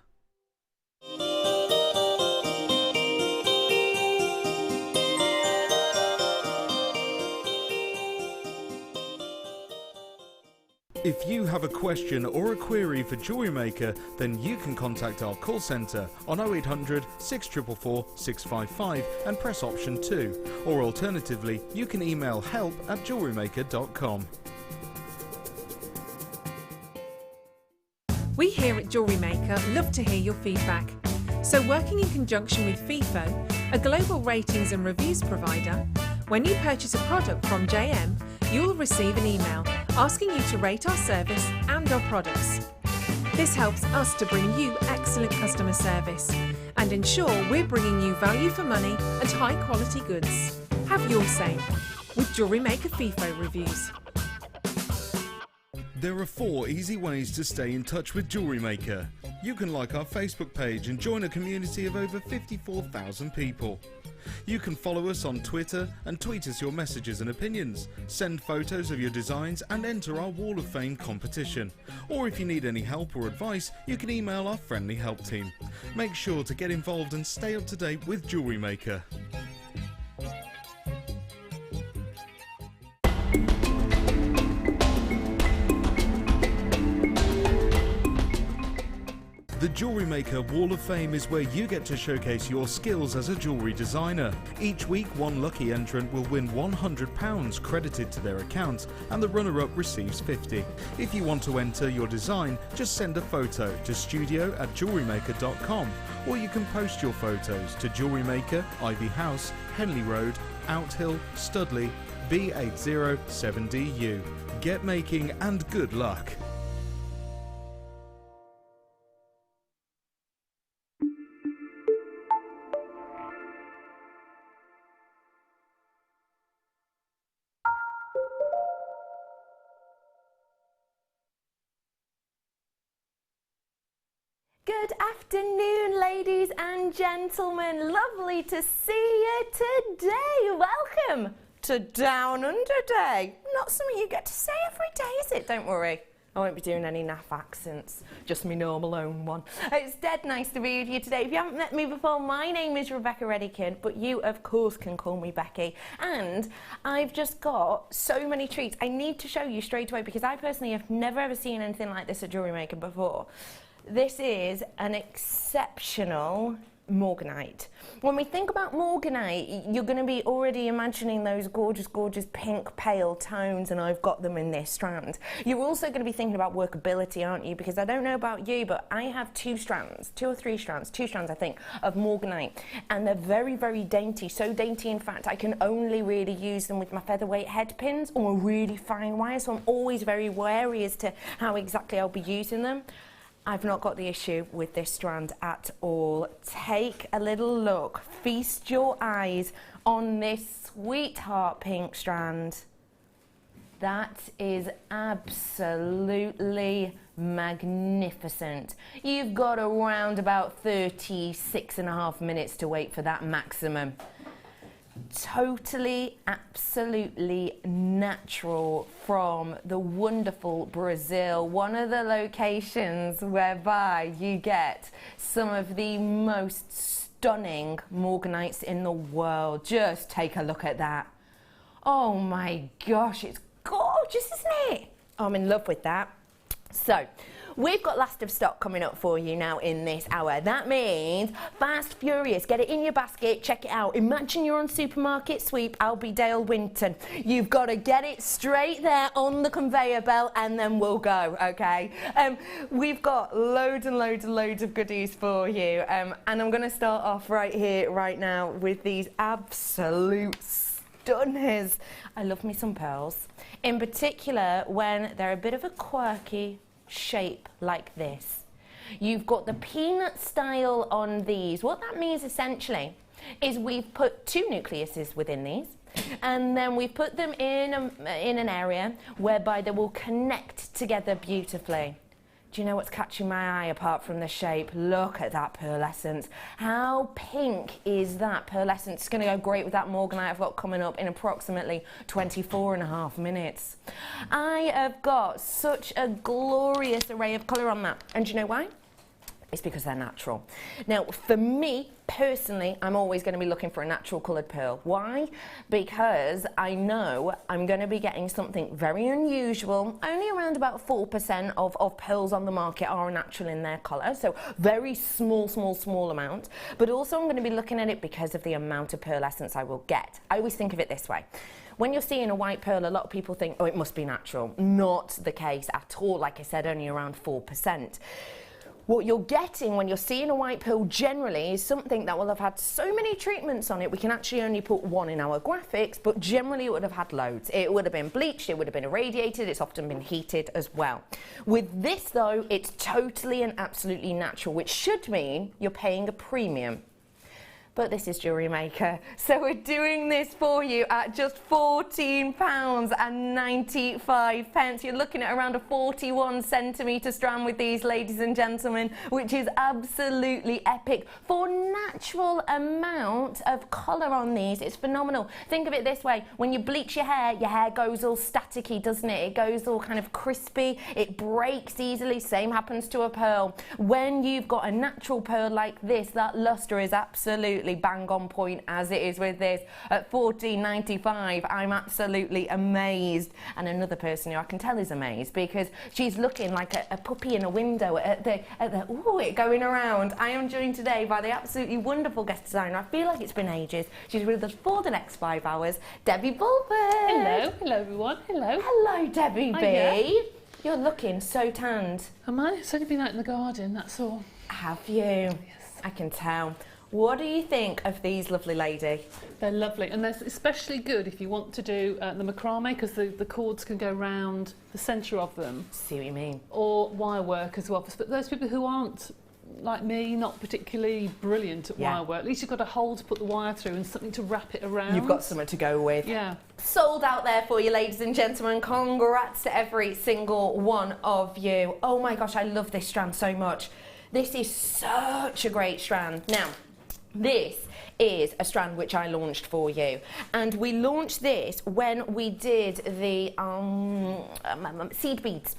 If you have a question or a query for JewelleryMaker, then you can contact our call centre on 0800 644 655 and press option 2, or alternatively, you can email help@jewellerymaker.com. We here at JewelleryMaker love to hear your feedback. So working in conjunction with FIFO, a global ratings and reviews provider, when you purchase a product from JM, you'll receive an email asking you to rate our service and our products. This helps us to bring you excellent customer service and ensure we're bringing you value for money and high quality goods. Have your say with JewelleryMaker FIFO reviews. There are 4 easy ways to stay in touch with JewelleryMaker. You can like our Facebook page and join a community of over 54,000 people. You can follow us on Twitter and tweet us your messages and opinions, send photos of your designs and enter our Wall of Fame competition. Or if you need any help or advice, you can email our friendly help team. Make sure to get involved and stay up to date with JewelleryMaker. The JewelleryMaker Wall of Fame is where you get to showcase your skills as a jewellery designer. Each week, one lucky entrant will win £100 credited to their account, and the runner-up receives £50. If you want to enter your design, just send a photo to studio@jewellerymaker.com, or you can post your photos to JewelleryMaker, Ivy House, Henley Road, Outhill, Studley, B807DU. Get making and good luck. Good afternoon, ladies and gentlemen. Lovely to see you today. Welcome to Down Under Day. Not something you get to say every day, is it? Don't worry. I won't be doing any naff accents, just my normal own one. It's dead nice to be with you today. If you haven't met me before, my name is Rebecca Reddykin, but you of course can call me Becky. And I've just got so many treats I need to show you straight away, because I personally have never ever seen anything like this at JewelleryMaker before. This is an exceptional Morganite. When we think about Morganite, you're going to be already imagining those gorgeous, gorgeous pink pale tones, and I've got them in this strand. You're also going to be thinking about workability, aren't you? Because I don't know about you, but I have two strands I think, of Morganite, and they're very, very dainty. So dainty, in fact, I can only really use them with my featherweight head pins or really fine wire, so I'm always very wary as to how exactly I'll be using them. I've not got the issue with this strand at all. Take a little look, feast your eyes on this sweetheart pink strand. That is absolutely magnificent. You've got around about 36.5 minutes to wait for that maximum. Totally, absolutely natural from the wonderful Brazil, one of the locations whereby you get some of the most stunning Morganites in the world. Just take a look at that. Oh my gosh, it's gorgeous, isn't it? I'm in love with that. So, we've got last of stock coming up for you now in this hour. That means fast, furious, get it in your basket, check it out. Imagine you're on supermarket sweep, Albie Dale Winton. You've got to get it straight there on the conveyor belt, and then we'll go, okay? We've got loads and loads and loads of goodies for you. And I'm going to start off right here, right now, with these absolute stunners. I love me some pearls. In particular, when they're a bit of a quirky shape like this. You've got the peanut style on these. What that means essentially is we've put two nucleuses within these, and then we've put them in an area whereby they will connect together beautifully. Do you know what's catching my eye apart from the shape? Look at that pearlescence. How pink is that pearlescence? It's going to go great with that Morganite I've got coming up in approximately 24.5 minutes. I have got such a glorious array of colour on that. And do you know why? It's because they're natural. Now, for me, personally, I'm always going to be looking for a natural coloured pearl. Why? Because I know I'm going to be getting something very unusual. Only around about 4% of pearls on the market are natural in their colour, so very small amount. But also I'm going to be looking at it because of the amount of pearlescence I will get. I always think of it this way. When you're seeing a white pearl, a lot of people think, oh, it must be natural. Not the case at all. Like I said, only around 4%. What you're getting when you're seeing a white pearl generally is something that will have had so many treatments on it. We can actually only put one in our graphics, but generally it would have had loads. It would have been bleached, it would have been irradiated, it's often been heated as well. With this though, it's totally and absolutely natural, which should mean you're paying a premium. But this is JewelleryMaker, so we're doing this for you at just £14.95. You're looking at around a 41 centimetre strand with these, ladies and gentlemen, which is absolutely epic. For natural amount of colour on these, it's phenomenal. Think of it this way, when you bleach your hair goes all staticky, doesn't it? It goes all kind of crispy, it breaks easily, same happens to a pearl. When you've got a natural pearl like this, that lustre is absolutely bang on point, as it is with this at $14.95. I'm absolutely amazed, and another person who I can tell is amazed because she's looking like a puppy in a window at the ooh, it going around. I am joined today by the absolutely wonderful guest designer. I feel like it's been ages. She's with us for the next 5 hours, Debbie Bulford. Hello everyone. Hello Debbie B. You're looking so tanned. Am I? It's only been out in the garden, that's all. Have you? Yes. I can tell. What do you think of these lovely lady? They're lovely, and they're especially good if you want to do the macrame, because the cords can go round the centre of them. See what you mean. Or wire work as well. But those people who aren't, like me, not particularly brilliant at wire work, at least you've got a hole to put the wire through and something to wrap it around. You've got something to go with. Yeah. Sold out there for you, ladies and gentlemen. Congrats to every single one of you. Oh my gosh, I love this strand so much. This is such a great strand. Now, this is a strand which I launched for you, and we launched this when we did the seed beads.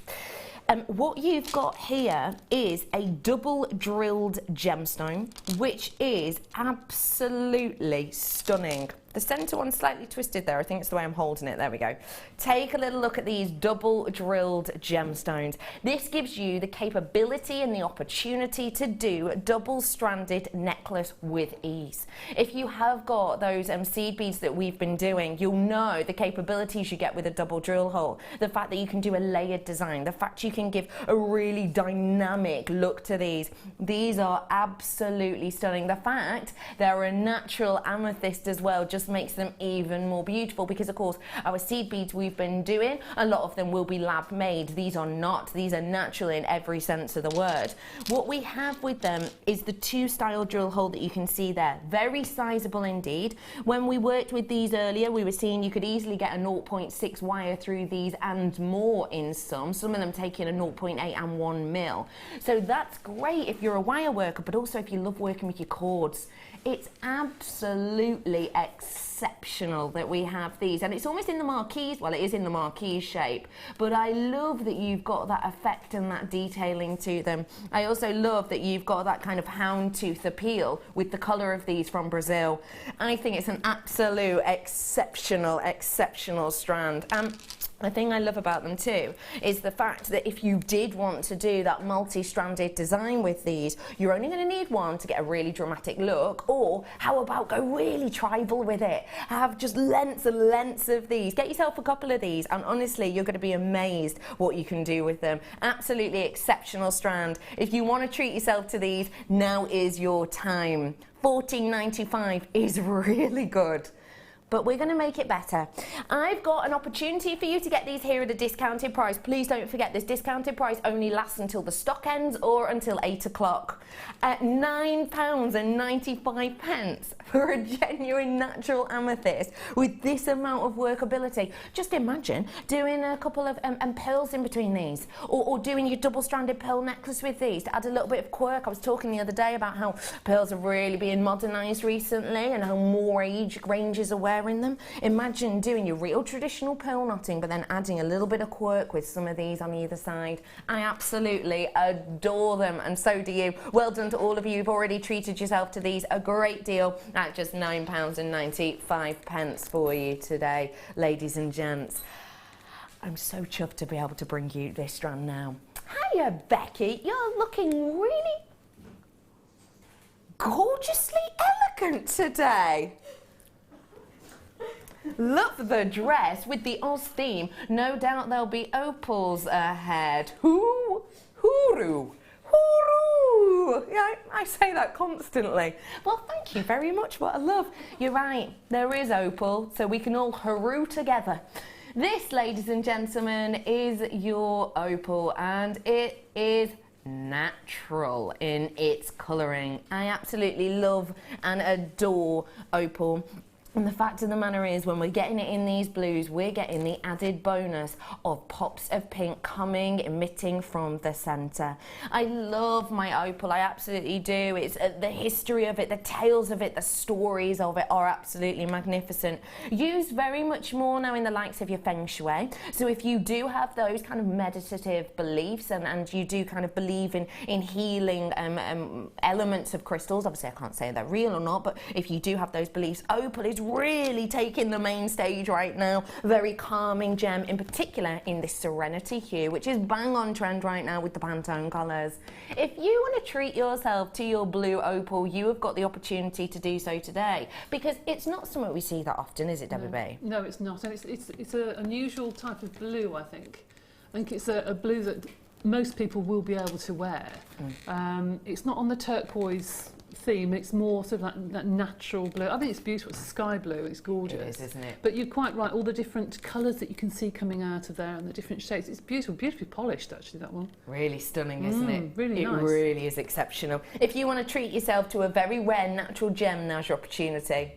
What you've got here is a double drilled gemstone, which is absolutely stunning. The centre one's slightly twisted there. I think it's the way I'm holding it. There we go. Take a little look at these double drilled gemstones. This gives you the capability and the opportunity to do a double stranded necklace with ease. If you have got those seed beads that we've been doing, you'll know the capabilities you get with a double drill hole. The fact that you can do a layered design, the fact you can give a really dynamic look to these. These are absolutely stunning. The fact they're a natural amethyst as well just makes them even more beautiful, because of course our seed beads we've been doing, a lot of them will be lab made. These are not. These are natural in every sense of the word. What we have with them is the 2-style drill hole that you can see there. Very sizable indeed. When we worked with these earlier, we were seeing you could easily get a 0.6 wire through these and more in some of them taking a 0.8 and 1 mil. So that's great if you're a wire worker, but also if you love working with your cords. It's absolutely exceptional that we have these, and it's almost in the marquise. Well, it is in the marquise shape, but I love that you've got that effect and that detailing to them. I also love that you've got that kind of houndtooth appeal with the colour of these from Brazil. I think it's an absolute exceptional strand. The thing I love about them too is the fact that if you did want to do that multi-stranded design with these, you're only going to need one to get a really dramatic look, or how about go really tribal with it? Have just lengths and lengths of these. Get yourself a couple of these and honestly you're going to be amazed what you can do with them. Absolutely exceptional strand. If you want to treat yourself to these, now is your time. $14.95 is really good. But we're going to make it better. I've got an opportunity for you to get these here at a discounted price. Please don't forget, this discounted price only lasts until the stock ends or until 8 o'clock. At £9.95 for a genuine natural amethyst with this amount of workability. Just imagine doing a couple of pearls in between these, or doing your double-stranded pearl necklace with these to add a little bit of quirk. I was talking the other day about how pearls are really being modernised recently and how more age ranges are wearing them. Imagine doing your real traditional pearl knotting, but then adding a little bit of quirk with some of these on either side. I absolutely adore them, and so do you. Well done to all of you who've already treated yourself to these. A great deal at just £9.95 for you today, ladies and gents. I'm so chuffed to be able to bring you this strand now. Hiya, Becky. You're looking really gorgeously elegant today. Love the dress with the Oz theme. No doubt there'll be opals ahead. Hooroo! Hooroo! Yeah, I say that constantly. Well, thank you very much. What a love. You're right. There is opal, so we can all hooroo together. This, ladies and gentlemen, is your opal, and it is natural in its colouring. I absolutely love and adore opal. And the fact of the matter is, when we're getting it in these blues, we're getting the added bonus of pops of pink coming, emitting from the centre. I love my opal, I absolutely do. It's the history of it, the tales of it, the stories of it are absolutely magnificent. Used very much more now in the likes of your feng shui. So if you do have those kind of meditative beliefs and you do kind of believe in healing elements of crystals, obviously I can't say they're real or not, but if you do have those beliefs, opal is really taking the main stage right now. Very calming gem, in particular in this serenity hue, which is bang on trend right now with the Pantone colours. If you want to treat yourself to your blue opal, you have got the opportunity to do so today, because it's not something we see that often, is it, Debbie B? No, it's not, and it's an unusual type of blue, I think. I think it's a blue that most people will be able to wear. It's not on the turquoise theme, it's more sort of like that natural blue. I think it's beautiful. It's sky blue, it's gorgeous. It is, isn't it? But you're quite right, all the different colours that you can see coming out of there and the different shades. It's beautiful, beautifully polished actually, that one. Really stunning, isn't it? Really nice. It really is exceptional. If you want to treat yourself to a very rare natural gem, now's your opportunity.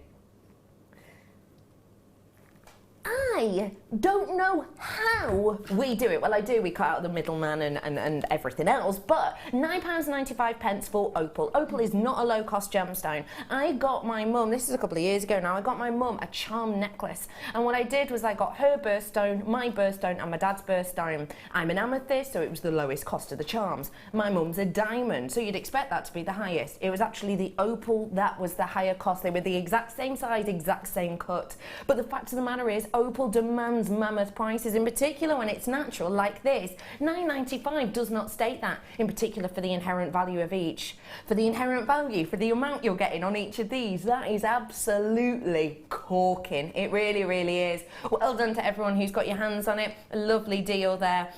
I don't know how we do it. Well, I do. We cut out the middleman and everything else, but £9.95 for opal. Opal is not a low-cost gemstone. I got my mum, this is a couple of years ago now, I got my mum a charm necklace, and what I did was I got her birthstone, my birthstone, and my dad's birthstone. I'm an amethyst, so it was the lowest cost of the charms. My mum's a diamond, so you'd expect that to be the highest. It was actually the opal that was the higher cost. They were the exact same size, exact same cut. But the fact of the matter is, opal demands mammoth prices, in particular when it's natural like this. £9.95 does not state that, in particular for the inherent value of each. For the inherent value, for the amount you're getting on each of these, that is absolutely corking. It really, really is. Well done to everyone who's got your hands on it. A lovely deal there.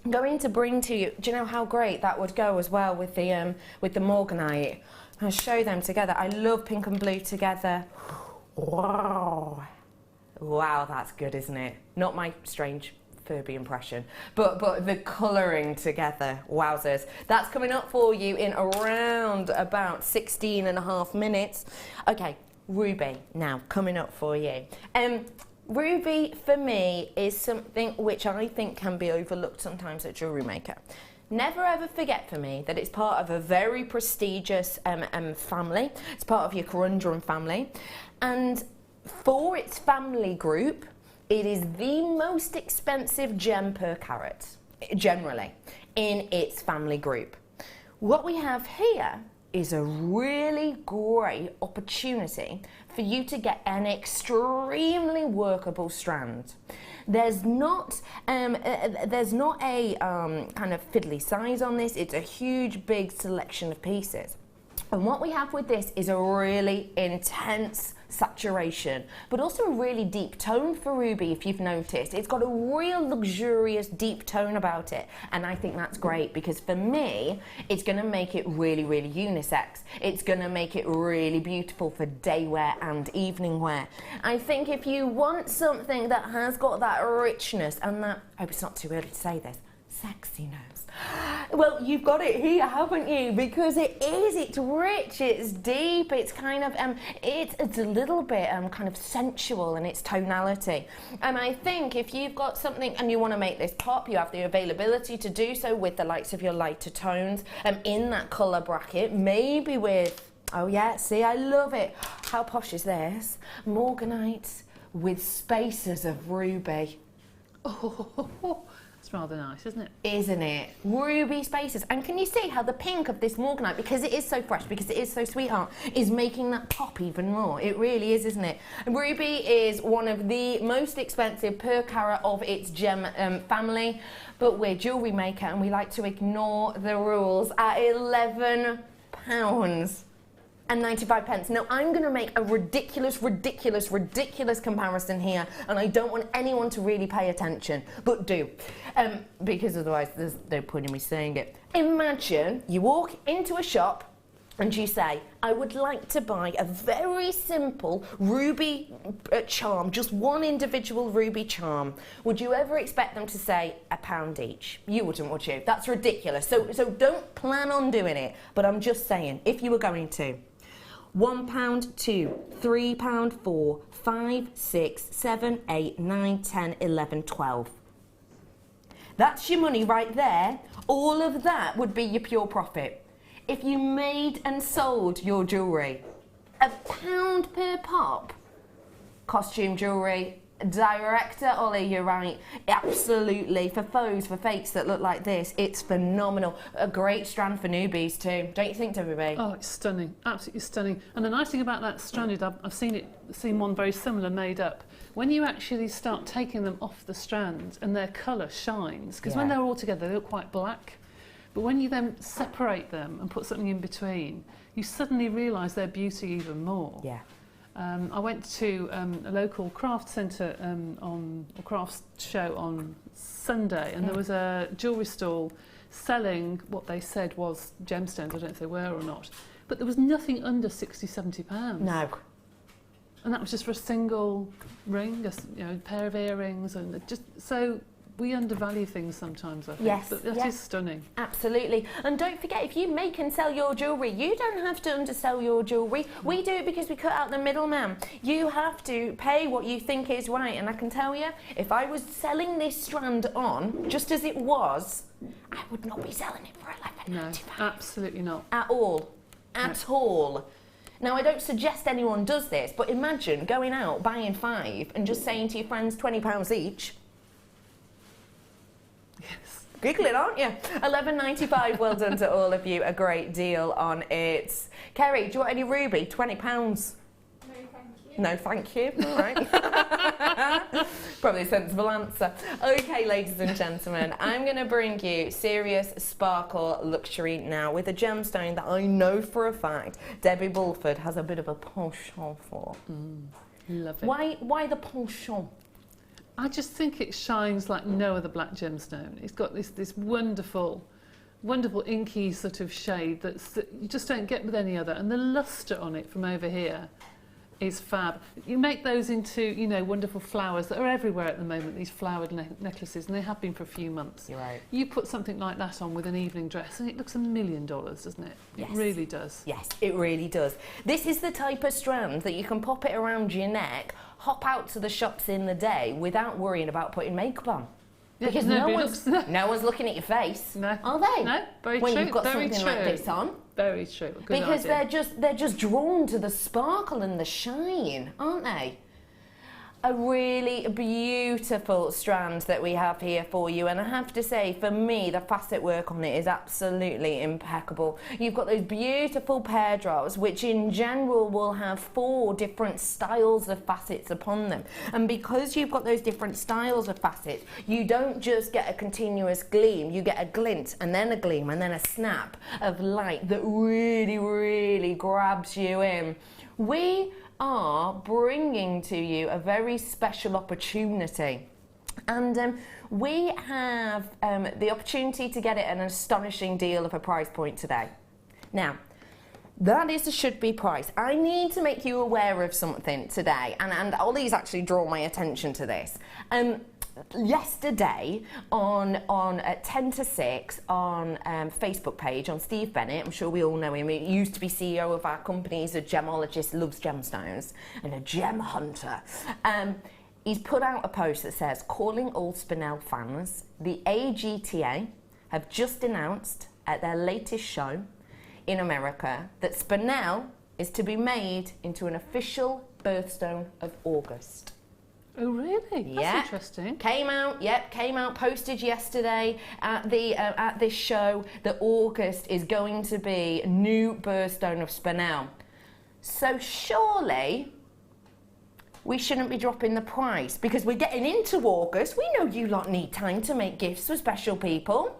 Going to bring to you, do you know how great that would go as well with the morganite? I'll show them together. I love pink and blue together. Wow. Wow, that's good, isn't it? Not my strange Furby impression, but the colouring together, wowzers. That's coming up for you in around about 16.5 minutes. Okay, ruby now coming up for you. Ruby for me is something which I think can be overlooked sometimes at JewelleryMaker. Never ever forget for me that it's part of a very prestigious family. It's part of your Corundrum family, and for its family group, it is the most expensive gem per carat, generally, in its family group. What we have here is a really great opportunity for you to get an extremely workable strand. There's not a kind of fiddly size on this. It's a huge, big selection of pieces. And what we have with this is a really intense saturation, but also a really deep tone for ruby, if you've noticed. It's got a real luxurious deep tone about it, and I think that's great because for me, it's going to make it really, really unisex. It's going to make it really beautiful for day wear and evening wear. I think if you want something that has got that richness and that, I hope it's not too early to say this, sexiness. Well, you've got it here, haven't you? Because it's rich, it's deep, it's kind of, it's a little bit kind of sensual in its tonality. And I think if you've got something and you want to make this pop, you have the availability to do so with the likes of your lighter tones in that colour bracket, maybe with, oh yeah, see, I love it. How posh is this? Morganite with spaces of ruby. Oh, it's rather nice, isn't it? Isn't it? Ruby spaces. And can you see how the pink of this morganite, because it is so fresh, because it is so sweetheart, is making that pop even more? It really is, isn't it? Ruby is one of the most expensive per carat of its gem family, but we're JewelleryMaker and we like to ignore the rules at £11.95. Now, I'm going to make a ridiculous comparison here, and I don't want anyone to really pay attention, but do, because otherwise there's no point in me saying it. Imagine you walk into a shop and you say, I would like to buy a very simple ruby charm, just one individual ruby charm. Would you ever expect them to say £1 each? You wouldn't, would you? That's ridiculous. So don't plan on doing it, but I'm just saying, if you were going to. £1, £2, £3, £4, £5, £6, £7, £8, £9, £10, £11, £12. That's your money right there. All of that would be your pure profit. If you made and sold your jewellery, £1 per pop, costume jewellery, director Ollie, you're right, absolutely. For faux, for fakes that look like this, it's phenomenal. A great strand for newbies too, don't you think, WB? Oh, it's stunning, absolutely stunning. And the nice thing about that stranded, I've seen one very similar made up. When you actually start taking them off the strands and their colour shines, because when they're all together they look quite black, but when you then separate them and put something in between, you suddenly realise their beauty even more. Yeah. I went to a local craft centre on a crafts show on Sunday, and there was a jewellery stall selling what they said was gemstones. I don't know if they were or not, but there was nothing under £60–70. No. And that was just for a single ring, a pair of earrings, and just so we undervalue things sometimes, I think. Yes, But that is stunning. Absolutely. And don't forget, if you make and sell your jewellery, you don't have to undersell your jewellery. We do it because we cut out the middleman. You have to pay what you think is right. And I can tell you, if I was selling this strand on, just as it was, I would not be selling it for $11.95. No, absolutely not. At all. At all. Now, I don't suggest anyone does this, but imagine going out, buying 5 and just saying to your friends, £20 each. Yes. Giggling, aren't you? $11.95, well done to all of you. A great deal on it. Kerry, do you want any ruby? £20. No, thank you. All right. Probably a sensible answer. Okay, ladies and gentlemen, I'm going to bring you serious sparkle luxury now with a gemstone that I know for a fact Debbie Bulford has a bit of a penchant for. Love it. Why the penchant? I just think it shines like no other black gemstone. It's got this wonderful inky sort of shade that you just don't get with any other, and the lustre on it from over here is fab. You make those into, you know, wonderful flowers that are everywhere at the moment, these flowered necklaces, and they have been for a few months. You're right. You put something like that on with an evening dress and it looks $1 million, doesn't it? Yes. It really does. Yes, it really does. This is the type of strand that you can pop it around your neck, hop out to the shops in the day without worrying about putting makeup on. Yeah, because no one's looking at your face, no. Are they? No, very when true. You've got very something true. like this on. Very true. Good because idea. they're just drawn to the sparkle and the shine, aren't they? A really beautiful strand that we have here for you, and I have to say, for me, the facet work on it is absolutely impeccable. You've got those beautiful pear drops, which in general will have 4 different styles of facets upon them, and because you've got those different styles of facets, you don't just get a continuous gleam, you get a glint and then a gleam and then a snap of light that really, really grabs you in. We are bringing to you a very special opportunity, and we have the opportunity to get it at an astonishing deal of a price point today. Now, that is the should-be price. I need to make you aware of something today, and Ollie's actually drawn my attention to this. Yesterday on 10 to 6 on Facebook page on Steve Bennett, I'm sure we all know him, he used to be CEO of our company, he's a gemologist, loves gemstones and a gem hunter. He's put out a post that says, calling all Spinel fans, the AGTA have just announced at their latest show in America that Spinel is to be made into an official birthstone of August. Oh really? Yeah. That's interesting. Came out, posted yesterday at this show that August is going to be new birthstone of Spinel. So surely we shouldn't be dropping the price because we're getting into August. We know you lot need time to make gifts for special people.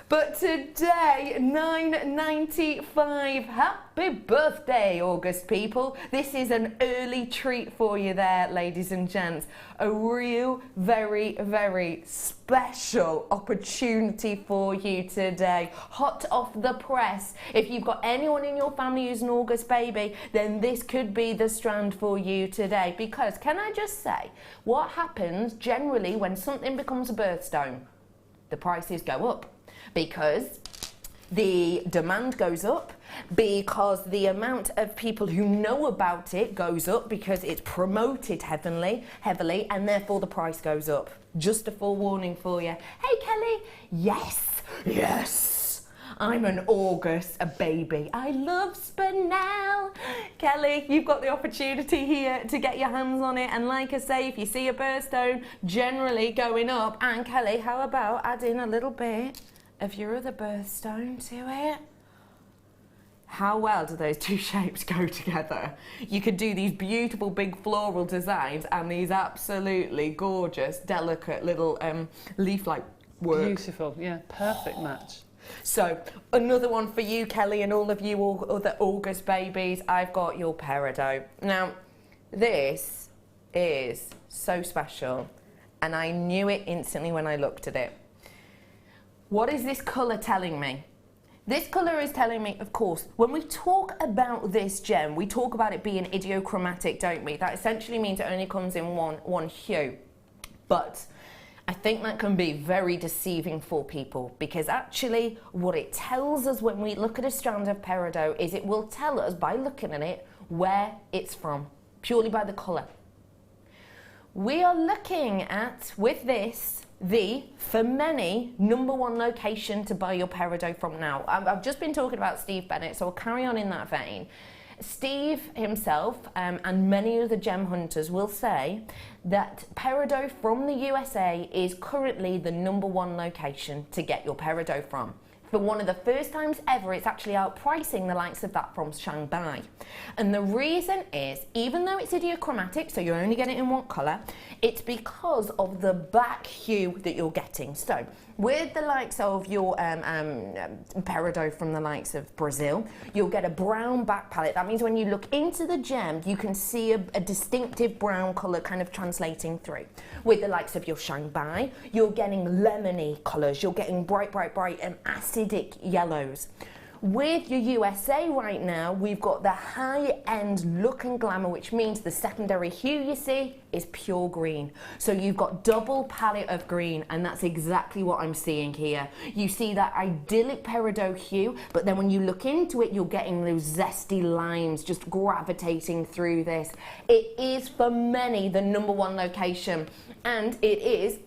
But today, $9.95. Happy birthday, August people. This is an early treat for you there, ladies and gents. A real, very, very special opportunity for you today. Hot off the press. If you've got anyone in your family who's an August baby, then this could be the strand for you today. Because, can I just say, what happens generally when something becomes a birthstone? The prices go up. Because the demand goes up, because the amount of people who know about it goes up because it's promoted heavily, and therefore the price goes up. Just a forewarning for you. Hey Kelly, yes, I'm an August, a baby. I love Spinel. Kelly, you've got the opportunity here to get your hands on it, and like I say, if you see a birthstone generally going up, and Kelly, how about adding a little bit of your other birthstone to it? How well do those two shapes go together? You could do these beautiful big floral designs and these absolutely gorgeous, delicate little leaf-like work. Beautiful, yeah, perfect match. So, another one for you, Kelly, and all of you other August babies. I've got your peridot. Now, this is so special, and I knew it instantly when I looked at it. What is this colour telling me? This colour is telling me, of course, when we talk about this gem, we talk about it being idiochromatic, don't we? That essentially means it only comes in one hue. But I think that can be very deceiving for people, because actually what it tells us when we look at a strand of peridot is it will tell us by looking at it where it's from, purely by the colour. We are looking at, with this, for many, #1 location to buy your peridot from now. I've just been talking about Steve Bennett, so I'll carry on in that vein. Steve himself and many of the gem hunters will say that peridot from the USA is currently the #1 location to get your peridot from. For one of the first times ever, it's actually outpricing the likes of that from Shanghai. And the reason is, even though it's idiachromatic, so you're only getting it in one colour, it's because of the back hue that you're getting. So, with the likes of your peridot from the likes of Brazil, you'll get a brown back palette. That means when you look into the gem, you can see a distinctive brown colour kind of translating through. With the likes of your Shanghai, you're getting lemony colours, you're getting bright and acidic yellows. With your USA right now, we've got the high-end look and glamour, which means the secondary hue you see is pure green. So you've got double palette of green, and that's exactly what I'm seeing here. You see that idyllic peridot hue, but then when you look into it, you're getting those zesty limes just gravitating through this. It is, for many, the #1 location, and it is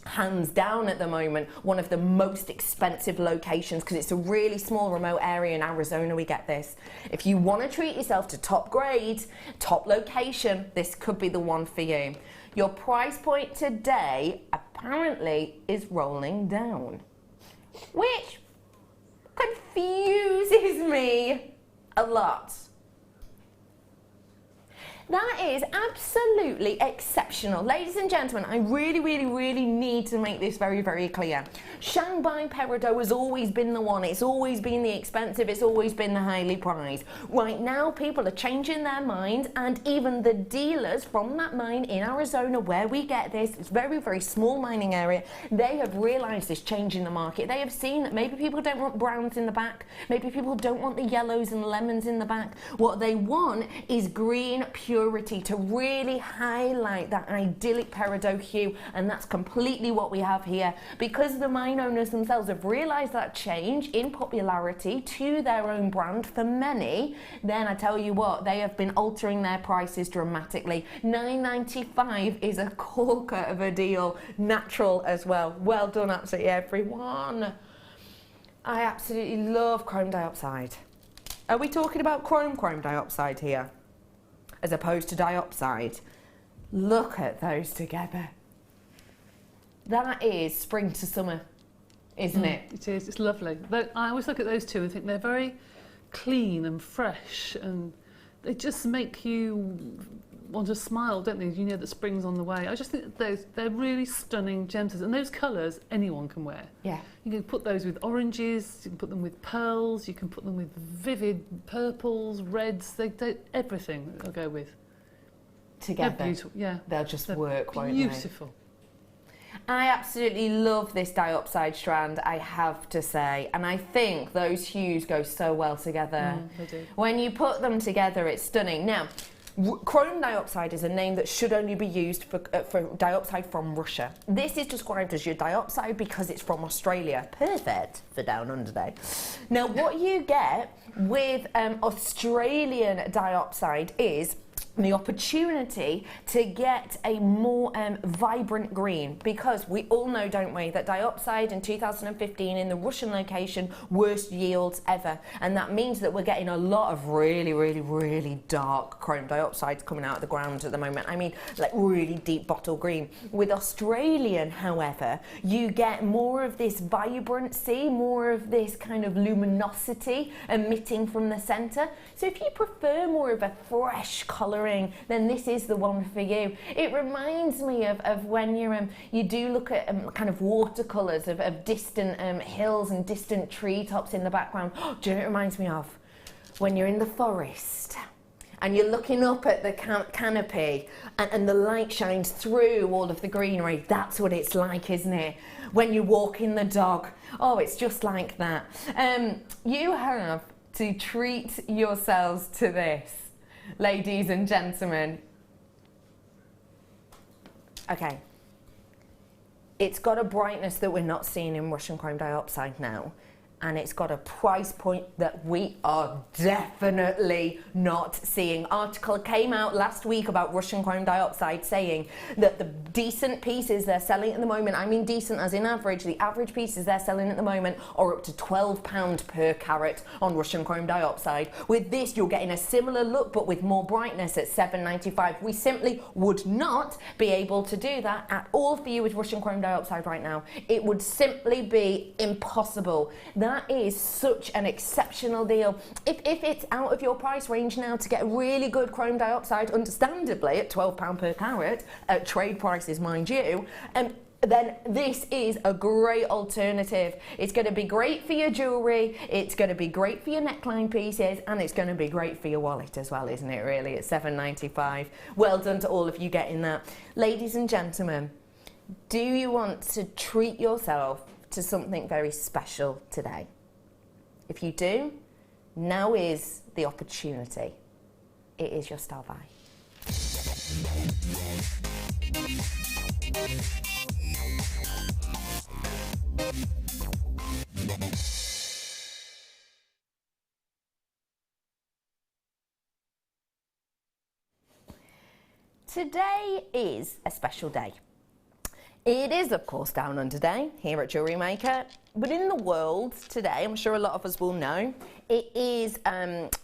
hands down at the moment one of the most expensive locations, because it's a really small remote area in Arizona we get this. If you want to treat yourself to top grade, top location, this could be the one for you. Your price point today apparently is rolling down, which confuses me a lot. That is absolutely exceptional. Ladies and gentlemen, I really need to make this very clear. Shanghai peridot has always been the one. It's always been the expensive. It's always been the highly prized. Right now, people are changing their minds, and even the dealers from that mine in Arizona where we get this, it's very small mining area, they have realized this change in the market. They have seen that maybe people don't want browns in the back. Maybe people don't want the yellows and lemons in the back. What they want is green, purity, to really highlight that idyllic peridot hue, and that's completely what we have here. Because the mine owners themselves have realised that change in popularity to their own brand for many, then I tell you what, they have been altering their prices dramatically. $9.95 is a corker of a deal, natural as well. Well done, absolutely everyone. I absolutely love chrome diopside. Are we talking about chrome diopside here, as opposed to diopside? Look at those together. That is spring to summer, isn't it? It is, it's lovely. I always look at those two and think they're very clean and fresh, and they just make you want to smile, don't they? You know that spring's on the way. I just think that they're really stunning gemstones, and those colours anyone can wear. Yeah. You can put those with oranges, you can put them with pearls, you can put them with vivid purples, reds, everything they'll go with. Together. They're beautiful, yeah. They'll just work, won't they? Beautiful. I absolutely love this diopside strand, I have to say, and I think those hues go so well together. They do. When you put them together, it's stunning. Now, chrome diopside is a name that should only be used for diopside from Russia. This is described as your diopside because it's from Australia. Perfect for down under day. Now, what you get with Australian diopside is the opportunity to get a more vibrant green, because we all know, don't we, that diopside in 2015 in the Russian location, worst yields ever, and that means that we're getting a lot of really dark chrome dioxides coming out of the ground at the moment. I mean, like really deep bottle green. With Australian, however, you get more of this vibrancy, more of this kind of luminosity emitting from the centre. So if you prefer more of a fresh colouring, then this is the one for you. It reminds me of when you do look at kind of watercolours of distant hills and distant treetops in the background. Do you know what it reminds me of? When you're in the forest and you're looking up at the canopy and the light shines through all of the greenery. That's what it's like, isn't it? When you're walking the dog. Oh, it's just like that. You have to treat yourselves to this, ladies and gentlemen. Okay. It's got a brightness that we're not seeing in Russian chrome diopside now. And it's got a price point that we are definitely not seeing. Article came out last week about Russian chrome diopside saying that the decent pieces they're selling at the moment, I mean decent as in average, the average pieces they're selling at the moment are up to £12 per carat on Russian chrome diopside. With this, you're getting a similar look but with more brightness at £7.95. We simply would not be able to do that at all for you with Russian chrome diopside right now. It would simply be impossible. That is such an exceptional deal. If it's out of your price range now to get a really good chrome diopside, understandably at £12 per carat, at trade prices mind you, then this is a great alternative. It's going to be great for your jewellery, it's going to be great for your neckline pieces, and it's going to be great for your wallet as well, isn't it really, at £7.95. Well done to all of you getting that. Ladies and gentlemen, do you want to treat yourself to something very special today? If you do, now is the opportunity. It is your style buy. Today is a special day. It is, of course, Down Under Day here at JewelleryMaker, but in the world today, I'm sure a lot of us will know, it is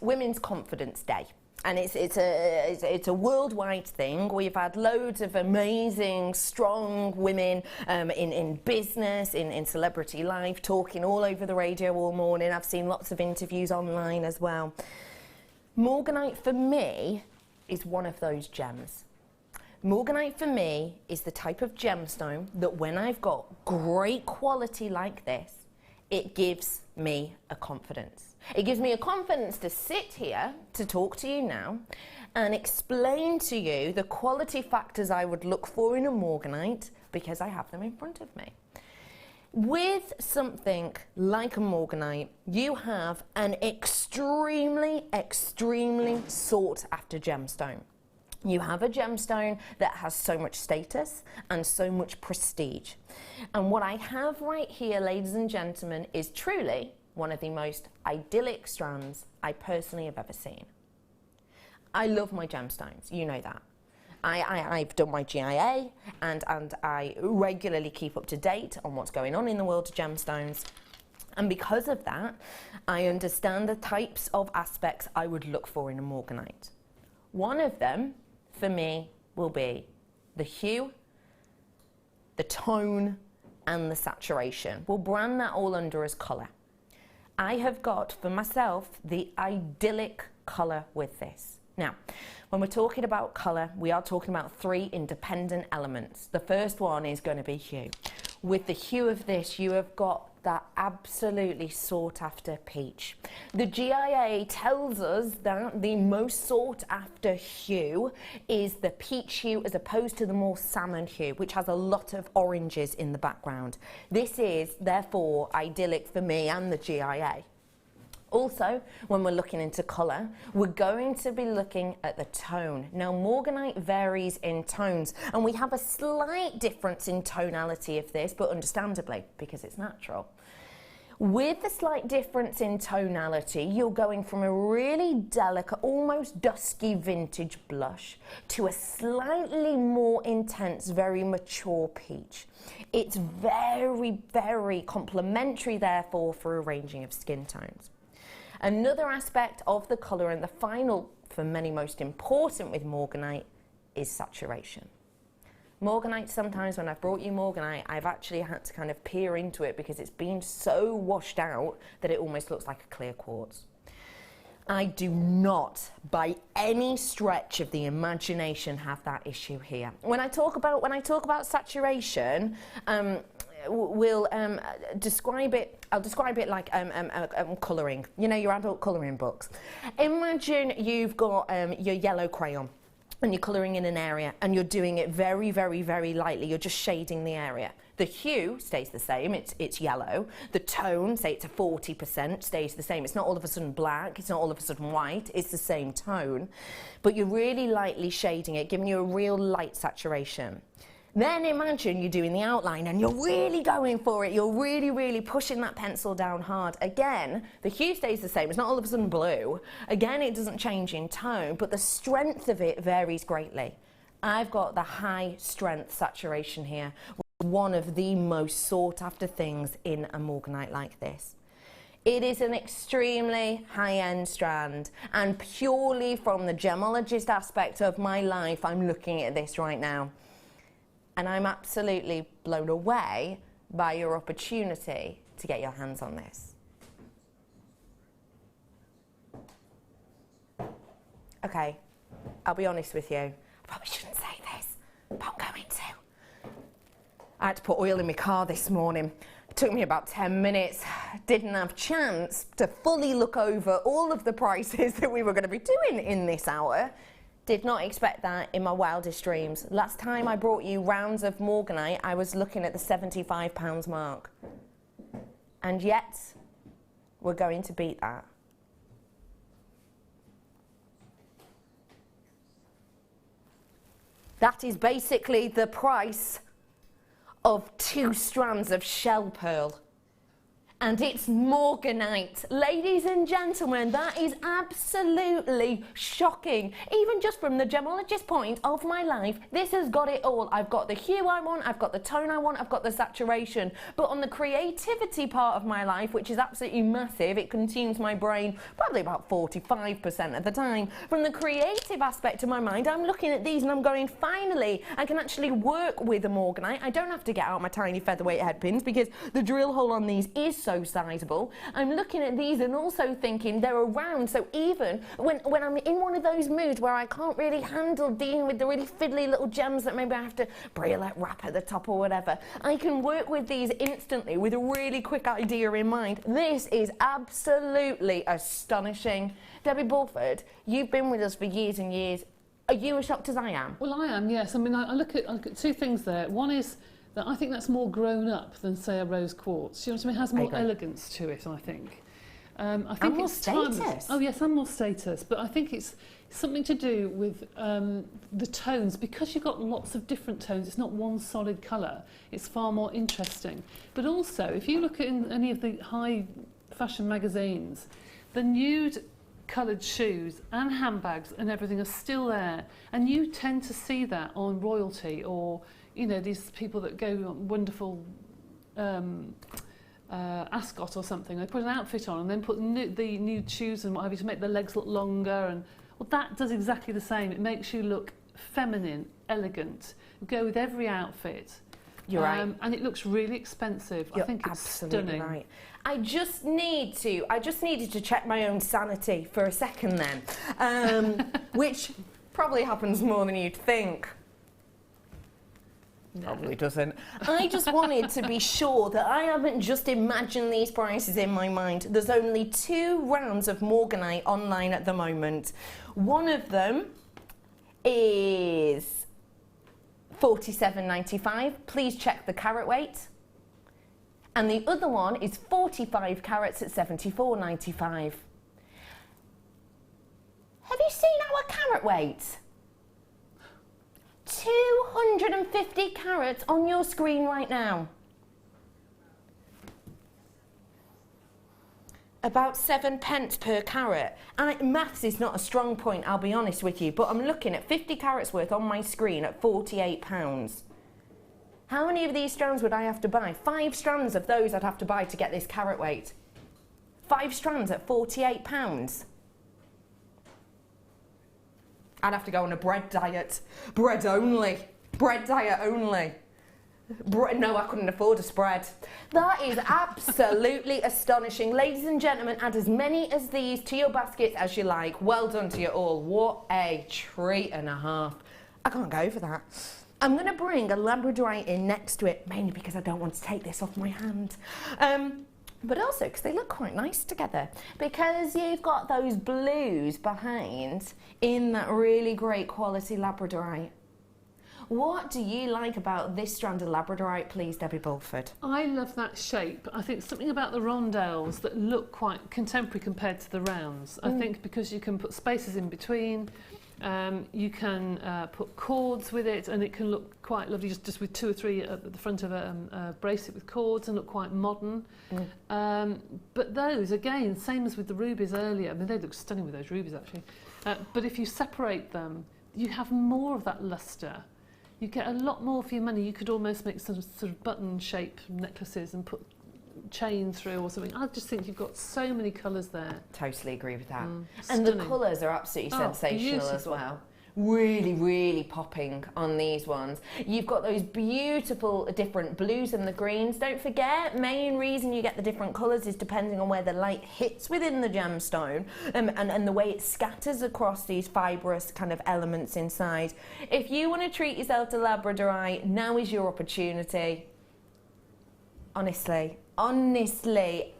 Women's Confidence Day. And it's a worldwide thing. We've had loads of amazing, strong women in business, in celebrity life, talking all over the radio all morning. I've seen lots of interviews online as well. Morganite, for me, is one of those gems. Morganite for me is the type of gemstone that when I've got great quality like this, it gives me a confidence. It gives me a confidence to sit here, to talk to you now, and explain to you the quality factors I would look for in a Morganite because I have them in front of me. With something like a Morganite, you have an extremely, extremely sought after gemstone. You have a gemstone that has so much status and so much prestige. And what I have right here, ladies and gentlemen, is truly one of the most idyllic strands I personally have ever seen. I love my gemstones, you know that. I've done my GIA and I regularly keep up to date on what's going on in the world of gemstones. And because of that, I understand the types of aspects I would look for in a Morganite. One of them, for me, will be the hue, the tone, and the saturation. We'll brand that all under as colour. I have got, for myself, the idyllic colour with this. Now, when we're talking about colour, we are talking about three independent elements. The first one is going to be hue. With the hue of this, you have got that absolutely sought after peach. The GIA tells us that the most sought after hue is the peach hue as opposed to the more salmon hue, which has a lot of oranges in the background. This is therefore idyllic for me and the GIA. Also, when we're looking into colour, we're going to be looking at the tone. Now, Morganite varies in tones, and we have a slight difference in tonality of this, but understandably, because it's natural. With the slight difference in tonality, you're going from a really delicate, almost dusky vintage blush to a slightly more intense, very mature peach. It's very, very complementary, therefore, for arranging of skin tones. Another aspect of the colour, and the final, for many most important with Morganite, is saturation. Morganite, sometimes when I've brought you Morganite, I've actually had to kind of peer into it because it's been so washed out that it almost looks like a clear quartz. I do not, by any stretch of the imagination, have that issue here. When I talk about saturation, we'll describe it. I'll describe it like colouring. You know, your adult colouring books. Imagine you've got your yellow crayon and you're colouring in an area and you're doing it very, very, very lightly. You're just shading the area. The hue stays the same, it's yellow. The tone, say it's a 40%, stays the same. It's not all of a sudden black, it's not all of a sudden white, it's the same tone. But you're really lightly shading it, giving you a real light saturation. Then imagine you're doing the outline and you're really going for it. You're really, really pushing that pencil down hard. Again, the hue stays the same. It's not all of a sudden blue. Again, it doesn't change in tone, but the strength of it varies greatly. I've got the high strength saturation here, one of the most sought after things in a morganite like this. It is an extremely high-end strand, and purely from the gemologist aspect of my life, I'm looking at this right now. And I'm absolutely blown away by your opportunity to get your hands on this. Okay, I'll be honest with you. I probably shouldn't say this, but I'm going to. I had to put oil in my car this morning. It took me about 10 minutes. Didn't have chance to fully look over all of the prices that we were going to be doing in this hour. Did not expect that in my wildest dreams. Last time I brought you rounds of morganite, I was looking at the £75 mark. And yet, we're going to beat that. That is basically the price of 2 strands of shell pearl. And it's morganite. Ladies and gentlemen, that is absolutely shocking. Even just from the gemologist point of my life, this has got it all. I've got the hue I want, I've got the tone I want, I've got the saturation. But on the creativity part of my life, which is absolutely massive, it consumes my brain probably about 45% of the time. From the creative aspect of my mind, I'm looking at these and I'm going, finally, I can actually work with a morganite. I don't have to get out my tiny featherweight head pins because the drill hole on these is so sizable. I'm looking at these and also thinking they're around, so even when I'm in one of those moods where I can't really handle dealing with the really fiddly little gems that maybe I have to bracelet wrap at the top or whatever, I can work with these instantly with a really quick idea in mind. This is absolutely astonishing. Debbie Bulford, you've been with us for years and years. Are you as shocked as I am? Well, I am, yes. I mean, I look at 2 things there. One is that I think that's more grown up than, say, a rose quartz. You know what I mean? It has more elegance to it, I think. I think and more status. Oh yes, and more status. But I think it's something to do with the tones. Because you've got lots of different tones, it's not one solid colour. It's far more interesting. But also, if you look at any of the high fashion magazines, the nude coloured shoes and handbags and everything are still there. And you tend to see that on royalty or, you know, these people that go on wonderful ascot or something. They put an outfit on and then put the nude shoes and what have you to make their legs look longer. And well, that does exactly the same. It makes you look feminine, elegant. Go with every outfit. You're right. And it looks really expensive. You're I think it's absolutely stunning. Right. I just needed to check my own sanity for a second then, which probably happens more than you'd think. Probably doesn't. I just wanted to be sure that I haven't just imagined these prices in my mind. There's only 2 rounds of morganite online at the moment. One of them is $47.95. Please check the carat weight. And the other one is 45 carats at $74.95. Have you seen our carat weight? 250 carats on your screen right now. About 7 pence per carat. And maths is not a strong point, I'll be honest with you, but I'm looking at 50 carats worth on my screen at £48. How many of these strands would I have to buy? 5 strands of those I'd have to buy to get this carat weight. 5 strands at £48. I'd have to go on a bread diet. Bread only. Bread diet only. No, I couldn't afford a spread. That is absolutely astonishing. Ladies and gentlemen, add as many as these to your baskets as you like. Well done to you all. What a treat and a half. I can't go for that. I'm going to bring a labradorite in next to it, mainly because I don't want to take this off my hand. But also because they look quite nice together. Because you've got those blues behind in that really great quality labradorite. What do you like about this strand of labradorite, please, Debbie Bulford? I love that shape. I think something about the rondells that look quite contemporary compared to the rounds. I think because you can put spaces in between, You can put cords with it, and it can look quite lovely just with 2 or 3 at the front of a bracelet with cords, and look quite modern. But those, again, same as with the rubies earlier, I mean, they look stunning with those rubies actually. But if you separate them, you have more of that lustre. You get a lot more for your money. You could almost make some sort of button shape necklaces and put chain through or something. I just think you've got so many colours there. Totally agree with that. And the colours are absolutely sensational as beautiful. well. Really, really popping on these ones. You've got those beautiful different blues and the greens. Don't forget, main reason you get the different colours is depending on where the light hits within the gemstone and the way it scatters across these fibrous kind of elements inside. If you want to treat yourself to Labradorite, now is your opportunity. Honestly,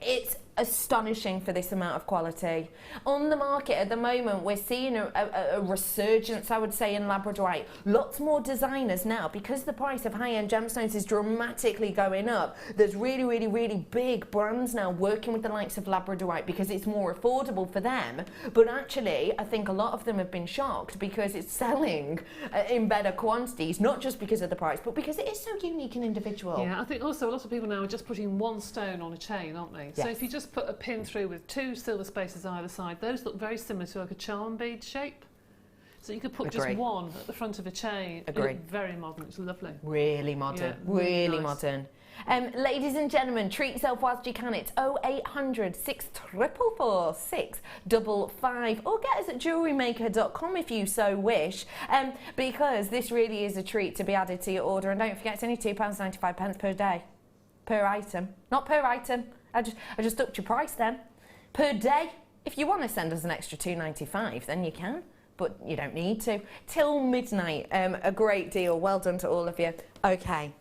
it's astonishing for this amount of quality. On the market at the moment, we're seeing a resurgence, I would say, in Labradorite. Lots more designers now, because the price of high-end gemstones is dramatically going up. There's really, really, really big brands now working with the likes of Labradorite because it's more affordable for them. But actually, I think a lot of them have been shocked because it's selling in better quantities, not just because of the price, but because it is so unique and individual. Yeah, I think also a lot of people now are just putting one stone on a chain, aren't they? Yes. So if you just put a pin through with 2 silver spaces either side, those look very similar to like a charm bead shape. So you could put just one at the front of a chain. Agree. Very modern, it's lovely. Really modern, really modern. Ladies and gentlemen, treat yourself whilst you can. It's 0800 644 655 or get us at JewelleryMaker.com if you so wish, because this really is a treat to be added to your order. And don't forget, it's only £2.95 per day, per item, not per item. I just upped your price then. Per day. If you want to send us an extra £2.95, then you can, but you don't need to. Till midnight, a great deal. Well done to all of you. Okay.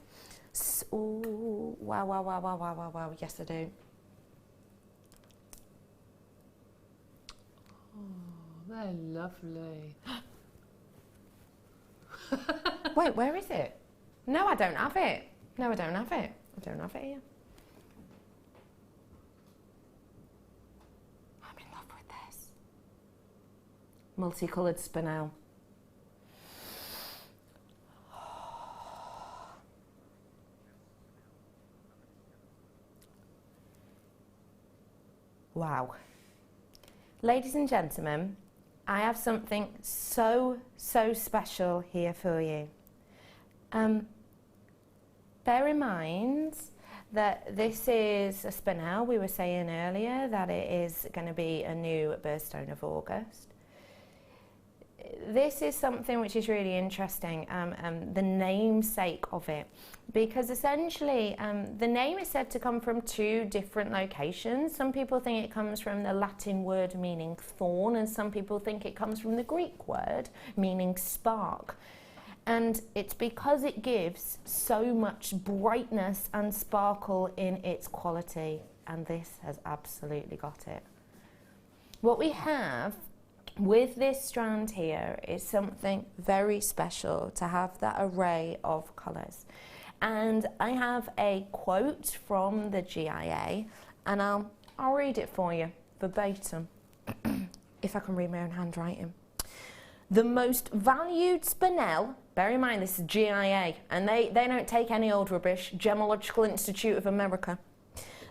Ooh, wow. Yes, I do. Oh, they're lovely. Wait, where is it? No, I don't have it. No, I don't have it. I don't have it here. Multicoloured spinel. Wow. Ladies and gentlemen, I have something so special here for you. Bear in mind that this is a spinel. We were saying earlier that it is going to be a new birthstone of August. This is something which is really interesting, the namesake of it, because essentially the name is said to come from 2 different locations. Some people think it comes from the Latin word meaning thorn, and some people think it comes from the Greek word meaning spark. And it's because it gives so much brightness and sparkle in its quality, and this has absolutely got it. What we have with this strand here is something very special, to have that array of colours. And I have a quote from the GIA, and I'll read it for you verbatim, if I can read my own handwriting. The most valued spinel, bear in mind this is GIA, and they don't take any old rubbish, Gemological Institute of America.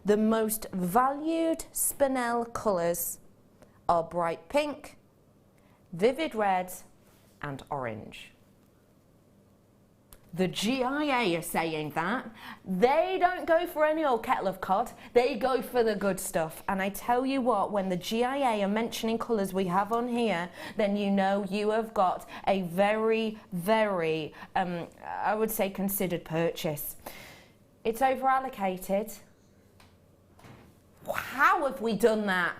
The most valued spinel colours are bright pink, vivid red and orange. The GIA are saying that. They don't go for any old kettle of cod, they go for the good stuff. And I tell you what, when the GIA are mentioning colours we have on here, then you know you have got a very, very, I would say, considered purchase. It's over allocated. How have we done that?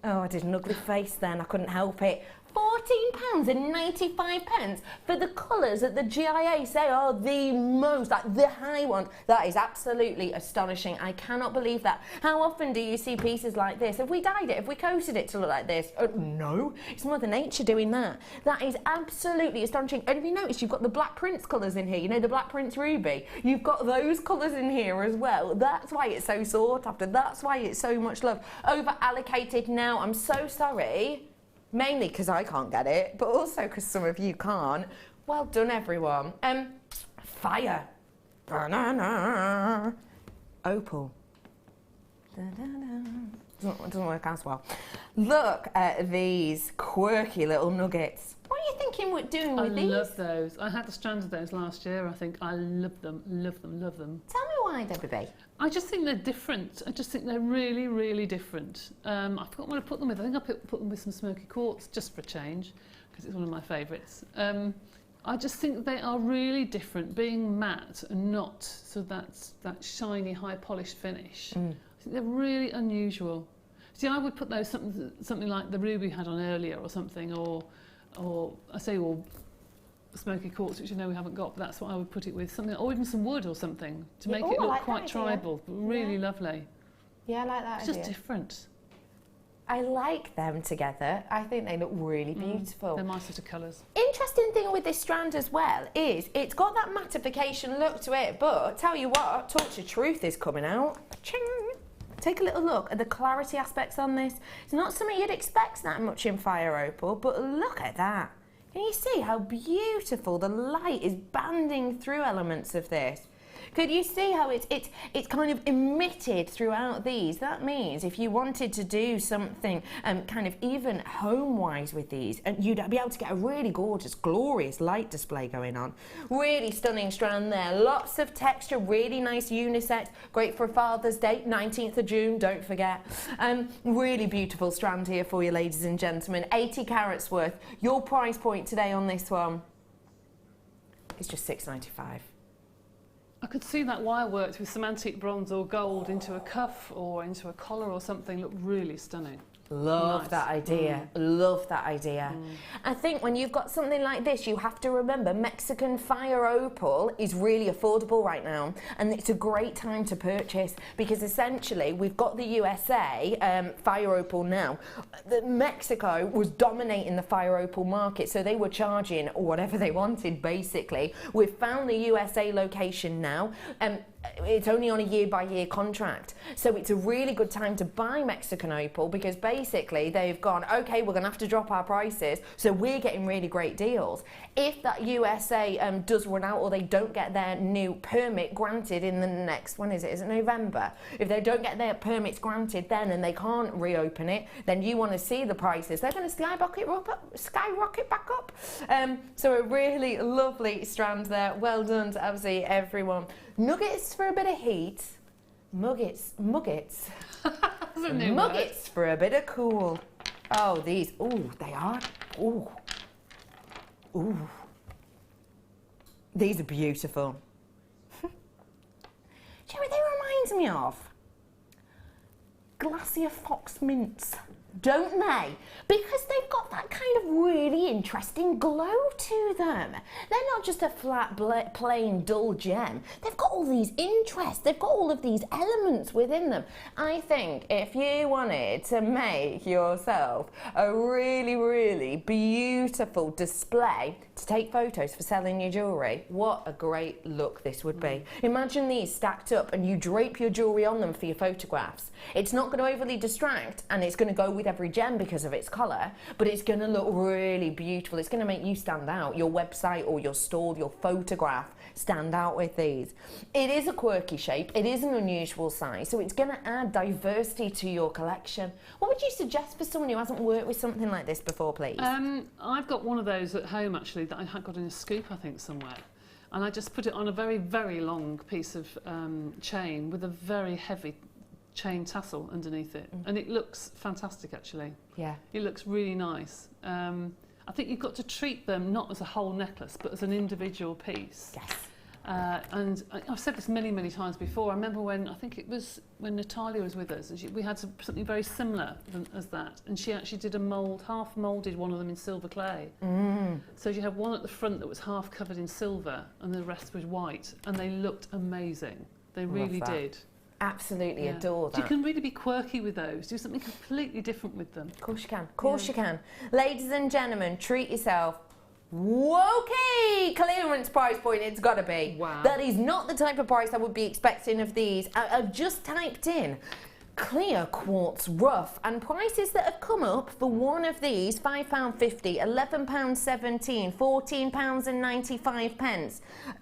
Oh, I did an ugly face then, I couldn't help it. £14.95 for the colours that the GIA say are the most, like the high ones. That is absolutely astonishing. I cannot believe that. How often do you see pieces like this? Have we dyed it? Have we coated it to look like this? No, it's Mother Nature doing that. That is absolutely astonishing. And have you noticed you've got the Black Prince colours in here? You know, the Black Prince Ruby? You've got those colours in here as well. That's why it's so sought after. That's why it's so much love. Over allocated now. I'm so sorry. Mainly because I can't get it, but also because some of you can't. Well done, everyone. Fire. Opal. Doesn't work as well. Look at these quirky little nuggets. What are you thinking we're doing with these? I love those. I had the strands of those last year. I think I love them, love them, love them. Tell me why, Debbie. I just think they're different. I just think they're really, really different. I forgot what I put them with. I think I put them with some smoky quartz just for a change, because it's one of my favourites. I just think they are really different, being matte and not so that shiny, high polished finish. I think they're really unusual. See, I would put those something like the ruby had on earlier or something, or smoky quartz, which I know we haven't got, but that's what I would put it with, something, or even some wood or something to make it look quite tribal, but really lovely. Yeah, I like that idea. It's just different. I like them together. I think they look really beautiful. They're my sort of colours. Interesting thing with this strand as well is it's got that mattification look to it, but tell you what, Torch of Truth is coming out. Ching. Take a little look at the clarity aspects on this. It's not something you'd expect that much in fire opal, but look at that. Can you see how beautiful the light is banding through elements of this? Could you see how it's kind of emitted throughout these? That means if you wanted to do something kind of even home-wise with these, and you'd be able to get a really gorgeous, glorious light display going on. Really stunning strand there. Lots of texture, really nice unisex. Great for Father's Day, 19th of June, don't forget. Really beautiful strand here for you, ladies and gentlemen. 80 carats worth. Your price point today on this one is just $6.95. I could see that wire worked with some antique bronze or gold into a cuff or into a collar or something. Looked really stunning. Love that idea. Love that idea. I think when you've got something like this, you have to remember Mexican fire opal is really affordable right now, and it's a great time to purchase because essentially we've got the USA fire opal now. Mexico was dominating the fire opal market, so they were charging whatever they wanted basically. We've found the USA location now. It's only on a year-by-year contract, so it's a really good time to buy Mexican opal because basically they've gone, okay, we're going to have to drop our prices, so we're getting really great deals. If that USA does run out or they don't get their new permit granted in the next, when is it? Is it November? If they don't get their permits granted then and they can't reopen it, then you want to see the prices. They're going to skyrocket back up. So a really lovely strand there. Well done to absolutely everyone. Nuggets for a bit of heat. Muggets. Muggets for a bit of cool. Oh, these. Ooh, they are. Ooh. Ooh. These are beautiful. Do you know what they remind me of? Glacier fox mints. Don't they? Because they've got that kind of really interesting glow to them. They're not just a flat, plain, dull gem. They've got all these interests. They've got all of these elements within them. I think if you wanted to make yourself a really, really beautiful display to take photos for selling your jewellery, what a great look this would be. Imagine these stacked up and you drape your jewellery on them for your photographs. It's not going to overly distract and it's going to go with every gem because of its colour, but it's going to look really beautiful. It's going to make you stand out, your website or your store, your photograph stand out with these. It is a quirky shape, it is an unusual size, so it's going to add diversity to your collection. What would you suggest for someone who hasn't worked with something like this before, please? I've got one of those at home actually that I had got in a scoop I think somewhere, and I just put it on a very, very long piece of chain with a very heavy chain tassel underneath it, and it looks fantastic actually. Yeah, it looks really nice. I think you've got to treat them not as a whole necklace but as an individual piece. Yes. And I've said this many, many times before. I remember when, I think it was when Natalie was with us, and we had something very similar as that, and she actually did a mould, half moulded one of them in silver clay. So you have one at the front that was half covered in silver and the rest was white, and they looked amazing. They really did. Absolutely adore that. So you can really be quirky with those, do something completely different with them. Of course you can, of course you can. Ladies and gentlemen, treat yourself. Okay, clearance price point it's got to be. Wow. That is not the type of price I would be expecting of these. I've just typed in clear quartz rough, and prices that have come up for one of these: £5.50, £11.17, £14.95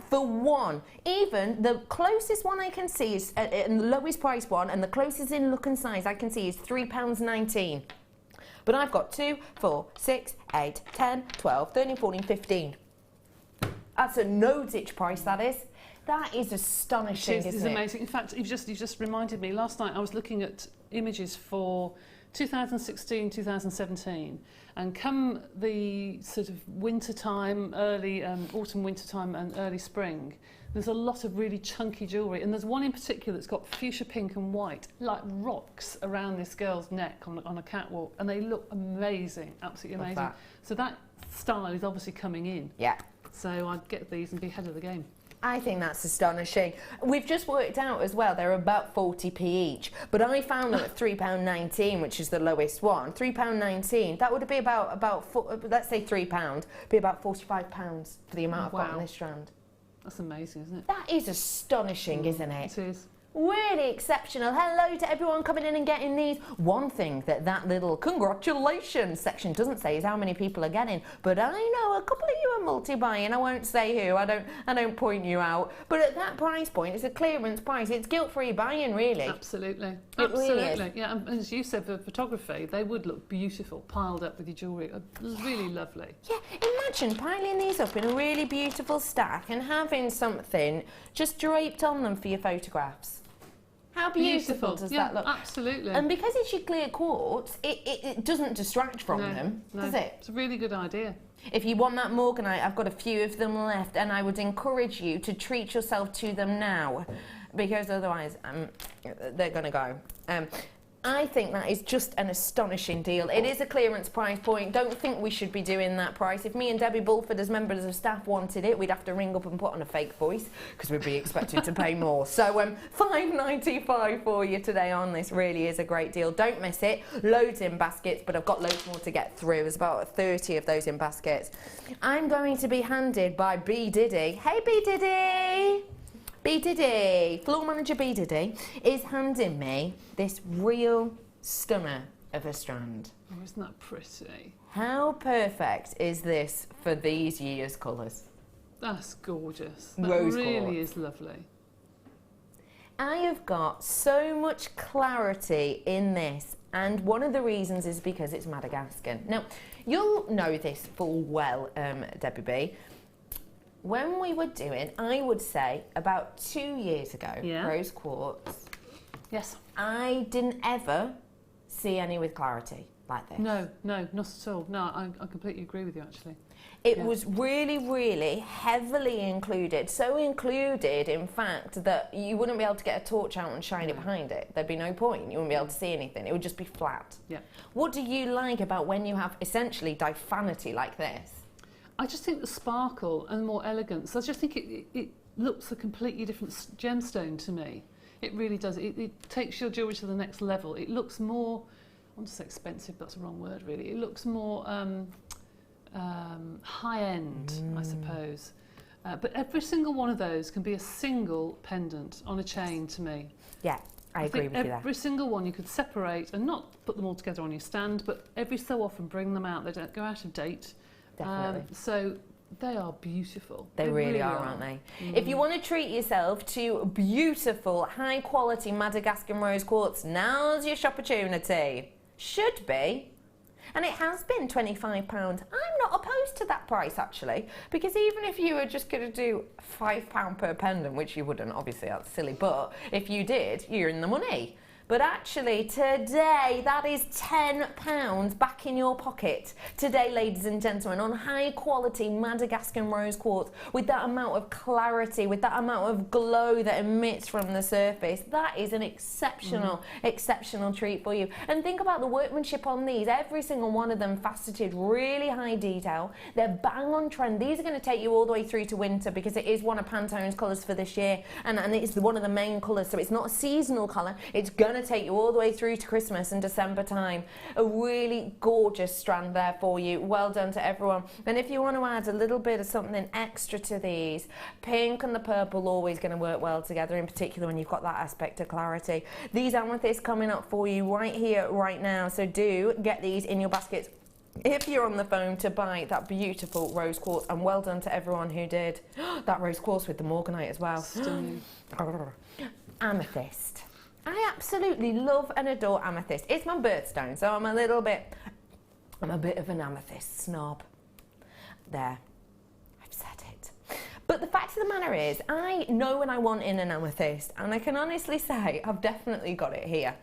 for one. Even the closest one I can see is and the lowest price one, and the closest in look and size I can see is £3.19. But I've got 2, 4, 6, 8, 10, 12, 13, 14, 15. That's a no-ditch price, that is. That is astonishing, isn't it? It's amazing. In fact, you've just reminded me, last night I was looking at images for 2016, 2017, and come the sort of winter time, early autumn, winter time and early spring, there's a lot of really chunky jewellery, and there's one in particular that's got fuchsia pink and white, like rocks around this girl's neck on a catwalk, and they look amazing, absolutely amazing. That. So that style is obviously coming in. Yeah. So I'd get these and be ahead of the game. I think that's astonishing. We've just worked out as well, they're about 40p each, but I found them at £3.19, which is the lowest one. £3.19, that would be about let's say £3, be about £45 for the amount I've got on this strand. That's amazing, isn't it? That is astonishing, isn't it? It is. Really exceptional. Hello to everyone coming in and getting these. One thing that little congratulations section doesn't say is how many people are getting, but I know a couple of you are multi-buying. I won't say who. I don't point you out. But at that price point, it's a clearance price. It's guilt-free buying, really. Absolutely. Absolutely. Really is. Yeah, and as you said, for photography, they would look beautiful piled up with your jewellery. Really lovely. Yeah, imagine piling these up in a really beautiful stack and having something just draped on them for your photographs. How beautiful does that look? Absolutely. And because it's your clear quartz, it doesn't distract from them, does it? It's a really good idea. If you want that morganite, I've got a few of them left, and I would encourage you to treat yourself to them now, because otherwise they're going to go. I think that is just an astonishing deal. It is a clearance price point. Don't think we should be doing that price. If me and Debbie Bulford as members of staff wanted it, we'd have to ring up and put on a fake voice because we'd be expected to pay more. So £5.95 for you today on this. Really is a great deal. Don't miss it. Loads in baskets, but I've got loads more to get through. There's about 30 of those in baskets. I'm going to be handed by B Diddy. Hey B Diddy! B Diddy, floor manager B Diddy, is handing me this real stunner of a strand. Oh, isn't that pretty? How perfect is this for these year's colours? That's gorgeous. That Rose really quartz. is lovely. I have got so much clarity in this, and one of the reasons is because it's Madagascar. Now, you'll know this full well, Debbie B. When we were doing, I would say, about 2 years ago, rose quartz. Yes. I didn't ever see any with clarity like this. No, not at all. No, I completely agree with you, actually. It was really, really heavily included. So included, in fact, that you wouldn't be able to get a torch out and shine it behind it. There'd be no point. You wouldn't be able to see anything. It would just be flat. Yeah. What do you like about when you have essentially diaphanity like this? I just think the sparkle and more elegance. I just think it looks a completely different gemstone to me. It really does. It takes your jewellery to the next level. It looks more, I want to say expensive, but that's the wrong word really. It looks more high-end, I suppose. But every single one of those can be a single pendant on a chain to me. Yeah, I agree with you there. Every single one you could separate and not put them all together on your stand, but every so often bring them out. They don't go out of date. Definitely. So they are beautiful. They really are, aren't they? If you want to treat yourself to beautiful, high-quality Madagascar rose quartz, now's your opportunity. Should be. And it has been £25. I'm not opposed to that price, actually, because even if you were just going to do £5 per pendant, which you wouldn't, obviously, that's silly, but if you did, you're in the money. But actually, today, that is £10 back in your pocket. Today, ladies and gentlemen, on high-quality Madagascar rose quartz, with that amount of clarity, with that amount of glow that emits from the surface, that is an exceptional, exceptional treat for you. And think about the workmanship on these. Every single one of them faceted, really high detail. They're bang on trend. These are going to take you all the way through to winter because it is one of Pantone's colours for this year, and it's one of the main colours, so it's not a seasonal colour. It's going going to take you all the way through to Christmas and December time. A really gorgeous strand there for you. Well done to everyone. And if you want to add a little bit of something extra to these, pink and the purple always going to work well together, in particular when you've got that aspect of clarity. These amethysts coming up for you right here, right now. So do get these in your baskets if you're on the phone to buy that beautiful rose quartz. And well done to everyone who did that rose quartz with the morganite as well. Stunning. Amethyst. I absolutely love and adore amethyst. It's my birthstone, so I'm a bit of an amethyst snob. There, I've said it. But the fact of the matter is, I know when I want in an amethyst, and I can honestly say I've definitely got it here.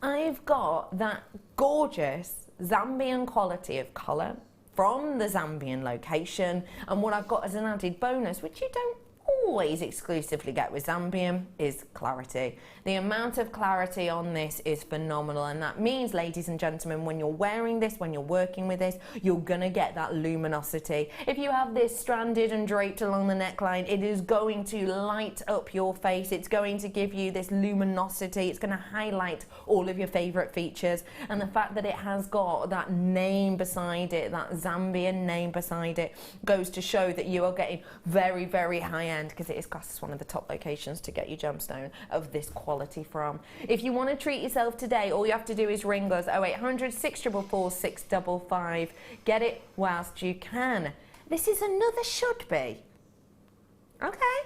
I've got that gorgeous Zambian quality of colour from the Zambian location, and what I've got as an added bonus, which you don't always exclusively get with Zambian, is clarity. The amount of clarity on this is phenomenal, and that means, ladies and gentlemen, when you're wearing this, when you're working with this, you're gonna get that luminosity. If you have this stranded and draped along the neckline, it is going to light up your face. It's going to give you this luminosity. It's going to highlight all of your favorite features, and the fact that it has got that name beside it, that Zambian name beside it, goes to show that you are getting very, very high end, because it is classed as one of the top locations to get your gemstone of this quality from. If you want to treat yourself today, all you have to do is ring us 0800 644 655. Get it whilst you can. This is another should be. Okay.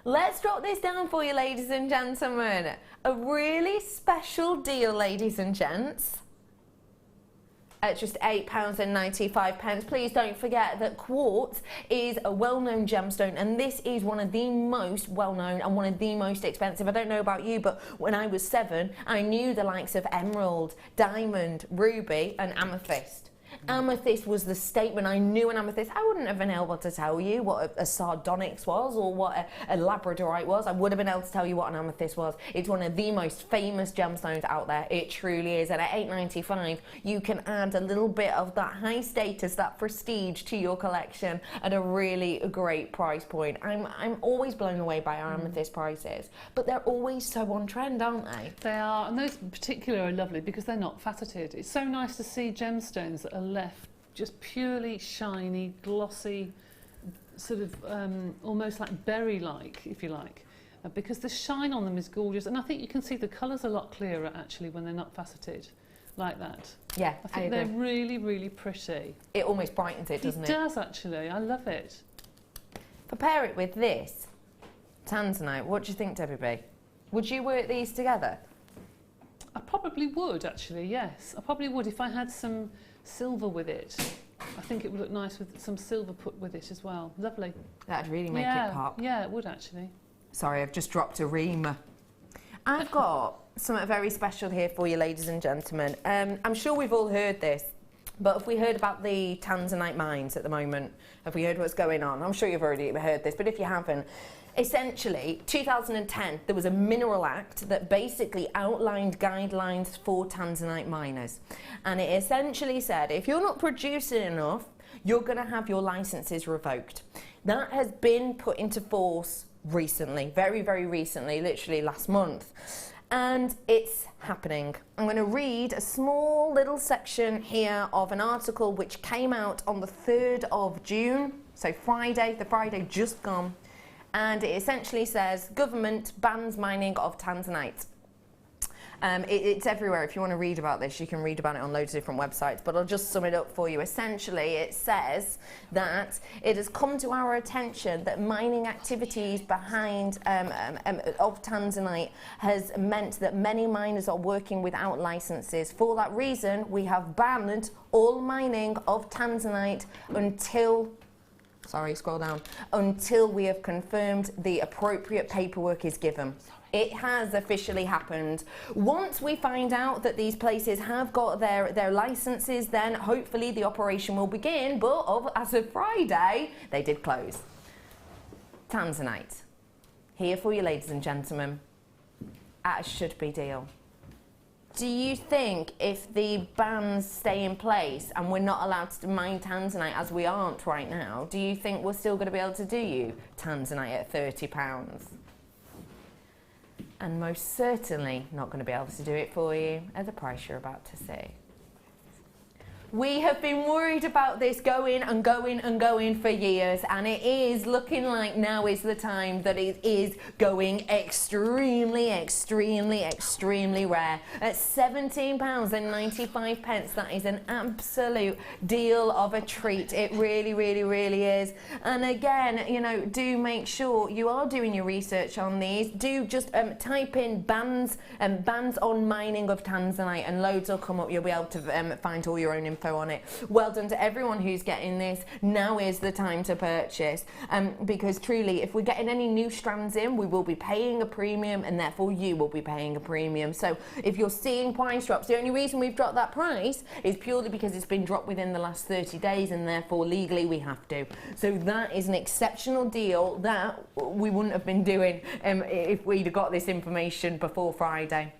Let's drop this down for you, ladies and gentlemen. A really special deal, ladies and gents. At just £8.95. Please don't forget that quartz is a well-known gemstone, and this is one of the most well-known and one of the most expensive. I don't know about you, but when I was 7, I knew the likes of emerald, diamond, ruby and amethyst. Amethyst was the statement. I knew an amethyst. I wouldn't have been able to tell you what a sardonyx was or what a labradorite was. I would have been able to tell you what an amethyst was. It's one of the most famous gemstones out there. It truly is. And at $8.95, you can add a little bit of that high status, that prestige to your collection at a really great price point. I'm always blown away by our amethyst prices, but they're always so on trend, aren't they? They are, and those in particular are lovely because they're not faceted. It's so nice to see gemstones that are left just purely shiny, glossy, sort of almost like berry-like, if you like, because the shine on them is gorgeous, and I think you can see the colours a lot clearer actually when they're not faceted like that. Yeah, I think they're really, really pretty. It almost brightens it, doesn't it? It does actually. I love it. Prepare it with this Tanzanite. What do you think, Debbie B? Would you work these together? I probably would actually, yes. I probably would if I had some silver with it. I think it would look nice with some silver put with it as well. Lovely. That'd really make it pop. Yeah, it would actually. Sorry, I've just dropped a reamer. I've got something very special here for you, ladies and gentlemen. I'm sure we've all heard this, but have we heard about the Tanzanite mines at the moment? Have we heard what's going on? I'm sure you've already heard this, but if you haven't, essentially, 2010, there was a Mineral Act that basically outlined guidelines for Tanzanite miners. And it essentially said, if you're not producing enough, you're going to have your licenses revoked. That has been put into force recently, very, very recently, literally last month. And it's happening. I'm going to read a small little section here of an article which came out on the 3rd of June, so Friday, the Friday just gone. And it essentially says, government bans mining of Tanzanite. It's everywhere. If you want to read about this, you can read about it on loads of different websites, but I'll just sum it up for you. Essentially, it says that it has come to our attention that mining activities behind of Tanzanite has meant that many miners are working without licenses. For that reason, we have banned all mining of Tanzanite until... Sorry, scroll down. Until we have confirmed the appropriate paperwork is given. It has officially happened. Once we find out that these places have got their licenses, then hopefully the operation will begin. But as of Friday, they did close. Tanzanite. Here for you, ladies and gentlemen, at a should-be deal. Do you think if the bans stay in place and we're not allowed to mine Tanzanite, as we aren't right now, do you think we're still going to be able to do you Tanzanite at £30? and most certainly not going to be able to do it for you at the price you're about to see. We have been worried about this going and going and going for years, and it is looking like now is the time that it is going extremely, extremely, extremely rare. At £17.95, that is an absolute deal of a treat. It really, really, really is. And again, you know, do make sure you are doing your research on these. Do just type in bans on mining of Tanzanite, and loads will come up. You'll be able to find all your own info on it. Well done to everyone who's getting this. Now is the time to purchase, because truly, if we're getting any new strands in, we will be paying a premium, and therefore you will be paying a premium. So if you're seeing price drops, the only reason we've dropped that price is purely because it's been dropped within the last 30 days, and therefore legally we have to. So that is an exceptional deal that we wouldn't have been doing if we'd have got this information before Friday.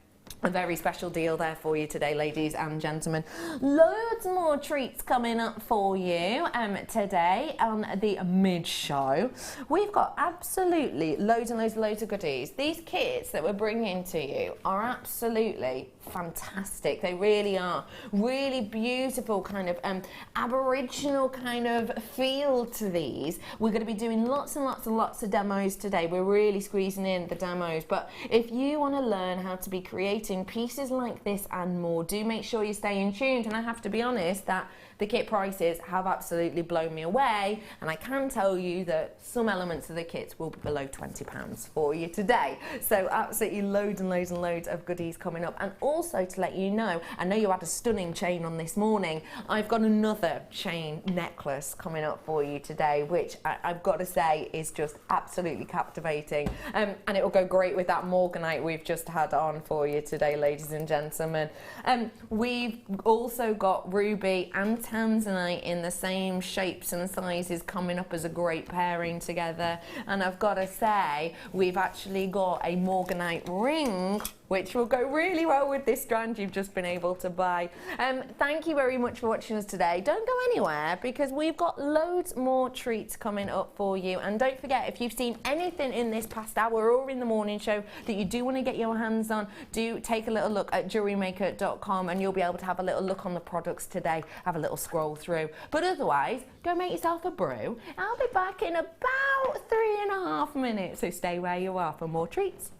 A very special deal there for you today, ladies and gentlemen. Loads more treats coming up for you today on the mid-show. We've got absolutely loads and loads of goodies. These kits that we're bringing to you are absolutely fantastic. They really are. Really beautiful kind of aboriginal kind of feel to these. We're going to be doing lots and lots of demos today. We're really squeezing in the demos, but if you want to learn how to be creating pieces like this and more, do make sure you stay in tuned. And I have to be honest that the kit prices have absolutely blown me away, and I can tell you that some elements of the kits will be below £20 for you today. So absolutely loads and loads of goodies coming up. And also to let you know, I know you had a stunning chain on this morning. I've got another chain necklace coming up for you today, which I've got to say is just absolutely captivating, and it will go great with that Morganite we've just had on for you today, ladies and gentlemen. We've also got ruby and Tanzanite in the same shapes and sizes coming up as a great pairing together. And I've got to say, we've actually got a Morganite ring, which will go really well with this strand you've just been able to buy. Thank you very much for watching us today. Don't go anywhere, because we've got loads more treats coming up for you. And don't forget, if you've seen anything in this past hour or in the morning show that you do want to get your hands on, do take a little look at JewelleryMaker.com, and you'll be able to have a little look on the products today, have a little scroll through. But otherwise, go make yourself a brew. I'll be back in about 3.5 minutes, so stay where you are for more treats.